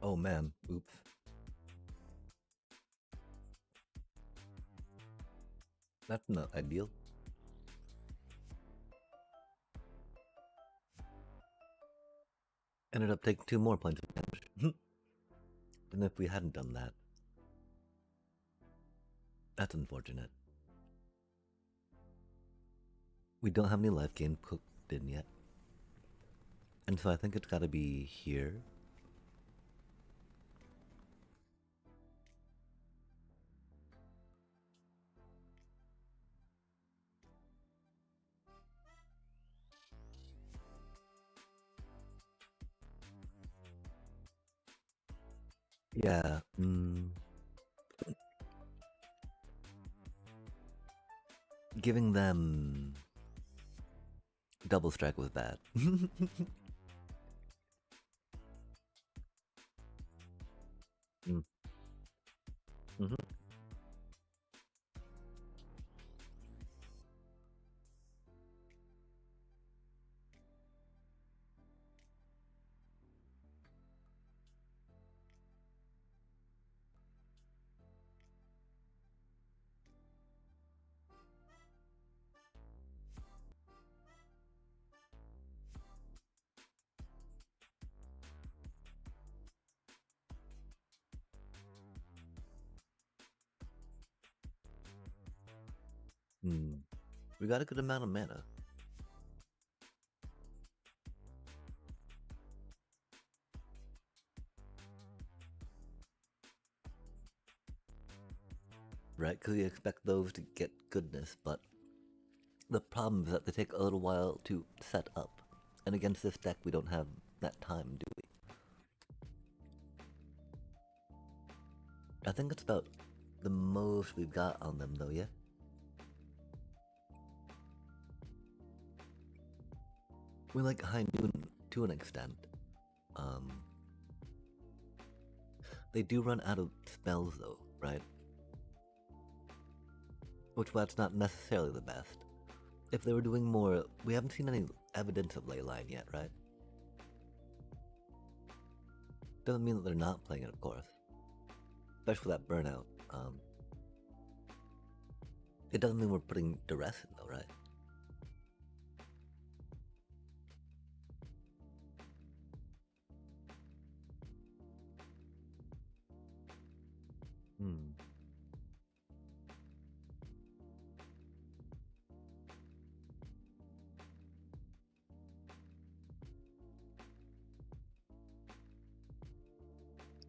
[SPEAKER 1] Oh man, oops. That's not ideal. Ended up taking 2 more points of damage. And if we hadn't done that, that's unfortunate. We don't have any life gain cooked in yet. And so I think it's gotta be here. Yeah. Giving them double strike was bad. We got a good amount of mana. Right, because you expect those to get goodness, but the problem is that they take a little while to set up. And against this deck, we don't have that time, do we? I think it's about the most we've got on them, though, yeah? We like high noon to an extent. They do run out of spells, though, right? Which, that's not necessarily the best. If they were doing more, we haven't seen any evidence of Leyline yet, right? Doesn't mean that they're not playing it, of course. Especially with that burnout. It doesn't mean we're putting duress in, though, right?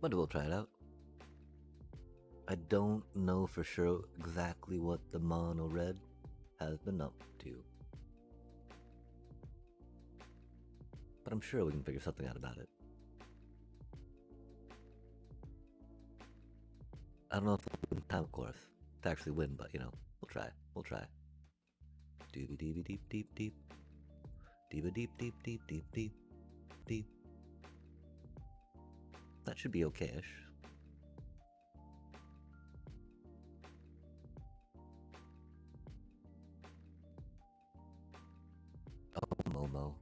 [SPEAKER 1] But we'll try it out. I don't know for sure exactly what the mono red has been up to. But I'm sure we can figure something out about it. I don't know if we'll win time, of course, to actually win, but you know, we'll try. We'll try. Doobie deep deep deep deep. Deep deep deep deep deep deep deep. That should be okay-ish. Oh, Momo.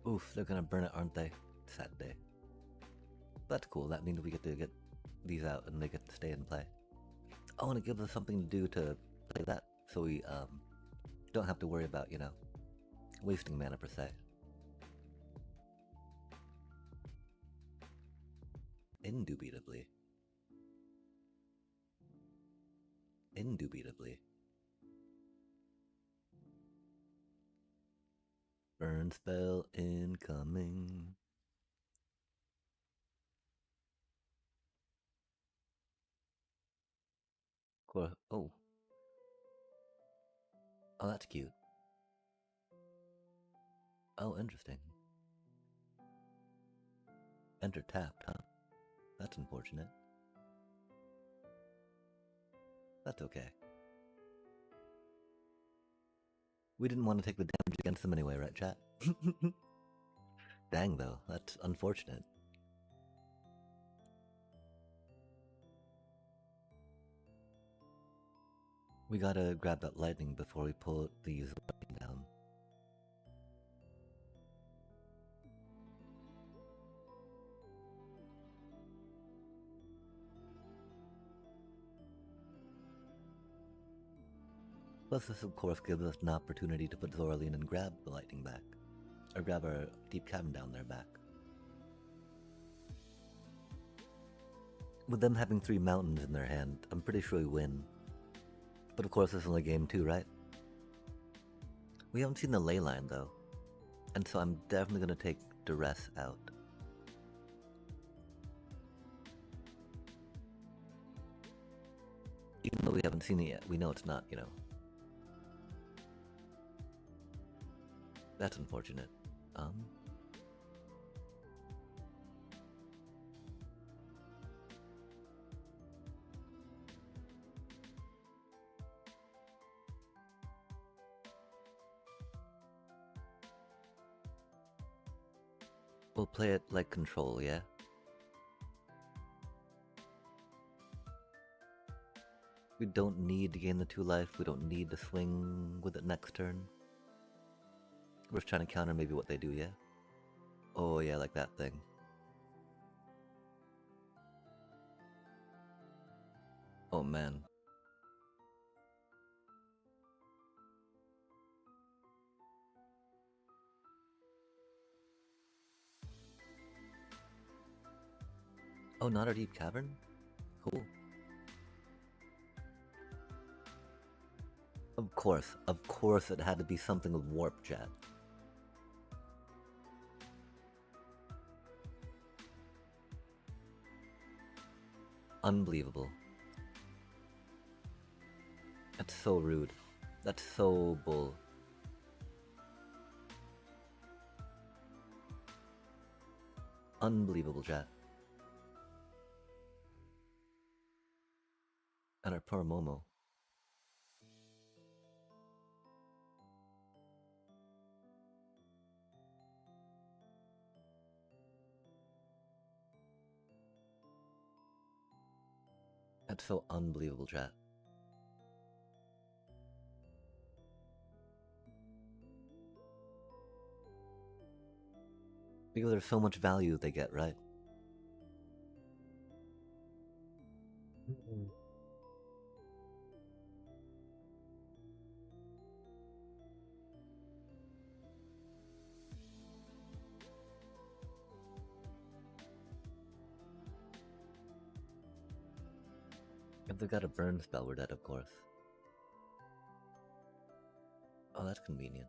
[SPEAKER 1] Oof, they're gonna burn it, aren't they? Sad day. That's cool, that means we get to get these out and they get to stay and play. Oh, and it gives us something to do to play that, so we don't have to worry about, you know, wasting mana per se. Indubitably. Indubitably. Burn spell incoming. Oh. Oh, that's cute. Oh, interesting. Enter tapped, huh? That's unfortunate. That's okay. We didn't want to take the damage against them anyway, right, chat? Dang, though. That's unfortunate. We gotta grab that lightning before we pull these lightning down. Plus, this of course gives us an opportunity to put Zoraline and grab the lightning back. Or grab our deep cavern down there back. With them having 3 mountains in their hand, I'm pretty sure we win. But of course, this is only game 2, right? We haven't seen the ley line, though. And so I'm definitely gonna take duress out. Even though we haven't seen it yet, we know it's not, you know. That's unfortunate. We'll play it like control, yeah? We don't need to gain the 2 life, we don't need to swing with it next turn. We're just trying to counter maybe what they do, yeah? Oh yeah, like that thing. Oh man. Oh, not our deep cavern? Cool. Of course it had to be something with warp, chat. Unbelievable. That's so rude. That's so bull. Unbelievable, chat. And our poor Momo. That's so unbelievable, chat. Because there's so much value they get, right? If they got a burn spell, we're dead, of course. Oh, that's convenient.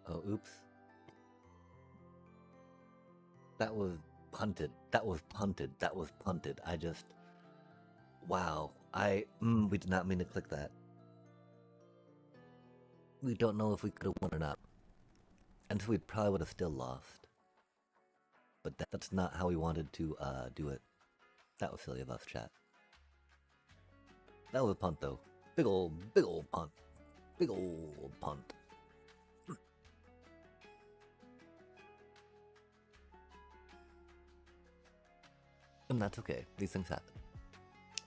[SPEAKER 1] Oh, oops. That was punted. That was punted. That was punted. I just... Wow. We did not mean to click that. We don't know if we could have won or not. And so we probably would have still lost. But that's not how we wanted to do it. That was silly of us, chat. That was a punt, though. Big old punt. Big old punt. And that's okay. These things happen.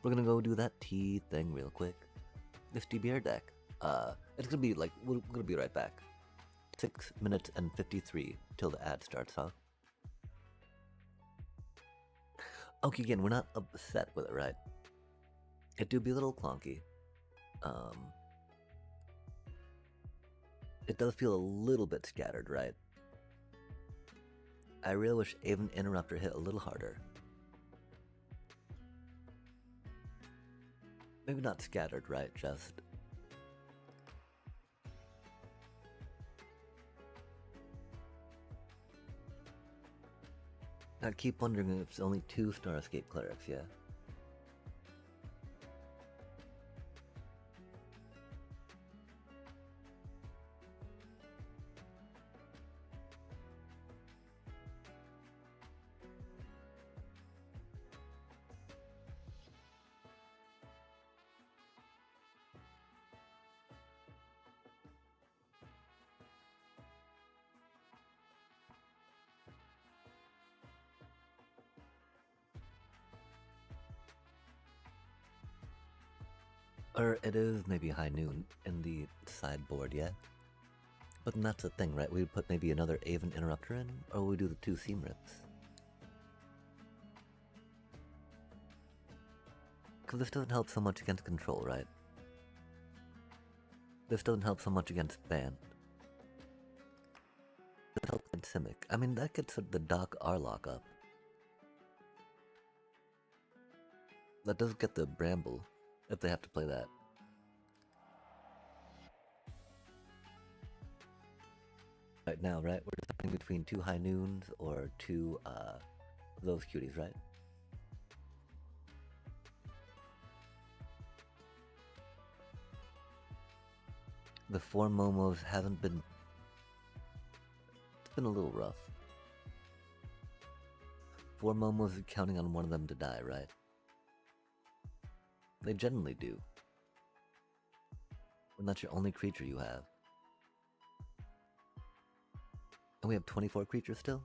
[SPEAKER 1] We're gonna go do that tea thing real quick. This DBR deck. It's gonna be like, we're gonna be right back. 6 minutes and 53 till the ad starts, huh? Okay, again, we're not upset with it, right? It do be a little clunky. It does feel a little bit scattered, right? I really wish Aven Interrupter hit a little harder. Maybe not scattered, right? Just... I keep wondering if it's only 2 Star Escape Clerics, yeah? Or it is maybe high noon in the sideboard, yeah? But that's the thing, right? We would put maybe another Aven Interrupter in, or we do the 2 Seam Rips. Because this doesn't help so much against control, right? This doesn't help so much against ban. It helps against Simic. I mean, that gets the Doc Arlock up. That does get the Bramble, if they have to play that. Right now, right? We're deciding between 2 High Noons or 2 those cuties, right? The 4 Momos haven't been... It's been a little rough. 4 Momos are counting on one of them to die, right? They generally do. And that's your only creature you have. And we have 24 creatures still?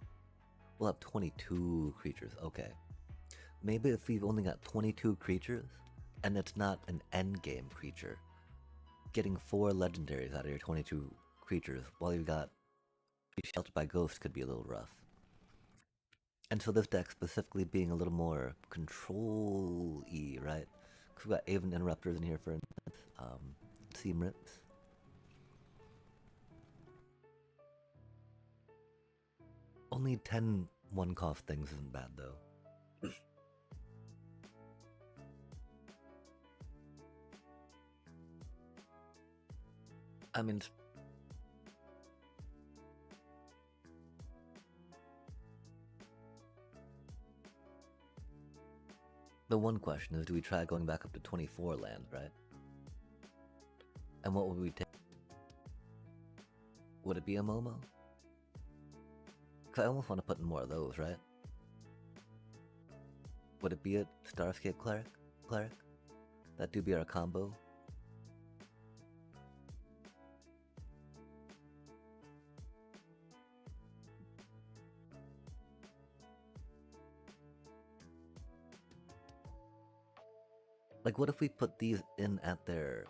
[SPEAKER 1] We'll have 22 creatures, okay. Maybe if we've only got 22 creatures, and it's not an endgame creature, getting 4 legendaries out of your 22 creatures while you've got Sheltered by Ghosts could be a little rough. And so this deck specifically being a little more control-y, right? Because we've got Aven Interrupters in here, for instance. Seam Rips. Only 10 one-cost things isn't bad, though. I mean, the one question is, do we try going back up to 24 lands, right? And what would we take? Would it be a Momo? Because I almost want to put in more of those, right? Would it be a Starscape Cleric? That do be our combo? Like, what if we put these in at their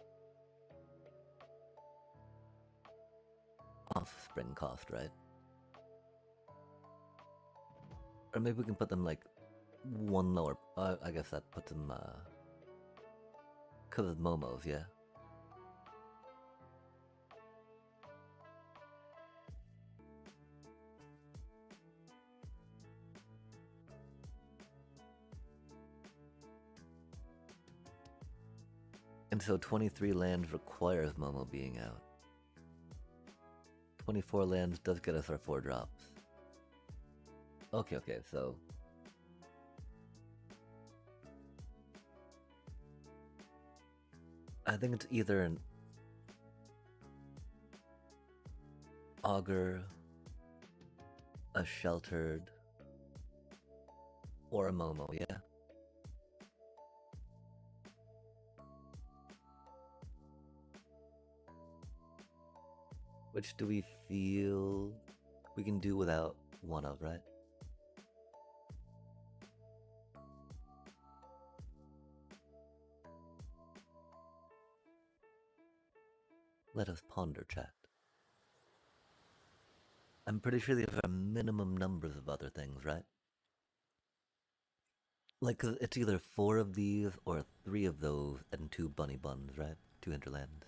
[SPEAKER 1] offspring cost, right? Or maybe we can put them like one lower. I guess that puts them because of Momos, yeah. And so 23 lands requires Momo being out. 24 lands does get us our 4 drops. Okay, so... I think it's either an Augur, a Sheltered, or a Momo, yeah. Which do we feel we can do without one of, right? Let us ponder, chat. I'm pretty sure there are minimum numbers of other things, right? Like, cause it's either 4 of these or 3 of those and 2 bunny buns, right? 2 hinterlands.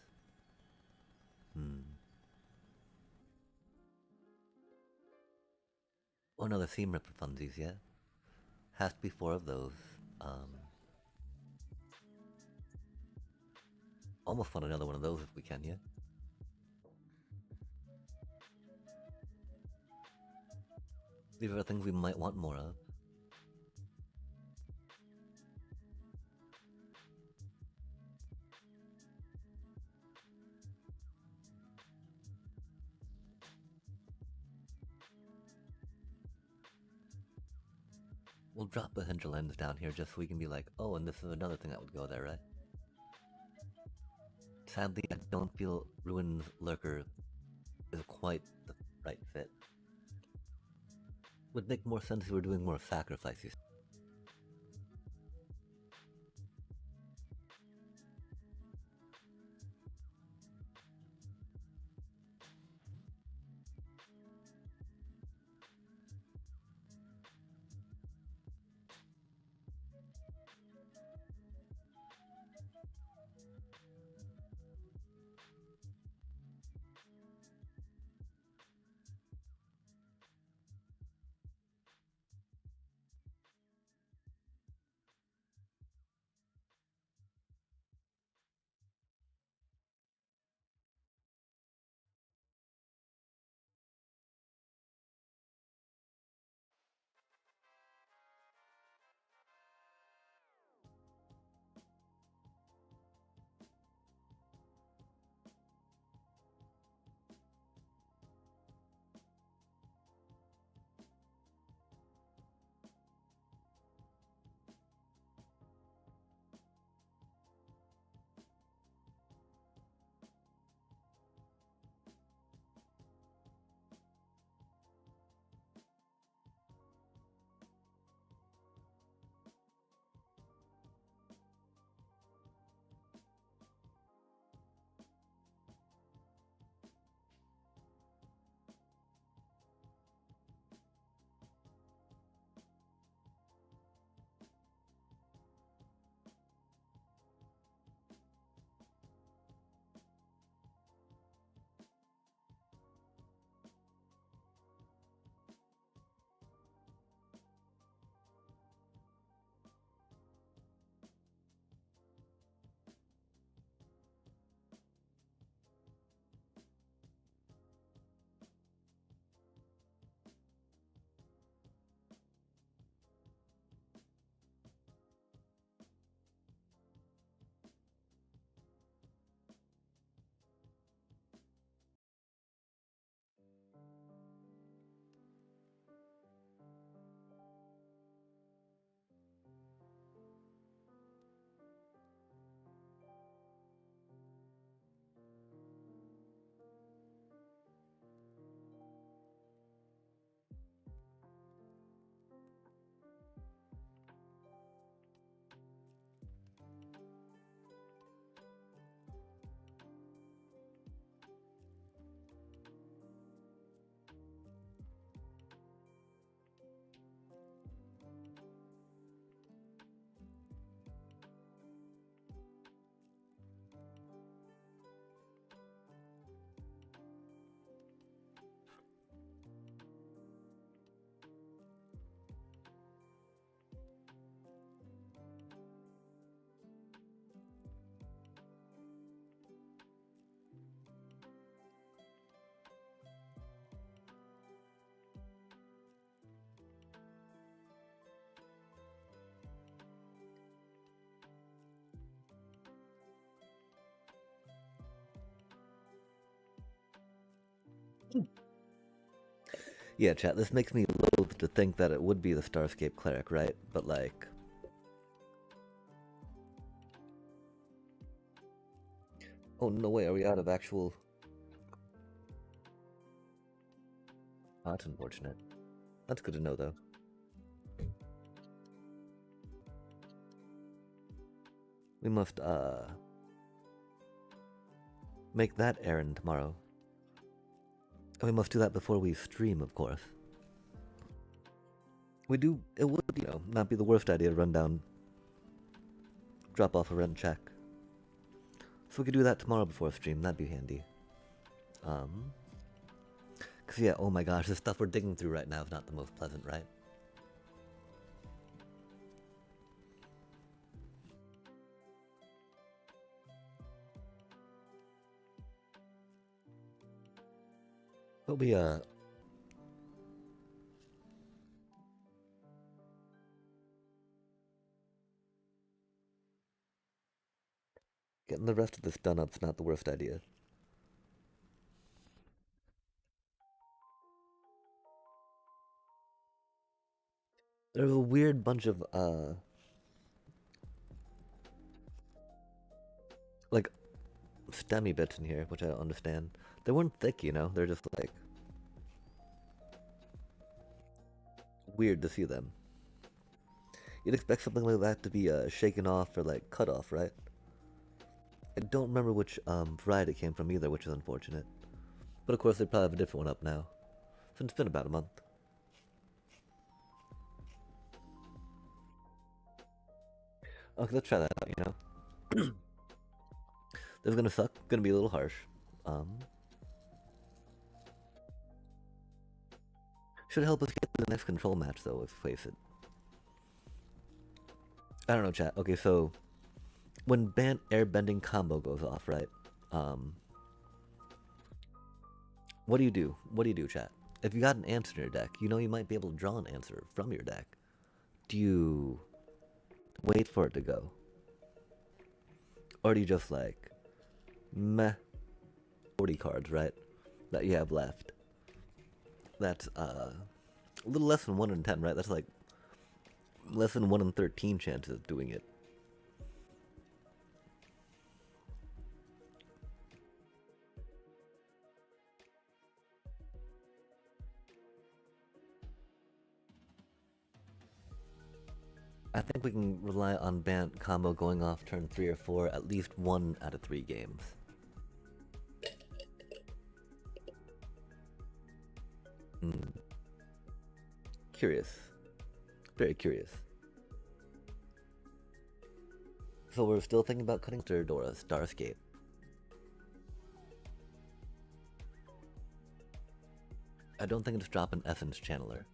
[SPEAKER 1] Oh no, the Seam Ripper funsies, yeah? Has to be 4 of those. Almost want another one of those if we can, yeah? These are things we might want more of. We'll drop the hinterlands down here just so we can be like, oh, and this is another thing that would go there, right? Sadly, I don't feel Ruin's Lurker is quite the right fit. Would make more sense if we were doing more sacrifices. Yeah, chat, this makes me loath to think that it would be the Starscape Cleric, right? But like... Oh, no way, are we out of actual... Oh, that's unfortunate. That's good to know, though. We must, make that errand tomorrow. And we must do that before we stream, of course. It would, not be the worst idea to run down, drop off a rent check. So we could do that tomorrow before stream, that'd be handy. Cause yeah, oh my gosh, the stuff we're digging through right now is not the most pleasant, right? But we, getting the rest of this done up's not the worst idea. There's a weird bunch of, like, stemmy bits in here, which I don't understand. They weren't thick, they're just, like, weird to see them. You'd expect something like that to be, shaken off or, like, cut off, right? I don't remember which, variety it came from either, which is unfortunate. But of course, they probably have a different one up now. Since it's been about a month. Okay, let's try that out, This is gonna suck, gonna be a little harsh. Should help us get to the next control match, though, let's face it. I don't know, chat. Okay, so when Bant airbending combo goes off, right? What do you do? What do you do, chat? If you got an answer in your deck, you might be able to draw an answer from your deck. Do you wait for it to go? Or do you just like, meh, 40 cards, right? That you have left. That's a little less than 1 in 10, right? That's like less than 1 in 13 chances of doing it. I think we can rely on Bant combo going off turn 3 or 4 at least 1 out of 3 games. Curious. Very curious. So we're still thinking about cutting Dora Starscape. I don't think it's drop an Essence Channeler.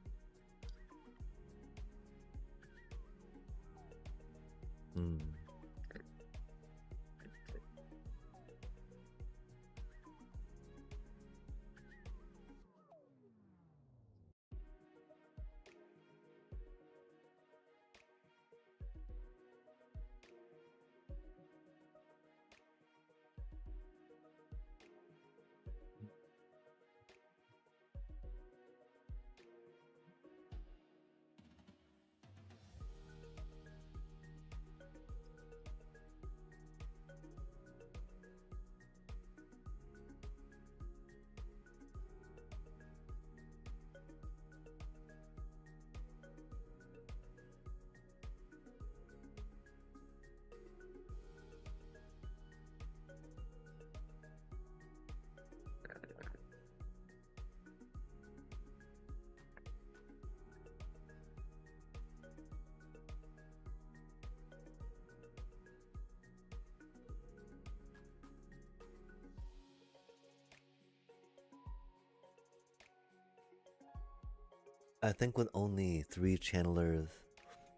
[SPEAKER 1] I think with only 3 channelers,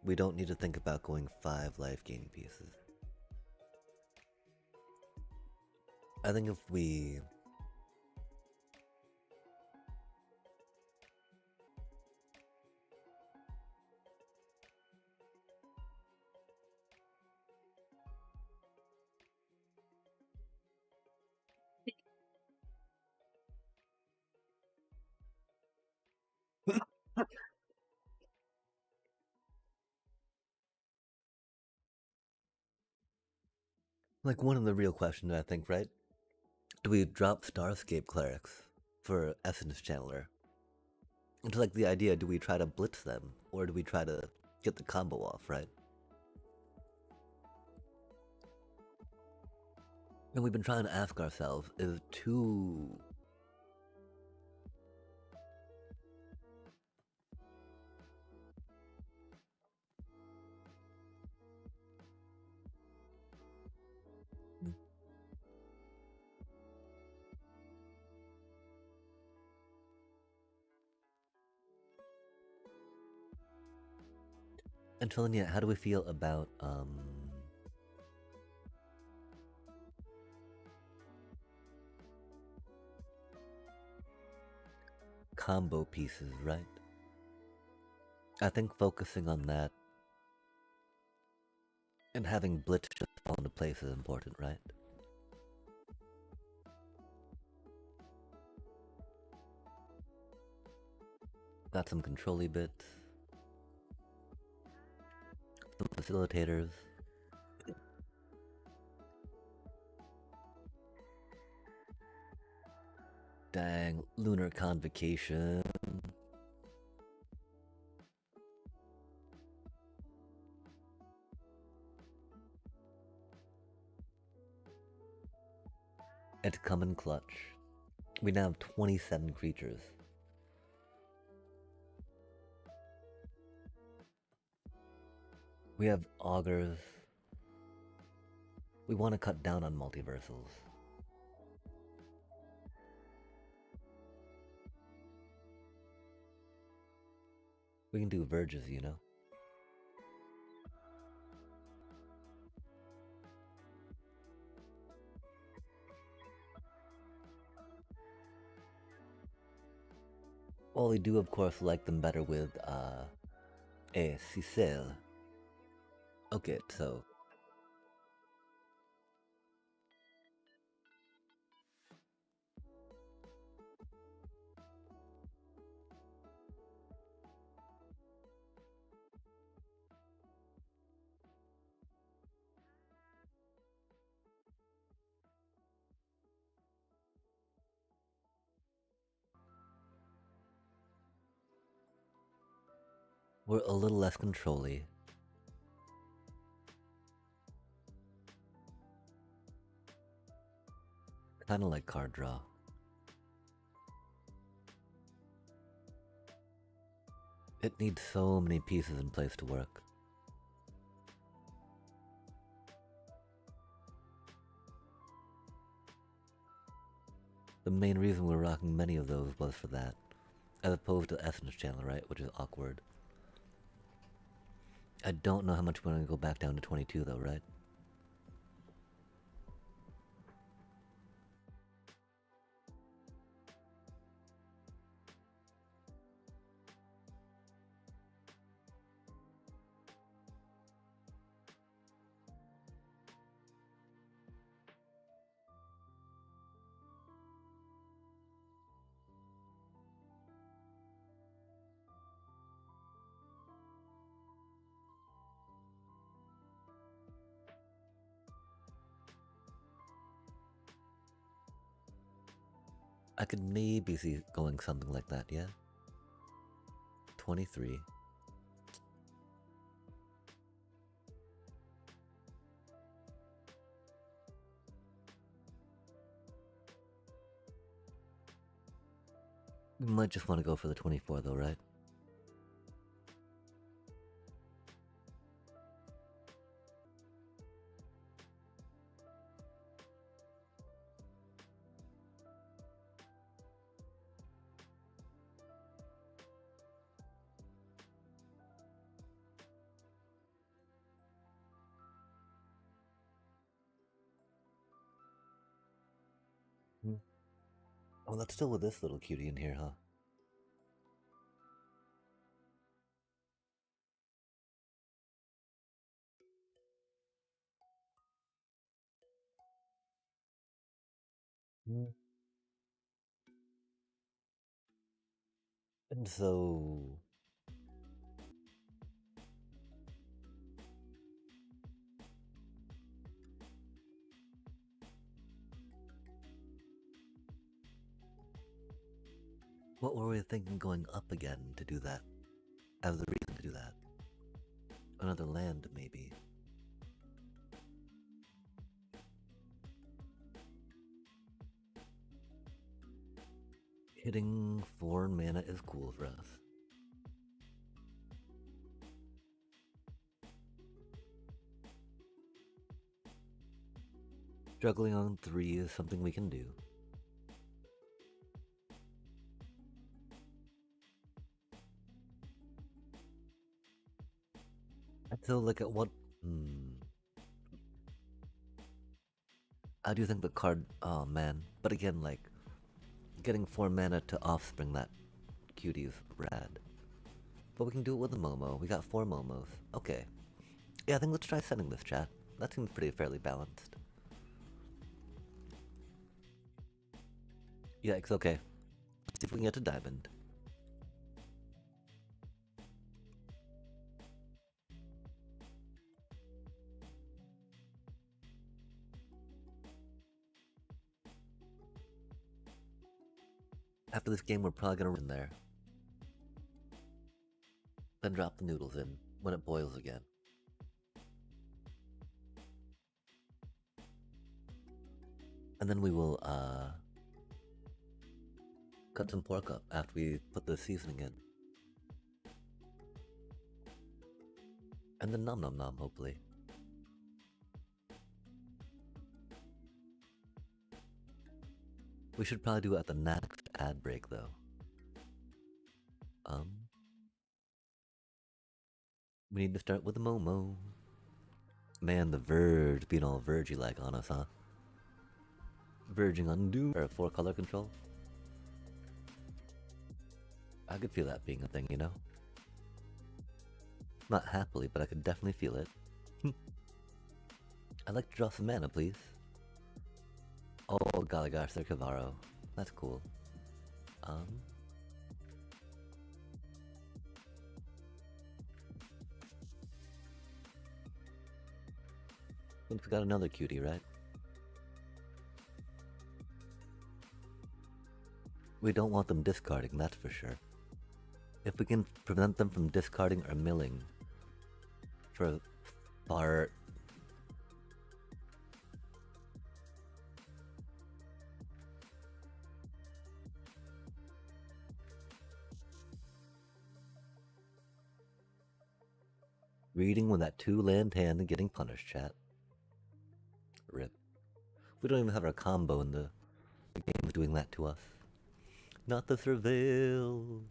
[SPEAKER 1] we don't need to think about going 5 life gaining pieces. I think if we... Like one of the real questions, I think, right? Do we drop Starscape clerics for Essence Channeler? It's like the idea: do we try to blitz them, or do we try to get the combo off, right? And we've been trying to ask ourselves: is two Antonia, how do we feel about combo pieces, right? I think focusing on that and having Blitz just fall into place is important, right? Got some control-y bits, some facilitators. Dang, Lunar Convocation. It's coming clutch. We now have 27 creatures. We have augurs. We want to cut down on multiversals. We can do verges, you know? Well, we do, of course, like them better with, a Cicel. Okay, so we're a little less control-y. Kinda like card draw. It needs so many pieces in place to work. The main reason we're rocking many of those was for that, as opposed to Essence Channel, right? Which is awkward. I don't know how much we're gonna go back down to 22 though, right? I could maybe see going something like that, yeah? 23. We might just want to go for the 24 though, right? Hmm. Oh, that's still with this little cutie in here, huh? Hmm. And so... What were we thinking going up again to do that? As the reason to do that? Another land, maybe. Hitting 4 mana is cool for us. Struggling on 3 is something we can do. I feel like at what... I do think the card... Oh man. But again, like... Getting 4 mana to offspring that cutie is rad. But we can do it with a Momo. We got 4 Momos. Okay. Yeah, I think let's try sending this, chat. That seems pretty fairly balanced. Yeah, it's okay. Let's see if we can get to Diamond. After this game, we're probably gonna run there. Then drop the noodles in when it boils again. And then we will, cut some pork up after we put the seasoning in. And then nom nom nom, hopefully. We should probably do it at the next ad break, though. We need to start with the Momo. Man, the Verge being all vergy like on us, huh? Verging on doom or 4 color control. I could feel that being a thing, you know? Not happily, but I could definitely feel it. I'd like to draw some mana, please. Oh, golly gosh, they're Cavaro. That's cool. Think we got another cutie, right? We don't want them discarding, that's for sure. If we can prevent them from discarding or milling for far... Reading with that 2-land hand and getting punished, chat. Rip. We don't even have our combo in the game doing that to us. Not the surveil.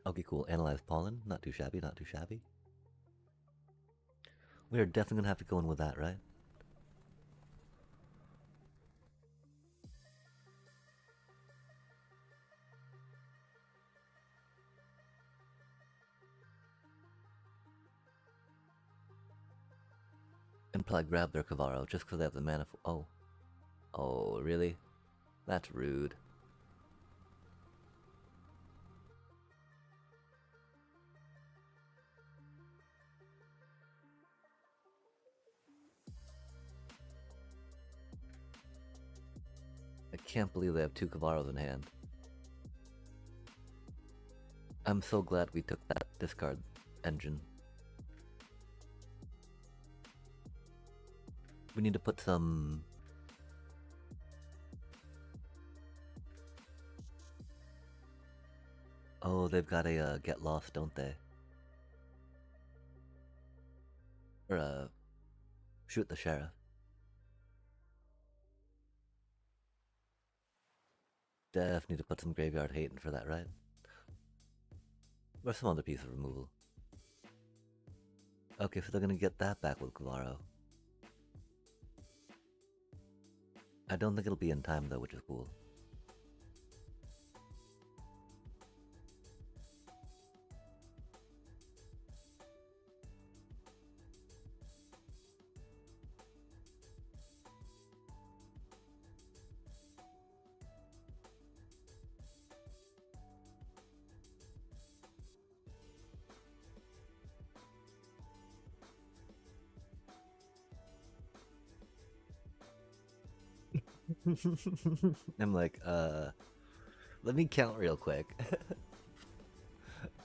[SPEAKER 1] Okay, cool. Analyze pollen. Not too shabby, not too shabby. We are definitely gonna have to go in with that, right? And probably grab their Cavaro just because they have the mana for... Oh. Oh, really? That's rude. I can't believe they have 2 Cavaros in hand. I'm so glad we took that discard engine. We need to put some... Oh, they've got a get lost, don't they? Or shoot the sheriff. Definitely need to put some graveyard hate in for that, right? Or some other piece of removal. Okay, so they're gonna get that back with Cavaro. I don't think it'll be in time though, which is cool. I'm like, Let me count real quick.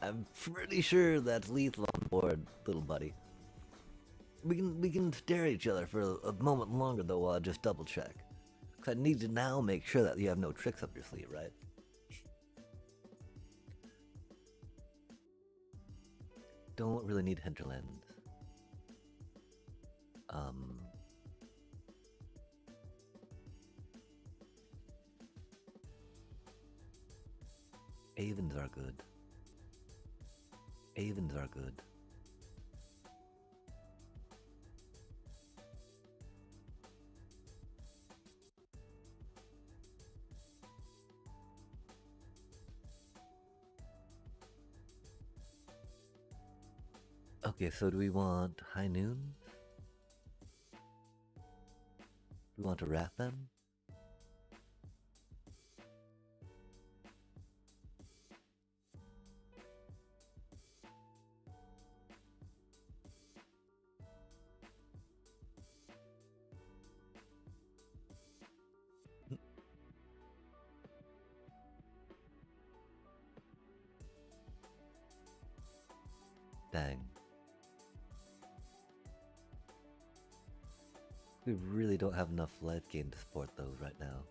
[SPEAKER 1] I'm pretty sure that's lethal on board, little buddy. We can stare at each other for a moment longer though while I just double check. Cause I need to now make sure that you have no tricks up your sleeve, right? Don't really need hinterlands. Avens are good. Avens are good. Okay, so do we want high noon? Do we want to wrap them? Dang. We really don't have enough life gain to support those right now.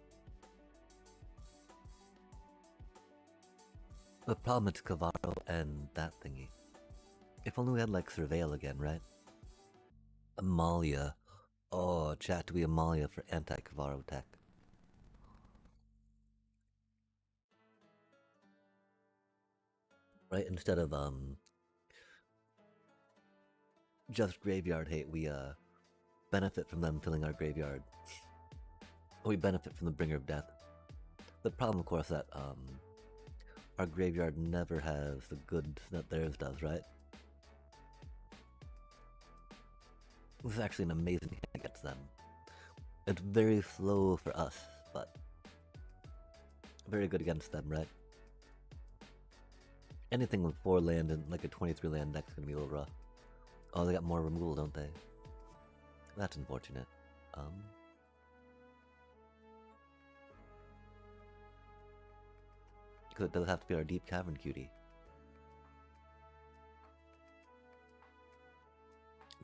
[SPEAKER 1] The problem is Cavaro and that thingy. If only we had like Surveil again, right? Amalia. Oh, chat to be Amalia for anti-Cavaro tech. Right, instead of just graveyard hate, we benefit from them filling our graveyard. We benefit from the Bringer of Death. The problem, of course, that our graveyard never has the goods that theirs does, right? This is actually an amazing hand against them. It's very slow for us, but very good against them, right? Anything with 4 land and like a 23 land deck's gonna be a little rough. Oh, they got more removal, don't they? That's unfortunate. Because it does have to be our Deep Cavern cutie.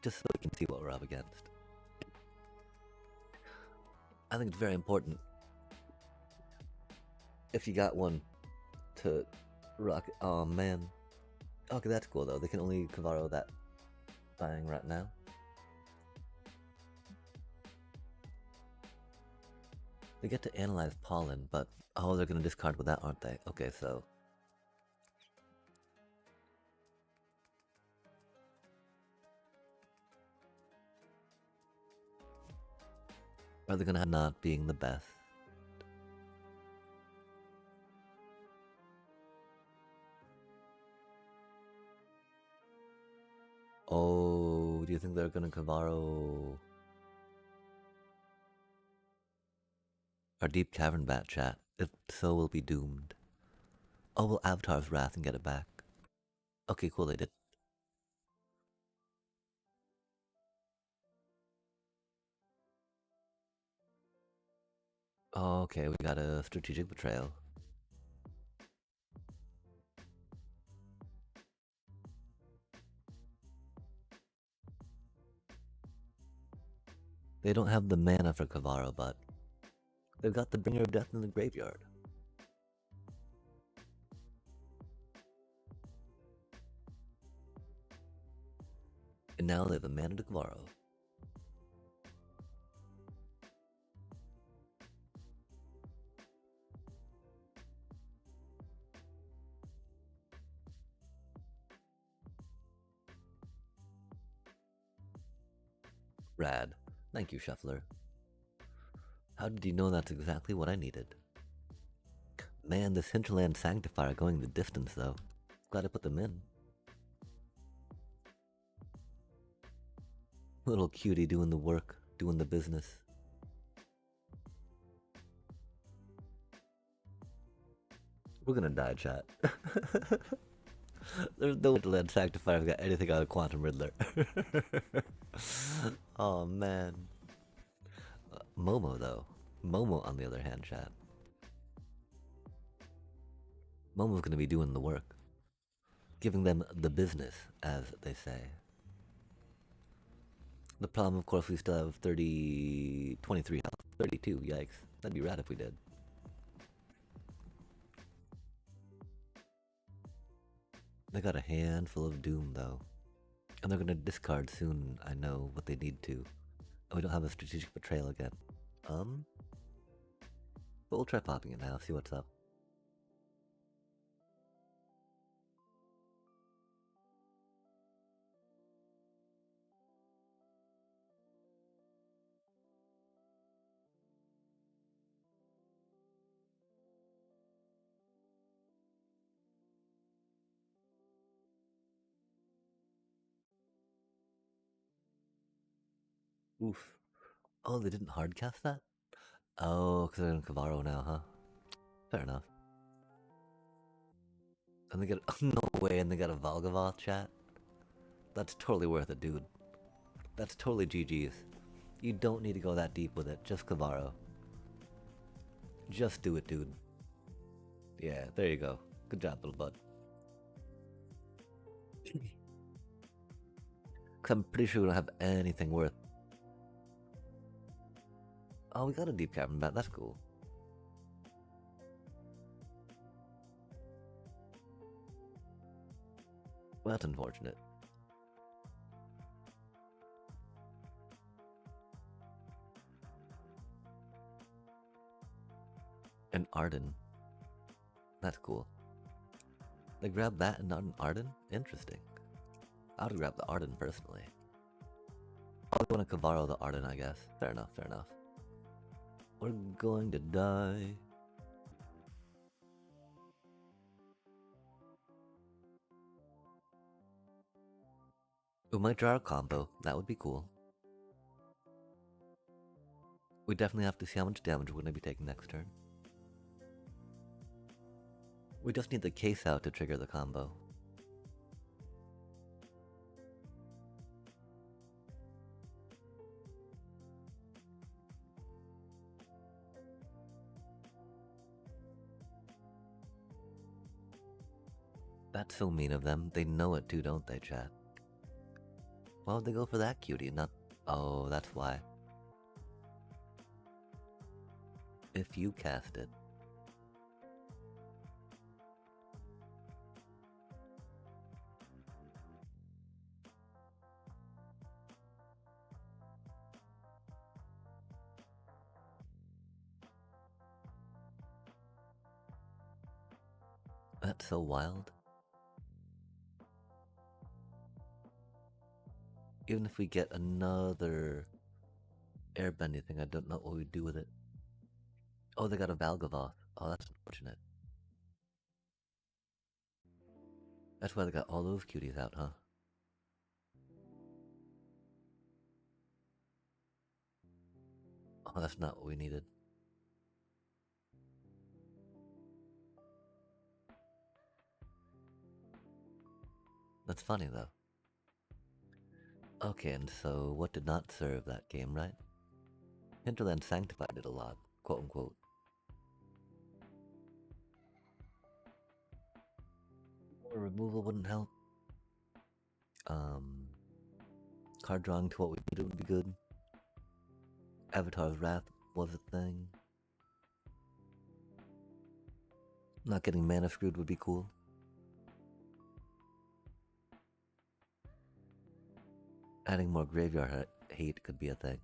[SPEAKER 1] Just so we can see what we're up against. I think it's very important, if you got one, to rock. Oh man. Okay, that's cool though. They can only Cavaro that bang right now. They get to analyze pollen, but oh, they're gonna discard with that, aren't they? Okay, so are they gonna have not being the best? Oh, do you think they're gonna Cavaro our Deep Cavern Bat, chat? If so, we'll be doomed. Oh, we'll Avatar's Wrath and get it back. Okay, cool, they did. Oh, okay, we got a Strategic Betrayal. They don't have the mana for Cavaro, but they've got the Bringer of Death in the graveyard. And now they have the mana to Cavaro. Rad. Thank you, Shuffler. How did you know that's exactly what I needed? Man, this Hinterland Sanctifier going the distance, though. Glad I put them in. Little cutie doing the work, doing the business. We're gonna die, chat. There's no Hinterland Sanctifier got anything out of Quantum Riddler. Oh man. Momo though. Momo on the other hand, chat. Momo's gonna be doing the work. Giving them the business, as they say. The problem, of course, we still have 23 health. 32, yikes. That'd be rad if we did. They got a handful of doom, though. And they're gonna discard soon, I know, what they need to. Oh, we don't have a strategic betrayal again. But we'll try popping it now, see what's up. Oof. Oh, they didn't hardcast that? Oh, because they're in Kavaro now, huh? Fair enough. And they get no way, and they got a Valgavoth chat. That's totally worth it, dude. That's totally GG's. You don't need to go that deep with it. Just Kavaro. Just do it, dude. Yeah, there you go. Good job, little bud. Cause I'm pretty sure we don't have anything worth. Oh, we got a deep cavern bat. That's cool. Well, that's unfortunate. An Arden. That's cool. They grabbed that and not an Arden? Interesting. I would grab the Arden personally. Oh, they want to Kavaro the Arden, I guess. Fair enough, fair enough. We're going to die. We might draw a combo. That would be cool. We definitely have to see how much damage we're going to be taking next turn. We just need the case out to trigger the combo. That's so mean of them. They know it too, don't they, chat? Why would they go for that cutie? Not. Oh, that's why. If you cast it. That's so wild. Even if we get another airbending thing, I don't know what we'd do with it. Oh, they got a Valgavoth. Oh, that's unfortunate. That's why they got all those cuties out, huh? Oh, that's not what we needed. That's funny, though. Okay, and so what did not serve that game, right? Hinterland sanctified it a lot, quote unquote. More removal wouldn't help. Card drawing to what we needed would be good. Avatar's Wrath was a thing. Not getting mana screwed would be cool. Adding more graveyard hate could be a thing.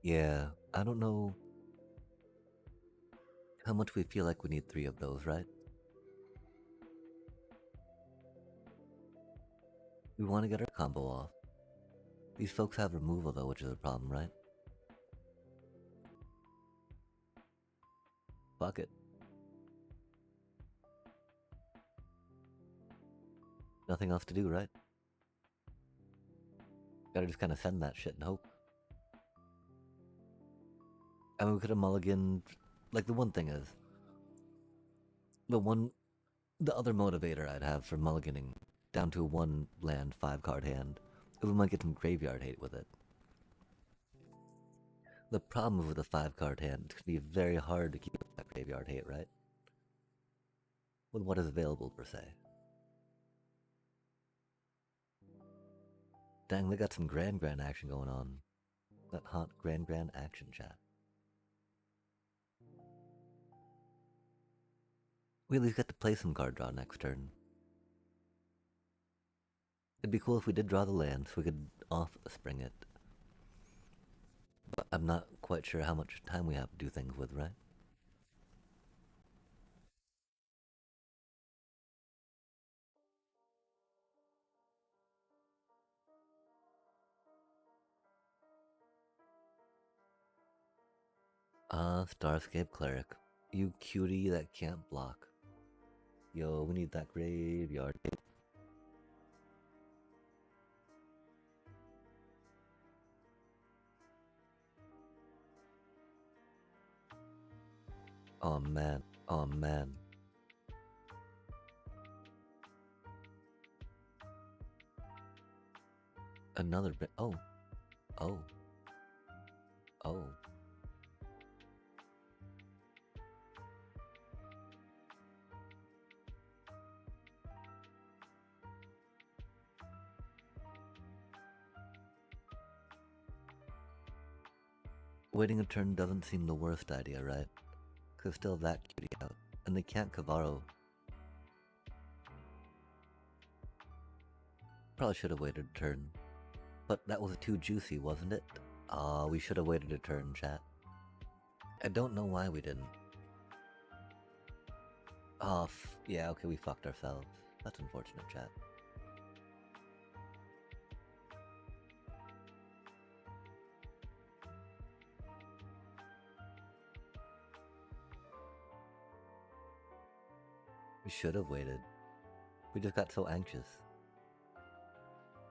[SPEAKER 1] Yeah, I don't know how much we feel like we need 3 of those, right? We want to get our combo off. These folks have removal though, which is a problem, right? Fuck it. Nothing else to do, right? Gotta just kind of send that shit and hope. I mean, we could have mulliganed. Like, the one thing is, the other motivator I'd have for mulliganing down to a 1 land 5 card hand is we might get some graveyard hate with it. The problem with a 5 card hand, it can be very hard to keep that graveyard hate, right? With what is available, per se. Dang, they got some grand action going on. That hot grand action, chat. We at least get to play some card draw next turn. It'd be cool if we did draw the land so we could off-spring it. But I'm not quite sure how much time we have to do things with, right? Starscape Cleric. You cutie that can't block. Yo, we need that graveyard. Oh man, oh man. Another bit. Oh, oh, oh. Waiting a turn doesn't seem the worst idea, right? Cause still that cutie out. And they can't Kavaro. Probably should have waited a turn. But that was too juicy, wasn't it? Ah, we should have waited a turn, chat. I don't know why we didn't. Oh, yeah, okay, we fucked ourselves. That's unfortunate, chat. We should have waited. We just got so anxious.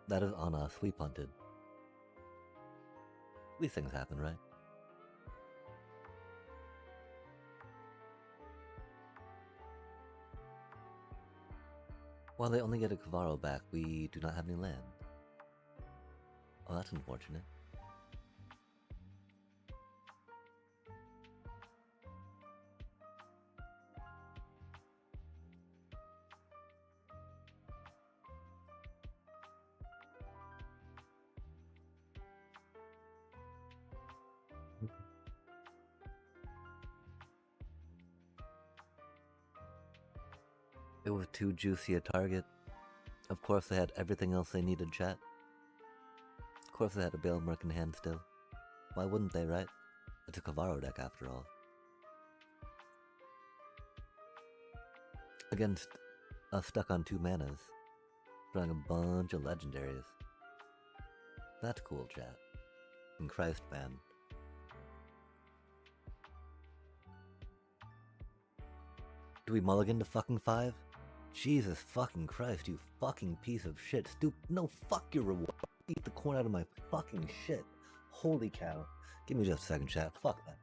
[SPEAKER 1] That is on us, we punted. These things happen, right? While they only get a Kavaro back, we do not have any land. Oh, that's unfortunate. It was too juicy a target. Of course they had everything else they needed, chat. Of course they had a Balemerk in hand still. Why wouldn't they, right? It's a Kavaro deck after all. Against us stuck on 2 manas. Drawing a bunch of legendaries. That's cool, chat. And Christ, man. Do we mulligan to fucking 5? Jesus fucking Christ, you fucking piece of shit. No, fuck your reward. Eat the corn out of my fucking shit. Holy cow. Give me just a second, chat. Fuck that.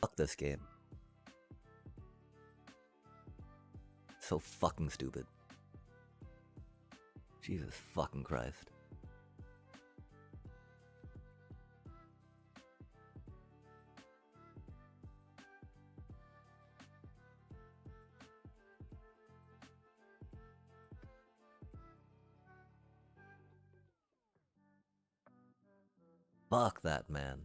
[SPEAKER 1] Fuck this game. So fucking stupid. Jesus fucking Christ. Fuck that, man.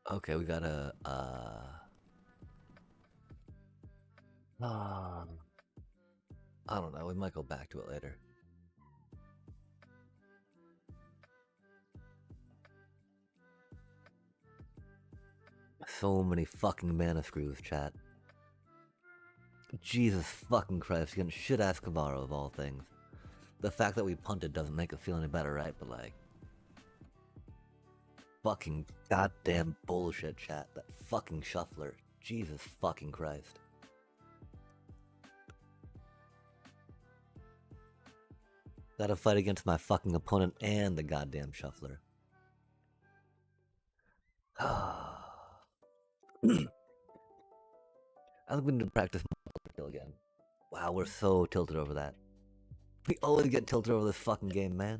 [SPEAKER 1] Okay, we gotta, I don't know, we might go back to it later. so many fucking mana screws, chat. Jesus fucking Christ, getting shit ass Kavaro of all things. The fact that we punted doesn't make it feel any better, right? But like, fucking goddamn bullshit, chat. That fucking shuffler. Jesus fucking Christ. Gotta fight against my fucking opponent and the goddamn shuffler. I think we need to practice kill again. Wow, we're so tilted over that. We always get tilted over this fucking game, man.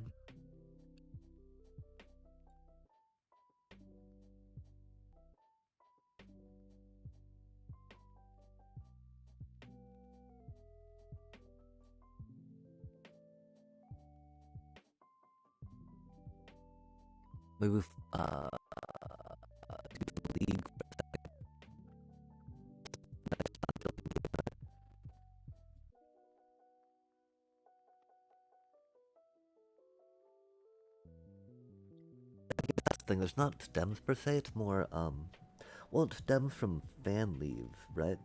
[SPEAKER 1] Maybe we league. That's the thing, there's not stems per se, it's more, well, it stems from fan leave, right?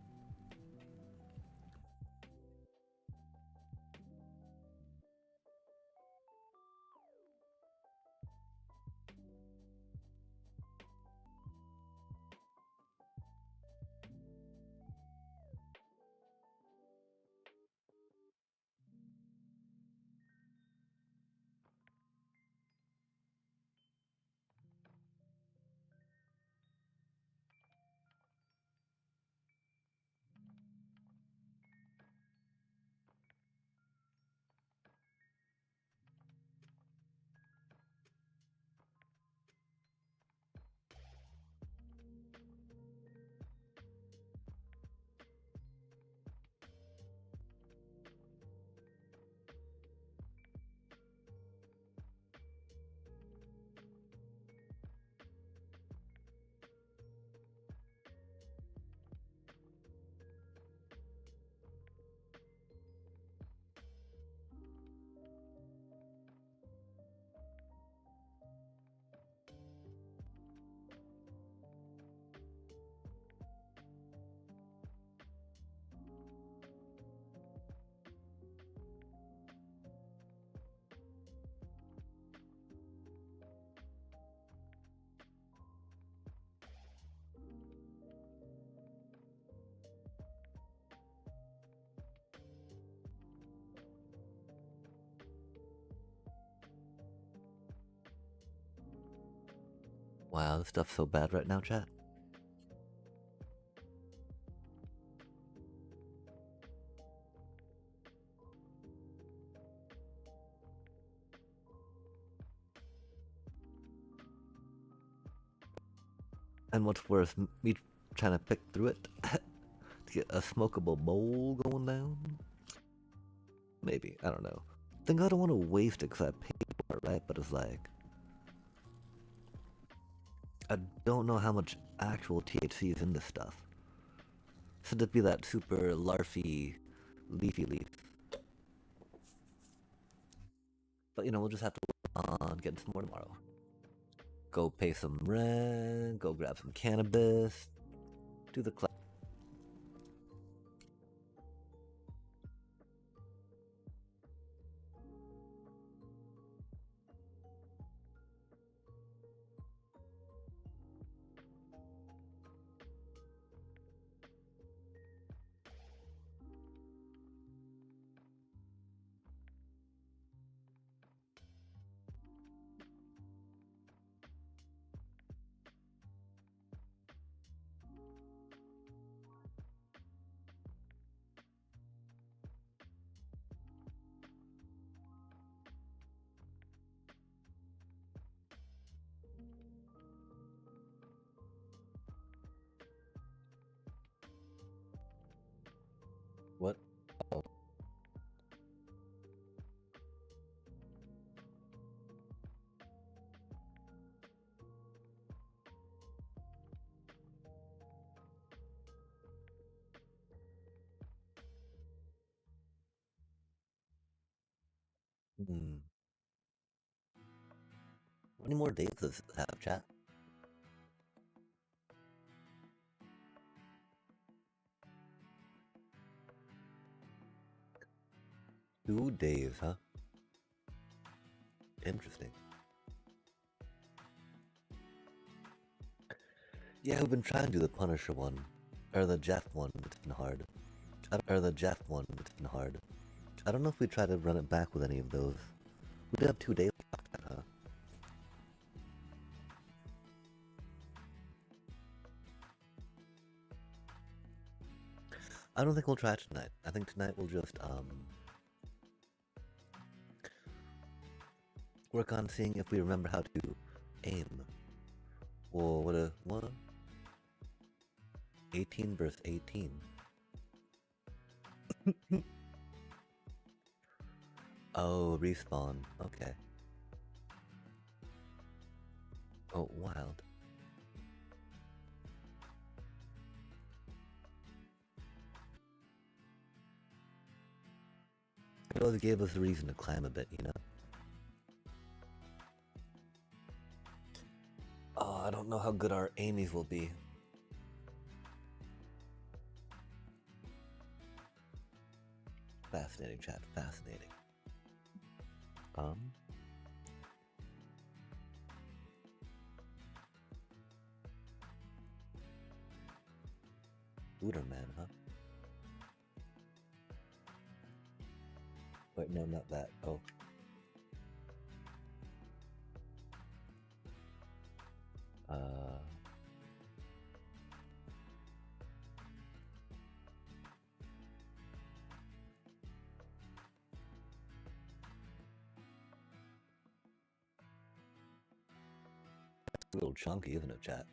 [SPEAKER 1] Wow, this stuff's so bad right now, chat. And what's worse, me trying to pick through it to get a smokable bowl going down? Maybe, I don't know. I think I don't want to waste it because I paid for it, right? But it's like, I don't know how much actual THC is in this stuff. Should it be that super larfy, leafy leaf? But you know, we'll just have to work on getting some more tomorrow. Go pay some rent, go grab some cannabis, do the class. What? Oh. Hmm. How many more days does it have, chat? 2 days, huh? Interesting. Yeah, we've been trying to do the Punisher one. Or the Jeff one, it's been hard. I don't know if we try to run it back with any of those. We did have 2 days, huh? I don't think we'll try it tonight. I think tonight we'll just, work on seeing if we remember how to aim. Whoa, what? 18 versus 18. Oh, respawn. Okay. Oh, wild. It always gave us a reason to climb a bit, you know? Oh, I don't know how good our aimies will be. Fascinating, chat. Fascinating. Uderman, huh? Wait, no, not that. Oh. It's a little chunky, isn't it, chat?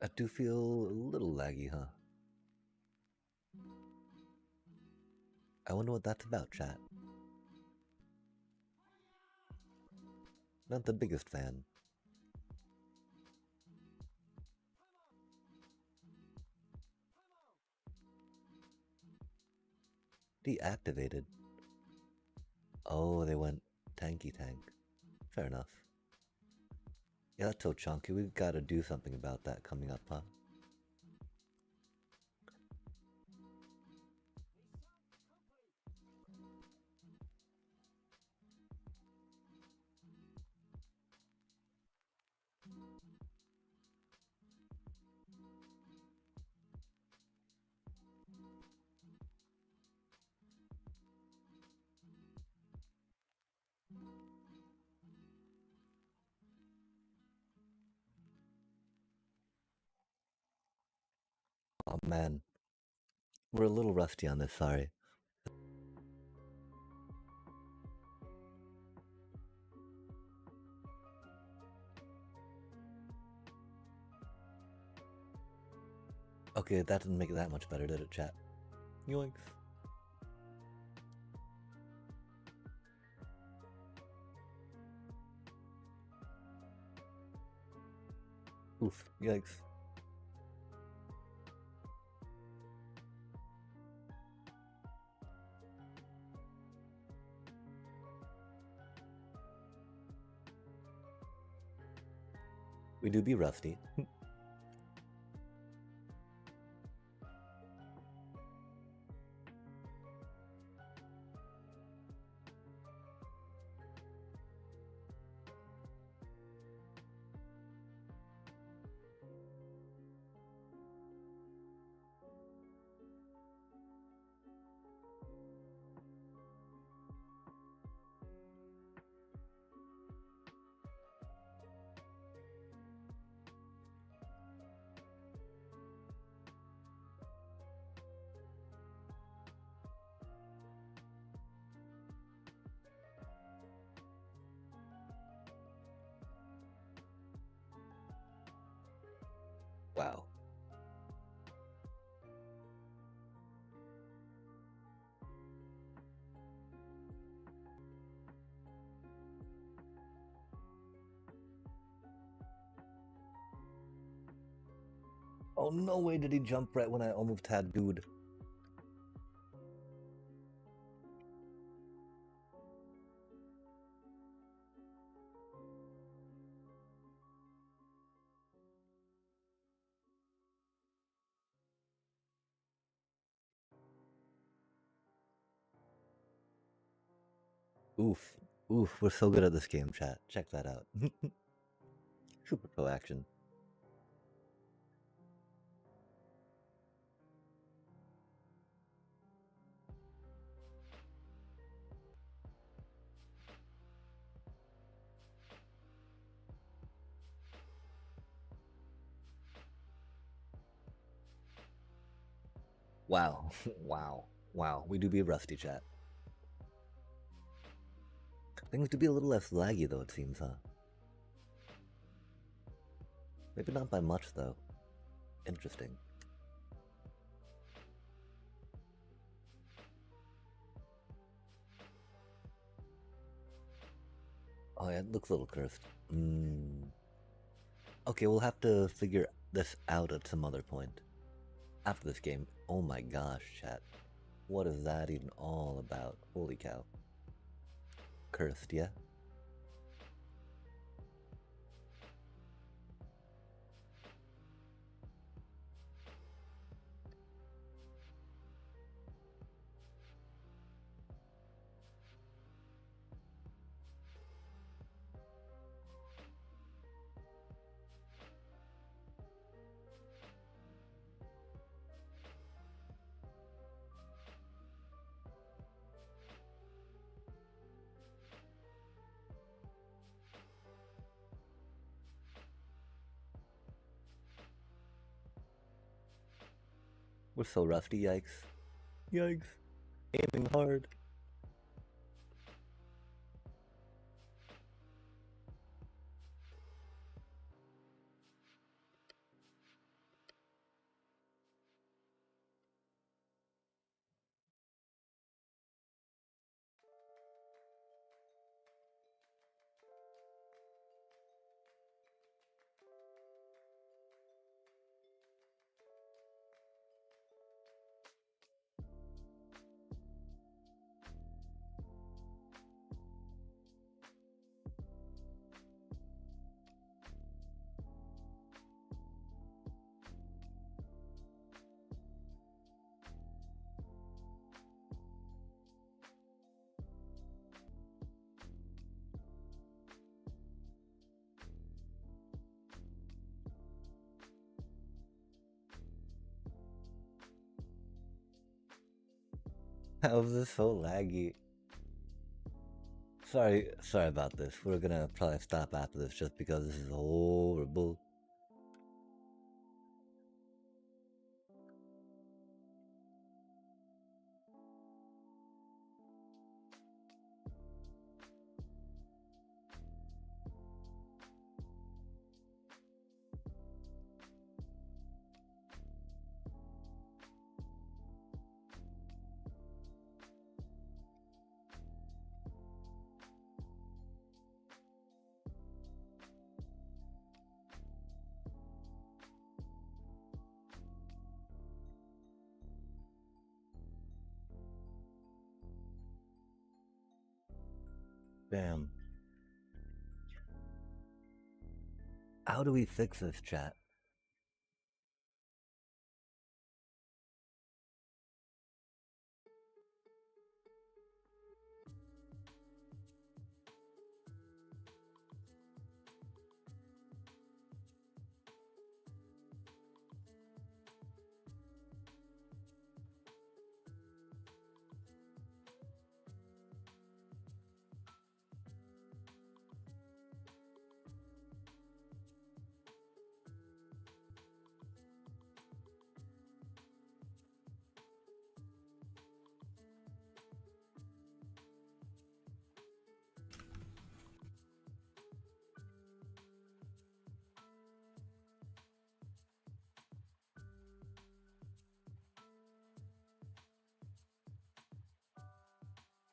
[SPEAKER 1] I do feel a little laggy, huh? I wonder what that's about, chat. Not the biggest fan. Deactivated. Oh, they went tanky tank. Fair enough. Yeah, that's so chunky. We've got to do something about that coming up, huh? Oh man, we're a little rusty on this, sorry. Okay, that didn't make it that much better, did it, chat? Yoinks. Oof, yikes. We do be rusty. Wow. Oh, no way did he jump right when I almost had dude. Oof. Oof, we're so good at this game, chat. Check that out. Super pro action. Wow. Wow. Wow. We do be rusty, chat. Things do be a little less laggy, though, it seems, huh? Maybe not by much, though. Interesting. Oh, yeah, it looks a little cursed. Okay, we'll have to figure this out at some other point. After this game. Oh my gosh, chat. What is that even all about? Holy cow. Cursed, yeah? We're so rusty, yikes. Yikes. Aiming hard. How is this so laggy? Sorry about this. We're gonna probably stop after this just because this is horrible. Damn. How do we fix this, chat?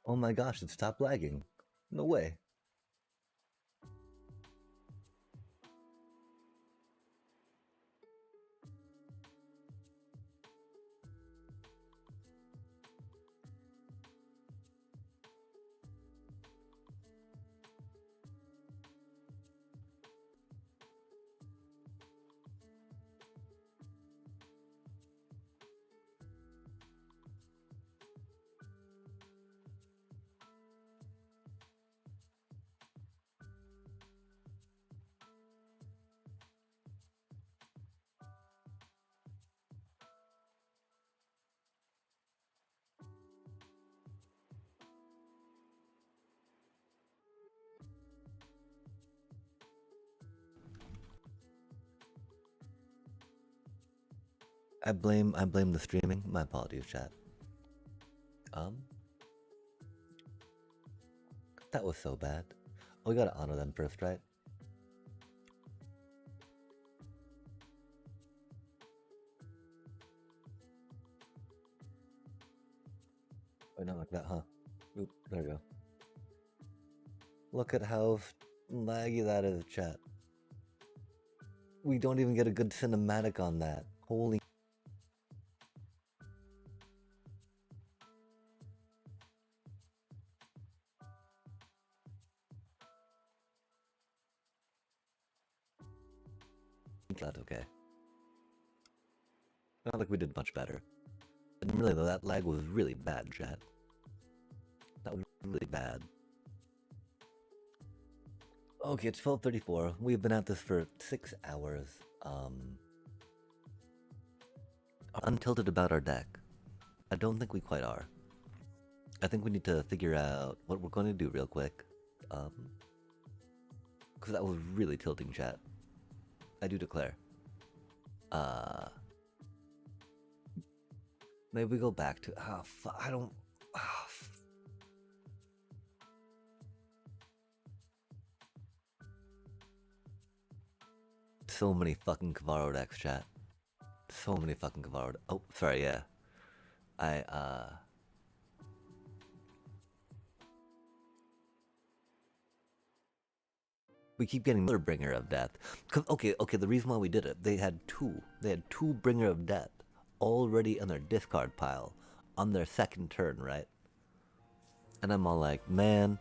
[SPEAKER 1] Oh my gosh, it stopped lagging. No way. I blame the streaming. My apologies, chat. That was so bad. We gotta honor them first, right? Oh, not like that, huh? Oop, there we go. Look at how laggy that is, chat. We don't even get a good cinematic on that. Holy. That's okay. Not like we did much better. And really though, that lag was really bad, chat. That was really bad. Okay, it's 12:34. We've been at this for 6 hours. Untilted about our deck. I don't think we quite are. I think we need to figure out what we're going to do real quick. Because that was really tilting, chat. I do declare. Maybe we go back to... I don't... So many fucking Kavaro decks, chat. So many fucking Kavaro... Oh, sorry, yeah. We keep getting another Bringer of Death. Okay, the reason why we did it, they had two Bringer of Death already in their discard pile on their second turn, right? And I'm all like, man,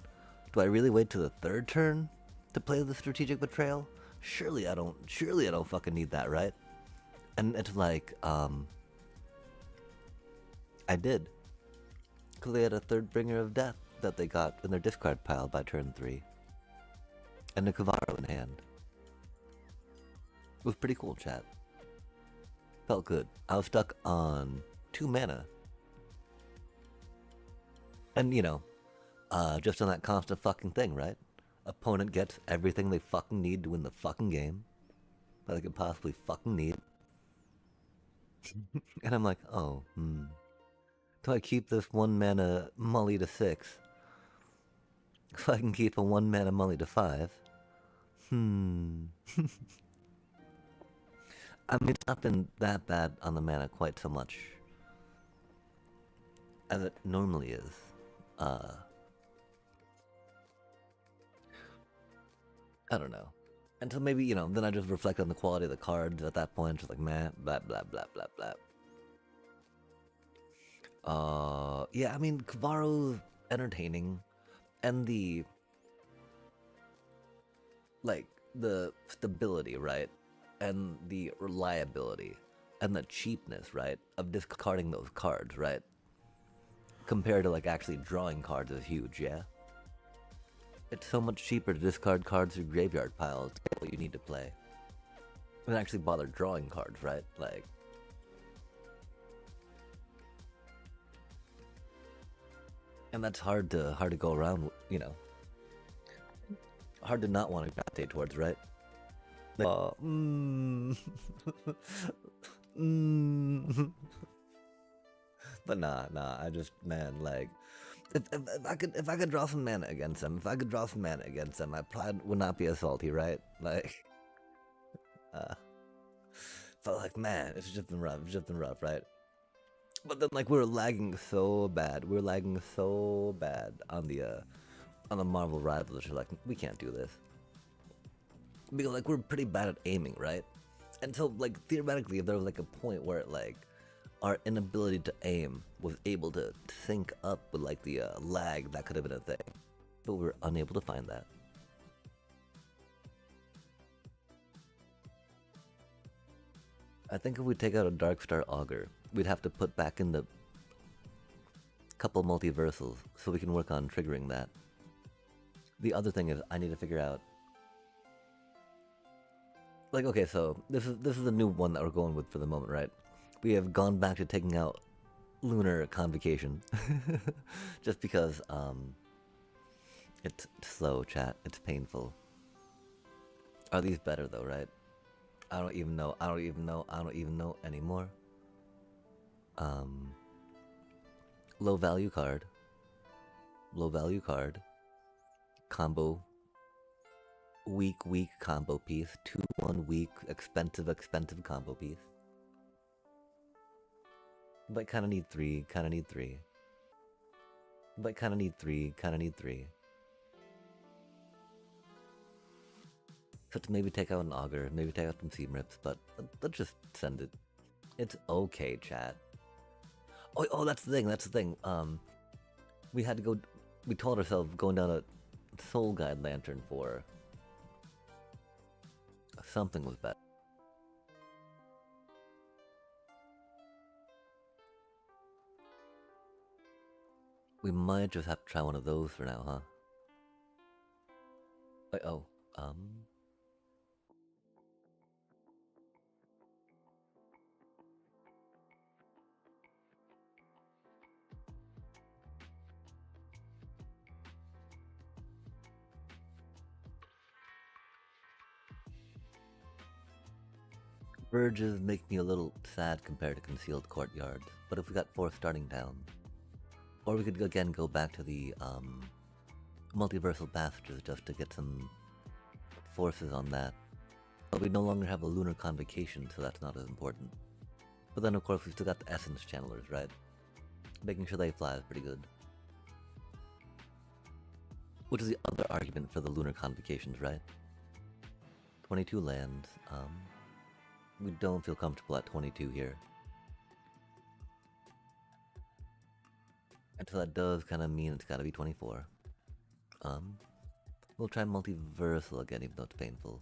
[SPEAKER 1] do I really wait to the third turn to play the Strategic Betrayal? Surely I don't fucking need that, right? And it's like, I did. Because they had a third Bringer of Death that they got in their discard pile by turn 3. And a Kavaro in hand. It was pretty cool, chat. Felt good. I was stuck on 2 mana. And, you know, just on that constant fucking thing, right? Opponent gets everything they fucking need to win the fucking game. That they could possibly fucking need. And I'm like, oh, do I keep this 1 mana Mully to 6? So I can keep a 1 mana Mully to 5? I mean, it's not been that bad on the mana quite so much as it normally is. I don't know. Until maybe, you know, then I just reflect on the quality of the cards at that point, just like, man, blah, blah, blah, blah, blah. Yeah, I mean, Kavaro's entertaining, and the stability, right? And the reliability, and the cheapness, right? Of discarding those cards, right? Compared to, like, actually drawing cards is huge, yeah? It's so much cheaper to discard cards through graveyard piles to get what you need to play than actually bother drawing cards, right? Like... And that's hard to go around, you know. Hard to not want to gravitate towards, right? Like, But nah, I just, man, like, if I could draw some mana against them, I probably would not be as salty, right? Like, felt like, man, it's just been rough, right? But then, like, we were lagging so bad on the Marvel Rivals. You're like, we can't do this because, like, we're pretty bad at aiming, right? And so, like, theoretically, if there was like a point where it, like, our inability to aim was able to sync up with, like, the lag, that could have been a thing, but we were unable to find that. I think if we take out a Darkstar Augur, we'd have to put back in the couple multiversals so we can work on triggering that. The other thing is I need to figure out, like, okay, so this is the new one that we're going with for the moment, right? We have gone back to taking out Lunar Convocation just because it's slow, chat. It's painful. Are these better though, right? I don't even know anymore. Um, low value card. Low value card. Combo. Weak combo piece. 2-1 weak, expensive combo piece. But kinda need three, kinda need three. But kinda need three, kinda need three. So to maybe take out an auger, maybe take out some seam rips, but let's just send it. It's okay, chat. Oh, that's the thing. We had to go. We told ourselves going down a Soul Guide Lantern for something was better. We might just have to try one of those for now, huh? Wait, Verges make me a little sad compared to Concealed Courtyard, but if we got 4 starting down, or we could again go back to the multiversal passages just to get some forces on that. But we no longer have a lunar convocation, so that's not as important. But then of course we still got the essence channelers, right? Making sure they fly is pretty good. Which is the other argument for the lunar convocations, right? 22 lands. We don't feel comfortable at 22 here. And so that does kind of mean it's gotta be 24. We'll try multiversal again, even though it's painful.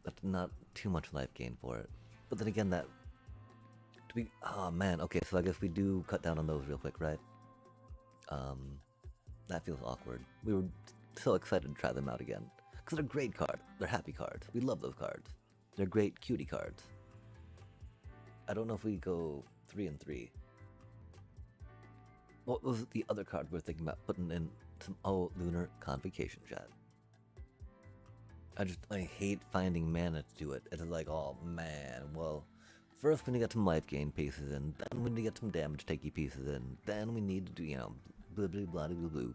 [SPEAKER 1] That's not too much life gain for it. But then again, that... to be... oh man, okay, so I guess we do cut down on those real quick, right? That feels awkward. We were so excited to try them out again. Because they're great cards. They're happy cards. We love those cards. They're great cutie cards. I don't know if we go 3 and 3. What was the other card we were thinking about putting in some lunar convocation, chat? I hate finding mana to do it. It's like, oh man, well, first we need to get some life gain pieces in, then we need to get some damage takey pieces in, then we need to do, blah blah blah blah blah.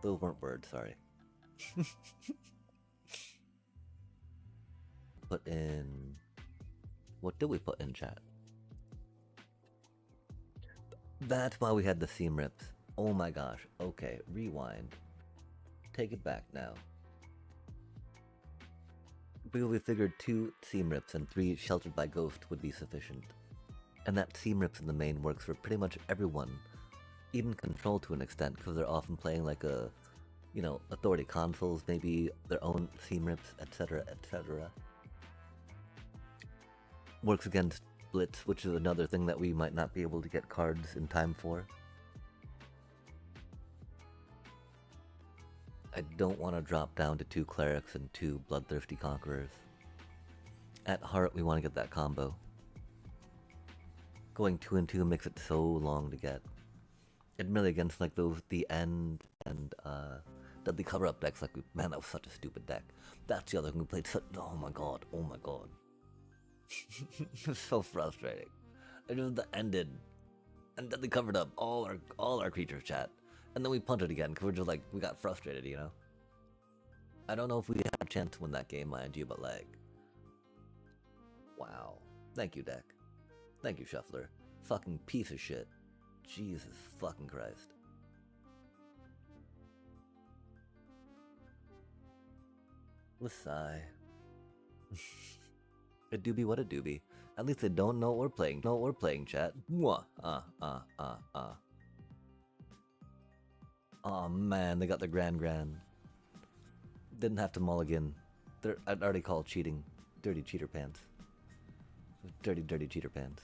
[SPEAKER 1] Those weren't words, sorry. Put in... what did we put in, chat? That's why we had the seam rips. Oh my gosh. Okay, rewind. Take it back now. Because we figured 2 seam rips and 3 sheltered by ghost would be sufficient. And that seam rips in the main works for pretty much everyone. Even control to an extent, because they're often playing like a, authority consoles, maybe their own seam rips, etc, etc. Works against Blitz, which is another thing that we might not be able to get cards in time for. I don't want to drop down to 2 Clerics and 2 Bloodthirsty Conquerors. At heart, we want to get that combo. Going 2 and 2 makes it so long to get. Admittedly, against like those the End and Deadly Cover-Up decks, like, man, that was such a stupid deck. That's the other thing we played such... oh my god. It was so frustrating. It just ended, and then they covered up all our creatures, chat, and then we punted again because we're just like, we got frustrated, I don't know if we had a chance to win that game, mind you, but like, wow. Thank you, deck. Thank you, Shuffler. Fucking piece of shit. Jesus fucking Christ. Let's sigh. It do be what it do be. At least they don't know what we're playing. Chat. Mwah. Oh man, they got the grand. Didn't have to mulligan. I'd already called cheating. Dirty cheater pants. Dirty cheater pants.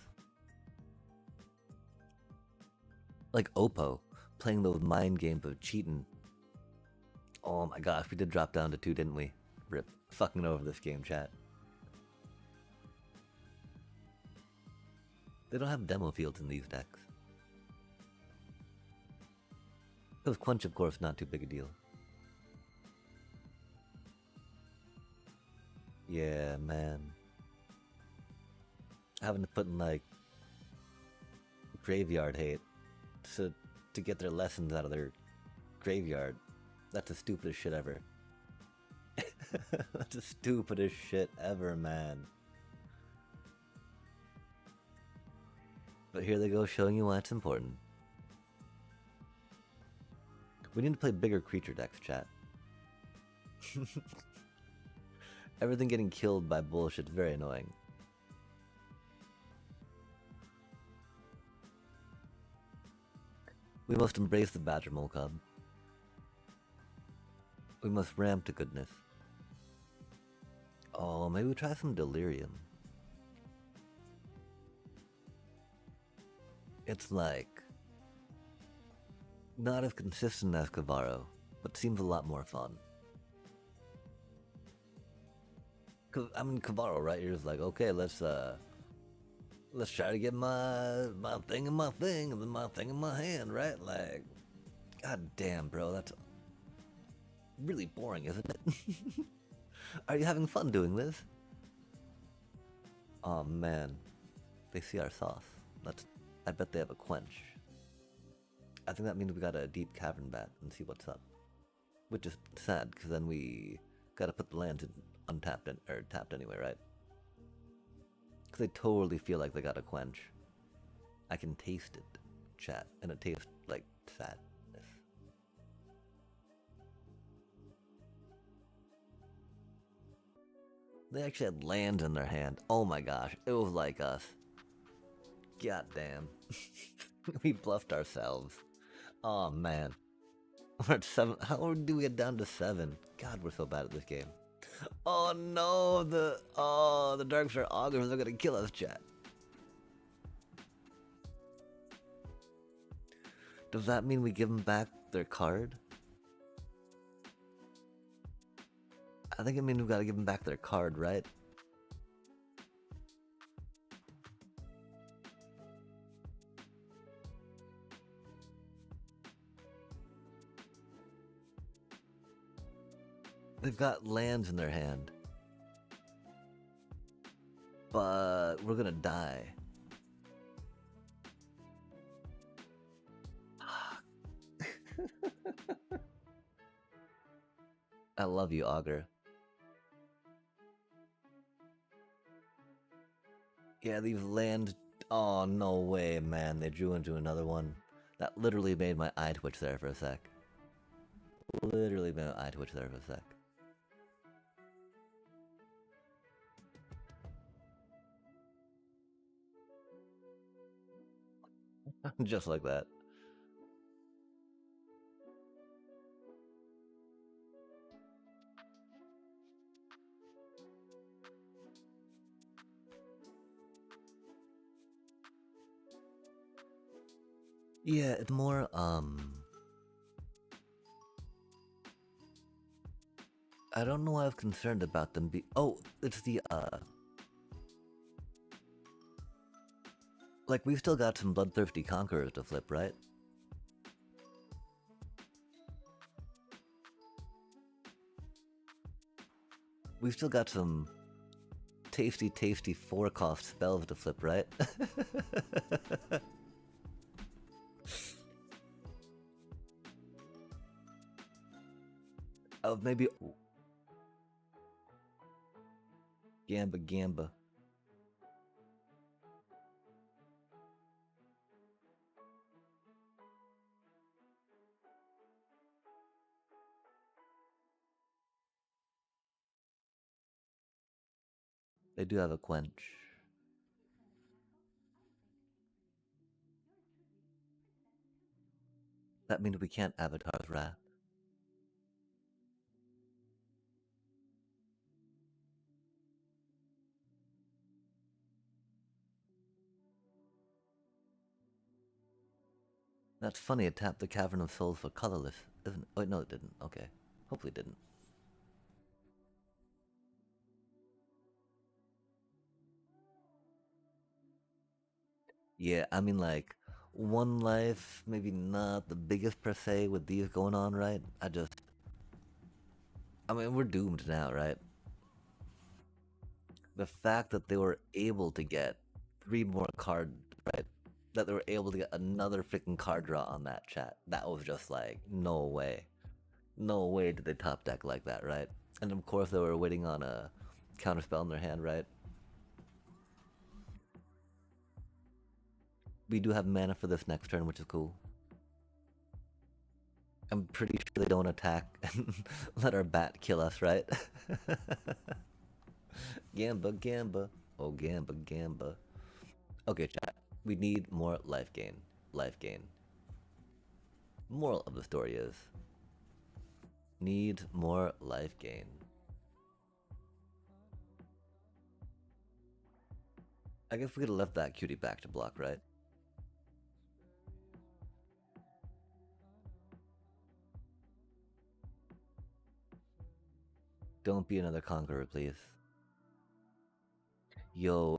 [SPEAKER 1] Like Oppo, playing those mind games of cheating. Oh my gosh, we did drop down to 2, didn't we? Rip. Fucking over this game, chat. They don't have demo fields in these decks. Because Quench, of course, not too big a deal. Yeah, man. Having to put in like graveyard hate to get their lessons out of their graveyard. That's the stupidest shit ever. That's the stupidest shit ever, man. But here they go, showing you why it's important. We need to play bigger creature decks, chat. Everything getting killed by bullshit's very annoying. We must embrace the Badger Mole Cub. We must ramp to goodness. Oh, maybe we try some Delirium. It's like not as consistent as Kavaro, but seems a lot more fun. Cause I mean Kavaro, right? You're just like, okay, let's try to get my thing in my thing, and then my thing in my hand, right? Like, god damn, bro, that's really boring, isn't it? Are you having fun doing this? Oh man, they see our sauce. I bet they have a quench. I think that means we got a deep cavern bat and see what's up. Which is sad, because then we gotta put the lands in untapped or tapped anyway, right? Because they totally feel like they got a quench. I can taste it, chat, and it tastes like sadness. They actually had lands in their hand. Oh my gosh, it was like us. God damn. We bluffed ourselves. Oh man. We're at 7. How do we get down to 7? God, we're so bad at this game. Oh no, the Darkstar Augurs are gonna kill us, chat. Does that mean we give them back their card? I think it means we gotta give them back their card, right? They've got lands in their hand. But we're gonna die. I love you, Augur. Yeah, these lands. Oh, no way, man. They drew into another one. That literally made my eye twitch there for a sec. Literally made my eye twitch there for a sec. Just like that. Yeah, it's more, I don't know why I was concerned about them oh, it's the, like, we've still got some Bloodthirsty Conquerors to flip, right? We've still got some tasty 4-cost spells to flip, right? Oh, maybe... Gamba. They do have a quench. That means we can't Avatar's Wrath. That's funny, it tapped the Cavern of Souls for colorless, isn't it? Oh, no, it didn't. Okay. Hopefully it didn't. Yeah, I mean, like, one life, maybe not the biggest per se with these going on, right? I mean, we're doomed now, right? The fact that they were able to get 3 more cards, right? that they were able to get another freaking card draw on that, chat. That was just like, no way. No way did they top deck like that, right? And of course they were waiting on a counterspell in their hand, right? We do have mana for this next turn, which is cool. I'm pretty sure they don't attack and let our bat kill us, right? Gamba, Gamba. Oh, Gamba, Gamba. Okay, chat. We need more life gain. Life gain. Moral of the story is, need more life gain. I guess we could have left that cutie back to block, right? Don't be another conqueror, please. Yo.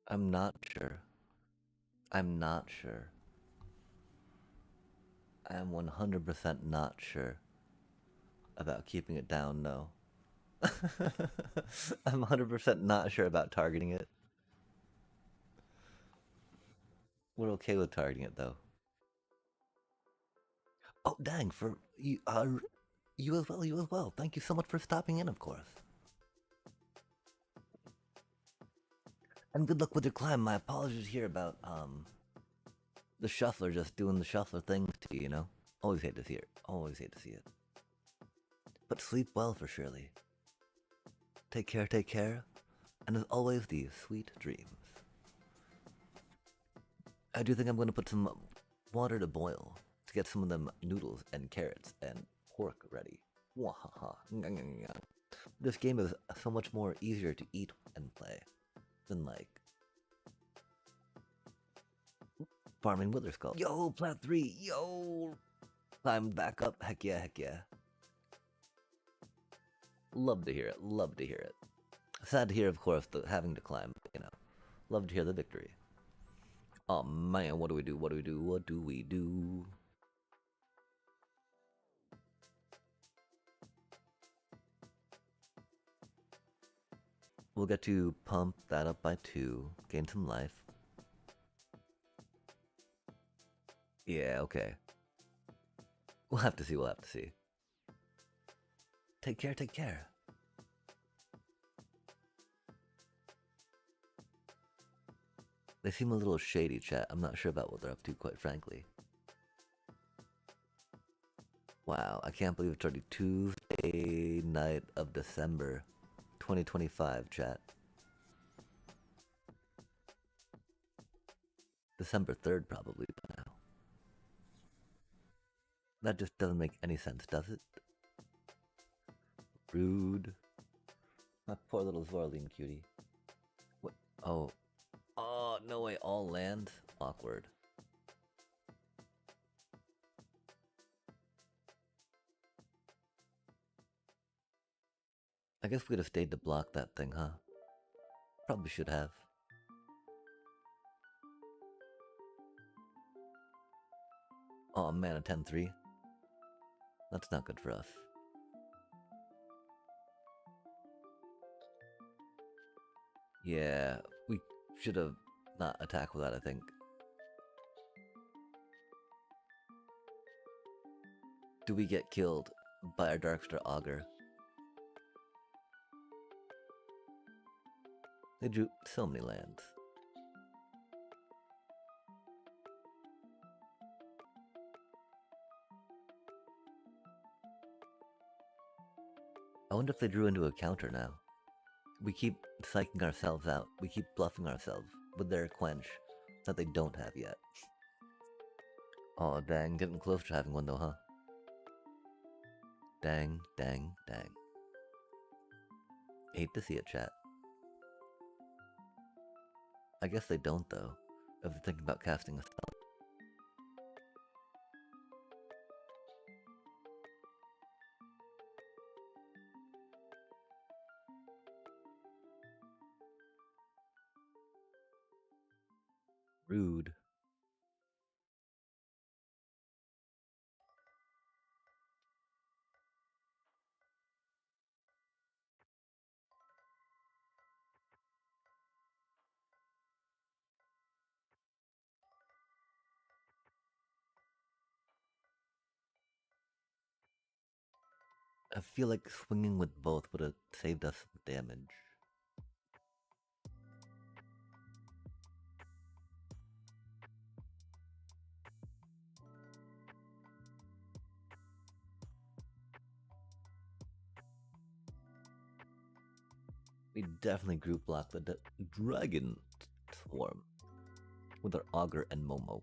[SPEAKER 1] I'm not sure. I'm not sure. I am 100% not sure about keeping it down, no. I'm 100% not sure about targeting it. We're okay with targeting it, though. Oh, dang, for you, you as well, you as well. Thank you so much for stopping in, of course. And good luck with your climb. My apologies here about, the shuffler just doing the shuffler thing to you, you know? Always hate to see it. Always hate to see it. But sleep well for Shirley. Take care, and as always, these sweet dreams. I do think I'm going to put some water to boil to get some of them noodles and carrots and pork ready. Wahaha. This game is so much more easier to eat and play than like farming Wither Skull. Yo, Plat 3, yo! I'm back up, heck yeah, heck yeah. Love to hear it, love to hear it. Sad to hear, of course, the having to climb, you know. Love to hear the victory. Oh man, what do we do, what do we do, what do we do? We'll get to pump that up by 2, gain some life. Yeah, okay. We'll have to see, we'll have to see. Take care, take care. They seem a little shady, chat. I'm not sure about what they're up to, quite frankly. Wow, I can't believe it's already Tuesday night of December 2025, chat. December 3rd, probably, by now. That just doesn't make any sense, does it? Rude. My poor little Zorline cutie. What? Oh. Oh, no way, all land? Awkward. I guess we could have stayed to block that thing, huh? Probably should have. Oh man, a 10-3. That's not good for us. Yeah, we should have not attacked with that, I think. Do we get killed by our Darkstar Augur? They drew so many lands. I wonder if they drew into a counter now. We keep psyching ourselves out. We keep bluffing ourselves with their quench that they don't have yet. Oh dang, getting close to having one though, huh? Dang, dang, dang. Hate to see it, chat. I guess they don't though, if they're thinking about casting a spell. Rude. I feel like swinging with both would have saved us some damage. We definitely group block the dragon swarm with our augur and Momo.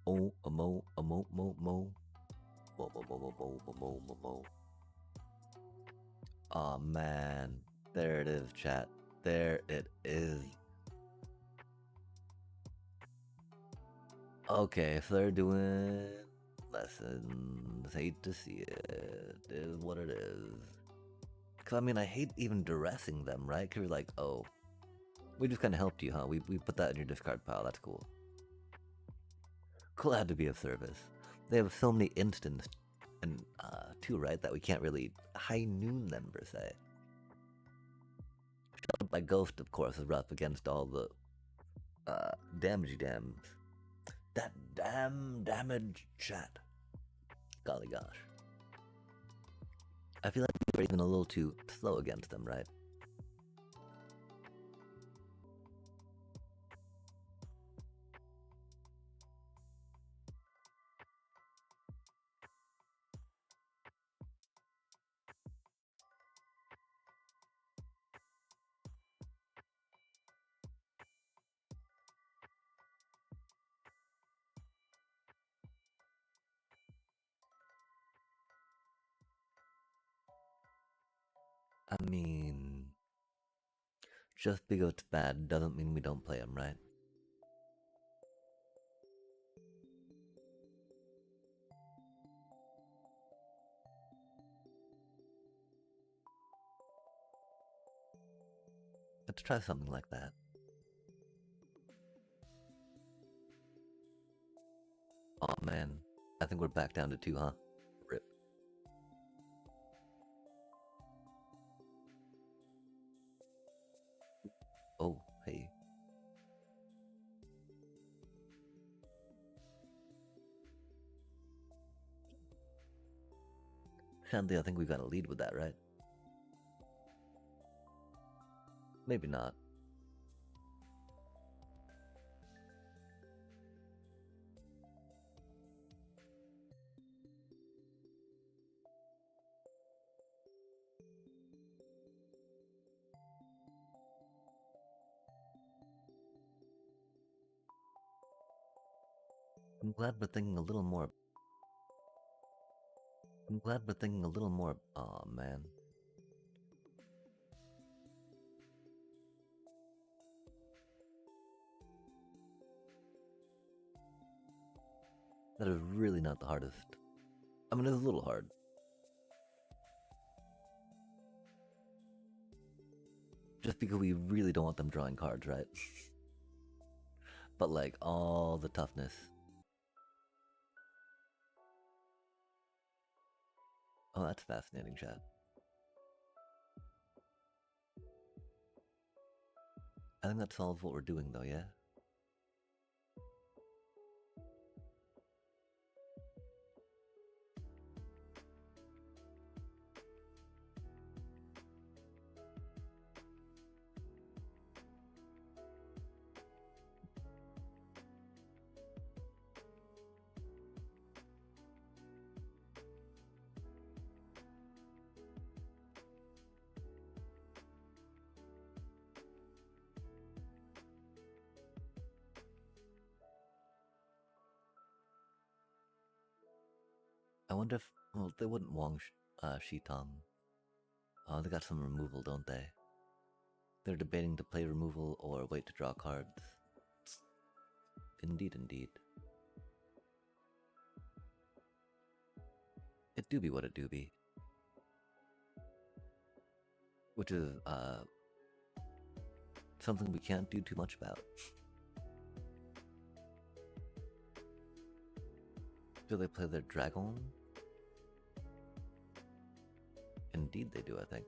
[SPEAKER 1] Oh, a mo, mo, mo, mo. Mo, mo, mo, mo, mo, mo, mo, mo, mo. Aw, man. There it is, chat. There it is. Okay, so they're doing lessons. Hate to see it. It is what it is. Cause I mean, I hate even duressing them, right? Cause you're like, oh, we just kind of helped you, huh? We put that in your discard pile. That's cool. Glad to be of service. They have so many instants, and too, right? That we can't really high noon them per se. My ghost, of course, is rough against all the damagey dams. That damn damage chat. Golly gosh. I feel like we're even a little too slow against them, right? I mean, just because it's bad doesn't mean we don't play them, right? Let's try something like that. Oh man, I think we're back down to 2, huh? Rip. Oh, hey. Shandy, I think we got a lead with that, right? Maybe not. I'm glad we're thinking a little more. I'm glad we're thinking a little more. Aw, man. That is really not the hardest. I mean, it's a little hard. Just because we really don't want them drawing cards, right? But like, all the toughness. Oh, that's fascinating, chat. I think that solves what we're doing, though, yeah? I wonder if, well, they wouldn't Wong Shitong. Oh, they got some removal, don't they? They're debating to play removal or wait to draw cards. Indeed, indeed. It do be what it do be. Which is, something we can't do too much about. Do they play their dragon? Indeed they do, I think.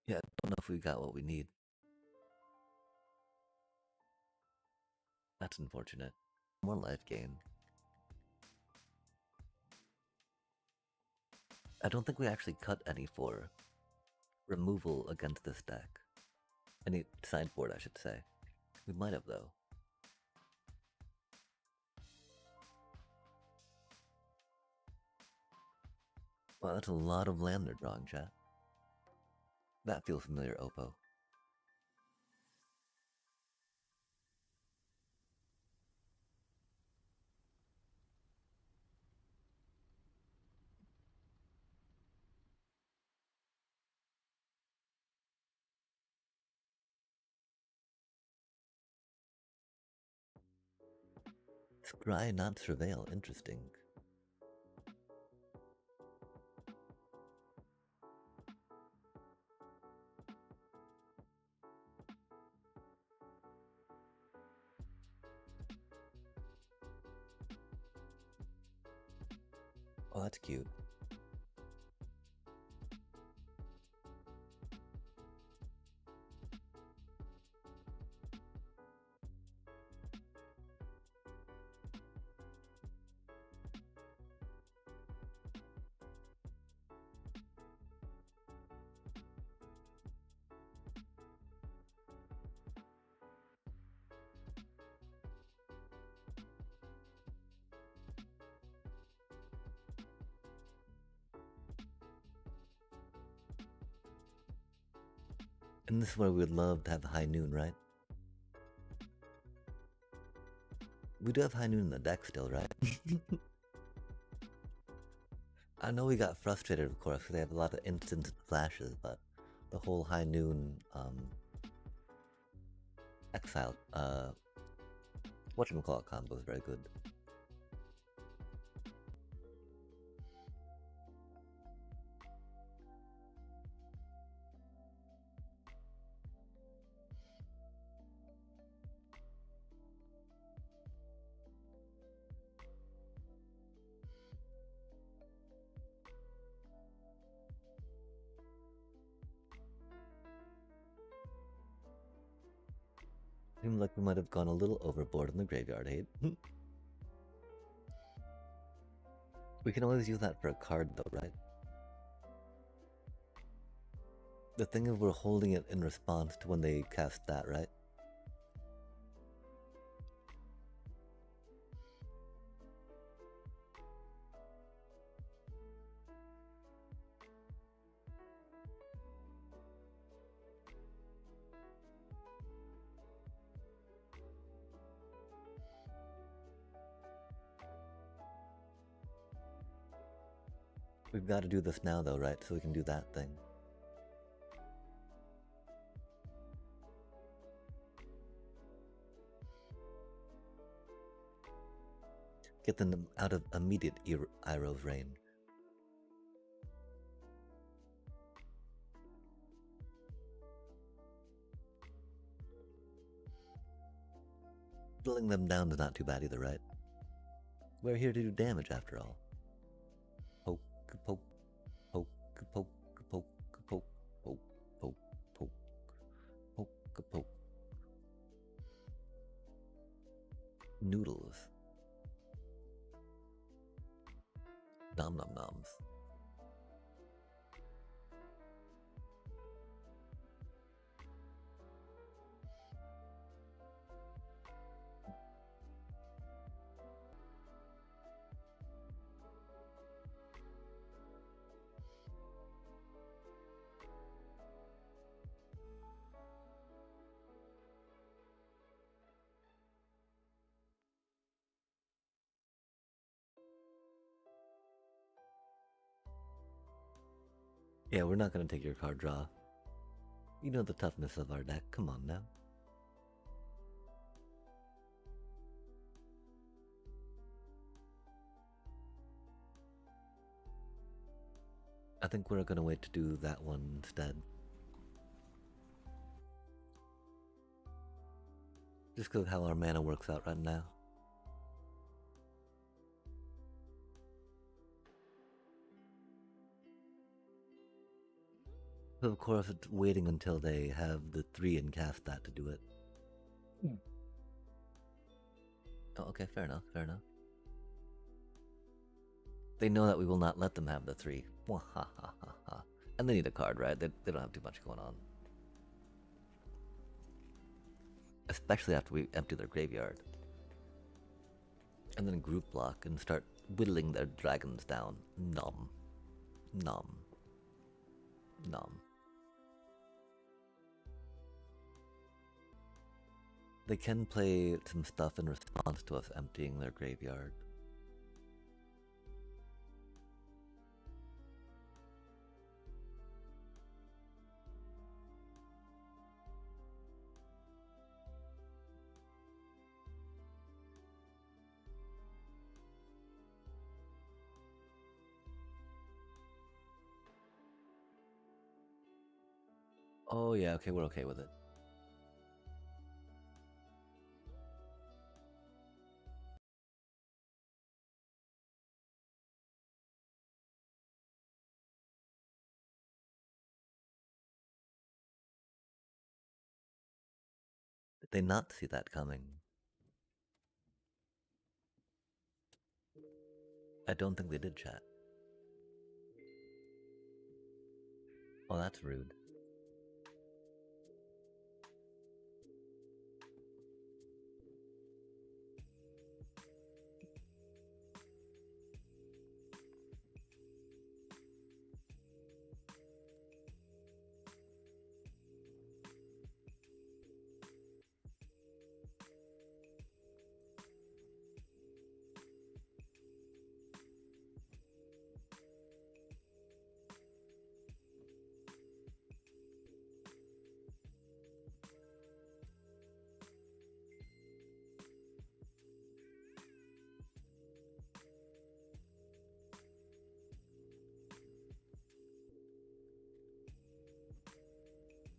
[SPEAKER 1] Yeah, I don't know if we got what we need. That's unfortunate. More life gain. I don't think we actually cut any for removal against this deck. Any sideboard, I should say. We might have, though. Wow, that's a lot of land they're drawing, chat. That feels familiar, Oppo. Scry, not surveil. Interesting. Oh, that's cute. And this is where we would love to have High Noon, right? We do have High Noon in the deck still, right? I know we got frustrated, of course, because they have a lot of instant flashes, but the whole High Noon, Exile, whatchamacallit combo is very good. Seems like we might have gone a little overboard in the graveyard hate. We can always use that for a card though, right? The thing is we're holding it in response to when they cast that, right? We've got to do this now though, right? So we can do that thing. Get them out of immediate Iroh's range. Whittling them down is not too bad either, right? We're here to do damage after all. Poke, poke, poke, poke, poke, poke, poke, poke, poke, poke, poke. Noodles. Nom nom noms. Yeah, we're not gonna take your card draw. You know the toughness of our deck, come on now. I think we're gonna wait to do that one instead. Just because of how our mana works out right now. So of course it's waiting until they have the 3 and cast that to do it. Oh, okay, fair enough, fair enough. They know that we will not let them have the 3. And they need a card, right? They don't have too much going on. Especially after we empty their graveyard. And then group block and start whittling their dragons down. Nom. Nom. Nom. They can play some stuff in response to us emptying their graveyard. Oh yeah, okay, we're okay with it. Did they not see that coming? I don't think they did, chat. Oh, that's rude.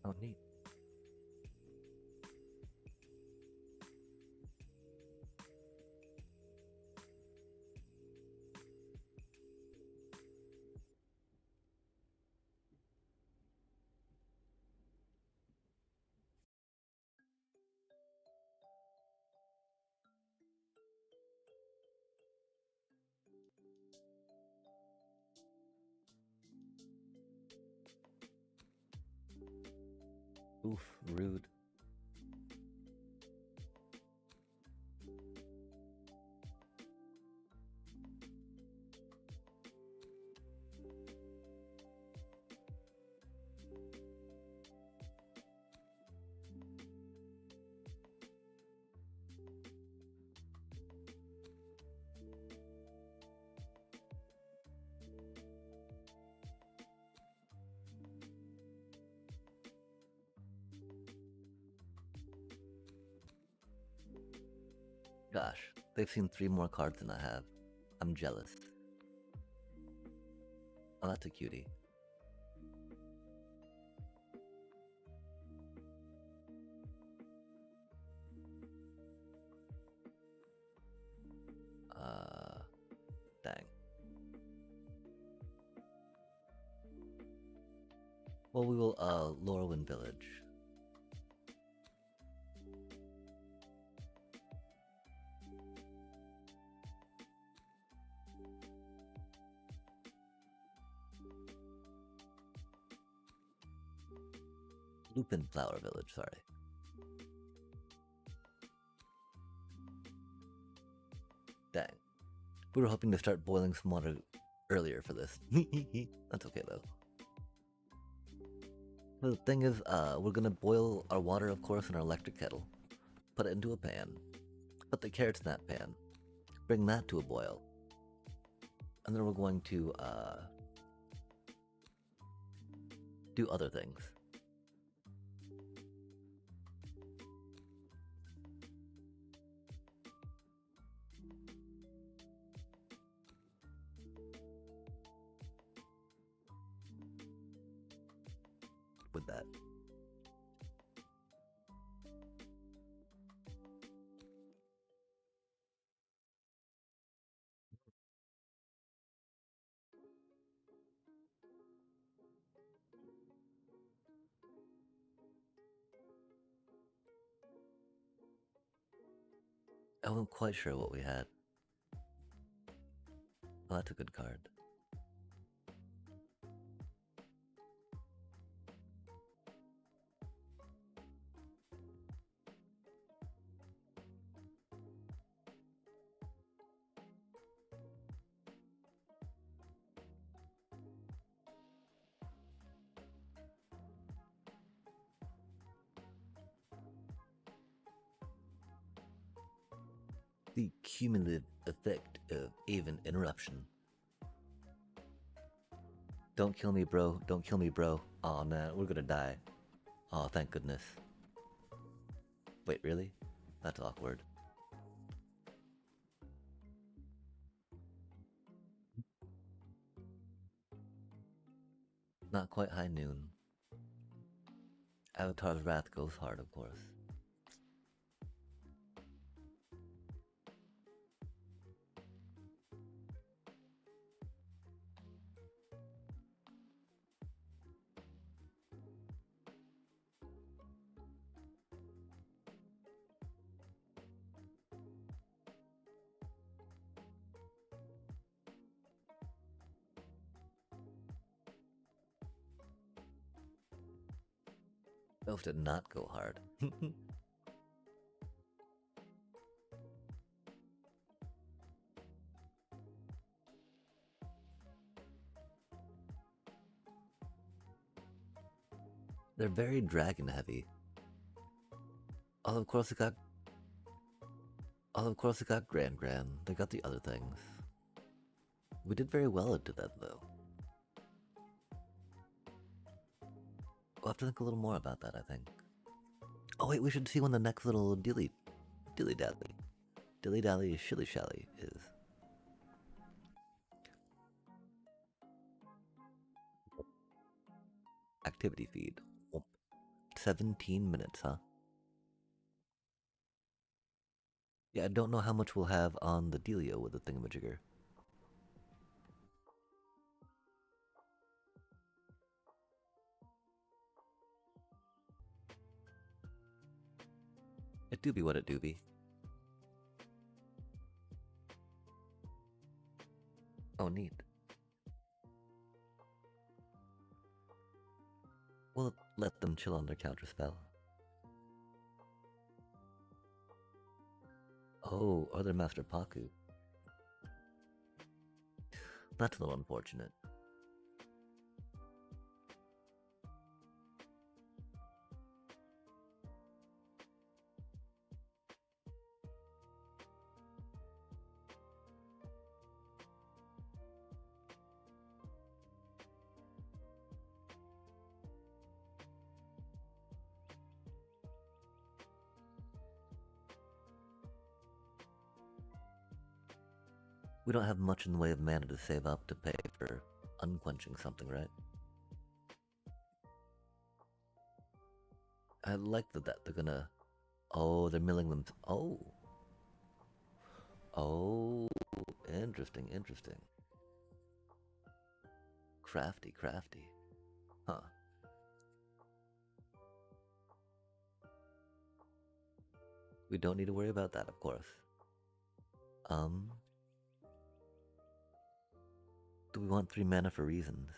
[SPEAKER 1] Oh, neat. Oof, rude. Gosh, they've seen 3 more cards than I have. I'm jealous. Oh, that's a cutie. Dang. Well, we will, Laurelwind Village. Lupin Flower Village, sorry. Dang. We were hoping to start boiling some water earlier for this. That's okay though. The thing is, we're gonna boil our water, of course, in our electric kettle. Put it into a pan. Put the carrots in that pan. Bring that to a boil. And then we're going to, do other things. With that. I wasn't quite sure what we had. Well, that's a good card. The cumulative effect of even interruption. Don't kill me, bro. Don't kill me, bro. Aw, man, we're gonna die. Aw, thank goodness. Wait, really? That's awkward. Not quite high noon. Avatar's Wrath goes hard, of course. Those did not go hard. They're very dragon heavy. Oh, of course it got. Oh, of course it got Grand. They got the other things. We did very well into that, though. We'll have to think a little more about that, I think. Oh wait, we should see when the next little dilly-dally, shilly-shally is. Activity feed. 17 minutes, huh? Yeah, I don't know how much we'll have on the dealio with the thingamajigger. It do be what it do be. Oh, neat. We'll let them chill on their counterspell. Oh, other Master Paku. That's a little unfortunate. We don't have much in the way of mana to save up to pay for unquenching something, right? I like that they're gonna... Oh, they're milling them... Oh! Oh, interesting. Crafty. Huh. We don't need to worry about that, of course. Do we want 3 mana for reasons?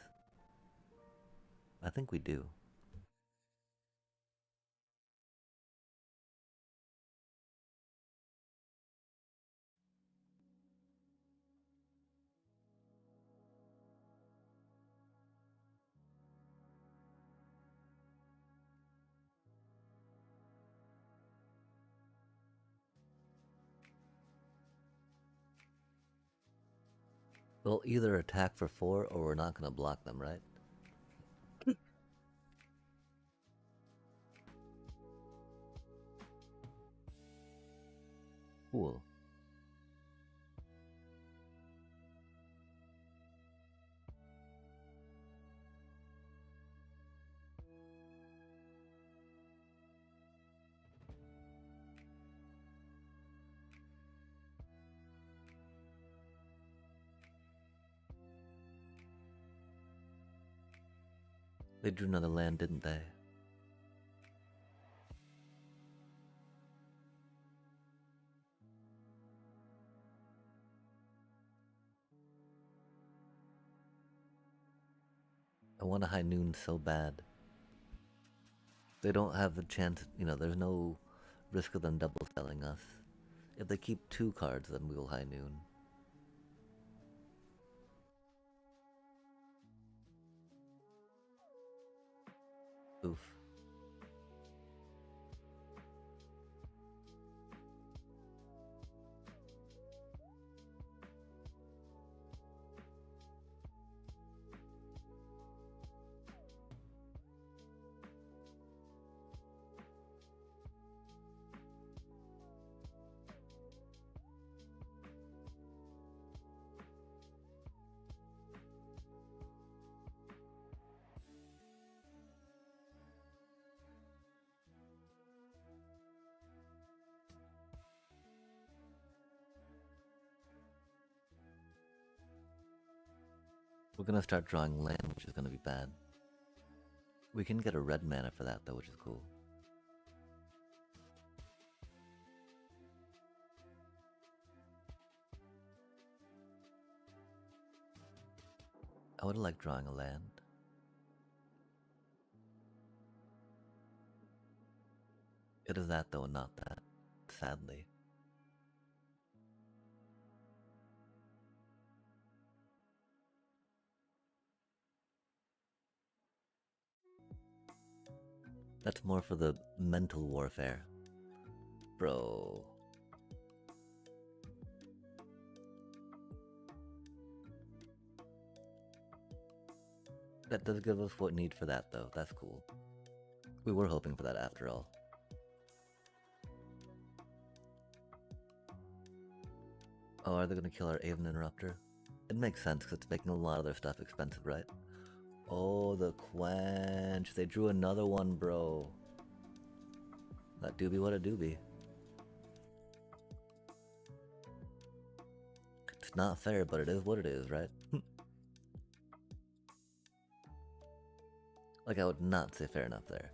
[SPEAKER 1] I think we do. We'll either attack for 4 or we're not gonna block them, right? Cool. They drew another land, didn't they? I want a high noon so bad. They don't have the chance, there's no risk of them double selling us. If they keep 2 cards, then we'll high noon. Oof. We're gonna start drawing land, which is gonna be bad. We can get a red mana for that, though, which is cool. I would like drawing a land. It is that, though, and not that, sadly. That's more for the mental warfare. Bro. That does give us what we need for that, though. That's cool. We were hoping for that after all. Oh, are they gonna kill our Aven Interrupter? It makes sense because it's making a lot of their stuff expensive, right? Oh, the Quench. They drew another one, bro. That doobie what a doobie. It's not fair, but it is what it is, right? Like, I would not say fair enough there.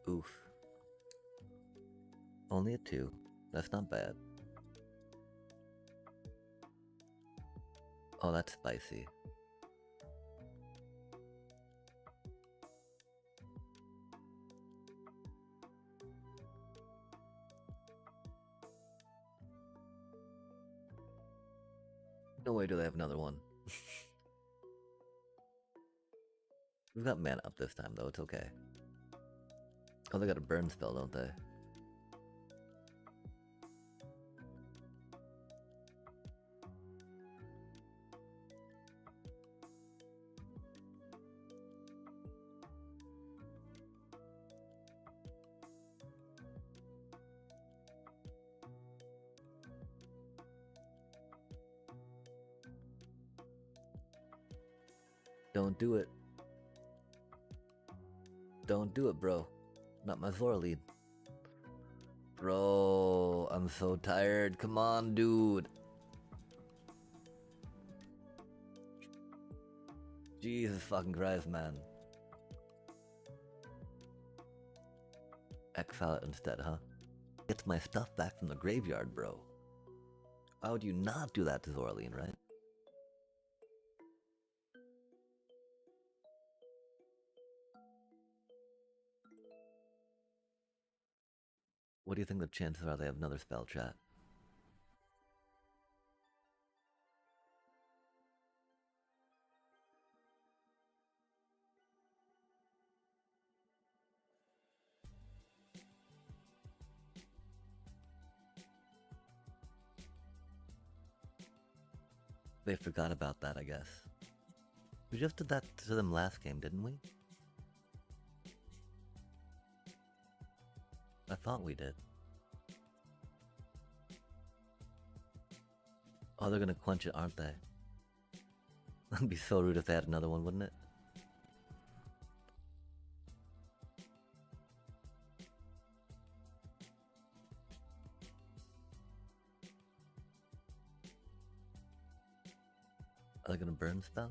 [SPEAKER 1] Oof. Only a 2. That's not bad. Oh, that's spicy. No way do they have another one. We've got mana up this time, though. It's okay. Oh, they got a burn spell, don't they? Don't do it. Don't do it, bro. Not my Zora lead. Bro, I'm so tired. Come on, dude. Jesus fucking Christ, man. Exile it instead, huh? Gets my stuff back from the graveyard, bro. Why would you not do that to Zoraline, right? What do you think the chances are they have another spell, chat? They forgot about that, I guess. We just did that to them last game, didn't we? I thought we did. Oh, they're gonna quench it, aren't they? That'd be so rude if they had another one, wouldn't it? Are they gonna burn spell?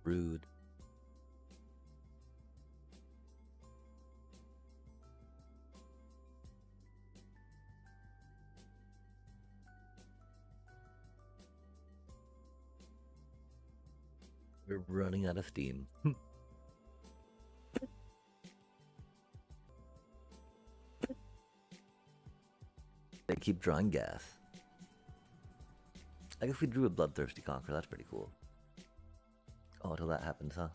[SPEAKER 1] Rude. We're running out of steam. They keep drawing gas. I guess we drew a Bloodthirsty Conqueror, that's pretty cool. Oh, until that happens, huh?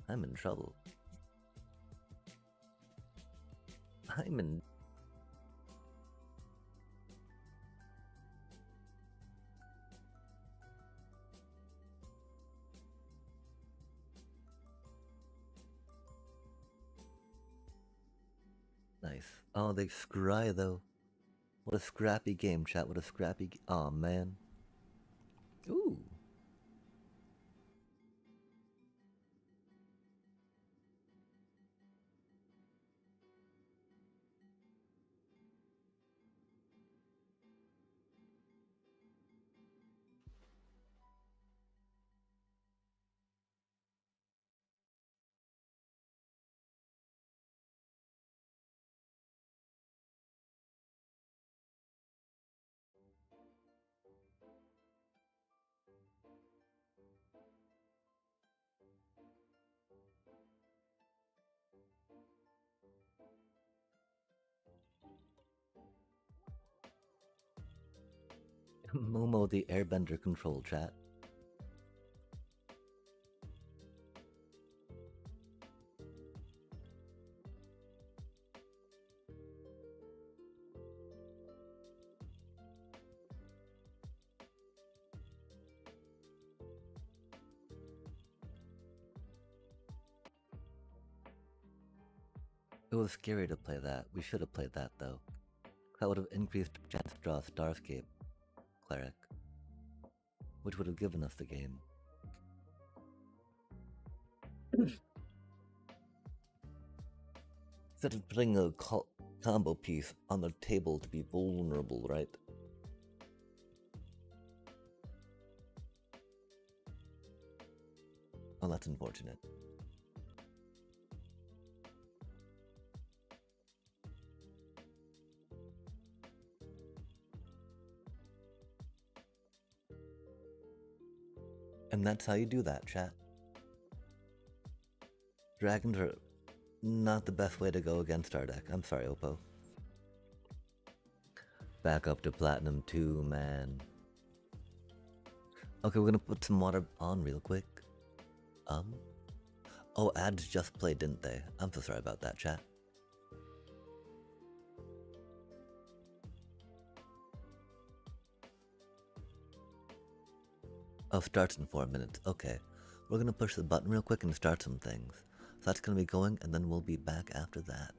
[SPEAKER 1] I'm in trouble. I'm in... Nice. Oh, they scry though. What a scrappy game, chat. What a scrappy... Aw, man. Ooh. Momo the Airbender control, chat. It was scary to play that. We should have played that though. That would have increased chance to draw a Starscape Cleric, which would have given us the game. Instead of putting a combo piece on the table to be vulnerable, right? Oh, that's unfortunate. And that's how you do that, chat. Dragons are not the best way to go against our deck. I'm sorry, Oppo. Back up to Platinum 2, man. Okay, we're gonna put some water on real quick. Oh, ads just played, didn't they? I'm so sorry about that, chat. Oh, starts in 4 minutes. Okay. We're gonna push the button real quick and start some things. So that's gonna be going, and then we'll be back after that.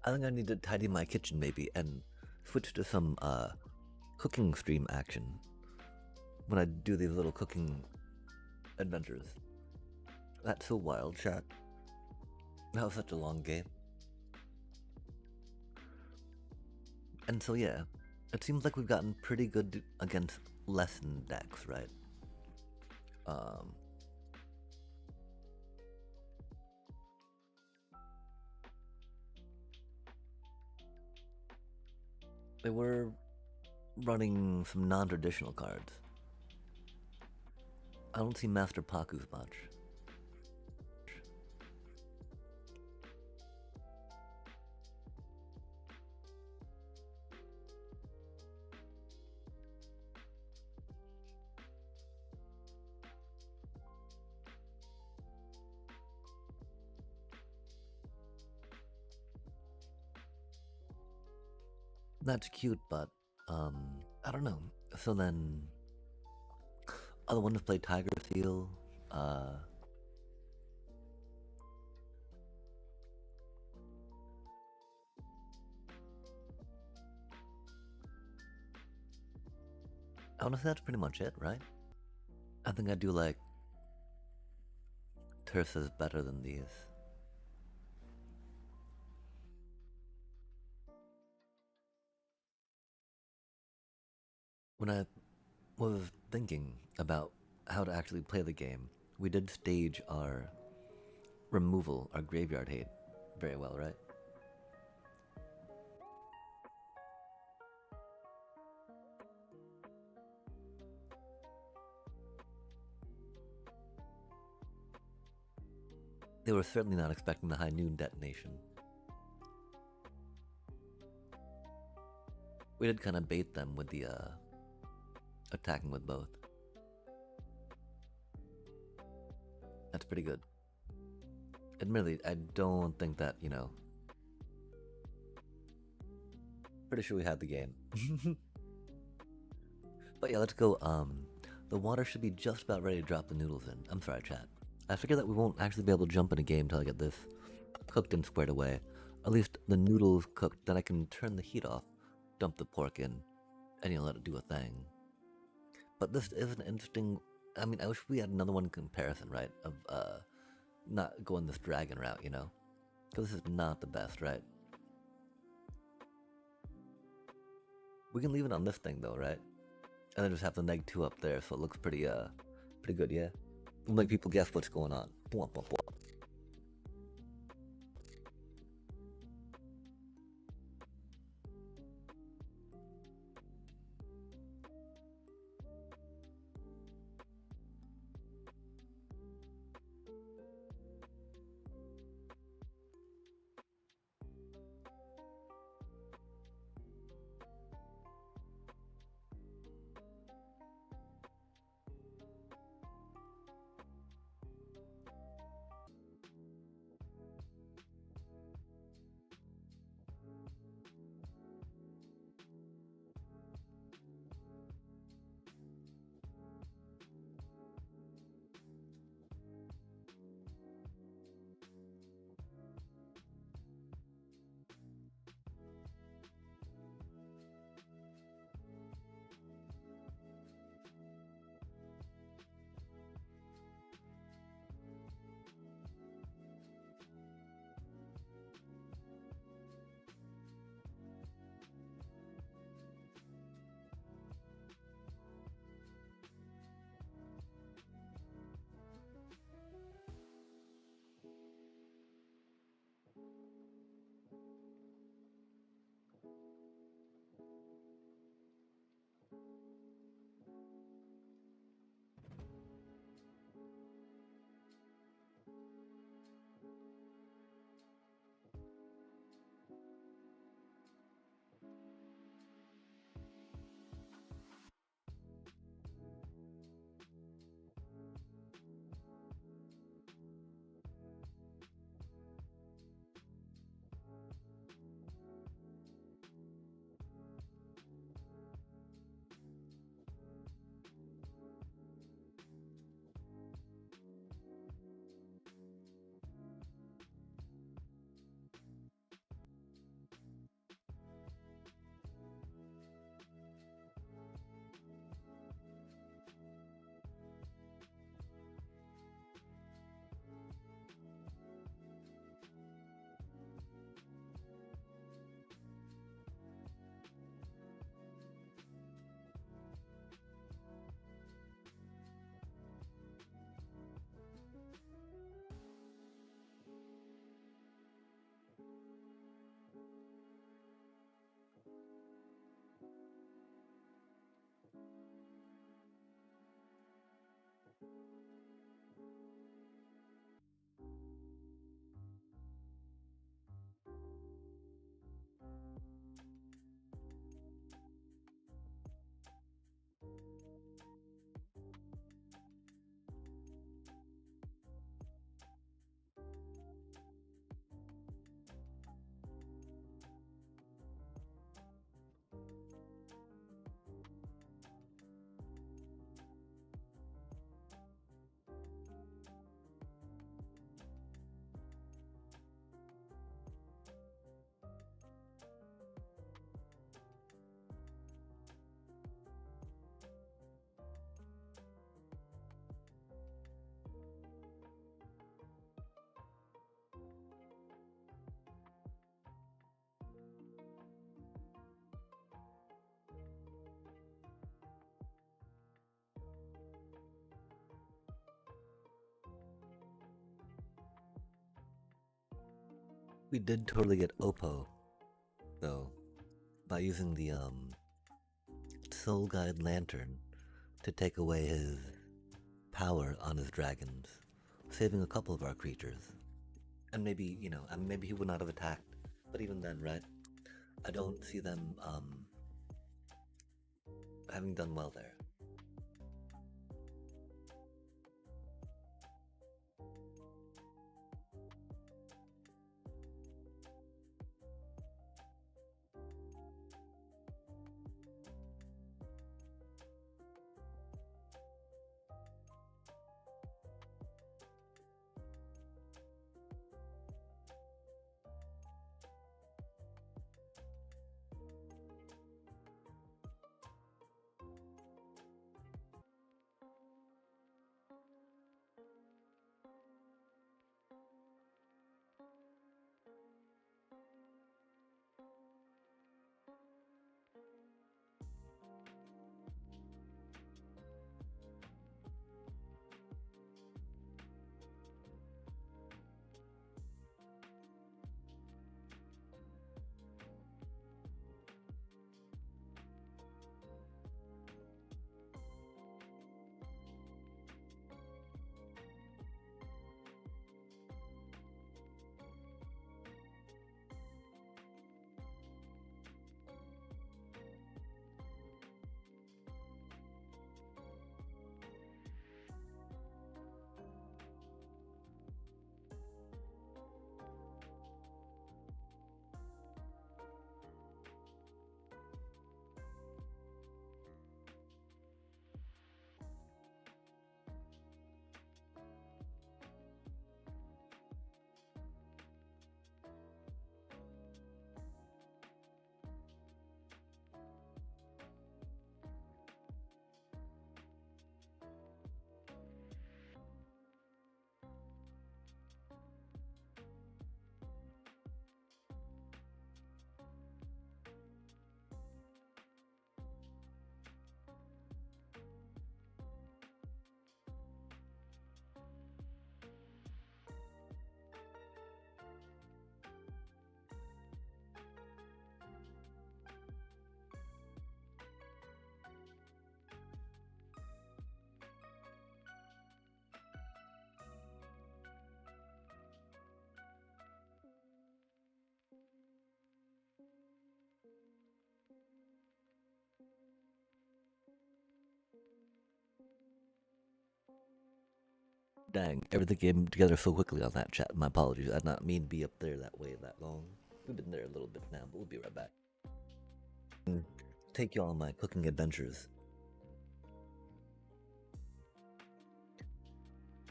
[SPEAKER 1] I think I need to tidy my kitchen maybe and switch to some cooking stream action when I do these little cooking adventures. That's so wild, chat. That was such a long game. And so yeah, it seems like we've gotten pretty good against lesson decks, right? They were running some non-traditional cards. I don't see Master Paku's much. That's cute, but I don't know. So then, other ones play Tiger Seal. Honestly, that's pretty much it, right? I think I do like Tersa's better than these. When I was thinking about how to actually play the game, we did stage our removal, our graveyard hate, very well, right? They were certainly not expecting the high noon detonation. We did kind of bait them with the attacking with both. That's pretty good. Admittedly, I don't think that, you know. Pretty sure we had the game. But yeah, let's go. The water should be just about ready to drop the noodles in. I'm sorry, chat. I figure that we won't actually be able to jump in a game until I get this cooked and squared away. At least the noodles cooked, then I can turn the heat off, dump the pork in, and let it do a thing. But this is an interesting. I mean, I wish we had another one in comparison, right? Of not going this dragon route, because this is not the best, right? We can leave it on this thing though, right? And then just have the -2 up there, so it looks pretty good, yeah. We'll make people guess what's going on. Bwah, bwah, bwah. We did totally get Oppo, though, by using the Soul Guide Lantern to take away his power on his dragons, saving a couple of our creatures. And maybe, maybe he would not have attacked, but even then, right? I don't see them having done well there. Dang, everything came together so quickly on that chat. My apologies. I did not mean to be up there that way that long. We've been there a little bit now, but we'll be right back. And take you on my cooking adventures.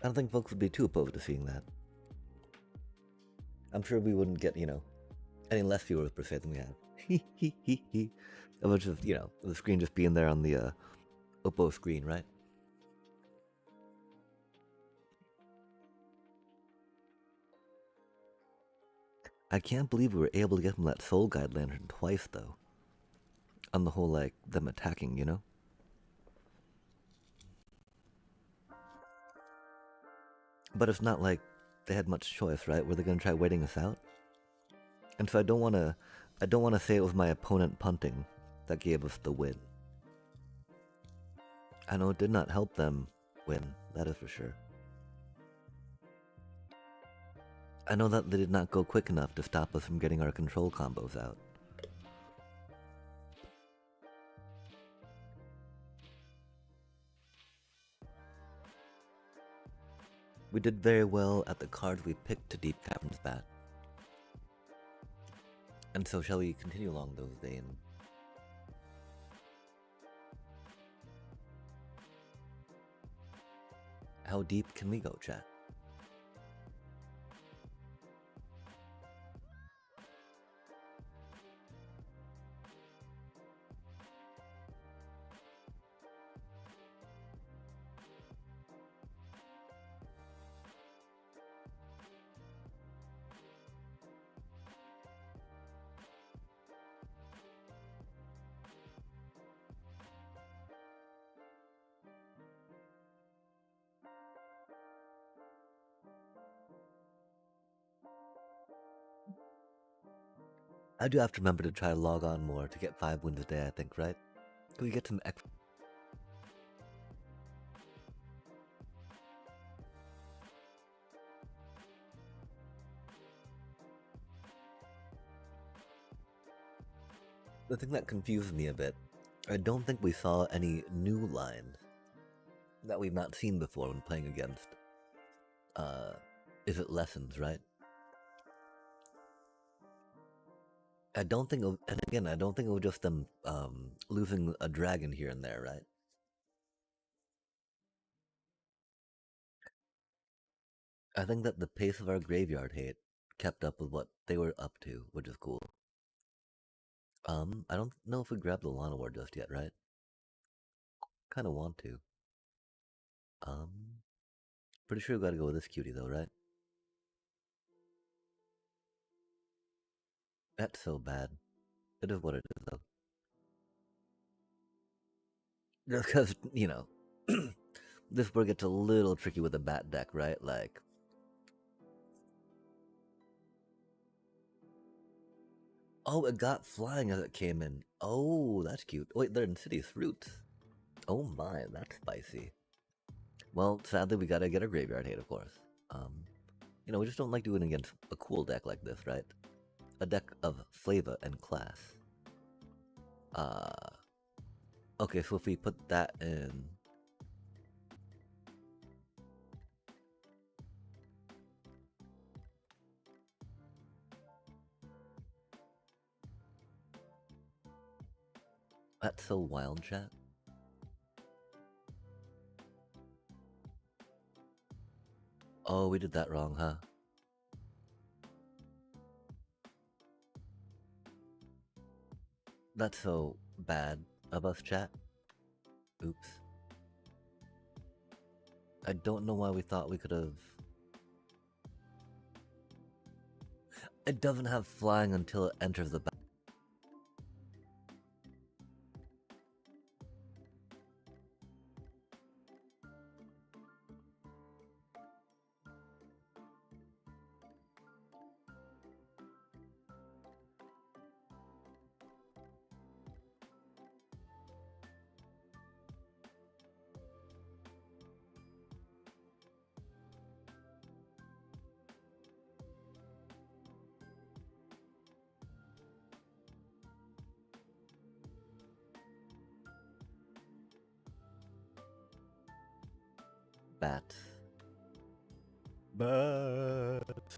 [SPEAKER 1] I don't think folks would be too opposed to seeing that. I'm sure we wouldn't get, any less viewers per se than we have. A bunch of, the screen just being there on the Oppo screen, right? I can't believe we were able to get him that Soul Guide Lantern twice, though. On the whole, them attacking, But it's not like they had much choice, right? Were they gonna try waiting us out? And so I don't wanna say it was my opponent punting that gave us the win. I know it did not help them win, that is for sure. I know that they did not go quick enough to stop us from getting our control combos out. We did very well at the cards we picked to Deep Cavern's Bat. And so shall we continue along those veins? How deep can we go, chat? I do have to remember to try to log on more to get 5 wins a day, I think, right? Can we get some extra? The thing that confuses me a bit, I don't think we saw any new lines that we've not seen before when playing against, is it lessons, right? I don't think, and again, I don't think it was just them losing a dragon here and there, right? I think that the pace of our graveyard hate kept up with what they were up to, which is cool. I don't know if we grabbed the Lana War just yet, right? Kind of want to. Pretty sure we gotta go with this cutie though, right? That's so bad. It is what it is though. Just because, you know, this where it gets a little tricky with the bat deck, right? Like, oh, it got flying as it came in. Oh, that's cute. Wait, they're Insidious Roots. Oh my, that's spicy. Well, sadly, we gotta get a graveyard hate, of course. You know, we just don't like doing it against a cool deck like this, right? A deck of flavor and class. Okay, so if we put that in... That's so wild, chat. Oh, we did that wrong, huh? That's so bad of us, chat. Oops. I don't know why we thought we could have... It doesn't have flying until it enters the back. Bats. Bats.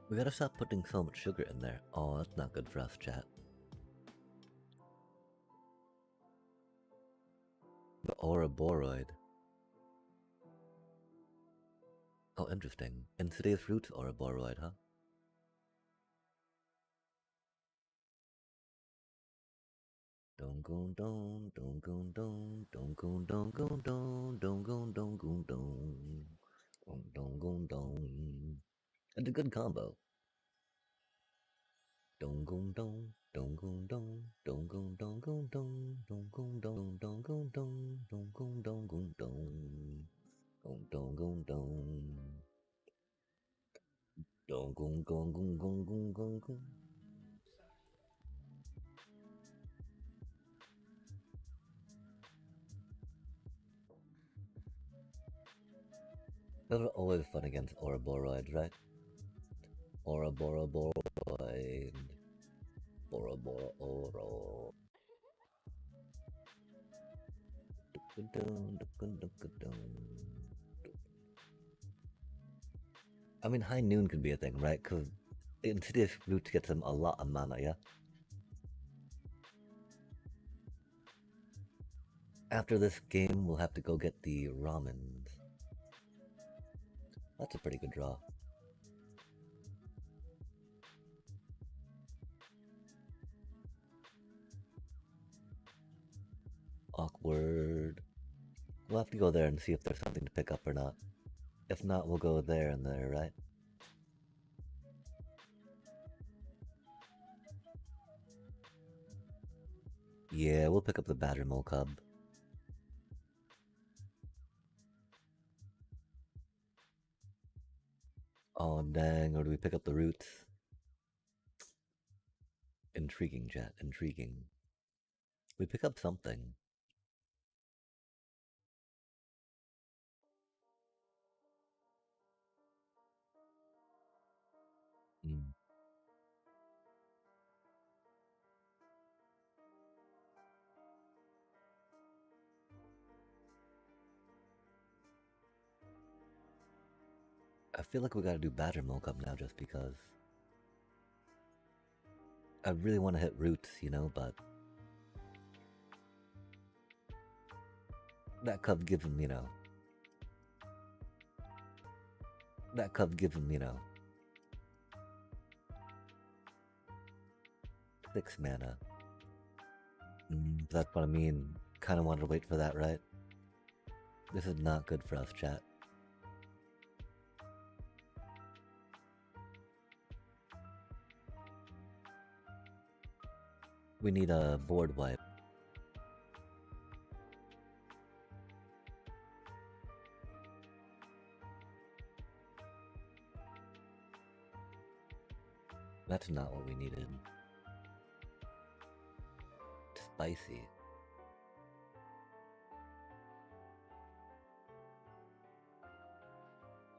[SPEAKER 1] We gotta stop putting so much sugar in there. Oh, that's not good for us, chat. The Ouroboros. Oh, interesting. Insidious Roots Ouroboros, huh? Don't go down, don't go down, don't go down, go down, don't go down, go down, don't go down. It's a good combo. Don't go down, don't go down, don't go down, go down, don't go down, don't go down, don't go down, go down, don't go down, don't go down, go down. Those are always fun against Ouroboros, right? Ouroboros, Ouroboros, Oro. I mean, High Noon could be a thing, right? Because Insidious Roots gets them a lot of mana, yeah? After this game, we'll have to go get the ramens. That's a pretty good draw. Awkward. We'll have to go there and see if there's something to pick up or not. If not, we'll go there and there, right? Yeah, we'll pick up the Badger Mole Cub. Oh dang, or do we pick up the roots? Intriguing, chat, intriguing. We pick up something. Mm. I feel like we gotta do Badger Mole Cub now just because. I really want to hit roots, you know, but that cub gives him, you know. That cub gives him, you know. 6 mana. That's what I mean. Kinda wanted to wait for that, right? This is not good for us, chat. We need a board wipe. That's not what we needed. Spicy.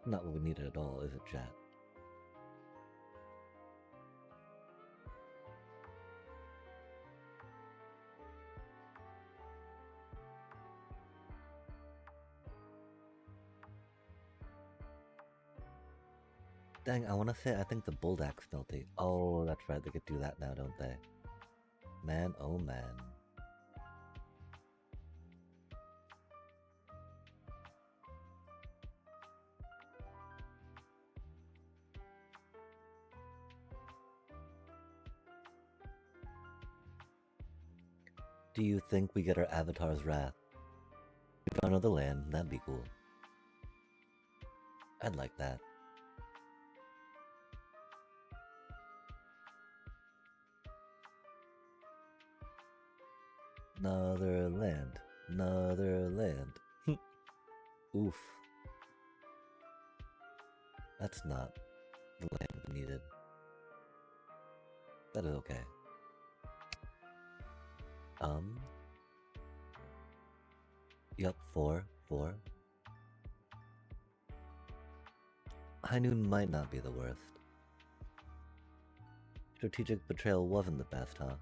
[SPEAKER 1] Not what we needed at all, is it, chat? Dang, I wanna say I think the Bulldak's melty. Oh, that's right, they could do that now, don't they? Man, oh man. Do you think we get our Avatar's Wrath? We draw another land, that'd be cool. I'd like that. Another land. Another land. Oof. That's not the land we needed. That is okay. Yup, 4. High Noon might not be the worst. Strategic Betrayal wasn't the best, huh?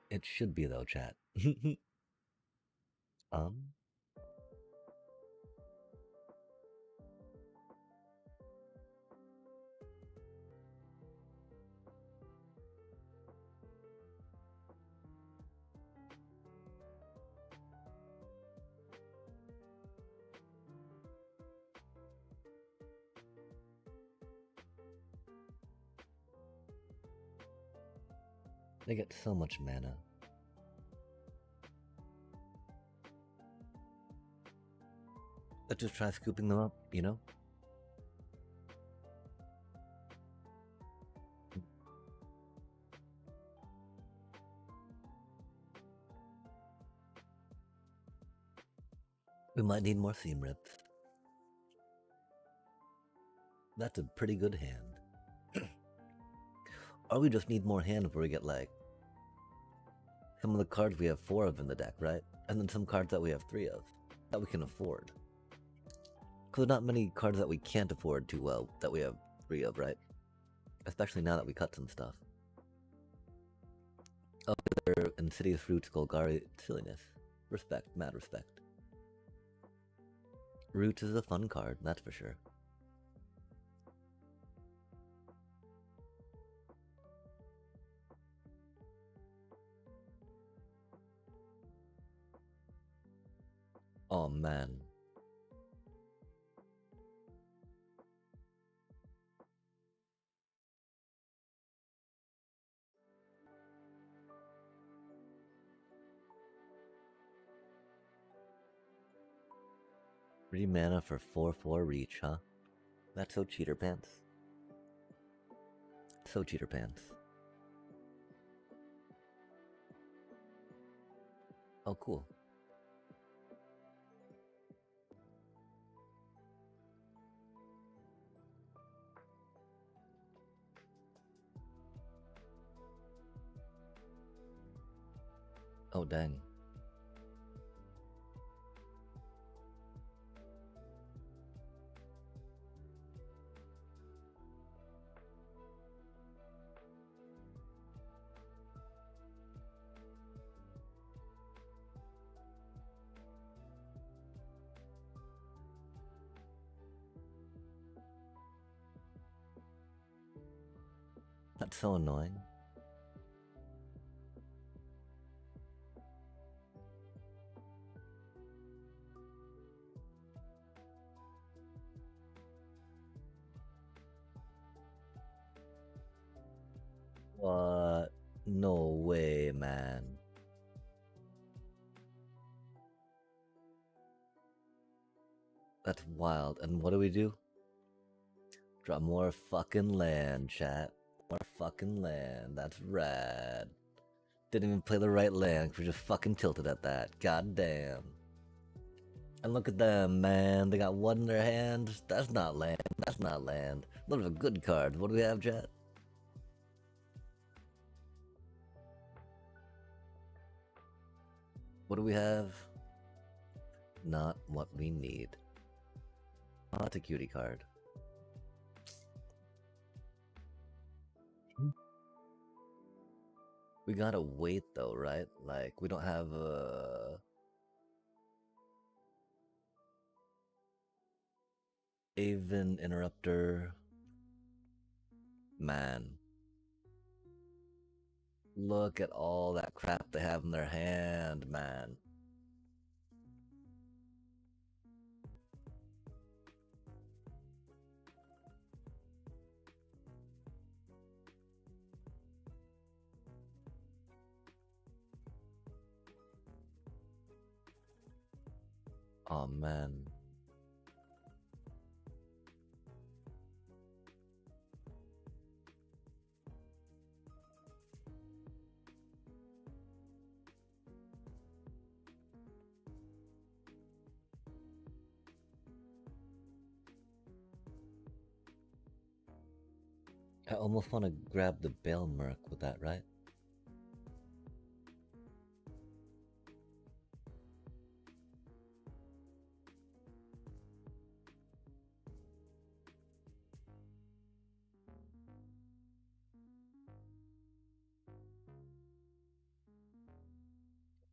[SPEAKER 1] It should be though, chat. They get so much mana. Let's just try scooping them up, you know? We might need more seam rips. That's a pretty good hand. Or we just need more hands where we get like some of the cards we have 4 of in the deck, right? And then some cards that we have 3 of that we can afford. Because there's not many cards that we can't afford too well that we have 3 of, right? Especially now that we cut some stuff. Other Insidious Roots, Golgari, silliness. Respect, mad respect. Roots is a fun card, that's for sure. Oh man. Three mana for 4/4 reach, huh? That's so cheater pants. So cheater pants. Oh, cool. Oh, dang. That's so annoying. What? No way, man. That's wild. And what do? Draw more fucking land, chat. More fucking land. That's rad. Didn't even play the right land, we're just fucking tilted at that. God damn. And look at them, man. They got one in their hand. That's not land. That's not land. Those are good cards. What do we have, chat? What do we have? Not what we need. Oh, that's a cutie card. We gotta wait though, right? Like, we don't have a Aven Interrupter. Man. Look at all that crap they have in their hand, man. Oh man. I almost want to grab the Bale Merc with that, right?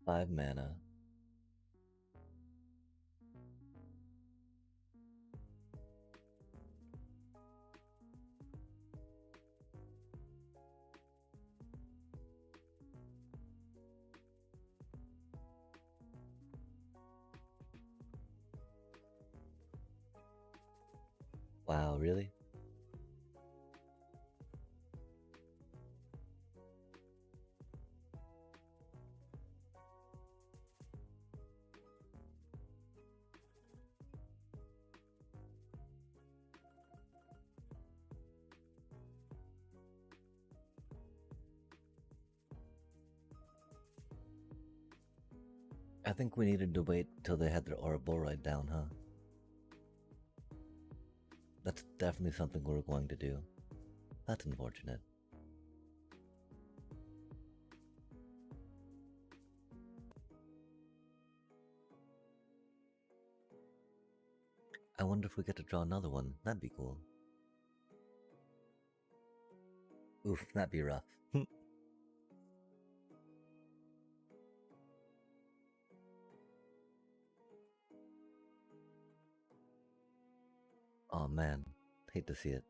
[SPEAKER 1] Five mana. Wow, really? I think we needed to wait till they had their Ouroboros down, huh? That's definitely something we're going to do. That's unfortunate. I wonder if we get to draw another one. That'd be cool. Oof, that'd be rough. Oh man, hate to see it.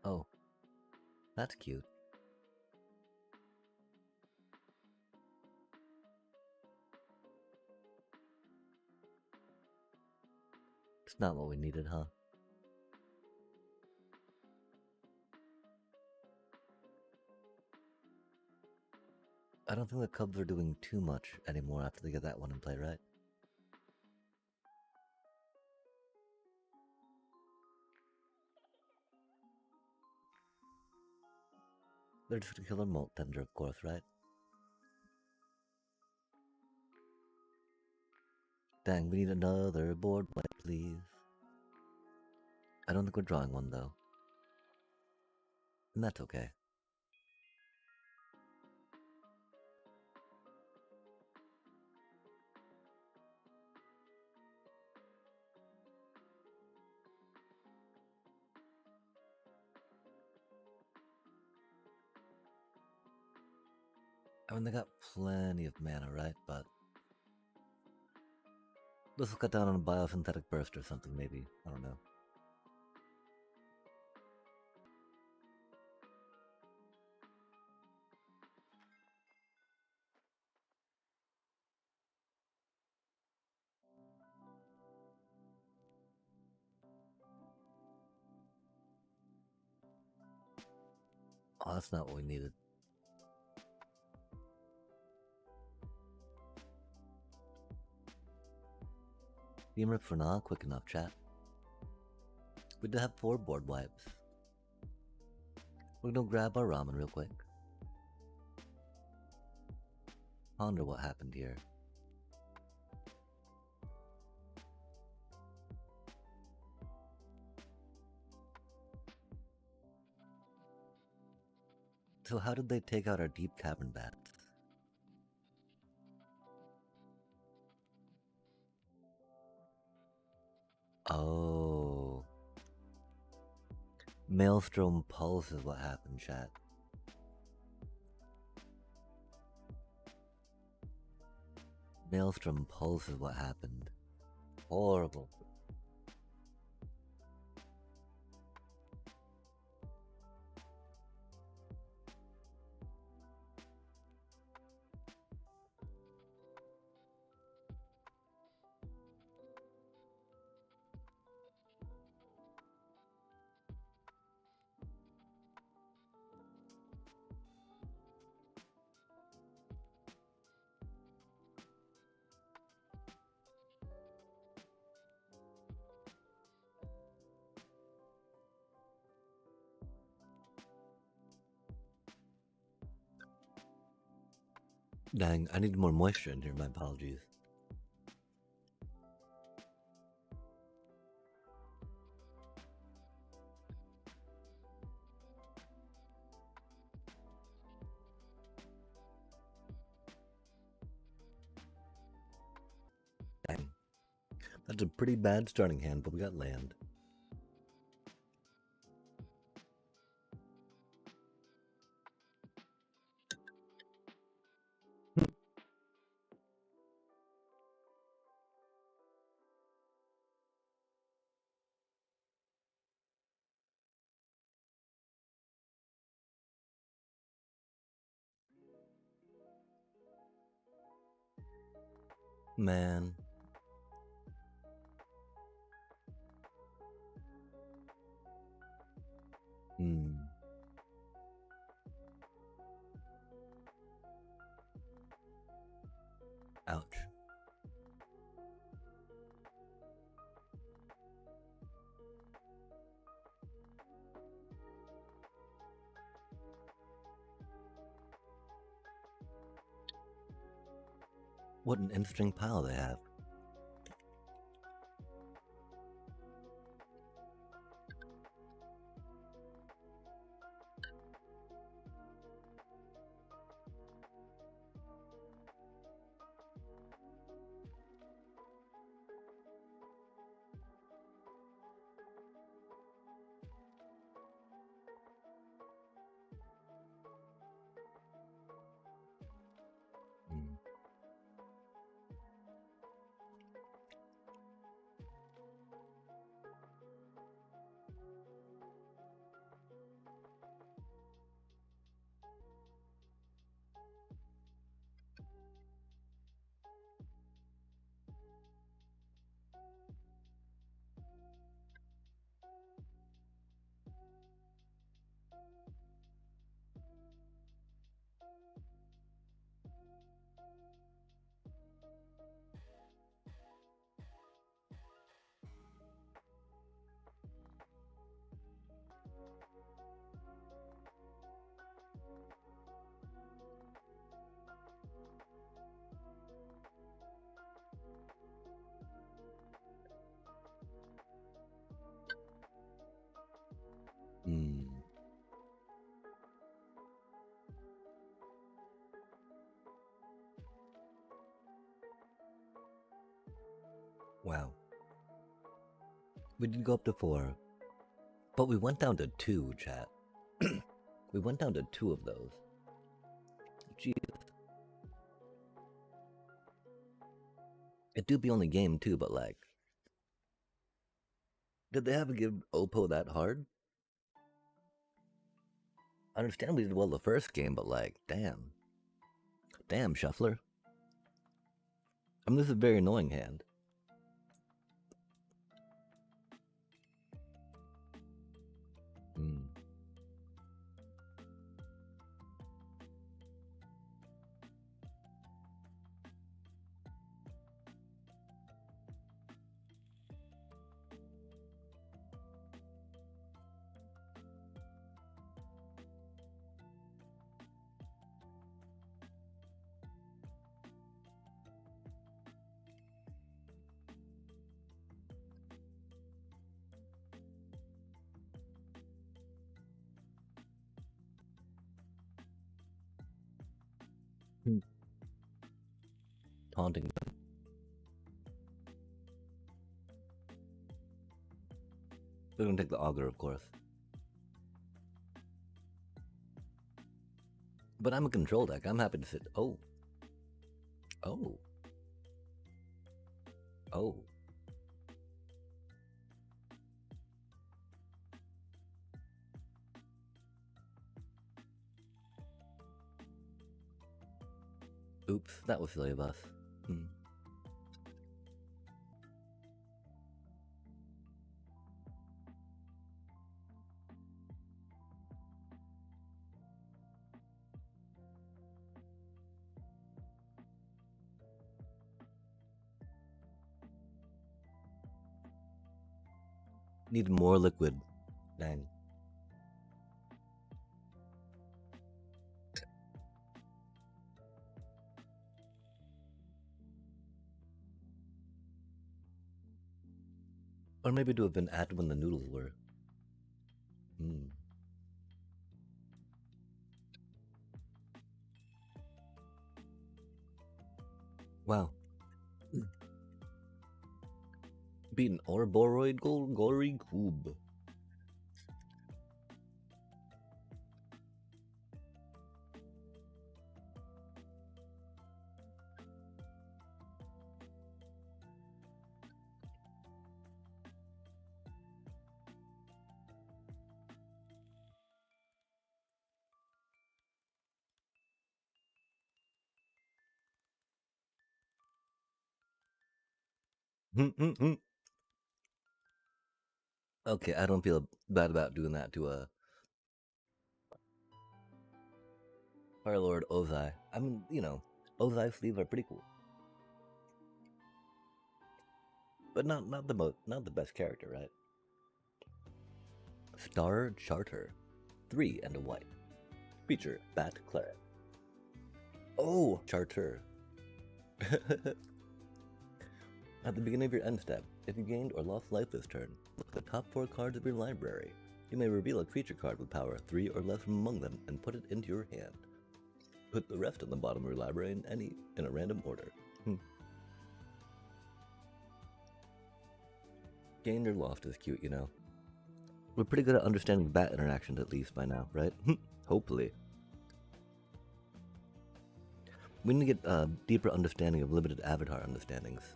[SPEAKER 1] Oh, that's cute. Not what we needed, huh? I don't think the Cubs are doing too much anymore after they get that one in play, right? They're just gonna kill their Molt Tender, of course, right? Dang, we need another board wipe, please. I don't think we're drawing one, though. And that's okay. I mean, they got plenty of mana, right? But let's cut down on a biosynthetic burst or something, maybe. I don't know. Oh, that's not what we needed. Beam rip for now, quick enough, chat. We did have 4 board wipes. We're gonna grab our ramen real quick. Ponder what happened here. So how did they take out our deep cavern bats? Oh. Maelstrom Pulse is what happened, chat. Maelstrom Pulse is what happened. Horrible. Dang, I need more moisture in here, my apologies. Dang. That's a pretty bad starting hand, but we got land. Man. Ouch. What an interesting pile they have. Wow. We did go up to 4, but we went down to 2, chat. We went down to 2 of those. Jesus. It do be only game 2, but like, did they have to give Oppo that hard? I understand we did well the first game, but like, damn. Damn, Shuffler. I mean, this is a very annoying hand. Taunting them. They're gonna take the auger, of course. But I'm a control deck. I'm happy to sit. Oh. Oh. Oh. Oops, that was silly of us. Need more liquid. Dang. Or maybe to have been at when the noodles were. Wow. Beat an Orboroid Gory Cube. Okay, I don't feel bad about doing that to a Fire Lord Ozai. I mean, you know, Ozai sleeves are pretty cool, but not the best character, right? Star Charter, 3 and a white. Feature Bat Cleric. Oh, Charter. At the beginning of your end step, if you gained or lost life this turn, look at the top 4 cards of your library. You may reveal a creature card with power 3 or less from among them and put it into your hand. Put the rest on the bottom of your library in a random order. Gained or lost is cute, you know. We're pretty good at understanding bat interactions at least by now, right? Hopefully. We need to get a deeper understanding of limited avatar understandings.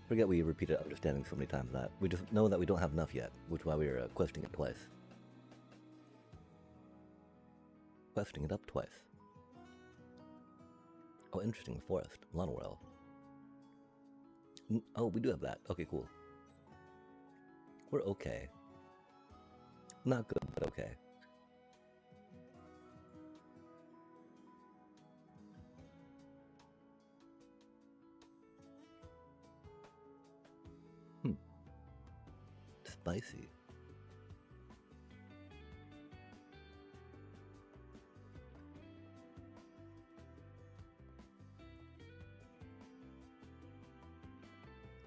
[SPEAKER 1] Forget we repeated understanding so many times that. We just know that we don't have enough yet, which is why we are questing it twice. Questing it up twice. Oh, interesting. Forest. Llanowell. Oh, we do have that. Okay, cool. We're okay. Not good, but okay. Spicy.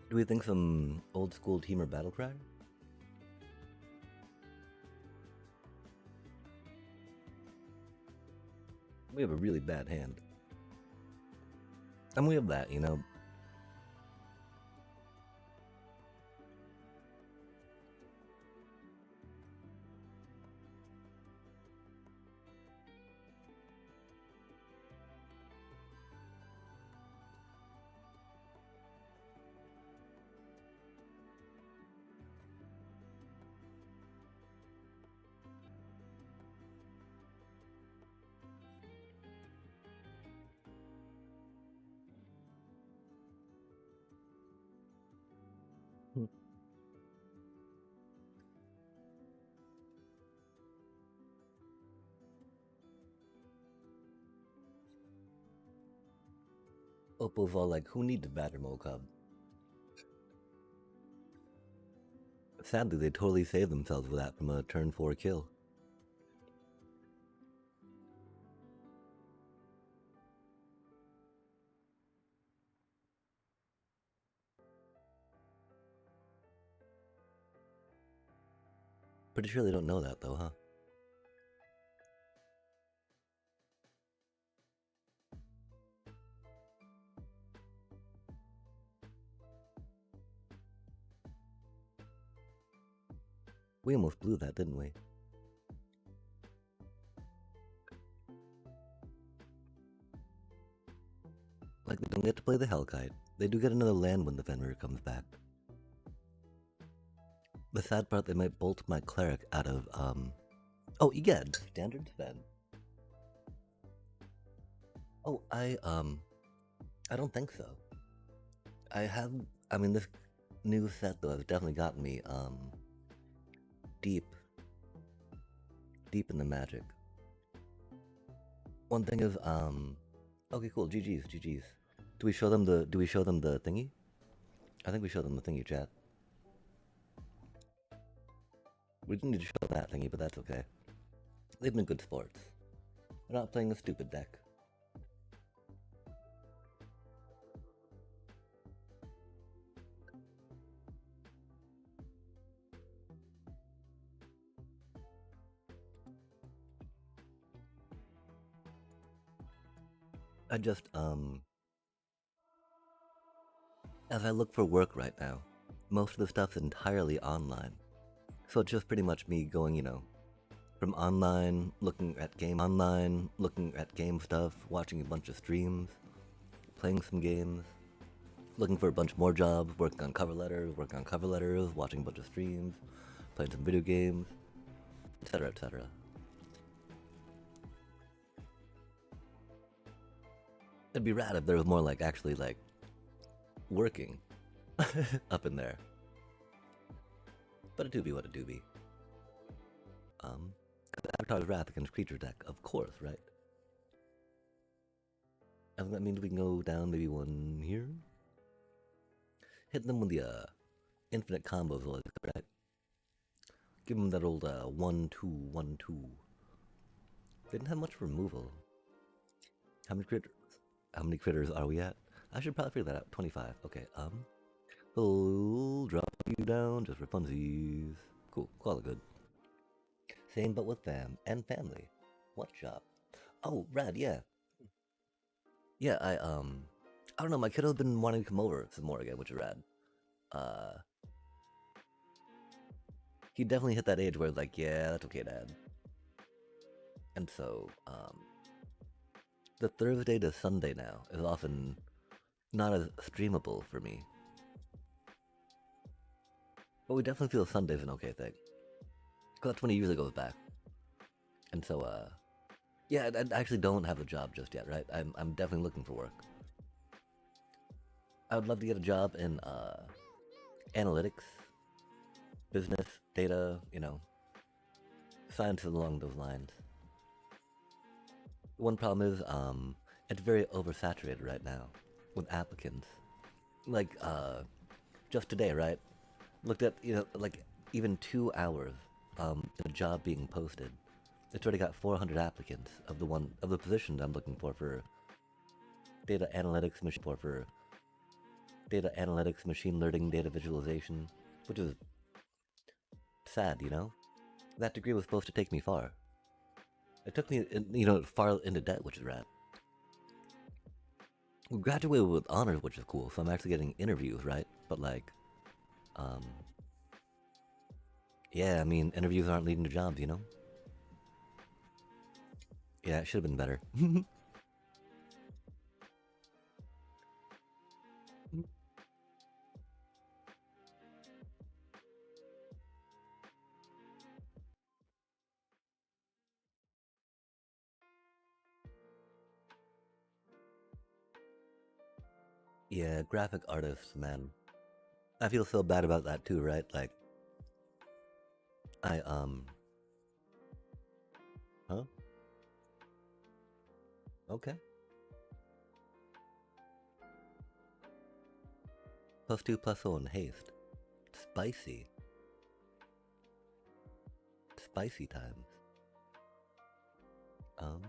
[SPEAKER 1] Do we think some old school Teamer battle cry? We have a really bad hand. And we have that, you know. Oppo's all like, who needs Batter Cub? Sadly, they totally saved themselves with that from a turn 4 kill. Pretty sure they don't know that though, huh? We almost blew that, didn't we? Like, they don't get to play the Hellkite. They do get another land when the Fenrir comes back. The sad part, they might bolt my Cleric out of, Oh, Egad! Standard Sven. Oh, I don't think so. I mean, this new set, though, has definitely gotten me, deep in the magic. One thing is, okay, cool, GG's. Do we show them the thingy? I think we showed them the thingy, chat. We didn't need to show that thingy, but that's okay. They've been good sports. They're not playing a stupid deck. I just, as I look for work right now, most of the stuff's entirely online. So it's just pretty much me going, you know, from online, looking at game stuff, watching a bunch of streams, playing some games, looking for a bunch more jobs, working on cover letters, watching a bunch of streams, playing some video games, etc., etc. It'd be rad if there was more like actually like working up in there. But it do be what it do be. Avatar's Wrath against Creature deck, of course, right? And that means we can go down maybe one here. Hit them with the infinite combos, right? Give them that old 1-2, 1-2. Didn't have much removal. How many critters are we at? I should probably figure that out. 25. Okay, we'll drop you down just for funsies. Cool, call it good. Same but with fam and family. What job? Oh, rad, yeah. Yeah, I don't know, my kiddo's been wanting to come over some more again, which is rad. He definitely hit that age where it's like, yeah, that's okay, Dad. And so, the Thursday to Sunday now is often not as streamable for me. But we definitely feel Sunday's an okay thing. Because that's when he usually goes back. And so, yeah, I actually don't have a job just yet, right? I'm definitely looking for work. I would love to get a job in analytics, business, data, you know, science along those lines. One problem is, it's very oversaturated right now with applicants. Like, just today, right? Looked at, you know, like even 2 hours in a job being posted. It's already got 400 applicants of the positions I'm looking for data analytics, machine learning, data visualization, which is sad, you know? That degree was supposed to take me far. It took me, you know, far into debt, which is rad. We graduated with honors, which is cool, so I'm actually getting interviews, right? But like, um, yeah, I mean, interviews aren't leading to jobs, you know? Yeah, it should have been better. Yeah, graphic artists, man. I feel so bad about that too, right? Like, I, huh? Okay. +2 +0 in haste. Spicy. Spicy times. Um,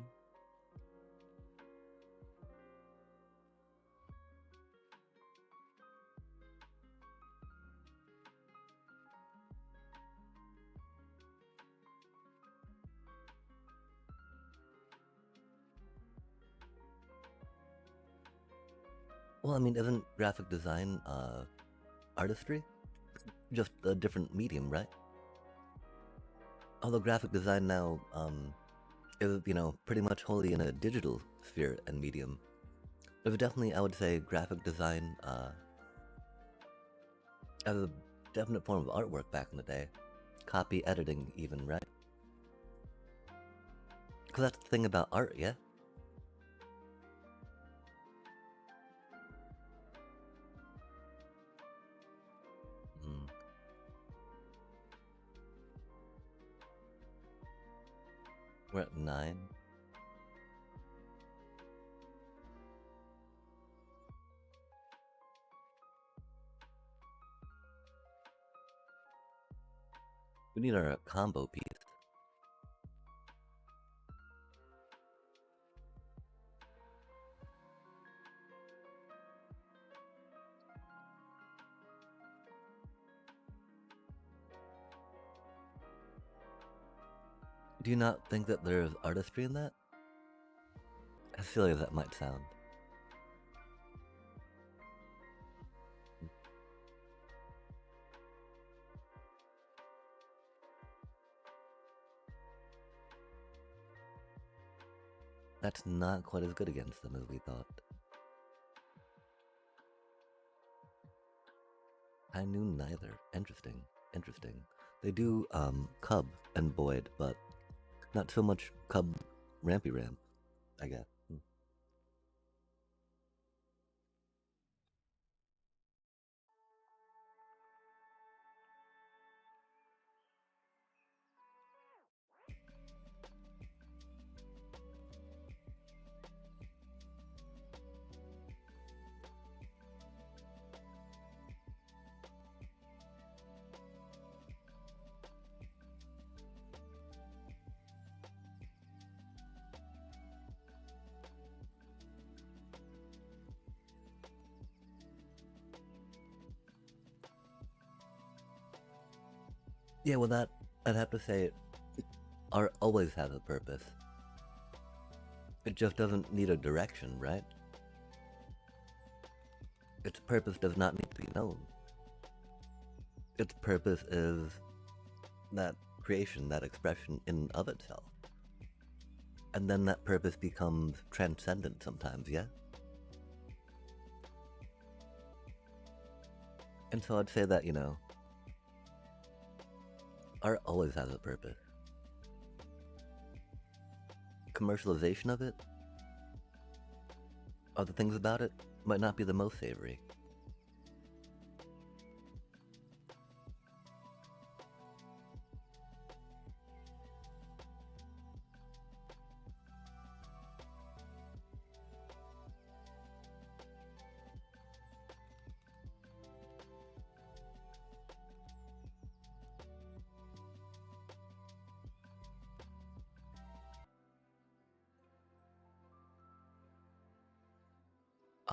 [SPEAKER 1] well, I mean, isn't graphic design, artistry? Just a different medium, right? Although graphic design now, is, pretty much wholly in a digital sphere and medium. There's definitely, I would say, graphic design, as a definite form of artwork back in the day. Copy editing, even, right? Because that's the thing about art, yeah? Mm. We're at 9. We need our combo piece. Do you not think that there's artistry in that? As silly as that might sound. That's not quite as good against them as we thought. I knew neither. Interesting. Interesting. They do, Cub and Boyd, but not so much Cub Rampy Ramp, I guess. Yeah, well, that, I'd have to say, art always has a purpose. It just doesn't need a direction, right? Its purpose does not need to be known. Its purpose is that creation, that expression in and of itself. And then that purpose becomes transcendent sometimes, yeah? And so I'd say that, art always has a purpose. Commercialization of it, other things about it, might not be the most savory.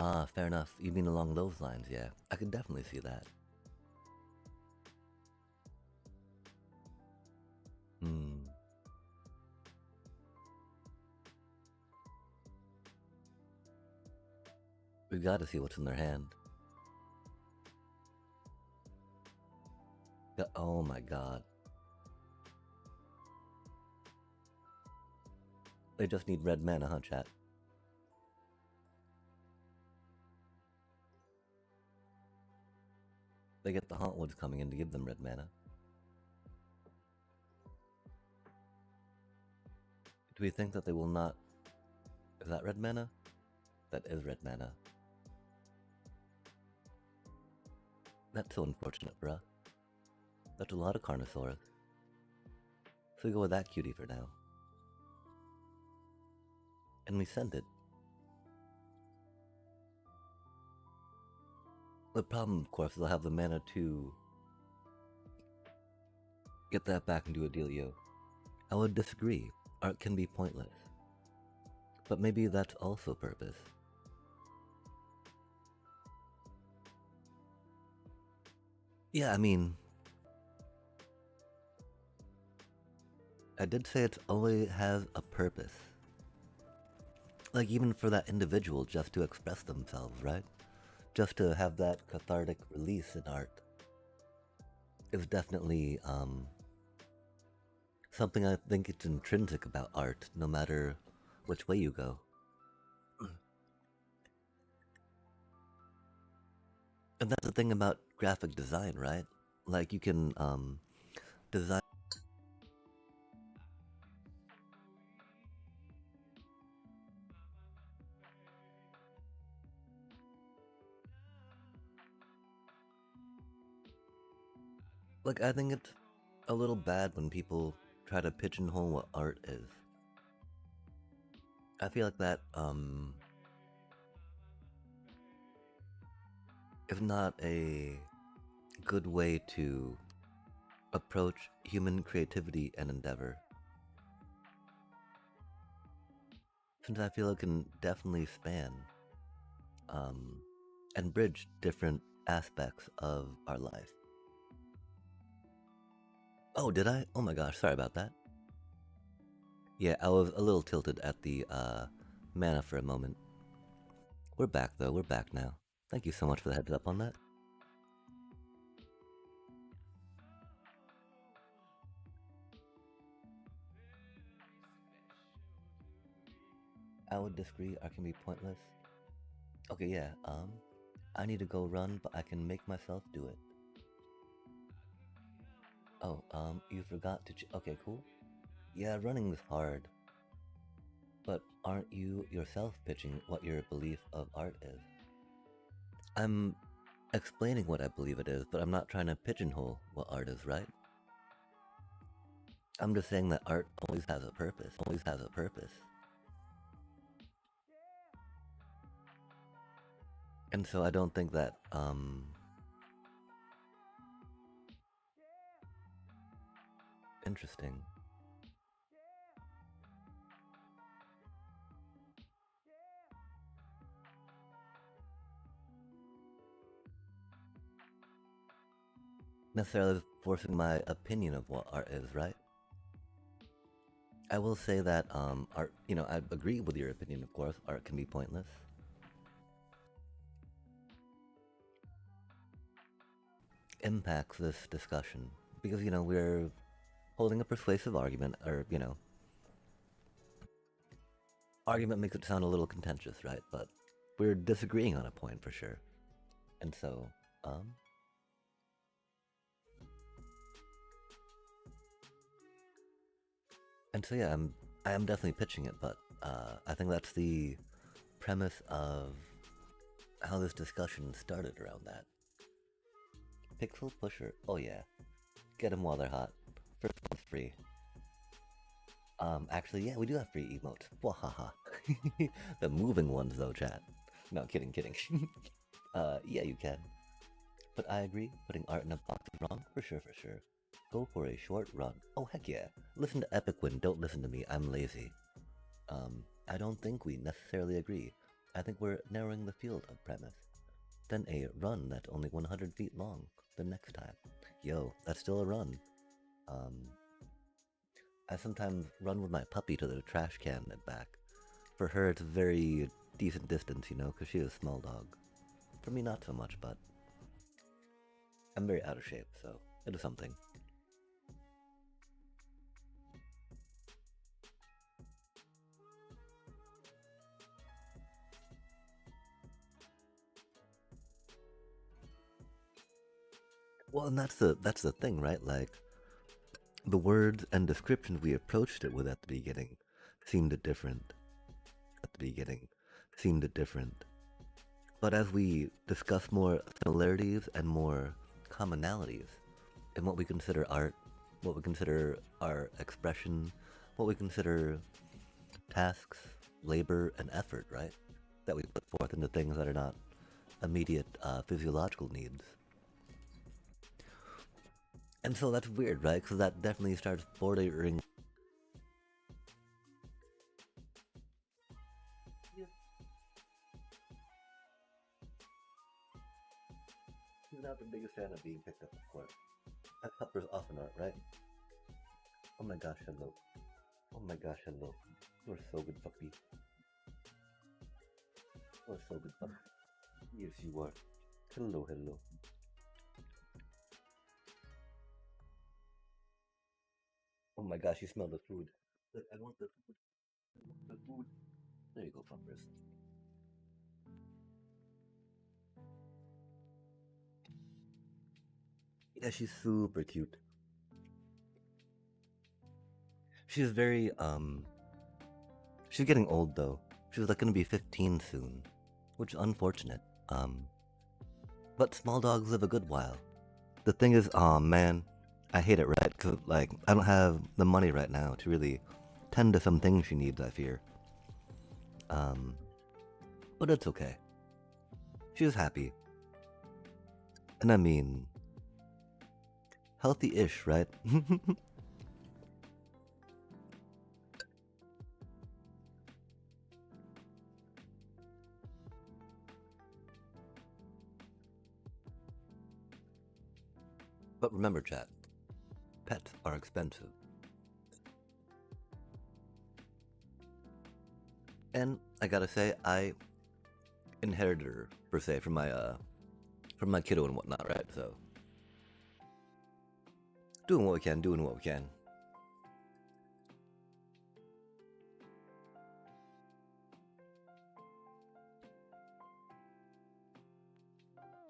[SPEAKER 1] Ah, fair enough. You mean along those lines, yeah. I can definitely see that. Hmm. We gotta see what's in their hand. Oh my god. They just need red mana, huh, chat? They get the Hauntwoods coming in to give them red mana. Do we think that they will not... Is that red mana? That is red mana. That's so unfortunate, bruh. That's a lot of Carnosaurus. So we go with that cutie for now. And we send it. The problem, of course, is they'll have the mana to get that back into a dealio. I would disagree. Art can be pointless. But maybe that's also purpose. Yeah, I mean... I did say it always has a purpose. Like, even for that individual just to express themselves, right? Just to have that cathartic release in art is definitely something I think it's intrinsic about art, no matter which way you go. And that's the thing about graphic design, right? Like, you can design... Like, I think it's a little bad when people try to pigeonhole what art is. I feel like that, is not a good way to approach human creativity and endeavor. Since I feel it can definitely span, and bridge different aspects of our life. Oh, did I? Oh my gosh, sorry about that. Yeah, I was a little tilted at the mana for a moment. We're back though, we're back now. Thank you so much for the heads up on that. I would disagree, art can be pointless. Okay, yeah, I need to go run, but I can make myself do it. Oh, you forgot to okay, cool. Yeah, running is hard. But aren't you yourself pitching what your belief of art is? I'm explaining what I believe it is, but I'm not trying to pigeonhole what art is, right? I'm just saying that art always has a purpose, always has a purpose. And so I don't think that, interesting. Necessarily forcing my opinion of what art is, right? I will say that, art, you know, I agree with your opinion, of course, art can be pointless. Impacts this discussion, because, you know, we're holding a persuasive argument, or, you know, argument makes it sound a little contentious, right? But we're disagreeing on a point for sure. And so, yeah, I am definitely pitching it, but I think that's the premise of how this discussion started around that. Pixel Pusher, oh yeah, get them while they're hot. First one's free. Actually, yeah, we do have free emotes. Wahaha. The moving ones though, chat. No, kidding, kidding. Yeah, you can. But I agree, putting art in a box is wrong, for sure, for sure. Go for a short run. Oh, heck yeah. Listen to Epic Win, don't listen to me, I'm lazy. I don't think we necessarily agree. I think we're narrowing the field of premise. Then a run that's only 100 feet long, the next time. Yo, that's still a run. I sometimes run with my puppy to the trash can and back. For her, it's very decent distance, you know, because she is a small dog. For me, not so much, but I'm very out of shape, so it is something. Well, and that's the thing, right? Like the words and descriptions we approached it with at the beginning seemed different. At the beginning, seemed different. But as we discuss more similarities and more commonalities in what we consider art, what we consider our expression, what we consider tasks, labor, and effort, right? That we put forth into things that are not immediate physiological needs. And so that's weird, right? Because that definitely starts bordering. He's not the biggest fan of being picked up, of course. As puppers often aren't, right? Oh my gosh, hello. Oh my gosh, hello. You are so good, puppy. You are so good, puppy. Yes, you are. Hello, hello. Oh my gosh, you smell the food. Look, I want the food. I want the food. There you go, puppers. Yeah, she's super cute. She's very, she's getting old though. She's like gonna be 15 soon, which is unfortunate. But small dogs live a good while. The thing is, man, I hate it, right? Cause like I don't have the money right now to really tend to some things she needs. I fear. Um, but it's okay. She's happy, and I mean, healthy-ish, right? But remember, chat, pets are expensive. And I gotta say, I inherited her per se from my kiddo and whatnot, right? So doing what we can, doing what we can.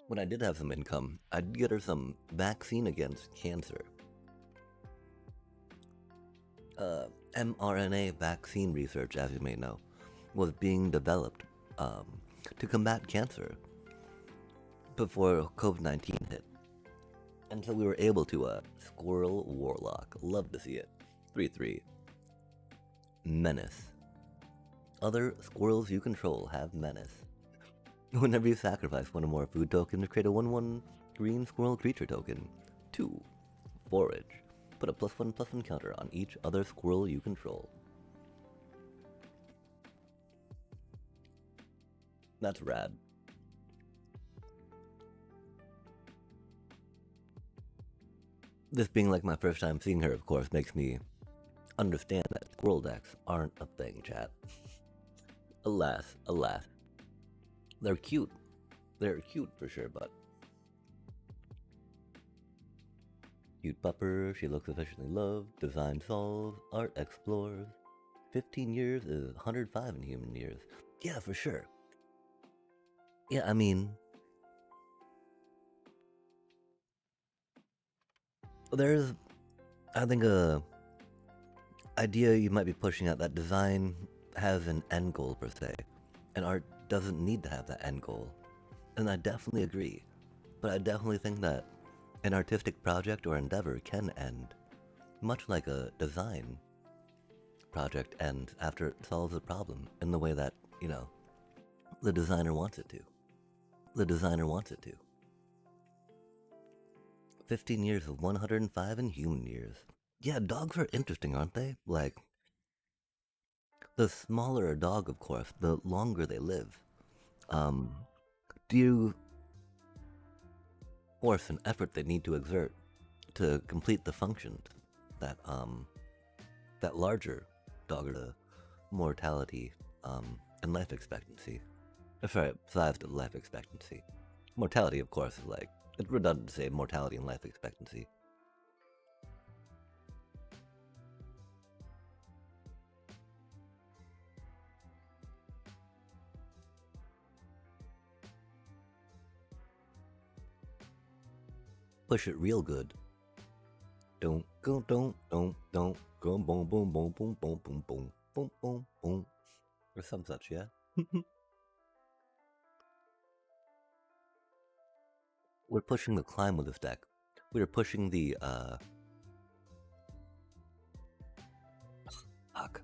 [SPEAKER 1] When I did have some income, I'd get her some vaccine against cancer. mRNA vaccine research, as you may know, was being developed um, to combat cancer before COVID-19 hit. And so we were able to, Squirrel Warlock, love to see it. 3-3. Menace. Other squirrels you control have menace. Whenever you sacrifice one or more food tokens, create a 1/1 green squirrel creature token. 2. Forage. Put a +1/+1 counter on each other squirrel you control. That's rad. This being like my first time seeing her, of course, makes me understand that squirrel decks aren't a thing, chat. Alas, alas. They're cute. They're cute for sure, but... Cute pupper, she looks efficiently loved, design solves, art explores. 15 years is 105 in human years. Yeah, for sure. Yeah, I mean... There's, I think, a idea you might be pushing out that design has an end goal per se, and art doesn't need to have that end goal. And I definitely agree, but I definitely think that an artistic project or endeavor can end, much like a design project ends after it solves a problem in the way that, you know, the designer wants it to. The designer wants it to. 15 years of 105 in human years. Yeah, dogs are interesting, aren't they? Like, the smaller a dog, of course, the longer they live. Do you force and effort they need to exert to complete the functions that that larger dog or the mortality and life expectancy. Sorry, size to life expectancy. Mortality, of course, is like, it's redundant to say mortality and life expectancy. Push it real good. Don't go, don't go, boom, boom, boom, boom, boom, boom, boom, boom, boom, boom, boom, or some such, yeah. We're pushing the climb with this deck. We are pushing the fuck.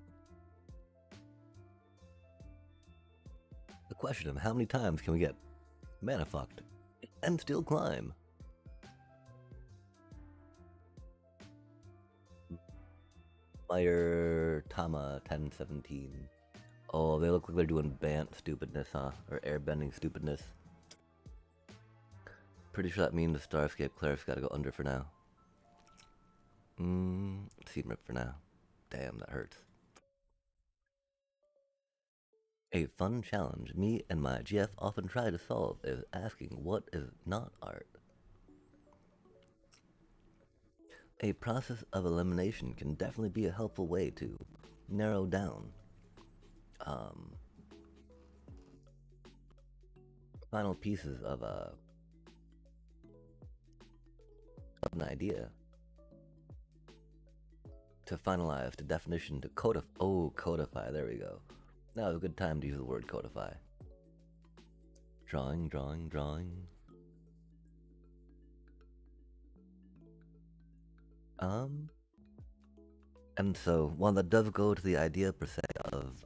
[SPEAKER 1] The question of how many times can we get mana fucked and still climb? Fire Tama 1017. Oh, they look like they're doing Bant stupidness, huh? Or airbending stupidness. Pretty sure that means the Starscape Cleric's gotta go under for now. Seed Rip for now. Damn, that hurts. A fun challenge me and my GF often try to solve is asking what is not art. A process of elimination can definitely be a helpful way to narrow down final pieces of an idea to finalize, to definition, to codify. Oh, codify, there we go. Now is a good time to use the word codify. Drawing, drawing, drawing. And so, while that does go to the idea per se of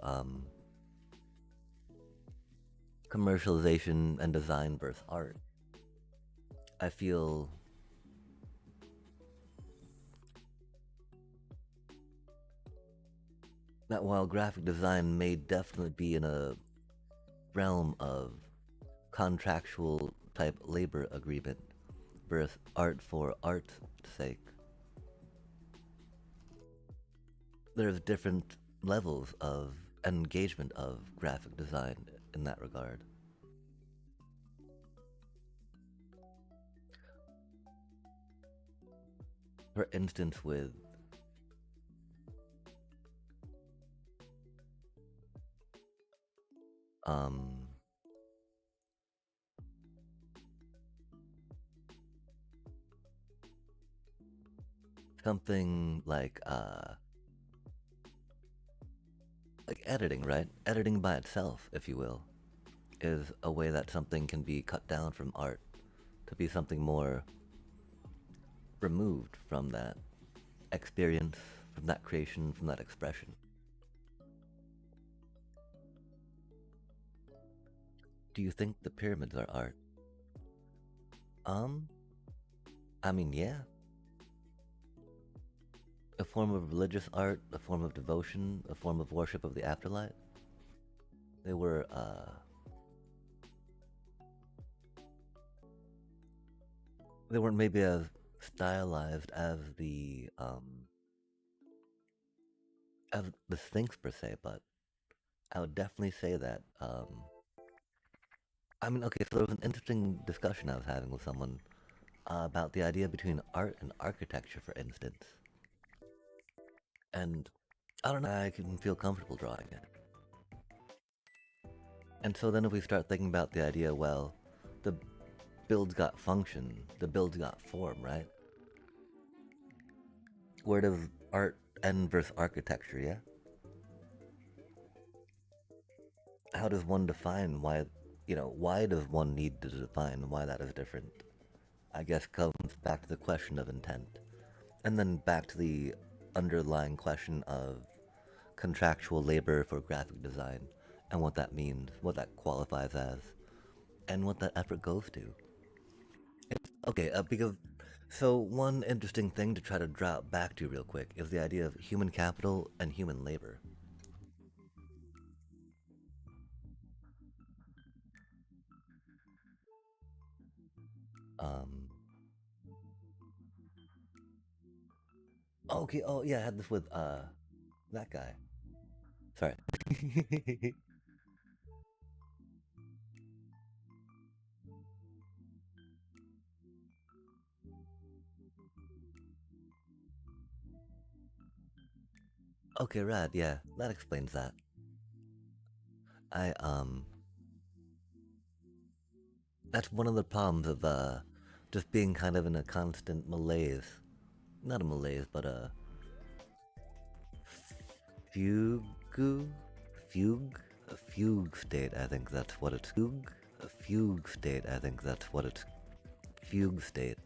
[SPEAKER 1] commercialization and design versus art, I feel that while graphic design may definitely be in a realm of contractual type labor agreement versus art for art's sake, there's different levels of engagement of graphic design in that regard. For instance, with something like editing, right? Editing by itself, if you will, is a way that something can be cut down from art to be something more removed from that experience, from that creation, from that expression. Do you think the pyramids are art? I mean, yeah. A form of religious art, a form of devotion, a form of worship of the afterlife. They were, they weren't maybe as stylized as the Sphinx per se, but I would definitely say that, I mean, okay, so there was an interesting discussion I was having with someone about the idea between art and architecture, for instance. And I don't know, I can feel comfortable drawing it. And so then if we start thinking about the idea, well, the build's got function, the build's got form, right? Where does art end versus architecture, yeah? How does one define why, why does one need to define why that is different? I guess comes back to the question of intent. And then back to the underlying question of contractual labor for graphic design and what that means, what that qualifies as, and what that effort goes to. Okay, because so one interesting thing to try to drop back to real quick is the idea of human capital and human labor. Okay, oh yeah, I had this with that guy. Sorry. Okay, rad, yeah, that explains that. I, that's one of the problems of, just being kind of in a constant malaise. Not a malaise, but a fugue? Fugue? A fugue state, I think that's what it's. Fugue? A fugue state, I think that's what it's. Fugue state.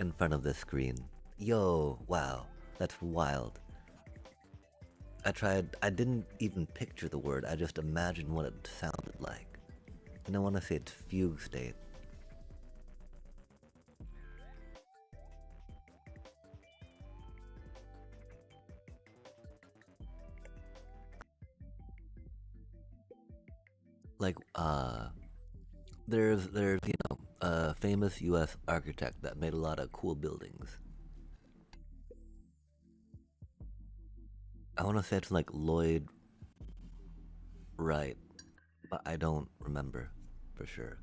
[SPEAKER 1] In front of the screen. Yo, wow, that's wild. I didn't even picture the word, I just imagined what it sounded like. And I want to say it's fugue state. Like, there's, a famous US architect that made a lot of cool buildings. I want to say it's like Lloyd Wright, but I don't remember for sure.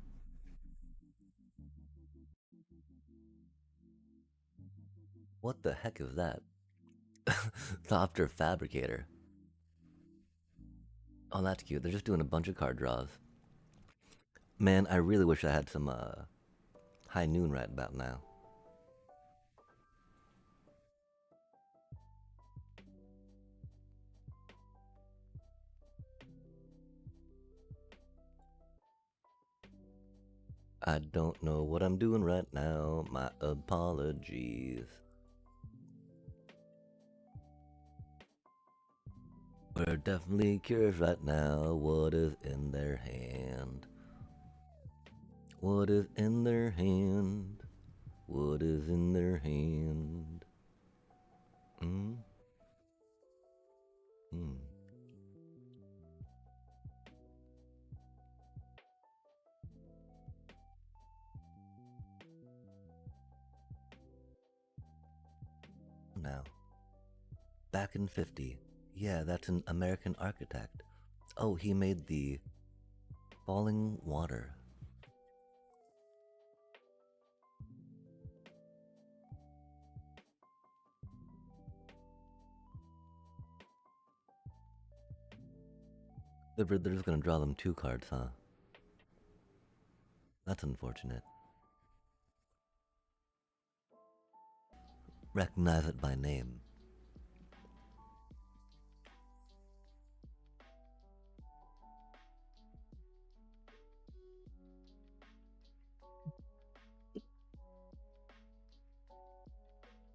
[SPEAKER 1] What the heck is that? Software Fabricator. Oh, that's cute. They're just doing a bunch of card draws. Man, I really wish I had some high noon right about now. I don't know what I'm doing right now. My apologies. We're definitely curious right now. What is in their hand? What is in their hand? What is in their hand? Hmm? Hmm. Now, back in 50. Yeah, that's an American architect. Oh, he made the falling water. They're just gonna draw them 2 cards, huh? That's unfortunate. Recognize it by name.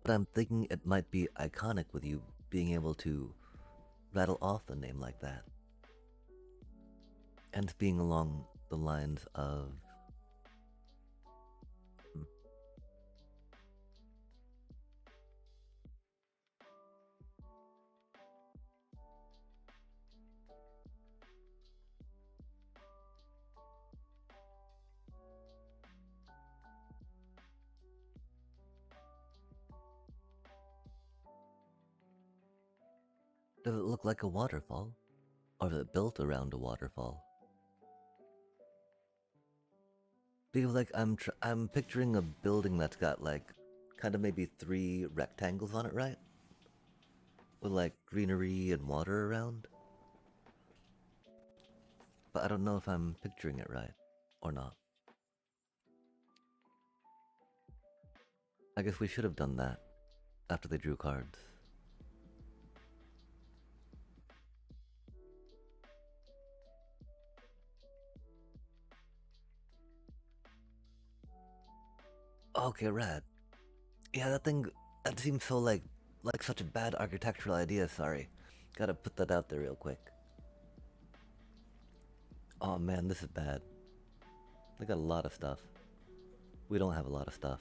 [SPEAKER 1] But I'm thinking it might be iconic with you being able to rattle off the name like that. And being along the lines of. Hmm. Does it look like a waterfall? Or is it built around a waterfall? Because like I'm picturing a building that's got like kind of maybe 3 rectangles on it, right? With like greenery and water around. But I don't know if I'm picturing it right or not. I guess we should have done that after they drew cards. Okay, rad. Yeah, that seems so like such a bad architectural idea. Sorry, gotta put that out there real quick. Oh man, this is bad. They got a lot of stuff. We don't have a lot of stuff.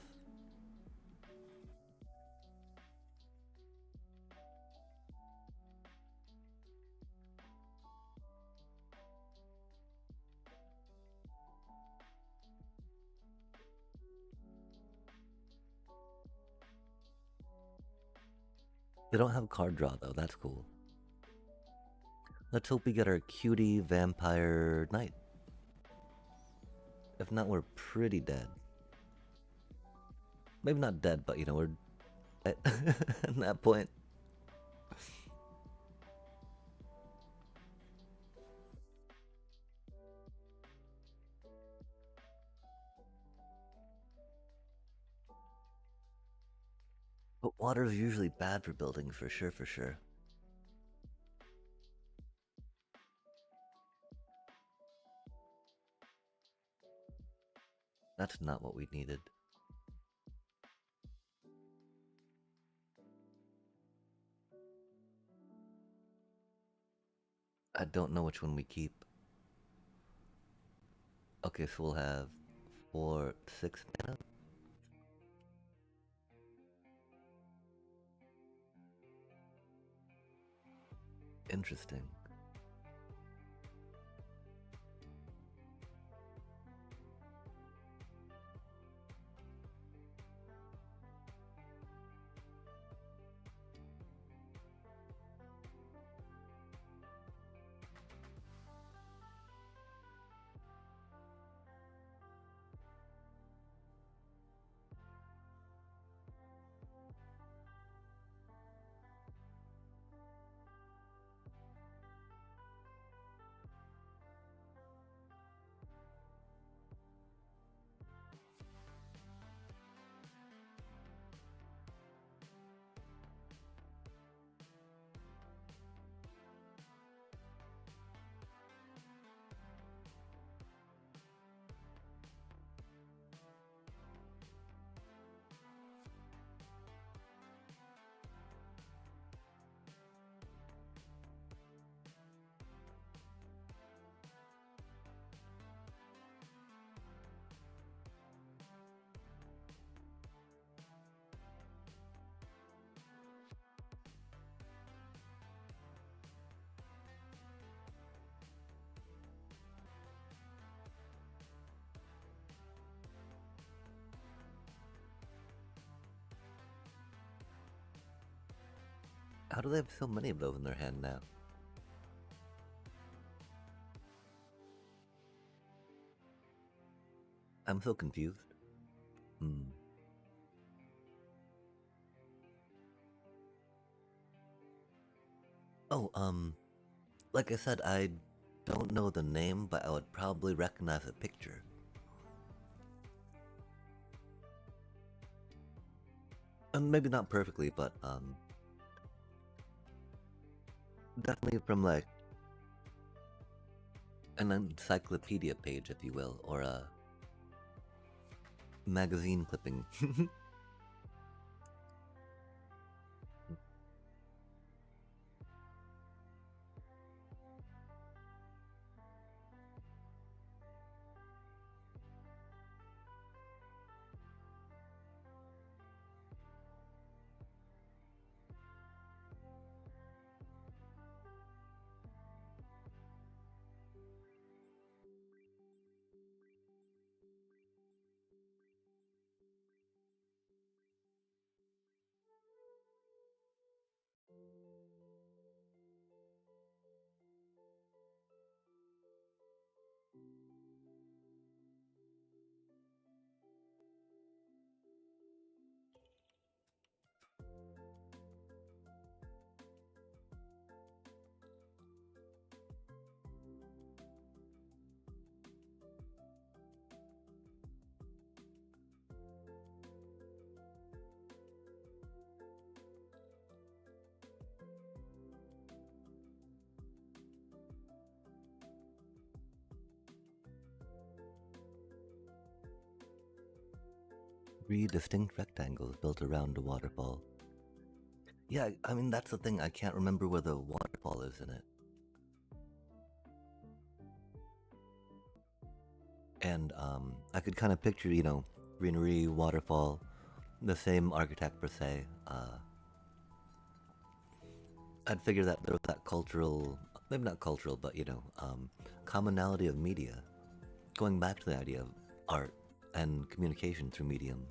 [SPEAKER 1] They don't have card draw though. That's cool. Let's hope we get our cutie vampire knight. If not, we're pretty dead. Maybe not dead, but we're at that point. Water is usually bad for buildings, for sure, for sure. That's not what we needed. I don't know which one we keep. Okay, so we'll have 4, 6 mana. Interesting. How do they have so many of those in their hand now? I'm so confused. Oh, like I said, I don't know the name, but I would probably recognize a picture. And maybe not perfectly, but, definitely from, like, an encyclopedia page, if you will, or a magazine clipping. Three distinct rectangles built around a waterfall. Yeah, I mean, that's the thing. I can't remember where the waterfall is in it. And I could kind of picture, you know, greenery, waterfall, the same architect per se. I'd figure that there was that cultural, maybe not cultural, but, you know, commonality of media. Going back to the idea of art and communication through mediums.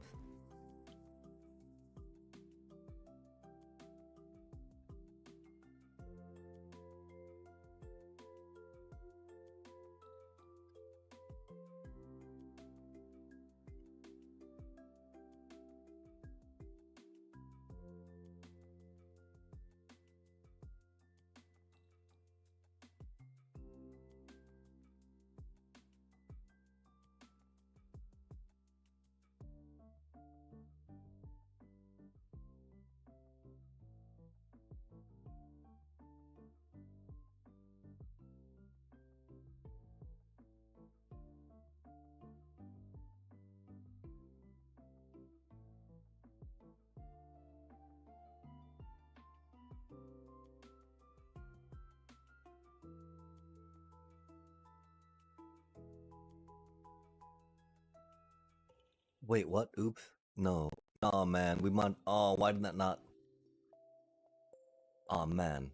[SPEAKER 1] Wait, what? Oops. No. Oh man, we might. Oh, why did that not? Oh man.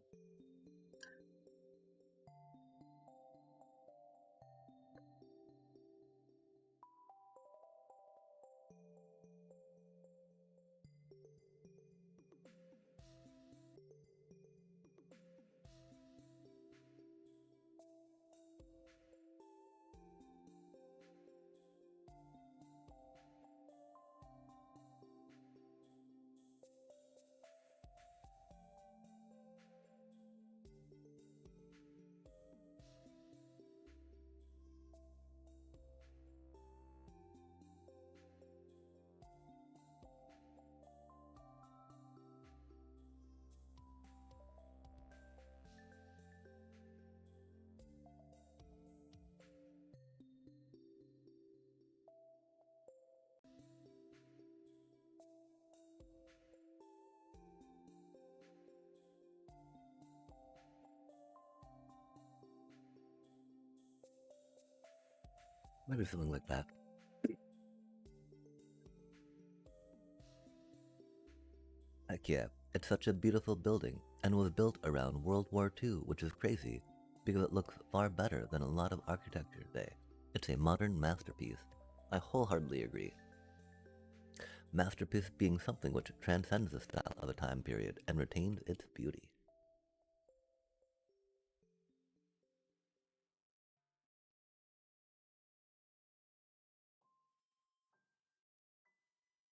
[SPEAKER 1] Maybe something like that. Heck yeah. It's such a beautiful building, and was built around World War II, which is crazy, because it looks far better than a lot of architecture today. It's a modern masterpiece. I wholeheartedly agree. Masterpiece being something which transcends the style of a time period and retains its beauty.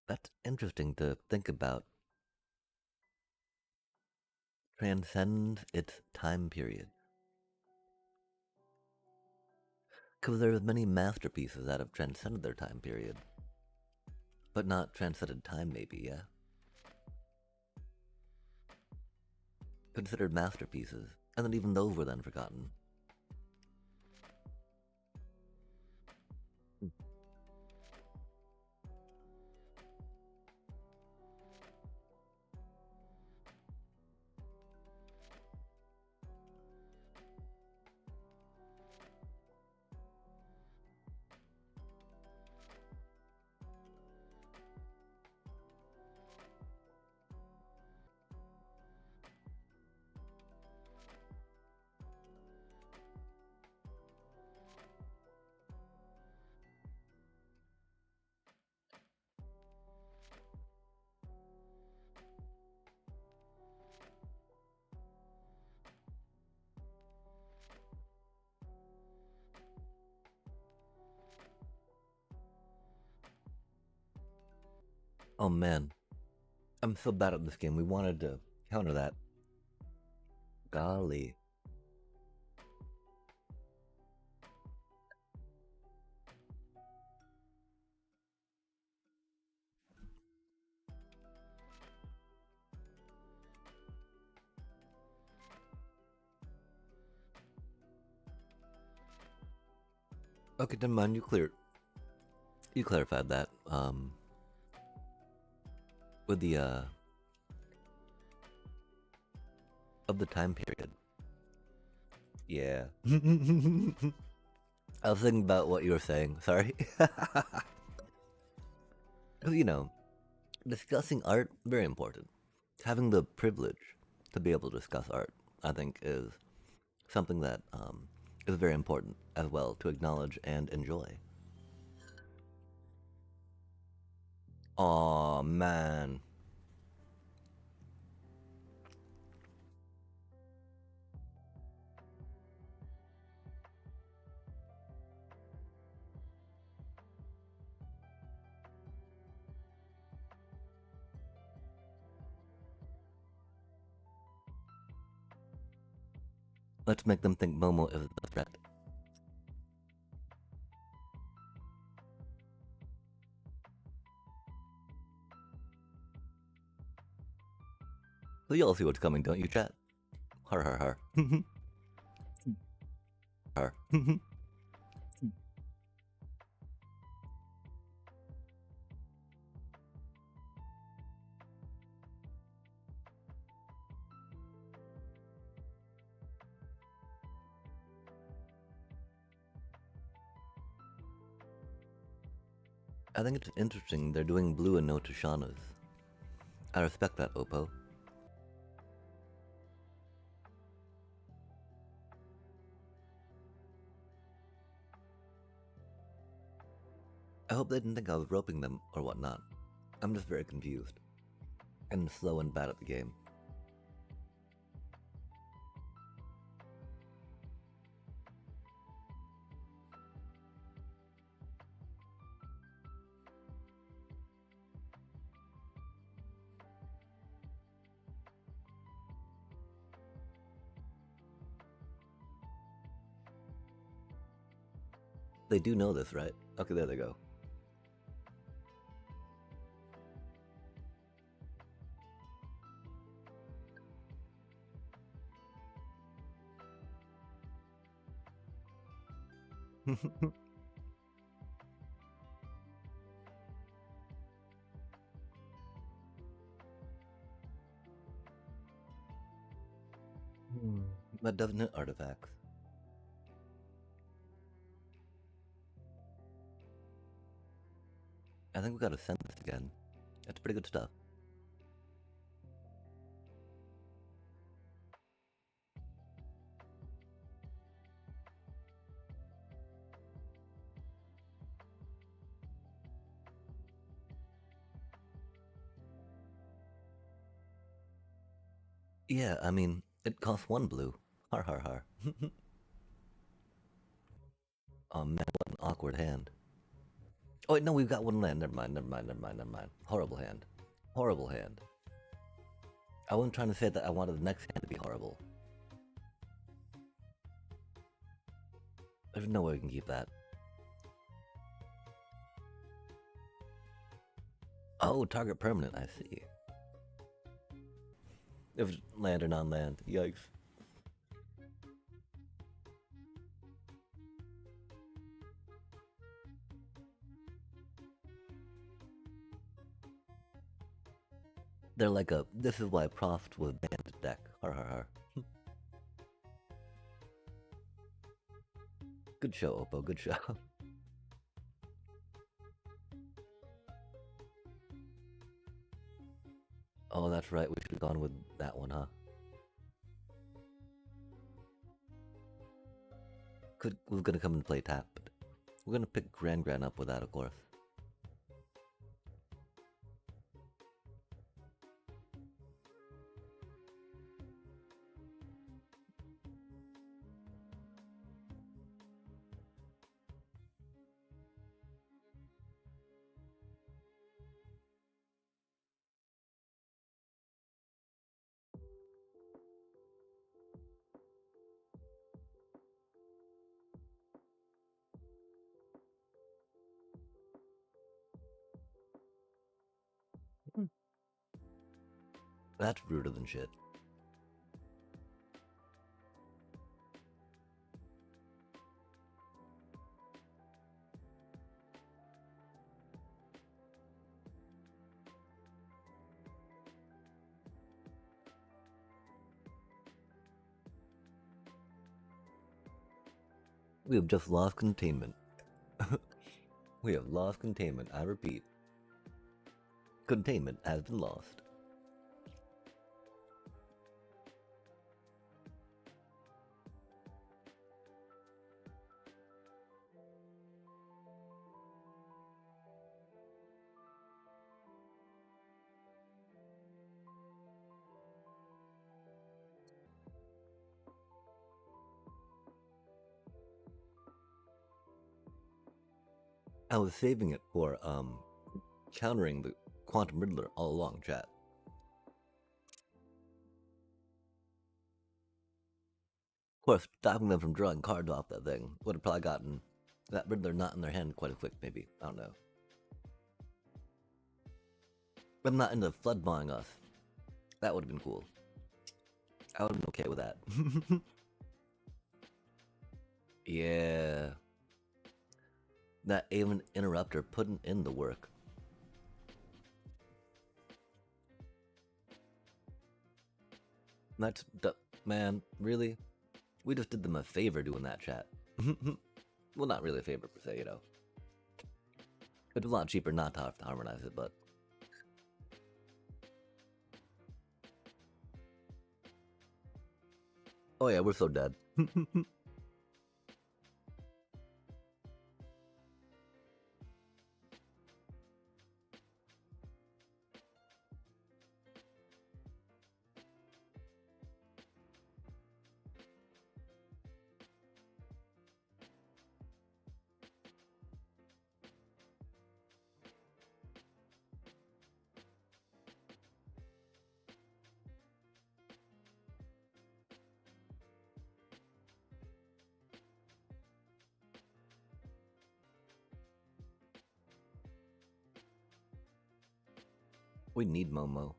[SPEAKER 1] That's interesting to think about. Transcends its time period. Because there's many masterpieces that have transcended their time period. But not transcended time, maybe, yeah? Considered masterpieces, and then even those were then forgotten. Oh man, I'm so bad at this game. We wanted to counter that. Golly. Okay, never mind. You clarified that. With the of the time period. Yeah. I was thinking about what you were saying. Sorry. You know, discussing art very important. Having the privilege to be able to discuss art, I think, is something that is very important as well to acknowledge and enjoy. Aw, man. Let's make them think Momo is the threat. So you all see what's coming, don't you, chat? Har har har. Har. I think it's interesting they're doing blue and no Tashanas. I respect that, Oppo. I hope they didn't think I was roping them or whatnot. I'm just very confused. And slow and bad at the game. They do know this, right? Okay, there they go. That doesn't hit artifacts. I think we gotta send this again. That's pretty good stuff. Yeah, I mean, it costs 1 blue. Har har har. Oh man, what an awkward hand. Oh wait, no, we've got 1 land. Never mind, never mind, never mind, never mind. Horrible hand. Horrible hand. I wasn't trying to say that I wanted the next hand to be horrible. There's no way we can keep that. Oh, target permanent, I see. If it's land or non-land, yikes. They're like a, this is why Proft was banned deck. Har har har. Good show, Oppo, good show. Oh, that's right, we should have gone with that one, huh? We're gonna come and play tap, but we're gonna pick Gran up with that, of course. That's ruder than shit. We have just lost containment. We have lost containment, I repeat. Containment has been lost. I was saving it for, countering the Quantum Riddler all along, chat. Of course, stopping them from drawing cards off that thing would have probably gotten that Riddler not in their hand quite a quick, maybe. I don't know. I'm not into flood buying us. That would have been cool. I would have been okay with that. Yeah. That Aven Interrupter putting in the work. That's, man, really? We just did them a favor doing that, chat. Well, not really a favor per se, you know. It's a lot cheaper not to have to harmonize it, but oh yeah, we're so dead. We need Momo.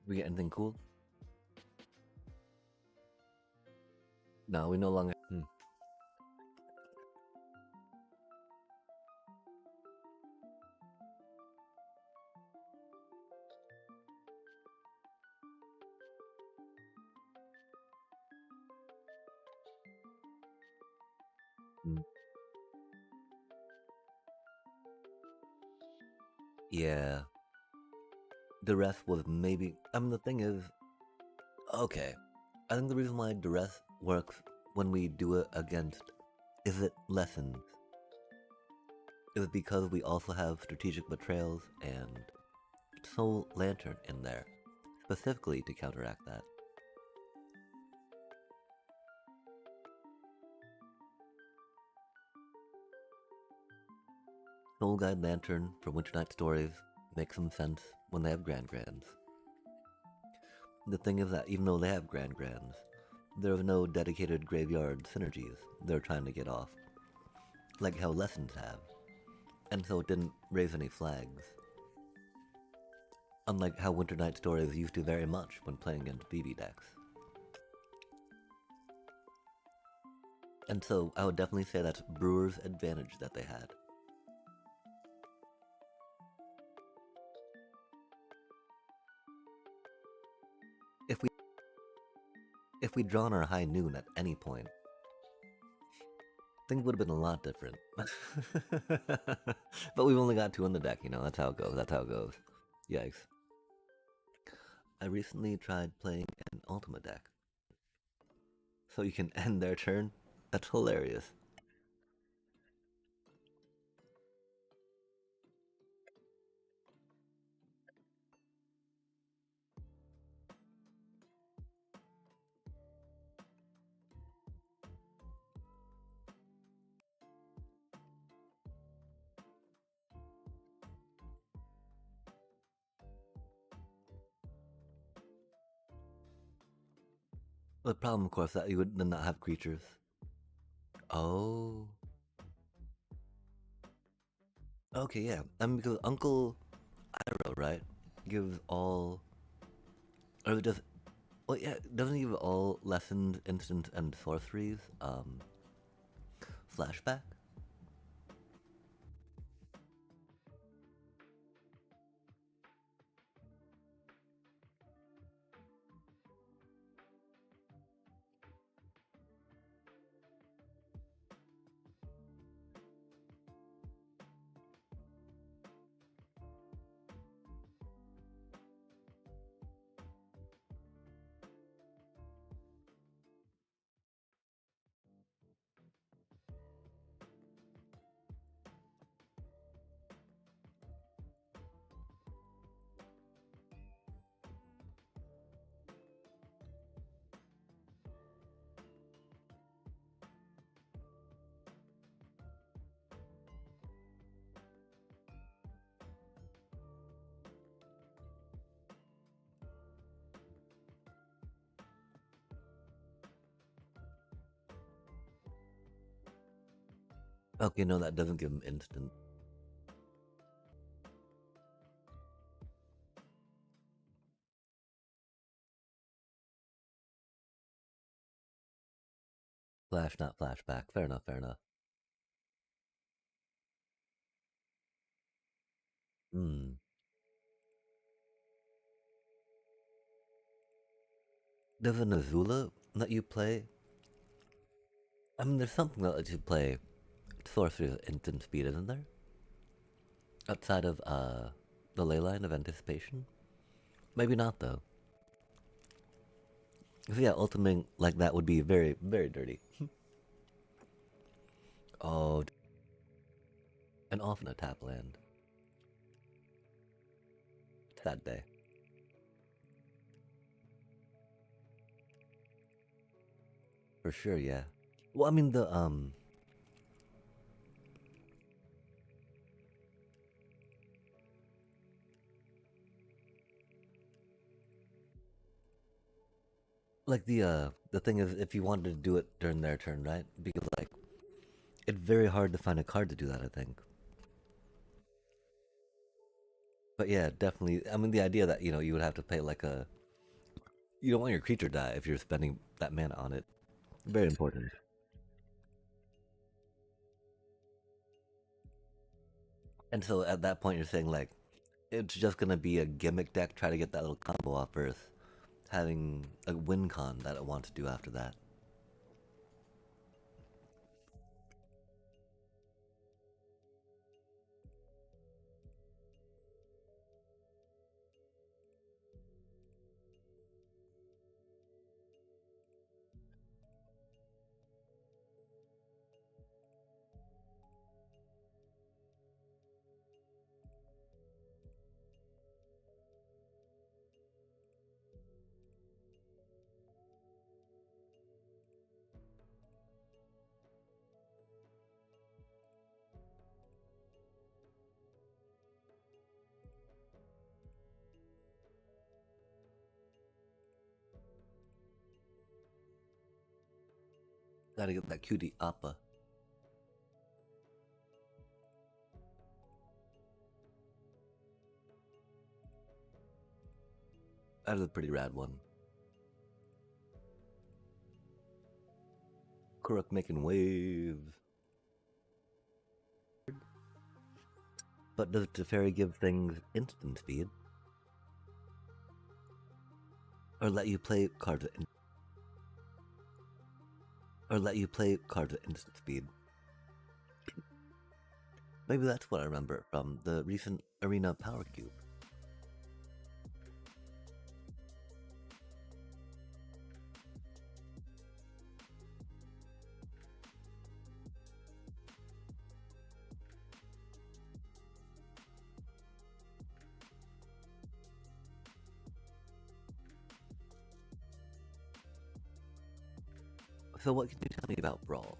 [SPEAKER 1] We get anything cool? No, we no longer. Yeah. Duress was maybe. I mean, the thing is, okay. I think the reason why duress works when we do it against is it lessens. Is because we also have strategic betrayals and Soul Lantern in there, specifically to counteract that. Soul Guide Lantern for Winter Night Stories makes some sense when they have Grand Grands. The thing is that even though they have Grand Grands, there are no dedicated graveyard synergies they're trying to get off, like how Lessons have, and so it didn't raise any flags. Unlike how Winter Night Stories used to very much when playing against BB decks. And so I would definitely say that's Brewer's advantage that they had. If we'd drawn our high noon at any point, things would have been a lot different. But we've only got 2 in the deck, you know, that's how it goes, that's how it goes. Yikes. I recently tried playing an Ultima deck. So you can end their turn? That's hilarious. The problem, of course, that you would then not have creatures. Oh. Okay, yeah. I mean, because Uncle Iroh, right, gives all... Or does... Well, yeah, doesn't he give all lessons, instants, and sorceries, flashback? Okay, no, that doesn't give him instant. Flash, not flashback. Fair enough, fair enough. Hmm. Does an Azula let you play? I mean, there's something that lets you play Sorcerer's Instant Speed, isn't there? Outside of the ley line of anticipation? Maybe not though. 'Cause, yeah, ultimate like that would be very, very dirty. Oh, and often a tap land. Sad day. For sure, yeah. Well, I mean the like the thing is if you wanted to do it during their turn, right? Because like it's very hard to find a card to do that, I think. But yeah, definitely. I mean, the idea that you would have to pay like a you don't want your creature to die if you're spending that mana on it. Very important. And so at that point, you're saying like it's just gonna be a gimmick deck, try to get that little combo off first, having a win con that I want to do after that. Gotta get that cutie Appa. That is a pretty rad one. Kuruk making waves. But does Teferi give things instant speed? Or let you play cards at instant speed? Maybe that's what I remember from the recent Arena Power Cube. So what can you tell me about Brawl?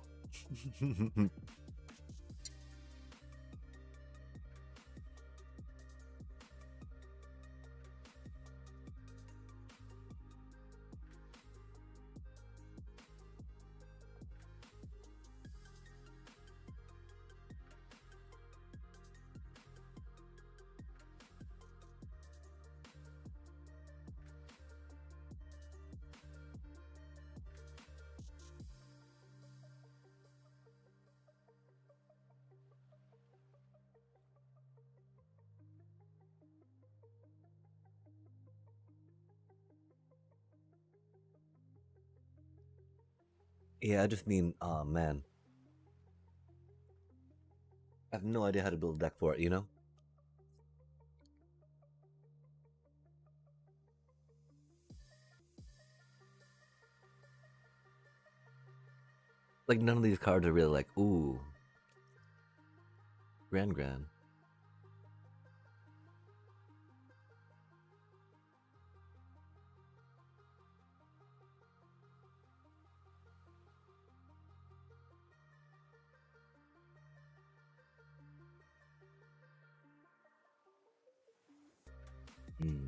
[SPEAKER 1] Yeah, I just mean, oh man, I have no idea how to build a deck for it. Like none of these cards are really like, ooh, grand. Hmm.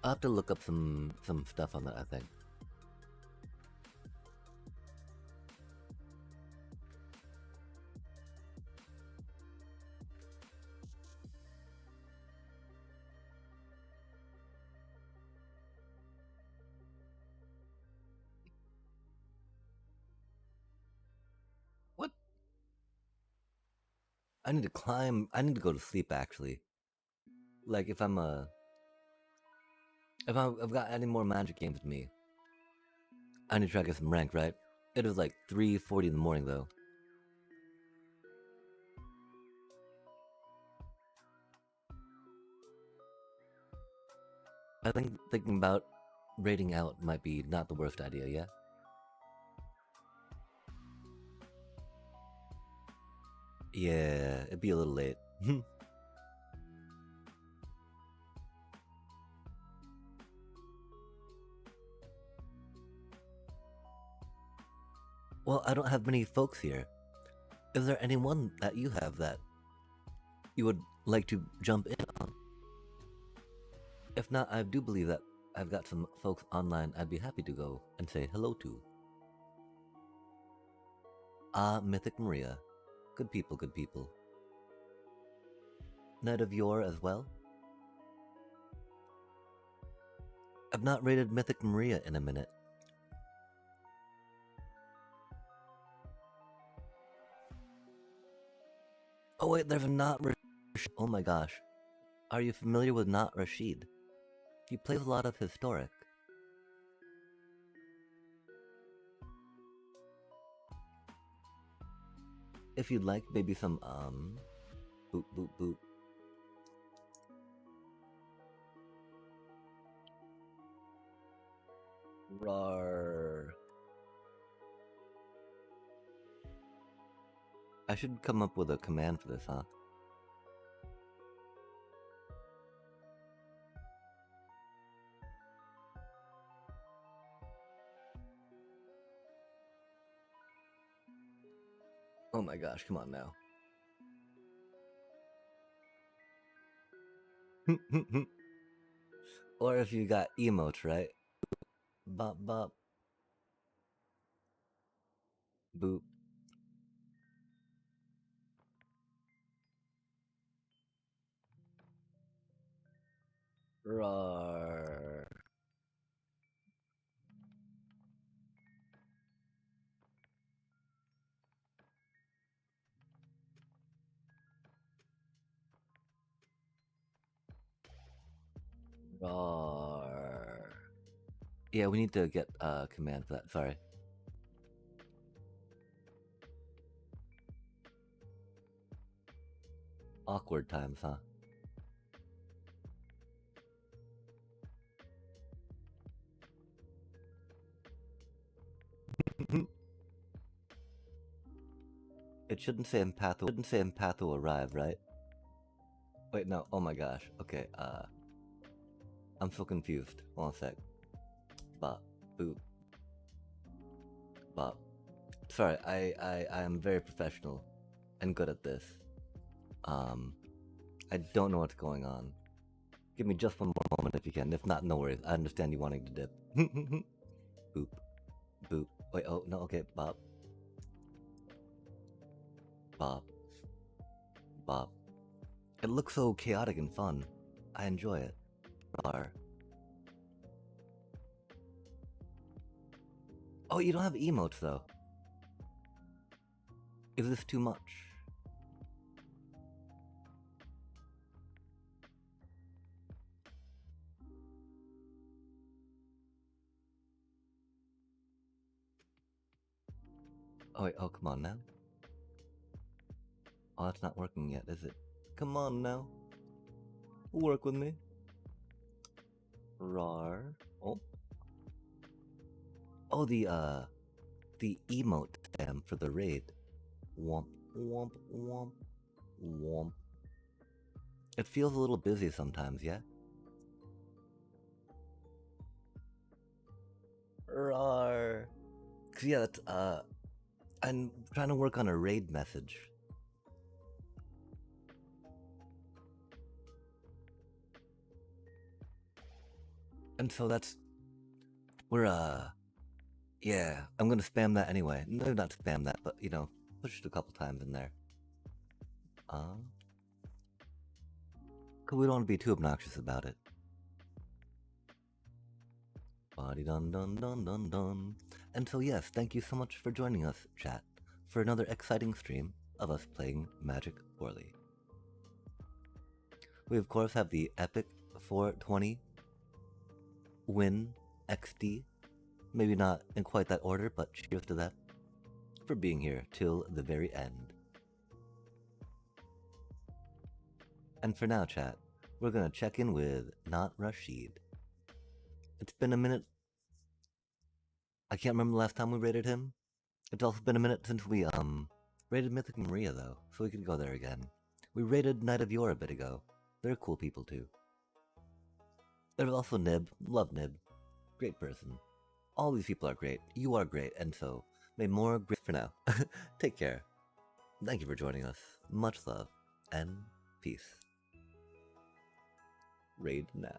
[SPEAKER 1] I'll have to look up some stuff on that, I think. I need to climb. I need to go to sleep, actually. Like, if I've got any more magic games with me, I need to try to get some rank, right? It is like 3:40 in the morning, though. I think thinking about raiding out might be not the worst idea, yeah? Yeah, it'd be a little late. Well, I don't have many folks here. Is there anyone that you have that you would like to jump in on? If not, I do believe that I've got some folks online I'd be happy to go and say hello to. Mythic Maria. Good people, good people. Knight of Yore as well. I've not raided Mythic Maria in a minute. Oh wait, there's not Rashid. Oh my gosh. Are you familiar with Not Rashid? He plays a lot of historic. If you'd like, maybe some, boop, boop, boop. Rar. I should come up with a command for this, huh? Oh my gosh, come on now. Or if you got emotes, right? Bop, bop. Boop. Rar. Rar. Yeah, we need to get a command for that, sorry. Awkward times, huh? It shouldn't say Empatho arrive, right? Wait, no, oh my gosh. Okay, I'm so confused. Hold on a sec. Bop. Boop. Bop. Sorry, I am very professional and good at this. I don't know what's going on. Give me just one more moment if you can. If not, no worries. I understand you wanting to dip. Boop. Boop. Wait, oh, no, okay. Bop. Bop. Bop. It looks so chaotic and fun. I enjoy it. Rar. Oh, you don't have emotes, though. Is this too much? Oh, wait, oh, come on now. Oh, it's not working yet, is it? Come on now. Work with me. Rar. Oh. Oh, the emote spam for the raid. Womp, womp, womp, womp. It feels a little busy sometimes, yeah? Rar. 'Cause yeah, that's, I'm trying to work on a raid message. And so that's, yeah, I'm gonna spam that anyway. No, not spam that, but, you know, push it a couple times in there. Cause we don't want to be too obnoxious about it. Body dun dun dun dun dun. And so yes, thank you so much for joining us, chat, for another exciting stream. of us playing Magic poorly. We of course have the epic 420 win XD. Maybe not in quite that order, but cheers to that for being here till the very end. And for now, chat, we're gonna check in with Not Rashid. It's been a minute. I can't remember the last time we raided him. It's also been a minute since we raided Mythic Maria though, so we could go there again. We raided Knight of Yore a bit ago. They're cool people too. There's also Nib. Love Nib. Great person. All these people are great. You are great, and so may more great for now. Take care. Thank you for joining us. Much love and peace. Raid now.